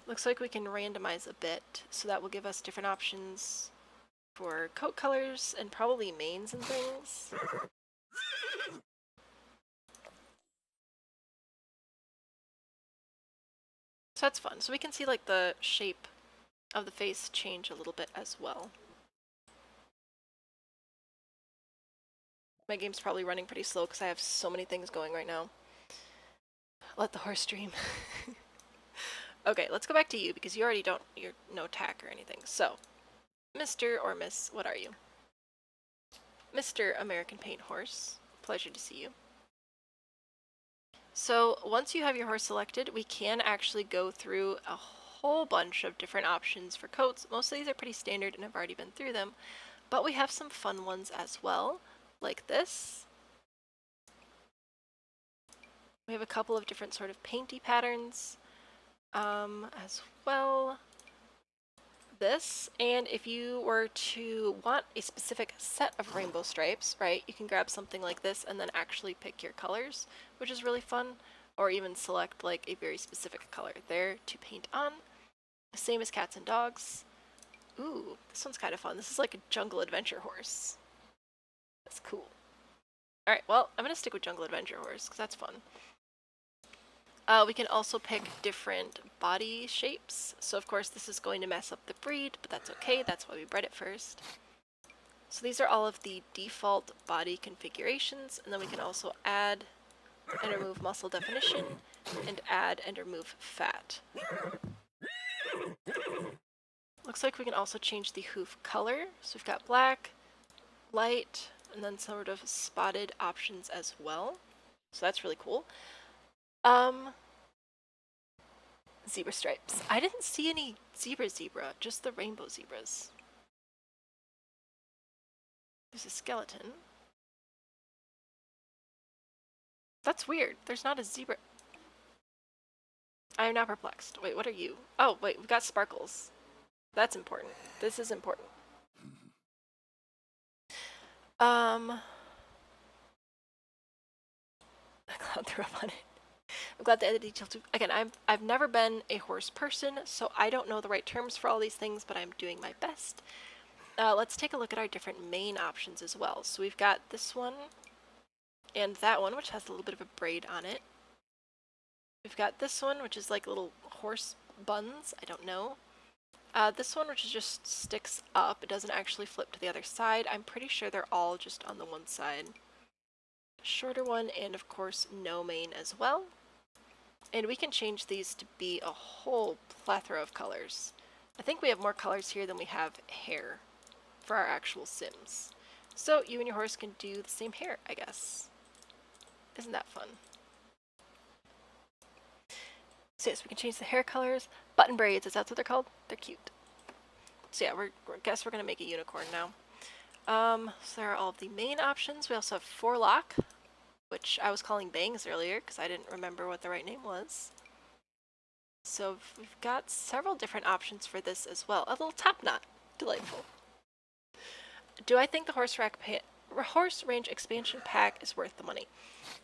looks like we can randomize a bit, so that will give us different options for coat colors and probably manes and things. So that's fun. So we can see like the shape of the face change a little bit as well. My game's probably running pretty slow because I have so many things going right now. Let the horse dream. Okay, let's go back to you because you already don't, you're no tack or anything. So, Mr. or Miss, what are you? Mr. American Paint Horse. Pleasure to see you. So once you have your horse selected, we can actually go through a whole bunch of different options for coats. Most of these are pretty standard and I've already been through them, but we have some fun ones as well, like this. We have a couple of different sort of painty patterns as well. This, and if you were to want a specific set of rainbow stripes, right, you can grab something like this and then actually pick your colors, which is really fun, or even select like a very specific color there to paint on. Same as cats and dogs. Ooh, this one's kind of fun. This is like a jungle adventure horse. That's cool. Alright, well, I'm going to stick with jungle adventure horse because that's fun. We can also pick different body shapes. So of course this is going to mess up the breed, but that's okay. That's why we bred it first. So these are all of the default body configurations, and then we can also add and remove muscle definition and add and remove fat. Looks like we can also change the hoof color. So we've got black, light, and then sort of spotted options as well. So that's really cool. Zebra stripes. I didn't see any zebra, just the rainbow zebras. There's a skeleton. That's weird. There's not a zebra. I am now perplexed. Wait, what are you? Oh, wait, we've got sparkles. That's important. This is important. I cloud threw up on it. I'm glad they added detail too. Again, I've never been a horse person, so I don't know the right terms for all these things, but I'm doing my best. Let's take a look at our different main options as well. So we've got this one and that one, which has a little bit of a braid on it. We've got this one, which is like little horse buns. I don't know. This one, which is just sticks up. It doesn't actually flip to the other side. I'm pretty sure they're all just on the one side. Shorter one, and of course no mane as well. And we can change these to be a whole plethora of colors. I think we have more colors here than we have hair for our actual Sims. So you and your horse can do the same hair, I guess. Isn't that fun? So yes, we can change the hair colors. Button braids, is that what they're called? They're cute. So yeah, I guess we're going to make a unicorn now. So there are all of the main options. We also have forelock, which I was calling bangs earlier because I didn't remember what the right name was. So we've got several different options for this as well. A little top knot. Delightful. Do I think the horse range expansion pack is worth the money?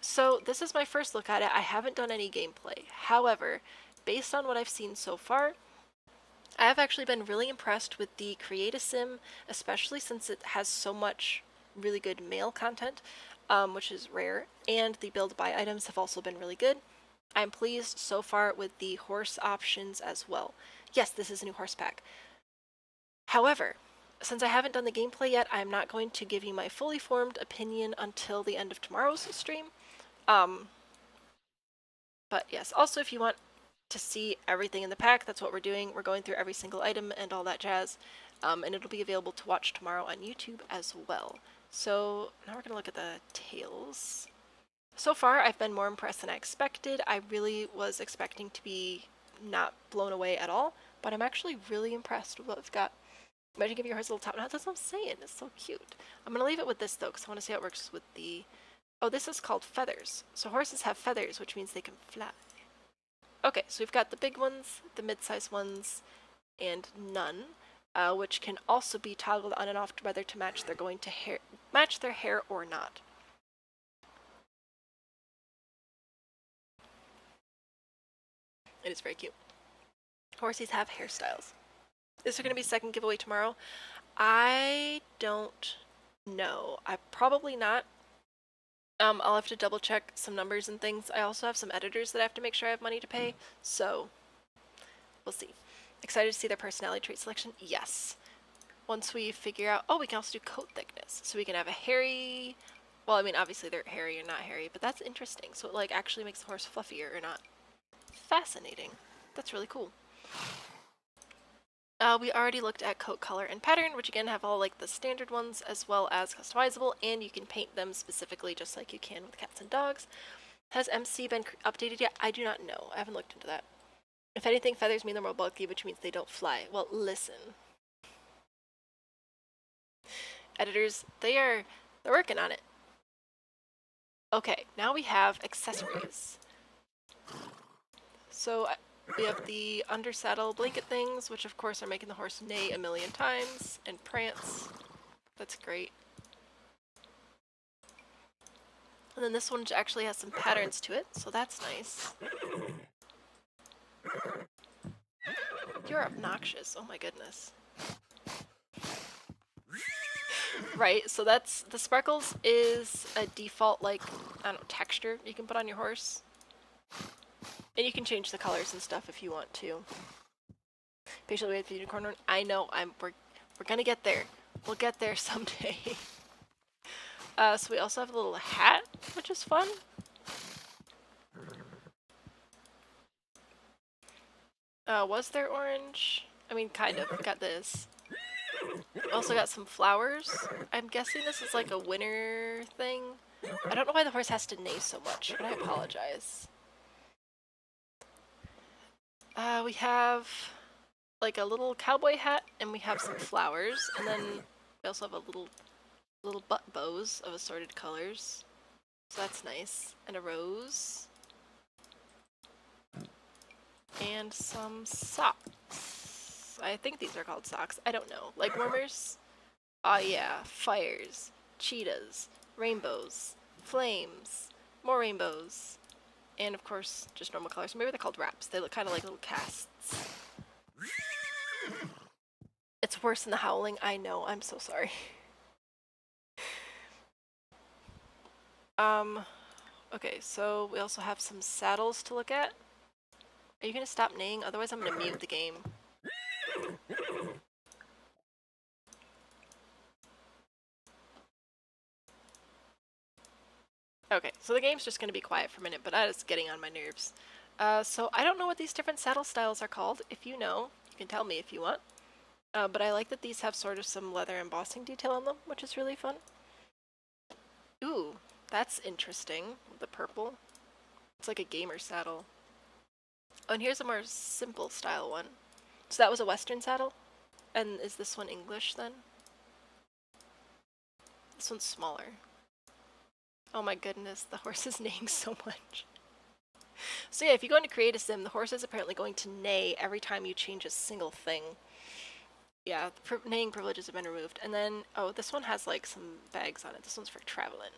So this is my first look at it. I haven't done any gameplay. However, based on what I've seen so far, I have actually been really impressed with the Create a Sim, especially since it has so much really good male content, which is rare, and the build buy items have also been really good. I'm pleased so far with the horse options as well. Yes, this is a new horse pack. However, since I haven't done the gameplay yet, I'm not going to give you my fully formed opinion until the end of tomorrow's stream. But yes, also if you want to see everything in the pack, that's what we're doing. We're going through every single item and all that jazz, and it'll be available to watch tomorrow on YouTube as well. So now we're going to look at the tails. So far, I've been more impressed than I expected. I really was expecting to be not blown away at all, but I'm actually really impressed with what we've got. Imagine giving your horse a little top knot. That's what I'm saying. It's so cute. I'm gonna leave it with this though, because I want to see how it works with the. Oh, this is called feathers. So horses have feathers, which means they can fly. Okay, so we've got the big ones, the mid-sized ones, and none, which can also be toggled on and off whether to match match their hair or not. It is very cute. Horses have hairstyles. Is there going to be a second giveaway tomorrow? I don't know. Probably not. I'll have to double check some numbers and things. I also have some editors that I have to make sure I have money to pay, so we'll see. Excited to see their personality trait selection? Yes. Once we figure out, oh, we can also do coat thickness. So we can have a hairy, well, I mean, obviously they're hairy or not hairy, but that's interesting. So it like actually makes the horse fluffier or not. Fascinating. That's really cool. We already looked at coat color and pattern, which again have all like the standard ones as well as customizable, and you can paint them specifically just like you can with cats and dogs. Has MC been updated yet? I do not know. I haven't looked into that. If anything, feathers mean they're more bulky, which means they don't fly. Well, listen. Editors, they're working on it. Okay, now we have accessories. So we have the under saddle blanket things, which of course are making the horse neigh a million times and prance. That's great. And then this one actually has some patterns to it, so that's nice. You're obnoxious, oh my goodness. Right, so that's, the sparkles is a default, like, I don't know, texture you can put on your horse. And you can change the colors and stuff if you want to. Patiently wait for the unicorn one. I know, we're gonna get there. We'll get there someday. So we also have a little hat, which is fun. Was there orange? I mean, kind of. We got this. Also got some flowers. I'm guessing this is like a winter thing. I don't know why the horse has to neigh so much, but I apologize. We have like a little cowboy hat, and we have some flowers, and then we also have a little butt bows of assorted colors. So that's nice. And a rose. And some socks. I think these are called socks. I don't know. Leg warmers? Oh yeah. Fires. Cheetahs. Rainbows. Flames. More rainbows. And of course, just normal colors. Maybe they're called wraps. They look kind of like little casts. It's worse than the howling. I know. I'm so sorry. Okay, so we also have some saddles to look at. Are you gonna stop neighing? Otherwise I'm gonna mute the game. Okay, so the game's just gonna be quiet for a minute, but that is getting on my nerves. So I don't know what these different saddle styles are called. If you know, you can tell me if you want. But I like that these have sort of some leather embossing detail on them, which is really fun. Ooh, that's interesting. The purple. It's like a gamer saddle. Oh, and here's a more simple style one. So that was a Western saddle? And is this one English then? This one's smaller. Oh my goodness, the horse is neighing so much. So yeah, if you go into Create a Sim, the horse is apparently going to neigh every time you change a single thing. Yeah, the neighing privileges have been removed. And then, oh, this one has like some bags on it. This one's for traveling.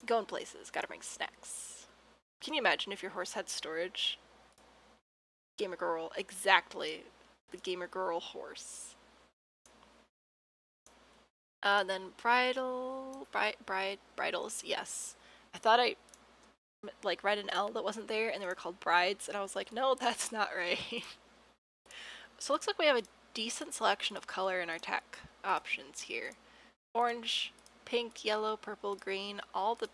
Going places, gotta bring snacks. Can you imagine if your horse had storage? Gamer girl, exactly. The gamer girl horse. Then bridles, yes. I thought I like read an L that wasn't there and they were called brides, and I was like, no, that's not right. So it looks like we have a decent selection of color in our tech options here. Orange, pink, yellow, purple, green, all the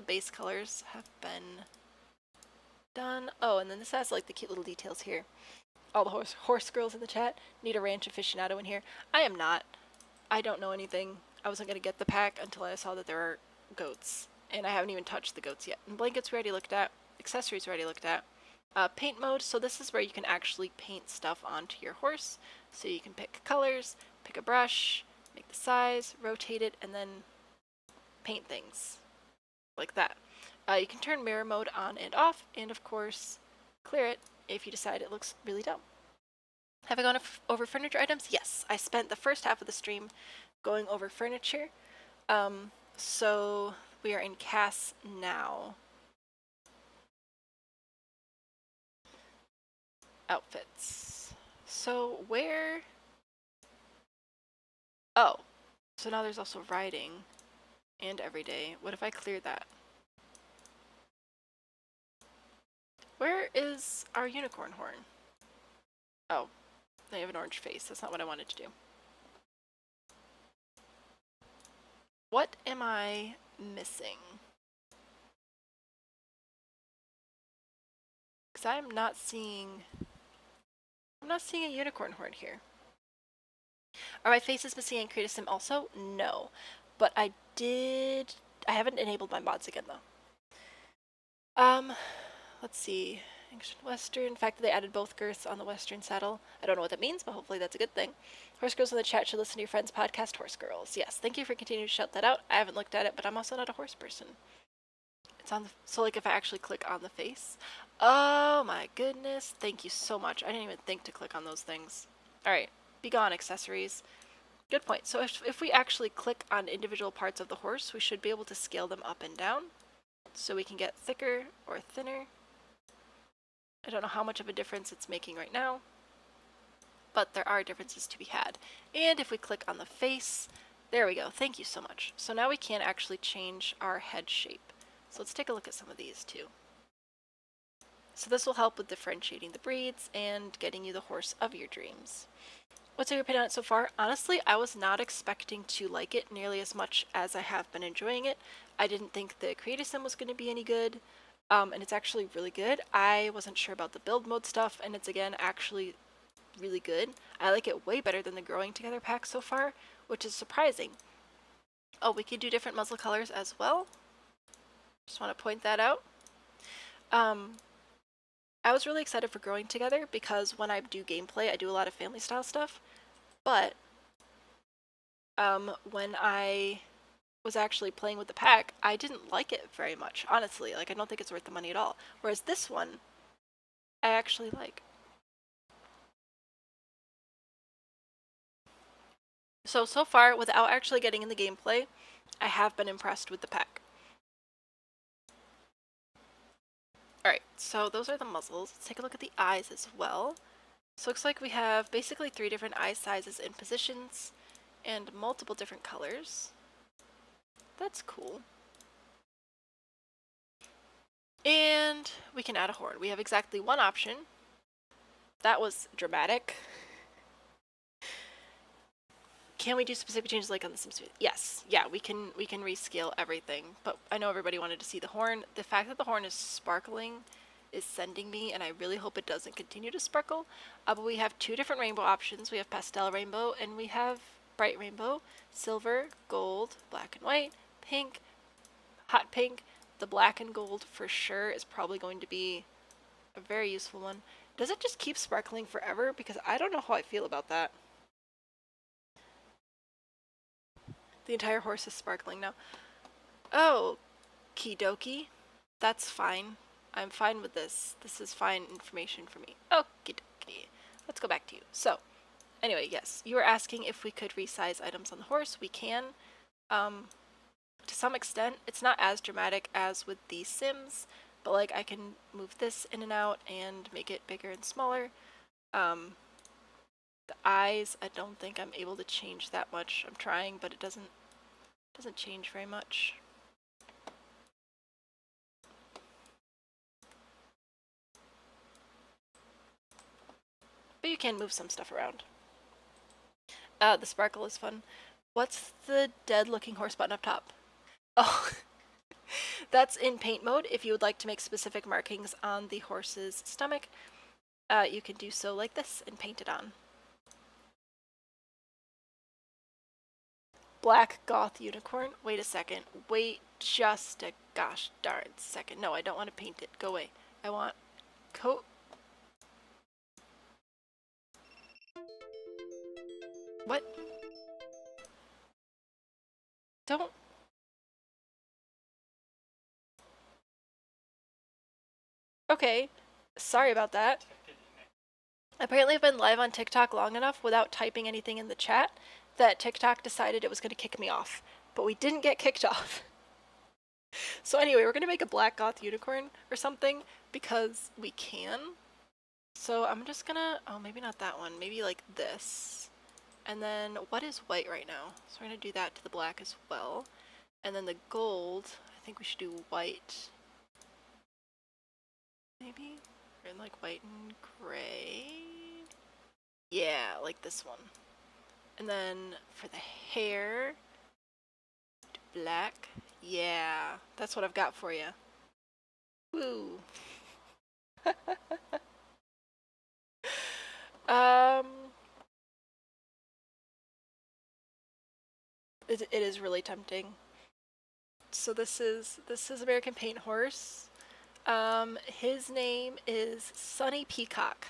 base colors have been done. Oh, and then this has like the cute little details here. All the horse girls in the chat need a ranch aficionado in here. I am not. I don't know anything. I wasn't going to get the pack until I saw that there are goats. And I haven't even touched the goats yet. And blankets we already looked at. Accessories we already looked at. Paint mode, so this is where you can actually paint stuff onto your horse. So you can pick colors, pick a brush, make the size, rotate it, and then paint things like that. You can turn mirror mode on and off, and of course clear it if you decide it looks really dumb. Have I gone over furniture items? Yes, I spent the first half of the stream going over furniture. So we are in CAS now. Outfits. So where... Oh, so now there's also riding and everyday. What if I clear that? Where is our unicorn horn? Oh, they have an orange face. That's not what I wanted to do. What am I missing? Because I'm not seeing a unicorn horn here. Are my faces missing in Creative Sim also? No. But I haven't enabled my mods again though. Let's see. Ancient Western. The fact that they added both girths on the Western saddle. I don't know what that means, but hopefully that's a good thing. Horse Girls in the chat should listen to your friend's podcast, Horse Girls. Yes, thank you for continuing to shout that out. I haven't looked at it, but I'm also not a horse person. It's on the... So like if I actually click on the face. Oh my goodness. Thank you so much. I didn't even think to click on those things. Alright. Be gone, accessories. Good point. So if we actually click on individual parts of the horse, we should be able to scale them up and down. So we can get thicker or thinner. I don't know how much of a difference it's making right now, but there are differences to be had. And if we click on the face, there we go. Thank you so much. So now we can actually change our head shape. So let's take a look at some of these too. So this will help with differentiating the breeds and getting you the horse of your dreams. What's your opinion on it so far? Honestly, I was not expecting to like it nearly as much as I have been enjoying it. I didn't think the Creative Sim was going to be any good. And it's actually really good. I wasn't sure about the build mode stuff, and it's again actually really good. I like it way better than the Growing Together pack so far, which is surprising. Oh, we can do different muzzle colors as well. Just want to point that out. I was really excited for Growing Together because when I do gameplay, I do a lot of family style stuff. But when I was actually playing with the pack, I didn't like it very much, honestly. Like, I don't think it's worth the money at all. Whereas this one, I actually like. So far, without actually getting in the gameplay, I have been impressed with the pack. Alright, so those are the muzzles. Let's take a look at the eyes as well. So it looks like we have basically 3 different eye sizes and positions, and multiple different colors. That's cool. And we can add a horn. We have exactly one option. That was dramatic. Can we do specific changes like on the Sims? Yes. Yeah, we can rescale everything. But I know everybody wanted to see the horn. The fact that the horn is sparkling is sending me, and I really hope it doesn't continue to sparkle. But we have 2 different rainbow options. We have pastel rainbow and we have bright rainbow, silver, gold, black and white, pink, hot pink. The black and gold for sure is probably going to be a very useful one. Does it just keep sparkling forever? Because I don't know how I feel about that. The entire horse is sparkling now. Oh, okie dokie. That's fine. I'm fine with this. This is fine information for me. Okie dokie. Let's go back to you. So, anyway, yes. You were asking if we could resize items on the horse. We can. To some extent, it's not as dramatic as with the Sims, but like I can move this in and out and make it bigger and smaller. The eyes, I don't think I'm able to change that much. I'm trying, but it doesn't change very much. But you can move some stuff around. The sparkle is fun. What's the dead looking horse button up top? Oh, that's in paint mode. If you would like to make specific markings on the horse's stomach, you can do so like this and paint it on. Black goth unicorn. Wait a second. Wait just a gosh darn second. No, I don't want to paint it. Go away. I want What? Don't. Okay. Sorry about that. Apparently I've been live on TikTok long enough without typing anything in the chat that TikTok decided it was going to kick me off. But we didn't get kicked off. So anyway, we're going to make a black goth unicorn or something because we can. So I'm just going to, oh, maybe not that one. Maybe like this. And then what is white right now? So we're going to do that to the black as well. And then the gold, I think we should do white. Maybe? Or in like white and gray. Yeah, like this one. And then for the hair, black. Yeah, that's what I've got for you. Woo. It is really tempting. So this is American Paint Horse. His name is Sunny Peacock.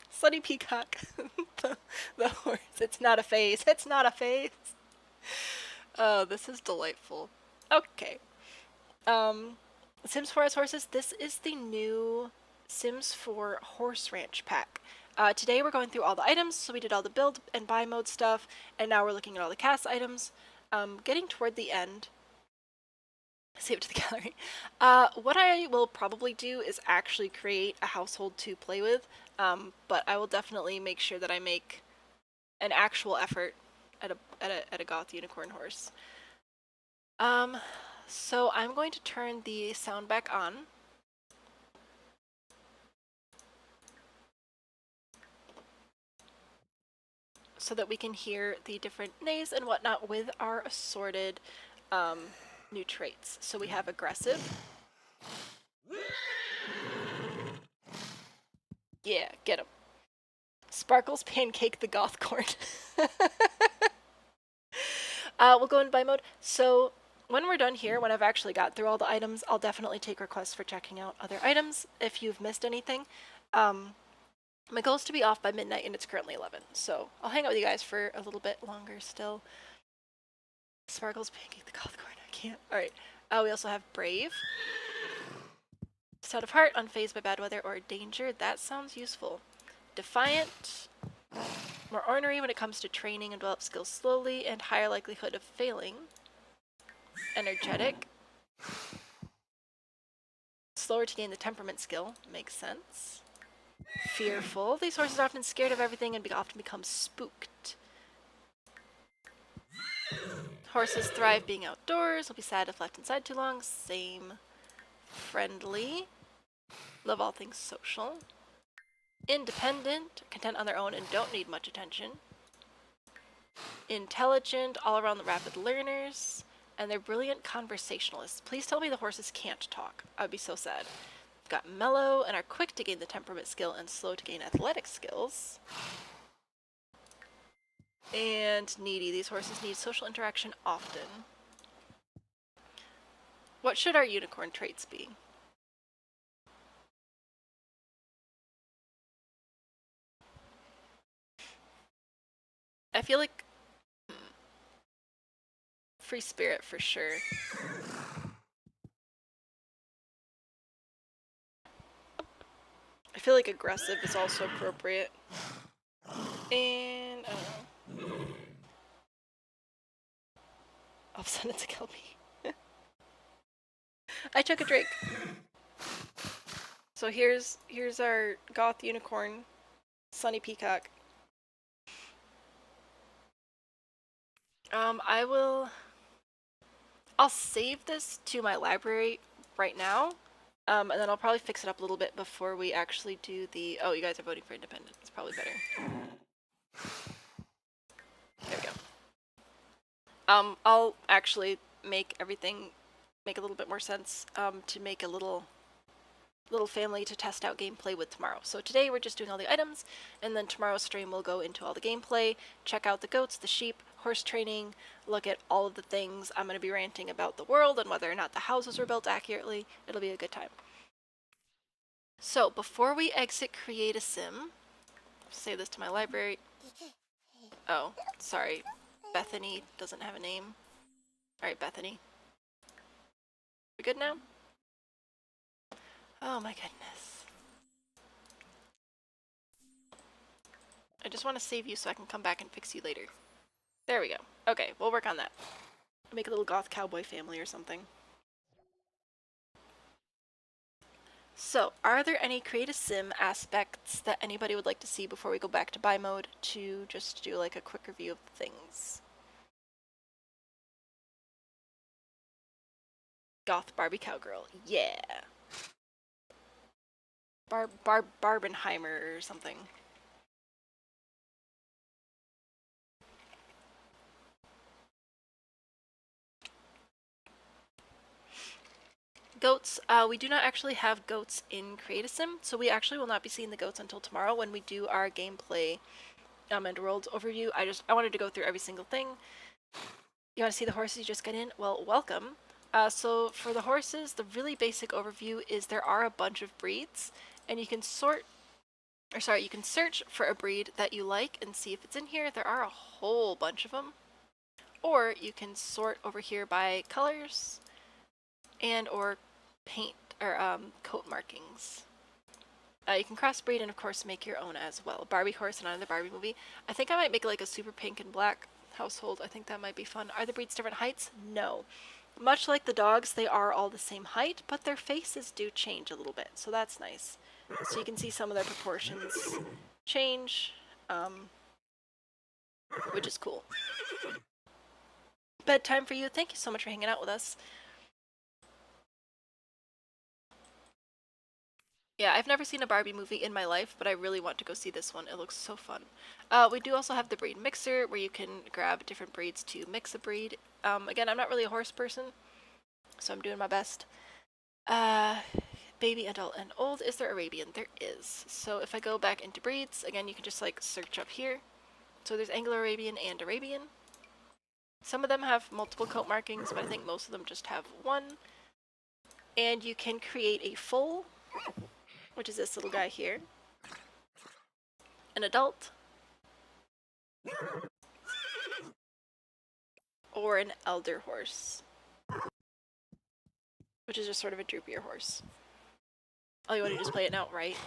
Sunny Peacock. the horse. It's not a face. It's not a face. Oh, this is delightful. Okay. Sims 4 has horses. This is the new Sims 4 Horse Ranch pack. Today we're going through all the items, so we did all the build and buy mode stuff, and now we're looking at all the CAS items. Getting toward the end. Save it to the gallery. What I will probably do is actually create a household to play with, but I will definitely make sure that I make an actual effort at a goth unicorn horse. So I'm going to turn the sound back on. So that we can hear the different neighs and whatnot with our assorted new traits. So we have aggressive. Yeah, get him. Sparkles pancake the goth corn. We'll go in buy mode. So when we're done here, when I've actually got through all the items, I'll definitely take requests for checking out other items if you've missed anything. My goal is to be off by midnight, and it's currently 11, so I'll hang out with you guys for a little bit longer still. Sparkles pancake the goth corn. I can't. All right. We also have brave. Stout of heart, unfazed by bad weather or danger. That sounds useful. Defiant. More ornery when it comes to training and develop skills slowly, and higher likelihood of failing. Energetic. Slower to gain the temperament skill. Makes sense. Fearful. These horses are often scared of everything and often become spooked. Horses thrive being outdoors. Will be sad if left inside too long. Same. Friendly. Love all things social. Independent. Content on their own and don't need much attention. Intelligent. All around the rapid learners. And they're brilliant conversationalists. Please tell me the horses can't talk. I would be so sad. Got mellow and are quick to gain the temperament skill and slow to gain athletic skills. And needy. These horses need social interaction often. What should our unicorn traits be? I feel like free spirit for sure. I feel like aggressive is also appropriate. And, I don't know. All of a sudden it's a Kelpie. I took a drink. So here's our goth unicorn, Sunny Peacock. I'll save this to my library right now. And then I'll probably fix it up a little bit before we actually do the... Oh, you guys are voting for independent. It's probably better. There we go. I'll actually make everything make a little bit more sense to make a little family to test out gameplay with tomorrow. So today we're just doing all the items, and then tomorrow's stream will go into all the gameplay, check out the goats, the sheep, horse training, look at all of the things. I'm going to be ranting about the world and whether or not the houses were built accurately. It'll be a good time. So before we exit create a sim, save this to my library. Oh, sorry. Bethany doesn't have a name. Alright, Bethany. We good now? Oh my goodness. I just want to save you so I can come back and fix you later. There we go. Okay, we'll work on that. Make a little goth cowboy family or something. So, are there any create a sim aspects that anybody would like to see before we go back to buy mode to just do like a quick review of things? Goth Barbie Cowgirl. Yeah. Barbenheimer or something. Goats, we do not actually have goats in Create a Sim, so we actually will not be seeing the goats until tomorrow when we do our gameplay and worlds overview. I wanted to go through every single thing. You want to see the horses you just got in? Well, welcome. So for the horses, the really basic overview is there are a bunch of breeds, and you can you can search for a breed that you like and see if it's in here. There are a whole bunch of them. Or you can sort over here by colors and or paint or coat markings. You can crossbreed and of course make your own as well. Barbie horse and another Barbie movie. I think I might make like a super pink and black household. I think that might be fun. Are the breeds different heights? No. Much like the dogs, they are all the same height, but their faces do change a little bit, so that's nice. So you can see some of their proportions change, which is cool. Bedtime for you. Thank you so much for hanging out with us. Yeah, I've never seen a Barbie movie in my life, but I really want to go see this one. It looks so fun. We do also have the breed mixer, where you can grab different breeds to mix a breed. Again, I'm not really a horse person, so I'm doing my best. Baby, adult, and old. Is there Arabian? There is. So if I go back into breeds, again, you can just like search up here. So there's Anglo-Arabian and Arabian. Some of them have multiple coat markings, but I think most of them just have one. And you can create a foal, which is this little guy here, an adult, or an elder horse, which is just sort of a droopier horse. Oh, you want to just play it now, right?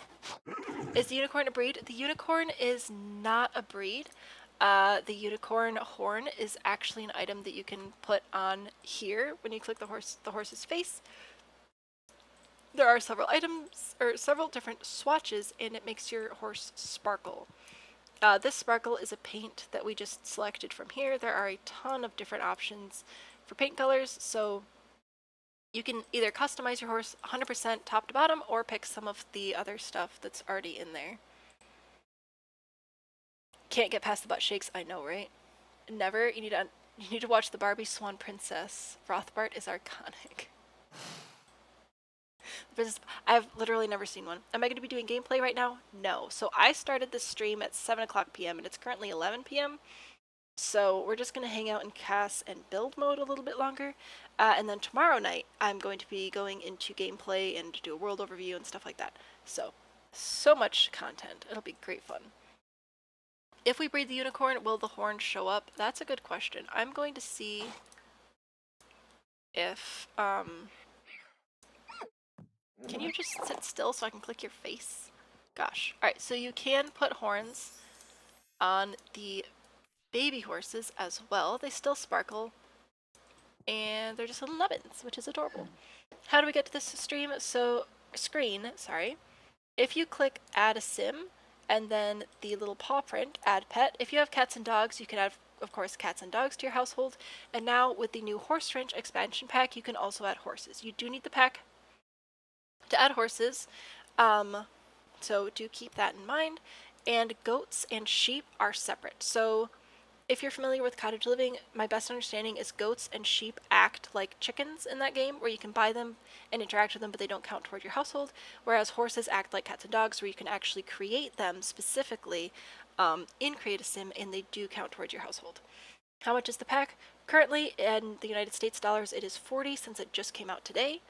Is the unicorn a breed? The unicorn is not a breed. The unicorn horn is actually an item that you can put on here when you click the horse's face. There are several items, or several different swatches, and it makes your horse sparkle. This sparkle is a paint that we just selected from here. There are a ton of different options for paint colors, so you can either customize your horse 100% top to bottom or pick some of the other stuff that's already in there. Can't get past the butt shakes, I know, right? Never. You need to watch the Barbie Swan Princess. Rothbart is iconic. I've literally never seen one. Am I going to be doing gameplay right now? No. So I started this stream at 7 o'clock p.m. and it's currently 11 p.m. So we're just going to hang out in CAS and build mode a little bit longer. And then tomorrow night, I'm going to be going into gameplay and do a world overview and stuff like that. So much content. It'll be great fun. If we breed the unicorn, will the horn show up? That's a good question. I'm going to see if, can you just sit still so I can click your face? Gosh. Alright, so you can put horns on the baby horses as well. They still sparkle. And they're just little nubbins, which is adorable. How do we get to this screen? If you click add a sim, and then the little paw print, add pet. If you have cats and dogs, you can add, of course, cats and dogs to your household. And now with the new Horse Ranch expansion pack, you can also add horses. You do need the pack to add horses, so do keep that in mind. And goats and sheep are separate. So if you're familiar with cottage living, my best understanding is goats and sheep act like chickens in that game, where you can buy them and interact with them, but they don't count toward your household, whereas horses act like cats and dogs, where you can actually create them specifically in Create a Sim, and they do count towards your household. How much is the pack? Currently, in the United States dollars, it is $40 since it just came out today.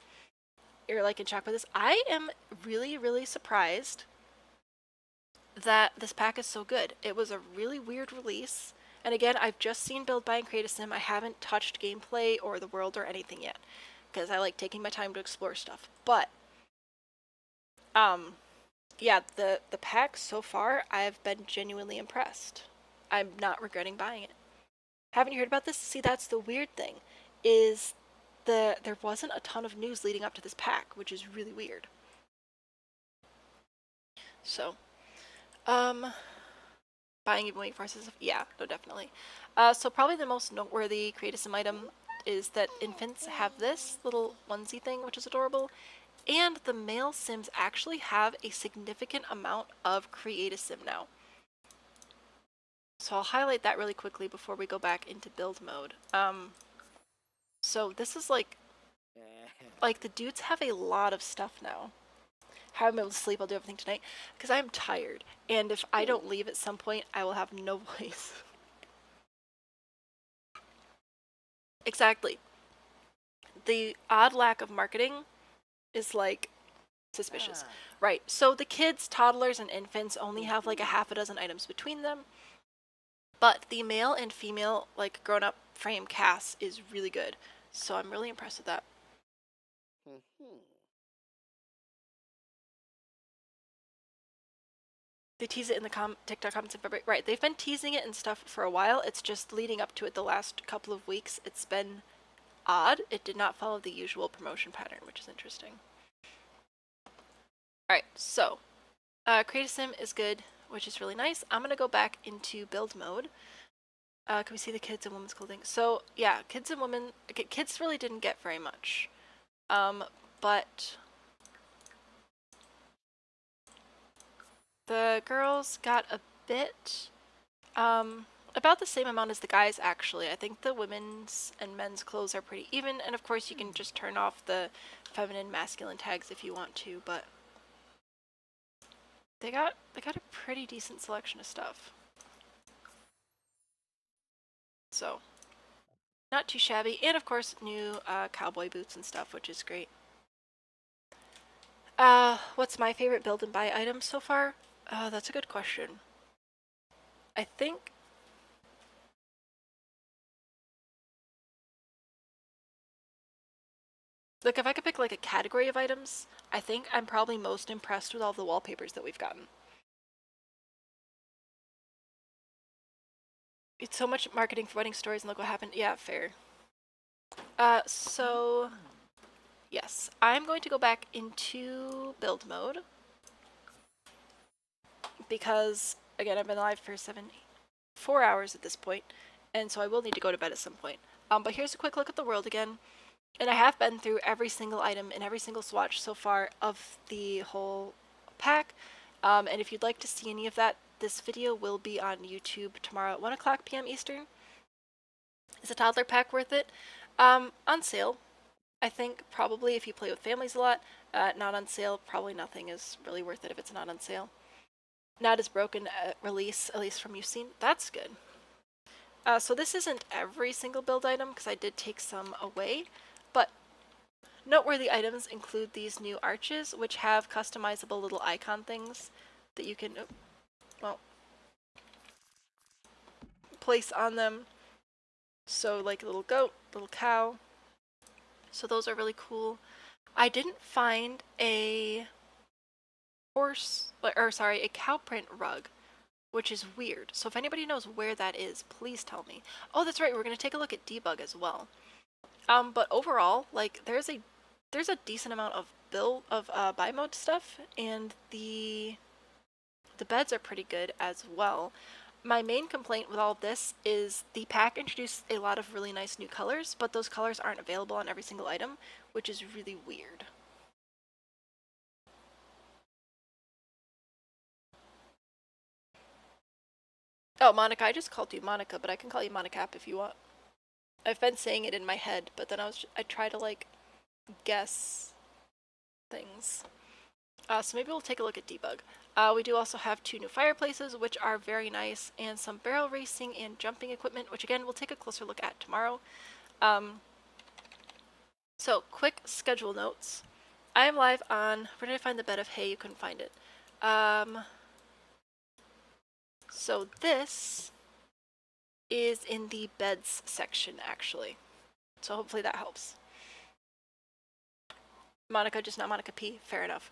you're like in shock by this, I am really, really surprised that this pack is so good. It was a really weird release. And again, I've just seen Build, Buy, and Create a Sim. I haven't touched gameplay or the world or anything yet because I like taking my time to explore stuff. But, yeah, the pack so far, I've been genuinely impressed. I'm not regretting buying it. Haven't you heard about this? See, that's the weird thing, is there wasn't a ton of news leading up to this pack, which is really weird. So, buying even waiting for us, yeah, no, definitely. So probably the most noteworthy Create a Sim item is that infants have this little onesie thing, which is adorable, and the male Sims actually have a significant amount of Create a Sim now. So I'll highlight that really quickly before we go back into build mode. So this is like the dudes have a lot of stuff now. How I'm able to sleep, I'll do everything tonight, because I'm tired. And if I don't leave at some point, I will have no voice. Exactly. The odd lack of marketing is like suspicious. Right, so the kids, toddlers, and infants only have like a half a dozen items between them. But the male and female, like grown-up frame CAS is really good. So I'm really impressed with that. They tease it in the TikTok comments in February. Right, they've been teasing it and stuff for a while. It's just leading up to it the last couple of weeks. It's been odd. It did not follow the usual promotion pattern, which is interesting. Alright, so Create a Sim is good, which is really nice. I'm going to go back into build mode. Can we see the kids and women's clothing? So, yeah, kids and women... Kids really didn't get very much. But... the girls got a bit... about the same amount as the guys, actually. I think the women's and men's clothes are pretty even, and of course you can just turn off the feminine, masculine tags if you want to, but... They got a pretty decent selection of stuff. So, not too shabby. And of course, new cowboy boots and stuff, which is great. What's my favorite build and buy item so far? That's a good question. I think... Look, if I could pick like a category of items, I think I'm probably most impressed with all the wallpapers that we've gotten. It's so much marketing for wedding stories and look what happened. Yeah, fair. So... Yes, I'm going to go back into build mode. Because, again, I've been live for 4 hours at this point, and so I will need to go to bed at some point. But here's a quick look at the world again. And I have been through every single item and every single swatch so far of the whole pack. And if you'd like to see any of that, this video will be on YouTube tomorrow at 1 o'clock p.m. Eastern. Is a toddler pack worth it? On sale. I think probably if you play with families a lot. Not on sale, probably nothing is really worth it if it's not on sale. Not as broken at release, at least from you've seen. That's good. So this isn't every single build item because I did take some away, but noteworthy items include these new arches, which have customizable little icon things that you can, place on them. So like a little goat, little cow. So those are really cool. I didn't find a a cow print rug, which is weird. So if anybody knows where that is, please tell me. Oh, that's right. We're going to take a look at Debug as well. But overall, like there's a decent amount of buy mode stuff, and the beds are pretty good as well. My main complaint with all of this is the pack introduced a lot of really nice new colors, but those colors aren't available on every single item, which is really weird. Oh, Monica, I just called you Monica, but I can call you Monica if you want. I've been saying it in my head, but then I try to like guess things. So maybe we'll take a look at Debug. We do also have 2 new fireplaces, which are very nice, and some barrel racing and jumping equipment, which again we'll take a closer look at tomorrow. So quick schedule notes. I am live on, where did I find the bed of hay? You couldn't find it. So this is in the beds section, actually. So hopefully that helps. Monica, just not Monica P. Fair enough.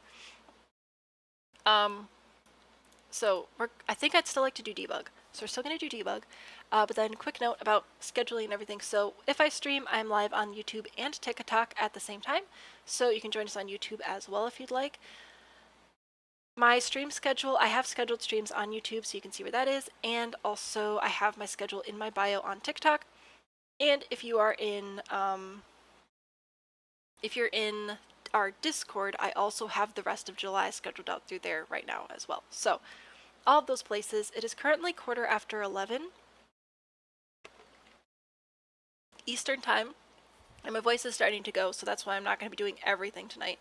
So I think I'd still like to do debug. So we're still going to do debug. But then quick note about scheduling and everything. So if I stream, I'm live on YouTube and TikTok at the same time. So you can join us on YouTube as well if you'd like. My stream schedule, I have scheduled streams on YouTube so you can see where that is. And also I have my schedule in my bio on TikTok. And if you are in, if you're in our Discord, I also have the rest of July scheduled out through there right now as well. So all of those places. It is currently 11:15 Eastern time, and my voice is starting to go, so that's why I'm not going to be doing everything tonight.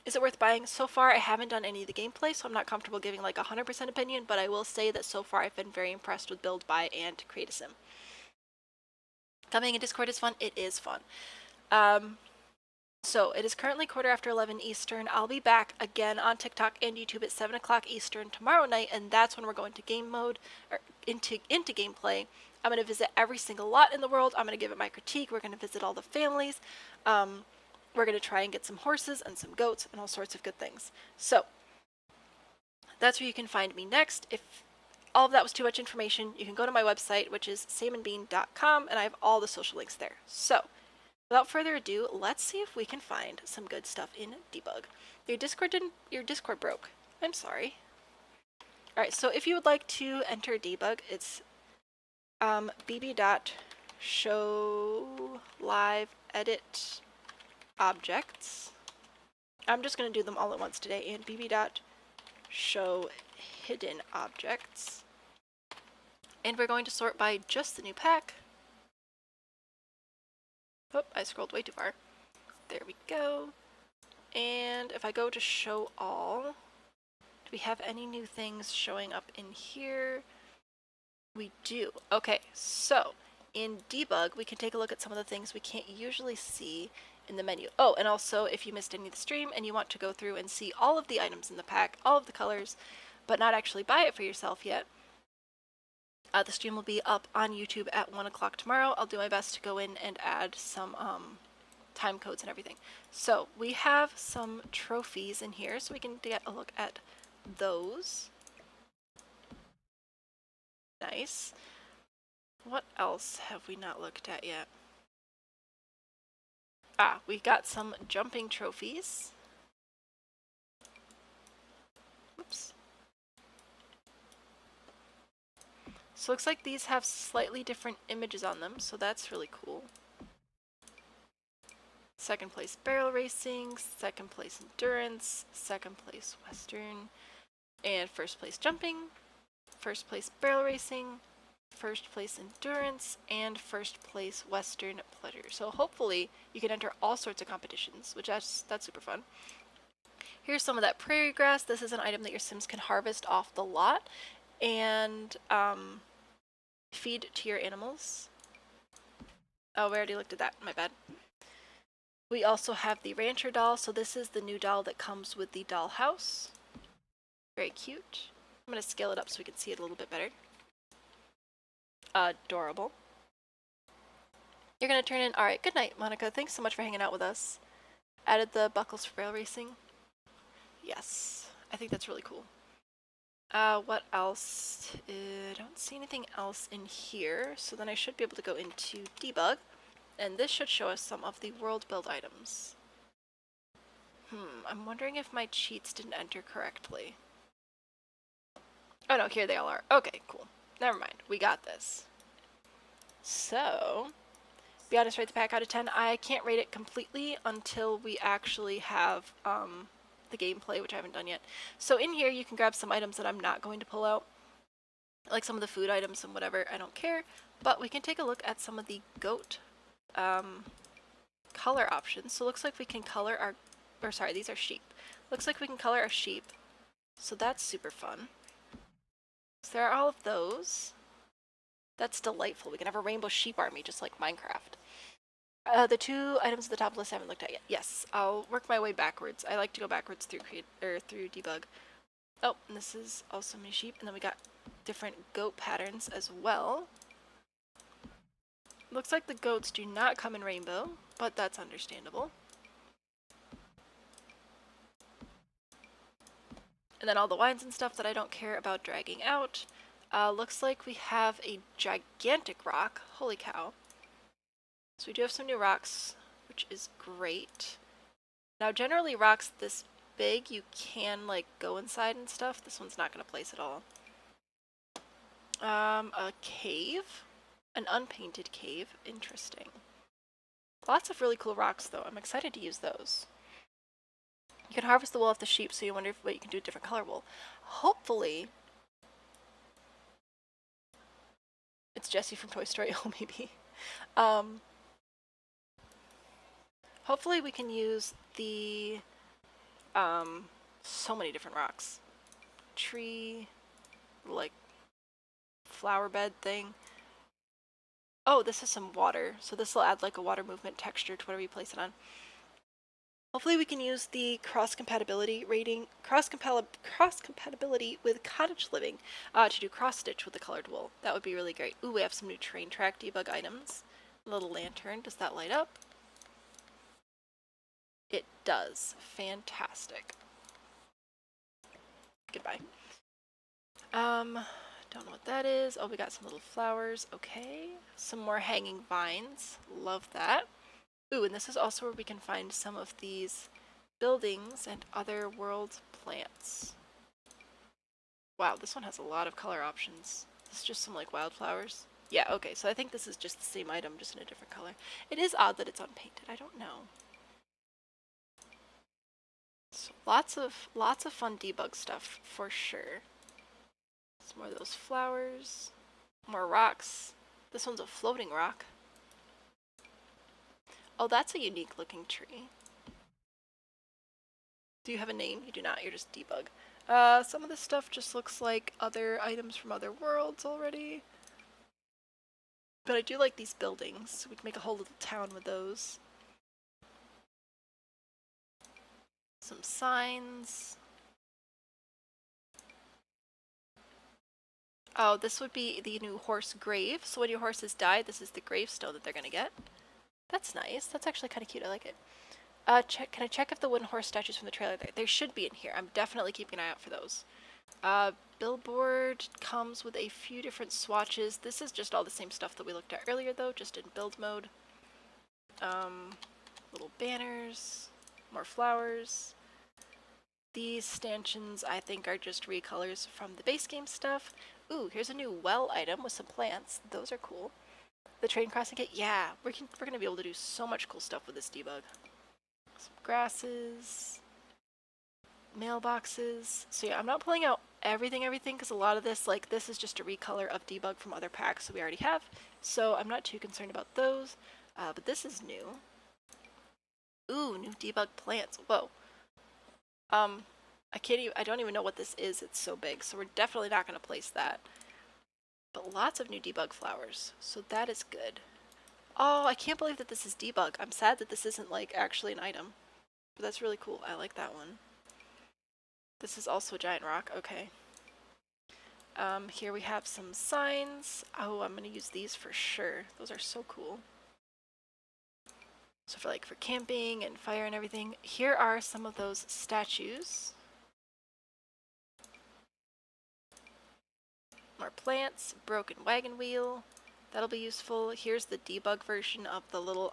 Is it worth buying? So far, I haven't done any of the gameplay, so I'm not comfortable giving like 100% opinion, but I will say that so far I've been very impressed with build, buy, and create a sim. Coming in Discord is fun. It is fun. So it is currently 11:15 Eastern. I'll be back again on TikTok and YouTube at 7 o'clock Eastern tomorrow night, and that's when we're going to game mode, or into gameplay. I'm going to visit every single lot in the world. I'm going to give it my critique. We're going to visit all the families. We're going to try and get some horses and some goats and all sorts of good things. So that's where you can find me next. If all of that was too much information, you can go to my website, which is salmonbean.com, and I have all the social links there. So without further ado, let's see if we can find some good stuff in Debug. Your Discord broke. I'm sorry. Alright, so if you would like to enter Debug, it's bb.show live edit objects. I'm just going to do them all at once today, and bb.show hidden objects. And we're going to sort by just the new pack. Oh, I scrolled way too far. There we go. And if I go to show all, do we have any new things showing up in here? We do. Okay, so in Debug, we can take a look at some of the things we can't usually see in the menu. Oh, and also if you missed any of the stream and you want to go through and see all of the items in the pack, all of the colors, but not actually buy it for yourself yet, the stream will be up on YouTube at 1 o'clock tomorrow. I'll do my best to go in and add some time codes and everything. So we have some trophies in here, so we can get a look at those. Nice. What else have we not looked at yet? Ah, we got some jumping trophies. Oops. So it looks like these have slightly different images on them, so that's really cool. Second place barrel racing, second place endurance, second place western, and first place jumping, first place barrel racing, first place endurance, and first place western pleasure. So hopefully you can enter all sorts of competitions, which that's super fun. Here's some of that prairie grass. This is an item that your Sims can harvest off the lot and feed to your animals. Oh, we already looked at that. My bad. We also have the rancher doll. So this is the new doll that comes with the doll house. Very cute. I'm going to scale it up so we can see it a little bit better. Adorable. You're going to turn in. Alright, good night, Monica. Thanks so much for hanging out with us. Added the buckles for rail racing. Yes, I think that's really cool. What else? I don't see anything else in here, so then I should be able to go into Debug, and this should show us some of the world build items. I'm wondering if my cheats didn't enter correctly. Oh no, here they all are. Okay, cool. Never mind, we got this. So, be honest, rate the pack out of 10. I can't rate it completely until we actually have the gameplay, which I haven't done yet. So in here you can grab some items that I'm not going to pull out, like some of the food items and whatever. I don't care, but we can take a look at some of the goat color options. So it looks like we can color our, or sorry, these are sheep. Looks like we can color our sheep, so that's super fun. So there are all of those. That's delightful. We can have a rainbow sheep army just like Minecraft. The two items at the top of the list I haven't looked at yet. Yes, I'll work my way backwards. I like to go backwards through through debug. Oh, and this is also mini sheep, and then we got different goat patterns as well. Looks like the goats do not come in rainbow, but that's understandable. And then all the wines and stuff that I don't care about dragging out. Looks like we have a gigantic rock. Holy cow. So we do have some new rocks, which is great. Now generally rocks this big, you can like go inside and stuff. This one's not going to place at all. A cave. An unpainted cave. Interesting. Lots of really cool rocks though. I'm excited to use those. You can harvest the wool off the sheep, so you wonder what you can do with different color wool. Hopefully... It's Jessie from Toy Story. Oh, maybe. Hopefully we can use the... so many different rocks. Tree... like... flower bed thing. Oh, this is some water. So this will add like a water movement texture to whatever you place it on. Hopefully we can use the cross-compatibility rating, cross-compatibility with cottage living to do cross-stitch with the colored wool. That would be really great. Ooh, we have some new train track debug items. A little lantern. Does that light up? It does. Fantastic. Goodbye. Don't know what that is. Oh, we got some little flowers. Okay. Some more hanging vines. Love that. Ooh, and this is also where we can find some of these buildings and other world plants. Wow, this one has a lot of color options. This is just some like wildflowers. Yeah, okay, so I think this is just the same item, just in a different color. It is odd that it's unpainted. I don't know. So lots of fun debug stuff for sure. Some more of those flowers. More rocks. This one's a floating rock. Oh, that's a unique looking tree. Do you have a name? You do not, you're just debug. Some of this stuff just looks like other items from other worlds already. But I do like these buildings. We can make a whole little town with those. Some signs. Oh, this would be the new horse grave. So when your horses die, this is the gravestone that they're gonna get. That's nice. That's actually kind of cute. I like it. Can I check if the wooden horse statues from the trailer there? They should be in here. I'm definitely keeping an eye out for those. Billboard comes with a few different swatches. This is just all the same stuff that we looked at earlier though, just in build mode. Little banners, more flowers. These stanchions I think are just recolors from the base game stuff. Ooh, here's a new well item with some plants. Those are cool. The train crossing kit, yeah, we're gonna be able to do so much cool stuff with this debug. Some grasses, mailboxes. So yeah, I'm not pulling out everything, because a lot of this, like this is just a recolor of debug from other packs that we already have. So I'm not too concerned about those. But this is new. Ooh, new debug plants. Whoa. I don't even know what this is. It's so big. So we're definitely not going to place that. But lots of new debug flowers. So that is good. Oh, I can't believe that this is debug. I'm sad that this isn't like actually an item. But that's really cool. I like that one. This is also a giant rock. Okay. Here we have some signs. Oh, I'm going to use these for sure. Those are so cool. So for camping and fire and everything. Here are some of those statues. More plants, broken wagon wheel. That'll be useful. Here's the debug version of the little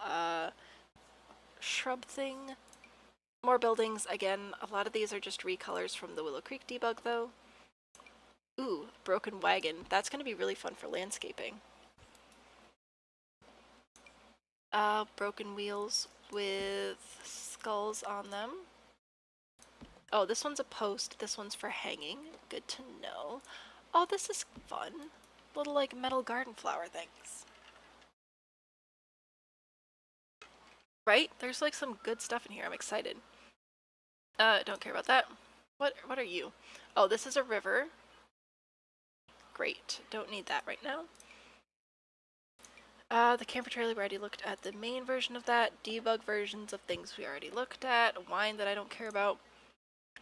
shrub thing. More buildings. Again, a lot of these are just recolors from the Willow Creek debug though. Ooh, broken wagon. That's going to be really fun for landscaping. Broken wheels with skulls on them. Oh, this one's a post. This one's for hanging. Good to know. Oh, this is fun. Little, like, metal garden flower things. Right? There's, like, some good stuff in here. I'm excited. Don't care about that. What are you? Oh, this is a river. Great. Don't need that right now. The camper trailer, we already looked at the main version of that. Debug versions of things we already looked at. Wine that I don't care about.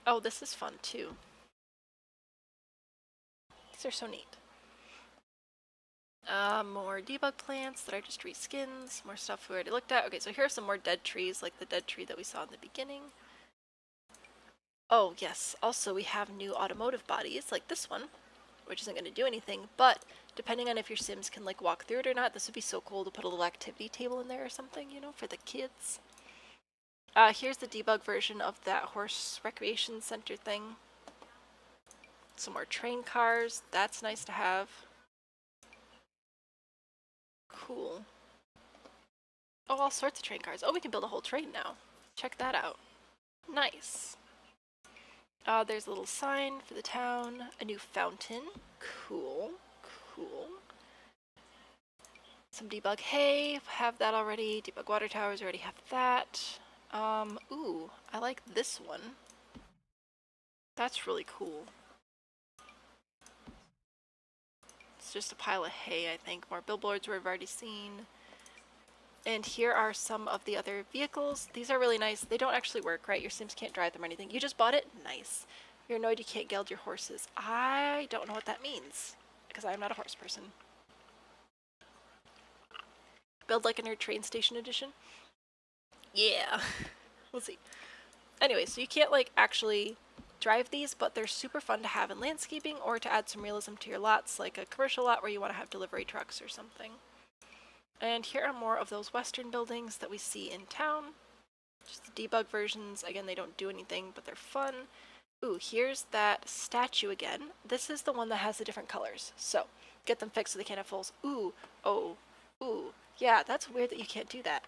Oh, this is fun too. These are so neat. More debug plants that are just reskins. More stuff we already looked at. Okay, so here are some more dead trees, like the dead tree that we saw in the beginning. Oh, yes. Also, we have new automotive bodies, like this one, which isn't going to do anything, but depending on if your Sims can, like, walk through it or not, this would be so cool to put a little activity table in there or something, you know, for the kids. Here's the debug version of that horse recreation center thing. Some more train cars. That's nice to have. Cool. Oh, all sorts of train cars. Oh, we can build a whole train now. Check that out. Nice. There's a little sign for the town. A new fountain. Cool. Cool. Some debug hay. Have that already. Debug water towers. Already have that. Ooh, I like this one. That's really cool. It's just a pile of hay, I think. More billboards we've already seen. And here are some of the other vehicles. These are really nice. They don't actually work, right? Your Sims can't drive them or anything. You just bought it? Nice. You're annoyed you can't geld your horses. I don't know what that means, because I'm not a horse person. Build like a nerd train station edition? Yeah. We'll see. Anyway, so you can't, like, actually drive these, but they're super fun to have in landscaping or to add some realism to your lots, like a commercial lot where you want to have delivery trucks or something. And here are more of those western buildings that we see in town. Just the debug versions. Again, they don't do anything, but they're fun. Ooh, here's that statue again. This is the one that has the different colors. So, get them fixed so they can't have fulls. Ooh, oh, ooh. Yeah, that's weird that you can't do that.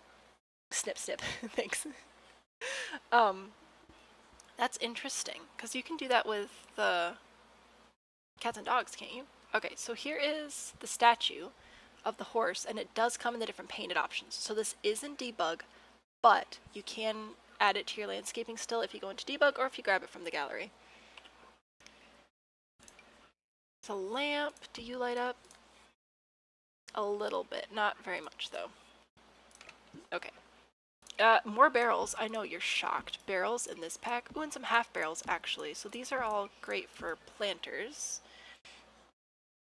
Snip, snip. Thanks. That's interesting, because you can do that with the cats and dogs, can't you? Okay, so here is the statue of the horse, and it does come in the different painted options. So this is in debug, but you can add it to your landscaping still if you go into debug or if you grab it from the gallery. It's a lamp. Do you light up? A little bit, not very much though. Okay. More barrels. I know you're shocked. Barrels in this pack. Ooh, and some half barrels actually. So these are all great for planters.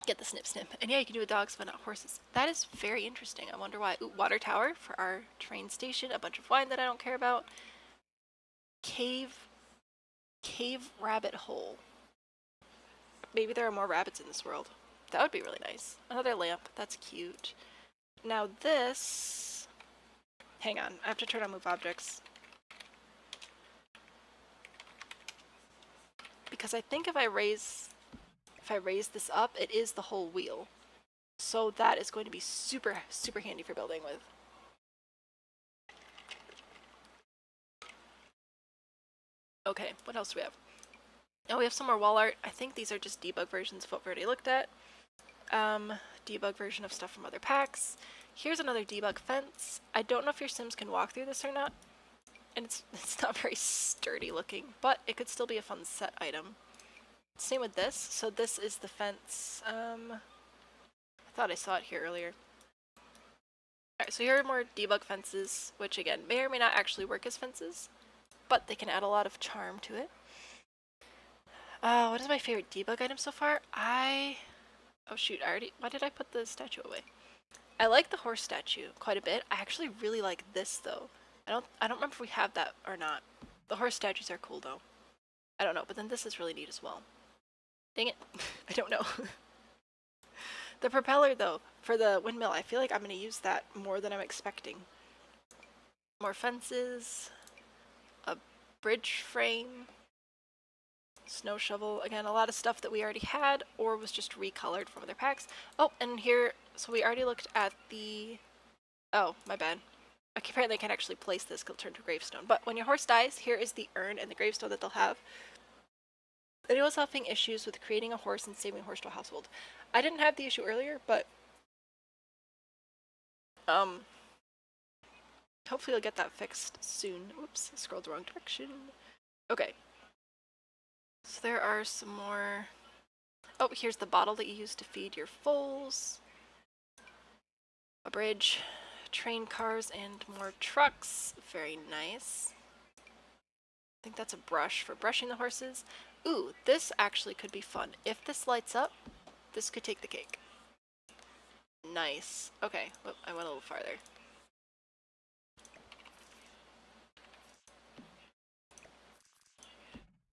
Get the snip snip. And yeah, you can do with dogs, but not horses. That is very interesting. I wonder why. Ooh, water tower for our train station. A bunch of wine that I don't care about. Cave rabbit hole. Maybe there are more rabbits in this world. That would be really nice. Another lamp. That's cute. Now this... Hang on. I have to turn on move objects. Because I think if I raise this up, it is the whole wheel. So that is going to be super, super handy for building with. Okay, what else do we have? Oh, we have some more wall art. I think these are just debug versions of what we already looked at. Debug version of stuff from other packs. Here's another debug fence. I don't know if your Sims can walk through this or not. And it's not very sturdy looking, but it could still be a fun set item. Same with this. So this is the fence. I thought I saw it here earlier. Alright, so here are more debug fences, which again, may or may not actually work as fences, but they can add a lot of charm to it. What is my favorite debug item so far? Oh shoot, why did I put the statue away? I like the horse statue quite a bit. I actually really like this though. I don't remember if we have that or not. The horse statues are cool though. I don't know, but then this is really neat as well. Dang it. I don't know. The propeller though, for the windmill, I feel like I'm going to use that more than I'm expecting. More fences, a bridge frame, snow shovel. Again, a lot of stuff that we already had or was just recolored from other packs. Oh, and here, so we already looked at the... Oh, my bad. Apparently I can't actually place this because it'll turn to a gravestone. But when your horse dies, here is the urn and the gravestone that they'll have. Anyone's having issues with creating a horse and saving a horse to a household. I didn't have the issue earlier, but hopefully I'll get that fixed soon. Oops, I scrolled the wrong direction. Okay. So there are some more... Oh, here's the bottle that you use to feed your foals. A bridge, train cars, and more trucks. Very nice. I think that's a brush for brushing the horses. Ooh, this actually could be fun. If this lights up, this could take the cake. Nice. Okay, well, I went a little farther.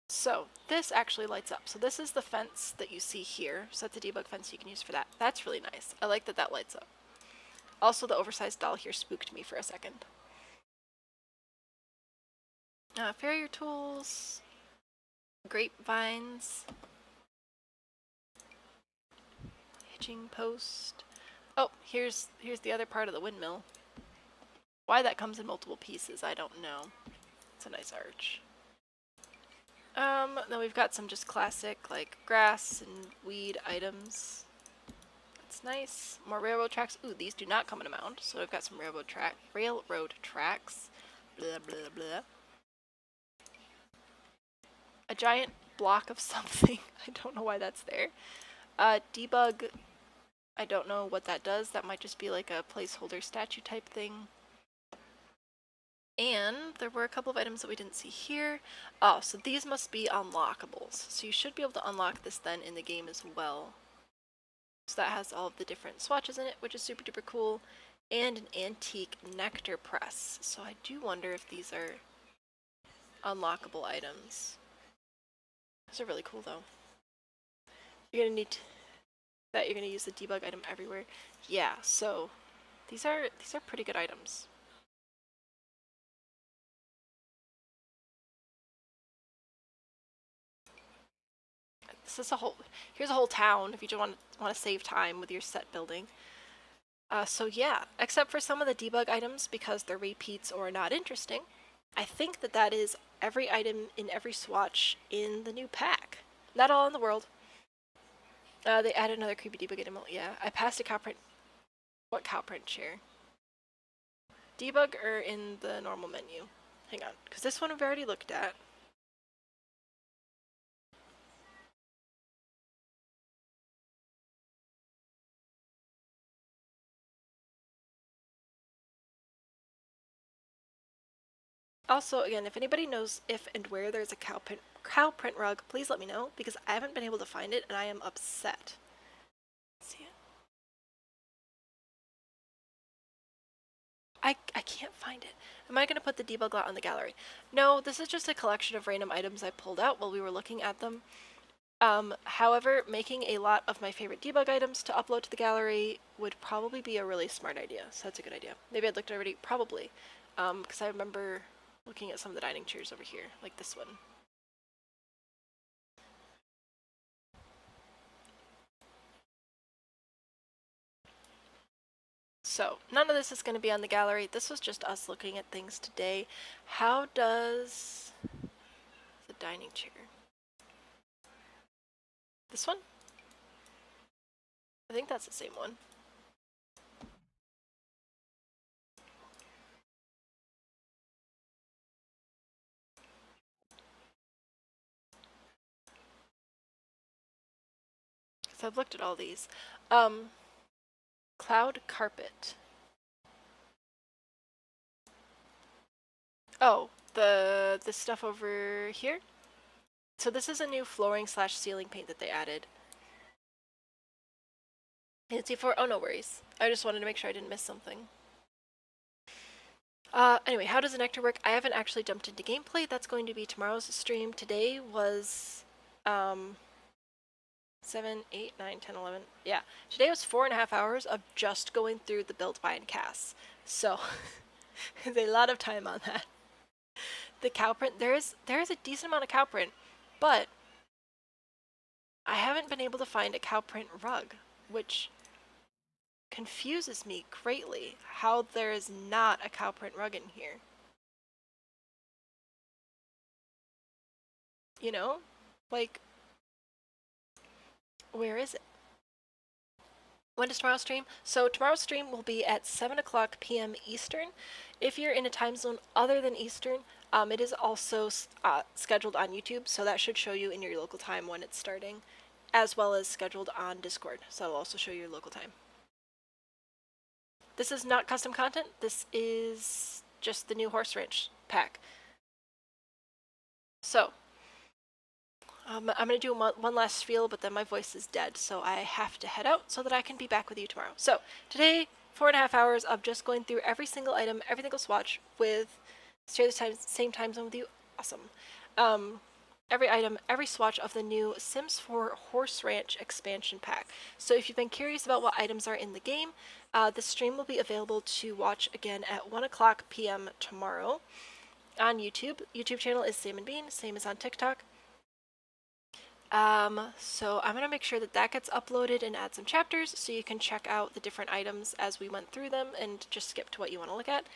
So this actually lights up. So this is the fence that you see here. So that's a debug fence you can use for that. That's really nice. I like that that lights up. Also, the oversized doll here spooked me for a second. Farrier tools, grapevines, hitching post. Oh, here's the other part of the windmill. Why that comes in multiple pieces, I don't know. It's a nice arch. Then we've got some just classic, like, grass and weed items. That's nice. More railroad tracks. Ooh, these do not come in a mound, so I've got some railroad tracks. Blah, blah, blah. A giant block of something. I don't know why that's there. Debug. I don't know what that does. That might just be like a placeholder statue type thing. And there were a couple of items that we didn't see here. Oh, so these must be unlockables. So you should be able to unlock this then in the game as well. So that has all of the different swatches in it, which is super duper cool. And an antique nectar press. So I do wonder if these are unlockable items. Those are really cool though. You're gonna need that. You're gonna use the debug item everywhere. Yeah. So these are pretty good items. This is here's a whole town if you just want to save time with your set building. So yeah, except for some of the debug items because they're repeats or not interesting. I think that is every item in every swatch in the new pack. Not all in the world. They added another creepy debug item. Yeah, I passed a cow print. What cow print chair? Debug or in the normal menu? Hang on, because this one we've already looked at. Also, again, if anybody knows if and where there's a cow print rug, please let me know, because I haven't been able to find it and I am upset. See it? I can't find it. Am I going to put the debug lot on the gallery? No, this is just a collection of random items I pulled out while we were looking at them. However, making a lot of my favorite debug items to upload to the gallery would probably be a really smart idea, so that's a good idea. Maybe I'd looked already, probably, because I remember looking at some of the dining chairs over here, like this one. So, none of this is going to be on the gallery. This was just us looking at things today. How does the dining chair? This one? I think that's the same one. So I've looked at all these. Cloud carpet. Oh, the stuff over here? So this is a new flooring / ceiling paint that they added. And C4, oh no worries. I just wanted to make sure I didn't miss something. Anyway, how does the nectar work? I haven't actually jumped into gameplay. That's going to be tomorrow's stream. Today was 7, 8, 9, 10, 11. Yeah, today was 4.5 hours of just going through the build, buy, and CAS. So there's a lot of time on that. The cow print, there is a decent amount of cow print, but I haven't been able to find a cow print rug, which confuses me greatly how there is not a cow print rug in here. You know? Like, where is it? When does tomorrow's stream? So tomorrow's stream will be at 7 o'clock p.m. Eastern. If you're in a time zone other than Eastern, it is also scheduled on YouTube, so that should show you in your local time when it's starting, as well as scheduled on Discord, so it'll also show you your local time. This is not custom content. This is just the new horse ranch pack. So, I'm going to do one last spiel, but then my voice is dead, so I have to head out so that I can be back with you tomorrow. So, today, 4.5 hours of just going through every single item, every single swatch with share the same time zone with you. Awesome. Every item, every swatch of the new Sims 4 Horse Ranch expansion pack. So if you've been curious about what items are in the game, the stream will be available to watch again at 1 o'clock p.m. tomorrow on YouTube. YouTube channel is Sam and Bean, same as on TikTok. So I'm going to make sure that that gets uploaded and add some chapters so you can check out the different items as we went through them and just skip to what you want to look at.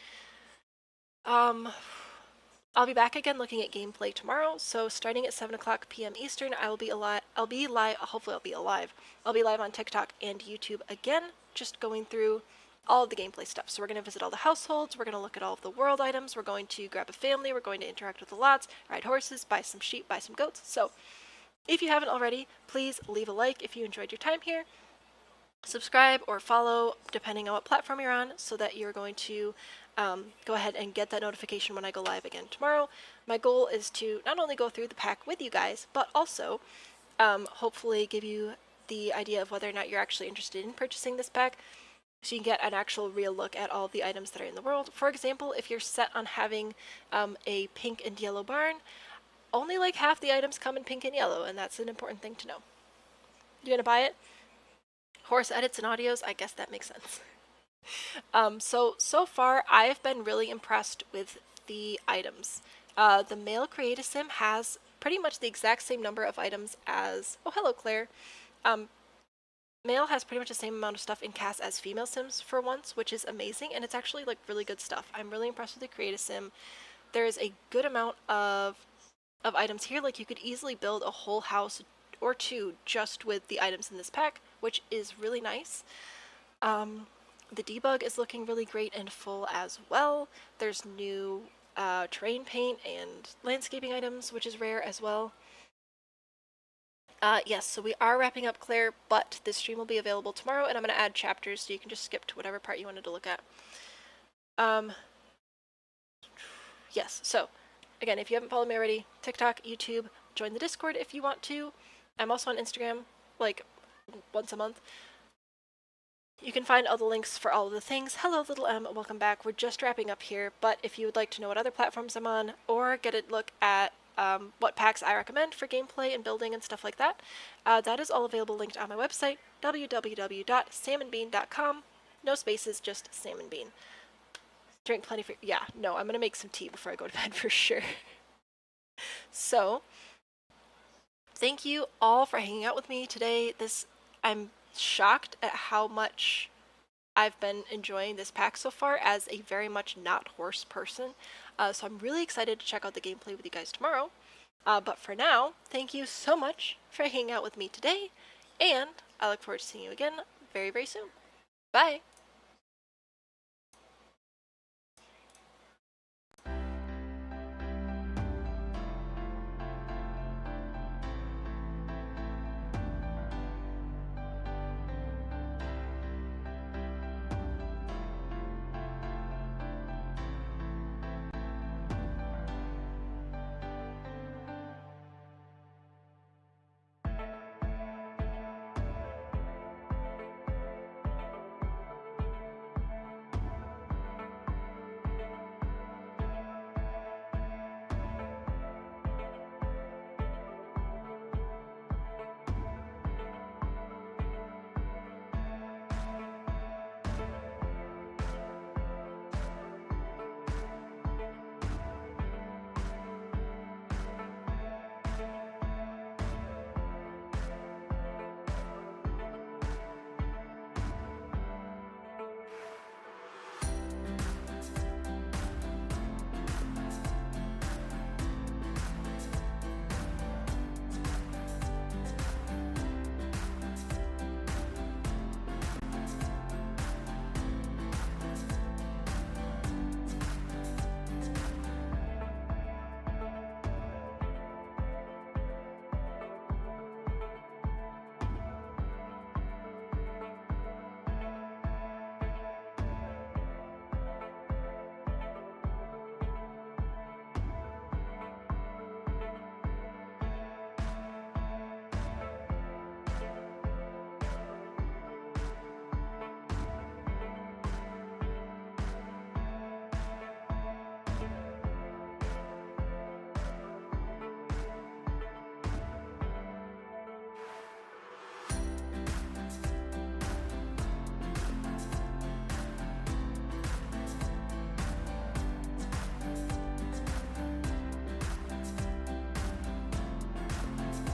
I'll be back again looking at gameplay tomorrow, so starting at 7 o'clock p.m. Eastern, I'll be live, hopefully I'll be alive. I'll be live on TikTok and YouTube again, just going through all of the gameplay stuff. So we're going to visit all the households, we're going to look at all of the world items, we're going to grab a family, we're going to interact with the lots, ride horses, buy some sheep, buy some goats. So if you haven't already, please leave a like if you enjoyed your time here. Subscribe or follow, depending on what platform you're on, so that you're going to go ahead and get that notification when I go live again tomorrow. My goal is to not only go through the pack with you guys, but also hopefully give you the idea of whether or not you're actually interested in purchasing this pack, so you can get an actual real look at all of the items that are in the world. For example, if you're set on having a pink and yellow barn, only like half the items come in pink and yellow, and that's an important thing to know. You gonna buy it? Horse edits and audios, I guess that makes sense. So far, I have been really impressed with the items. The male creative sim has pretty much the exact same number of items as, oh hello Claire. Male has pretty much the same amount of stuff in CAS as female sims for once, which is amazing, and it's actually like really good stuff. I'm really impressed with the creative sim. There's a good amount of items here, like you could easily build a whole house or two just with the items in this pack, which is really nice. The debug is looking really great and full as well. There's new terrain paint and landscaping items, which is rare as well. Yes, so we are wrapping up Claire, but this stream will be available tomorrow, and I'm going to add chapters so you can just skip to whatever part you wanted to look at. Yes, so again, if you haven't followed me already, TikTok, YouTube, join the Discord if you want to. I'm also on Instagram, like once a month. You can find all the links for all of the things. Hello, little M, welcome back. We're just wrapping up here, but if you would like to know what other platforms I'm on, or get a look at what packs I recommend for gameplay and building and stuff like that, that is all available linked on my website, www.samandbean.com. No spaces, just Sam and Bean. Drink plenty for, yeah, no, I'm gonna make some tea before I go to bed for sure. So, thank you all for hanging out with me today. I'm shocked at how much I've been enjoying this pack so far as a very much not horse person. So I'm really excited to check out the gameplay with you guys tomorrow. But for now, thank you so much for hanging out with me today, and I look forward to seeing you again very, very soon. Bye!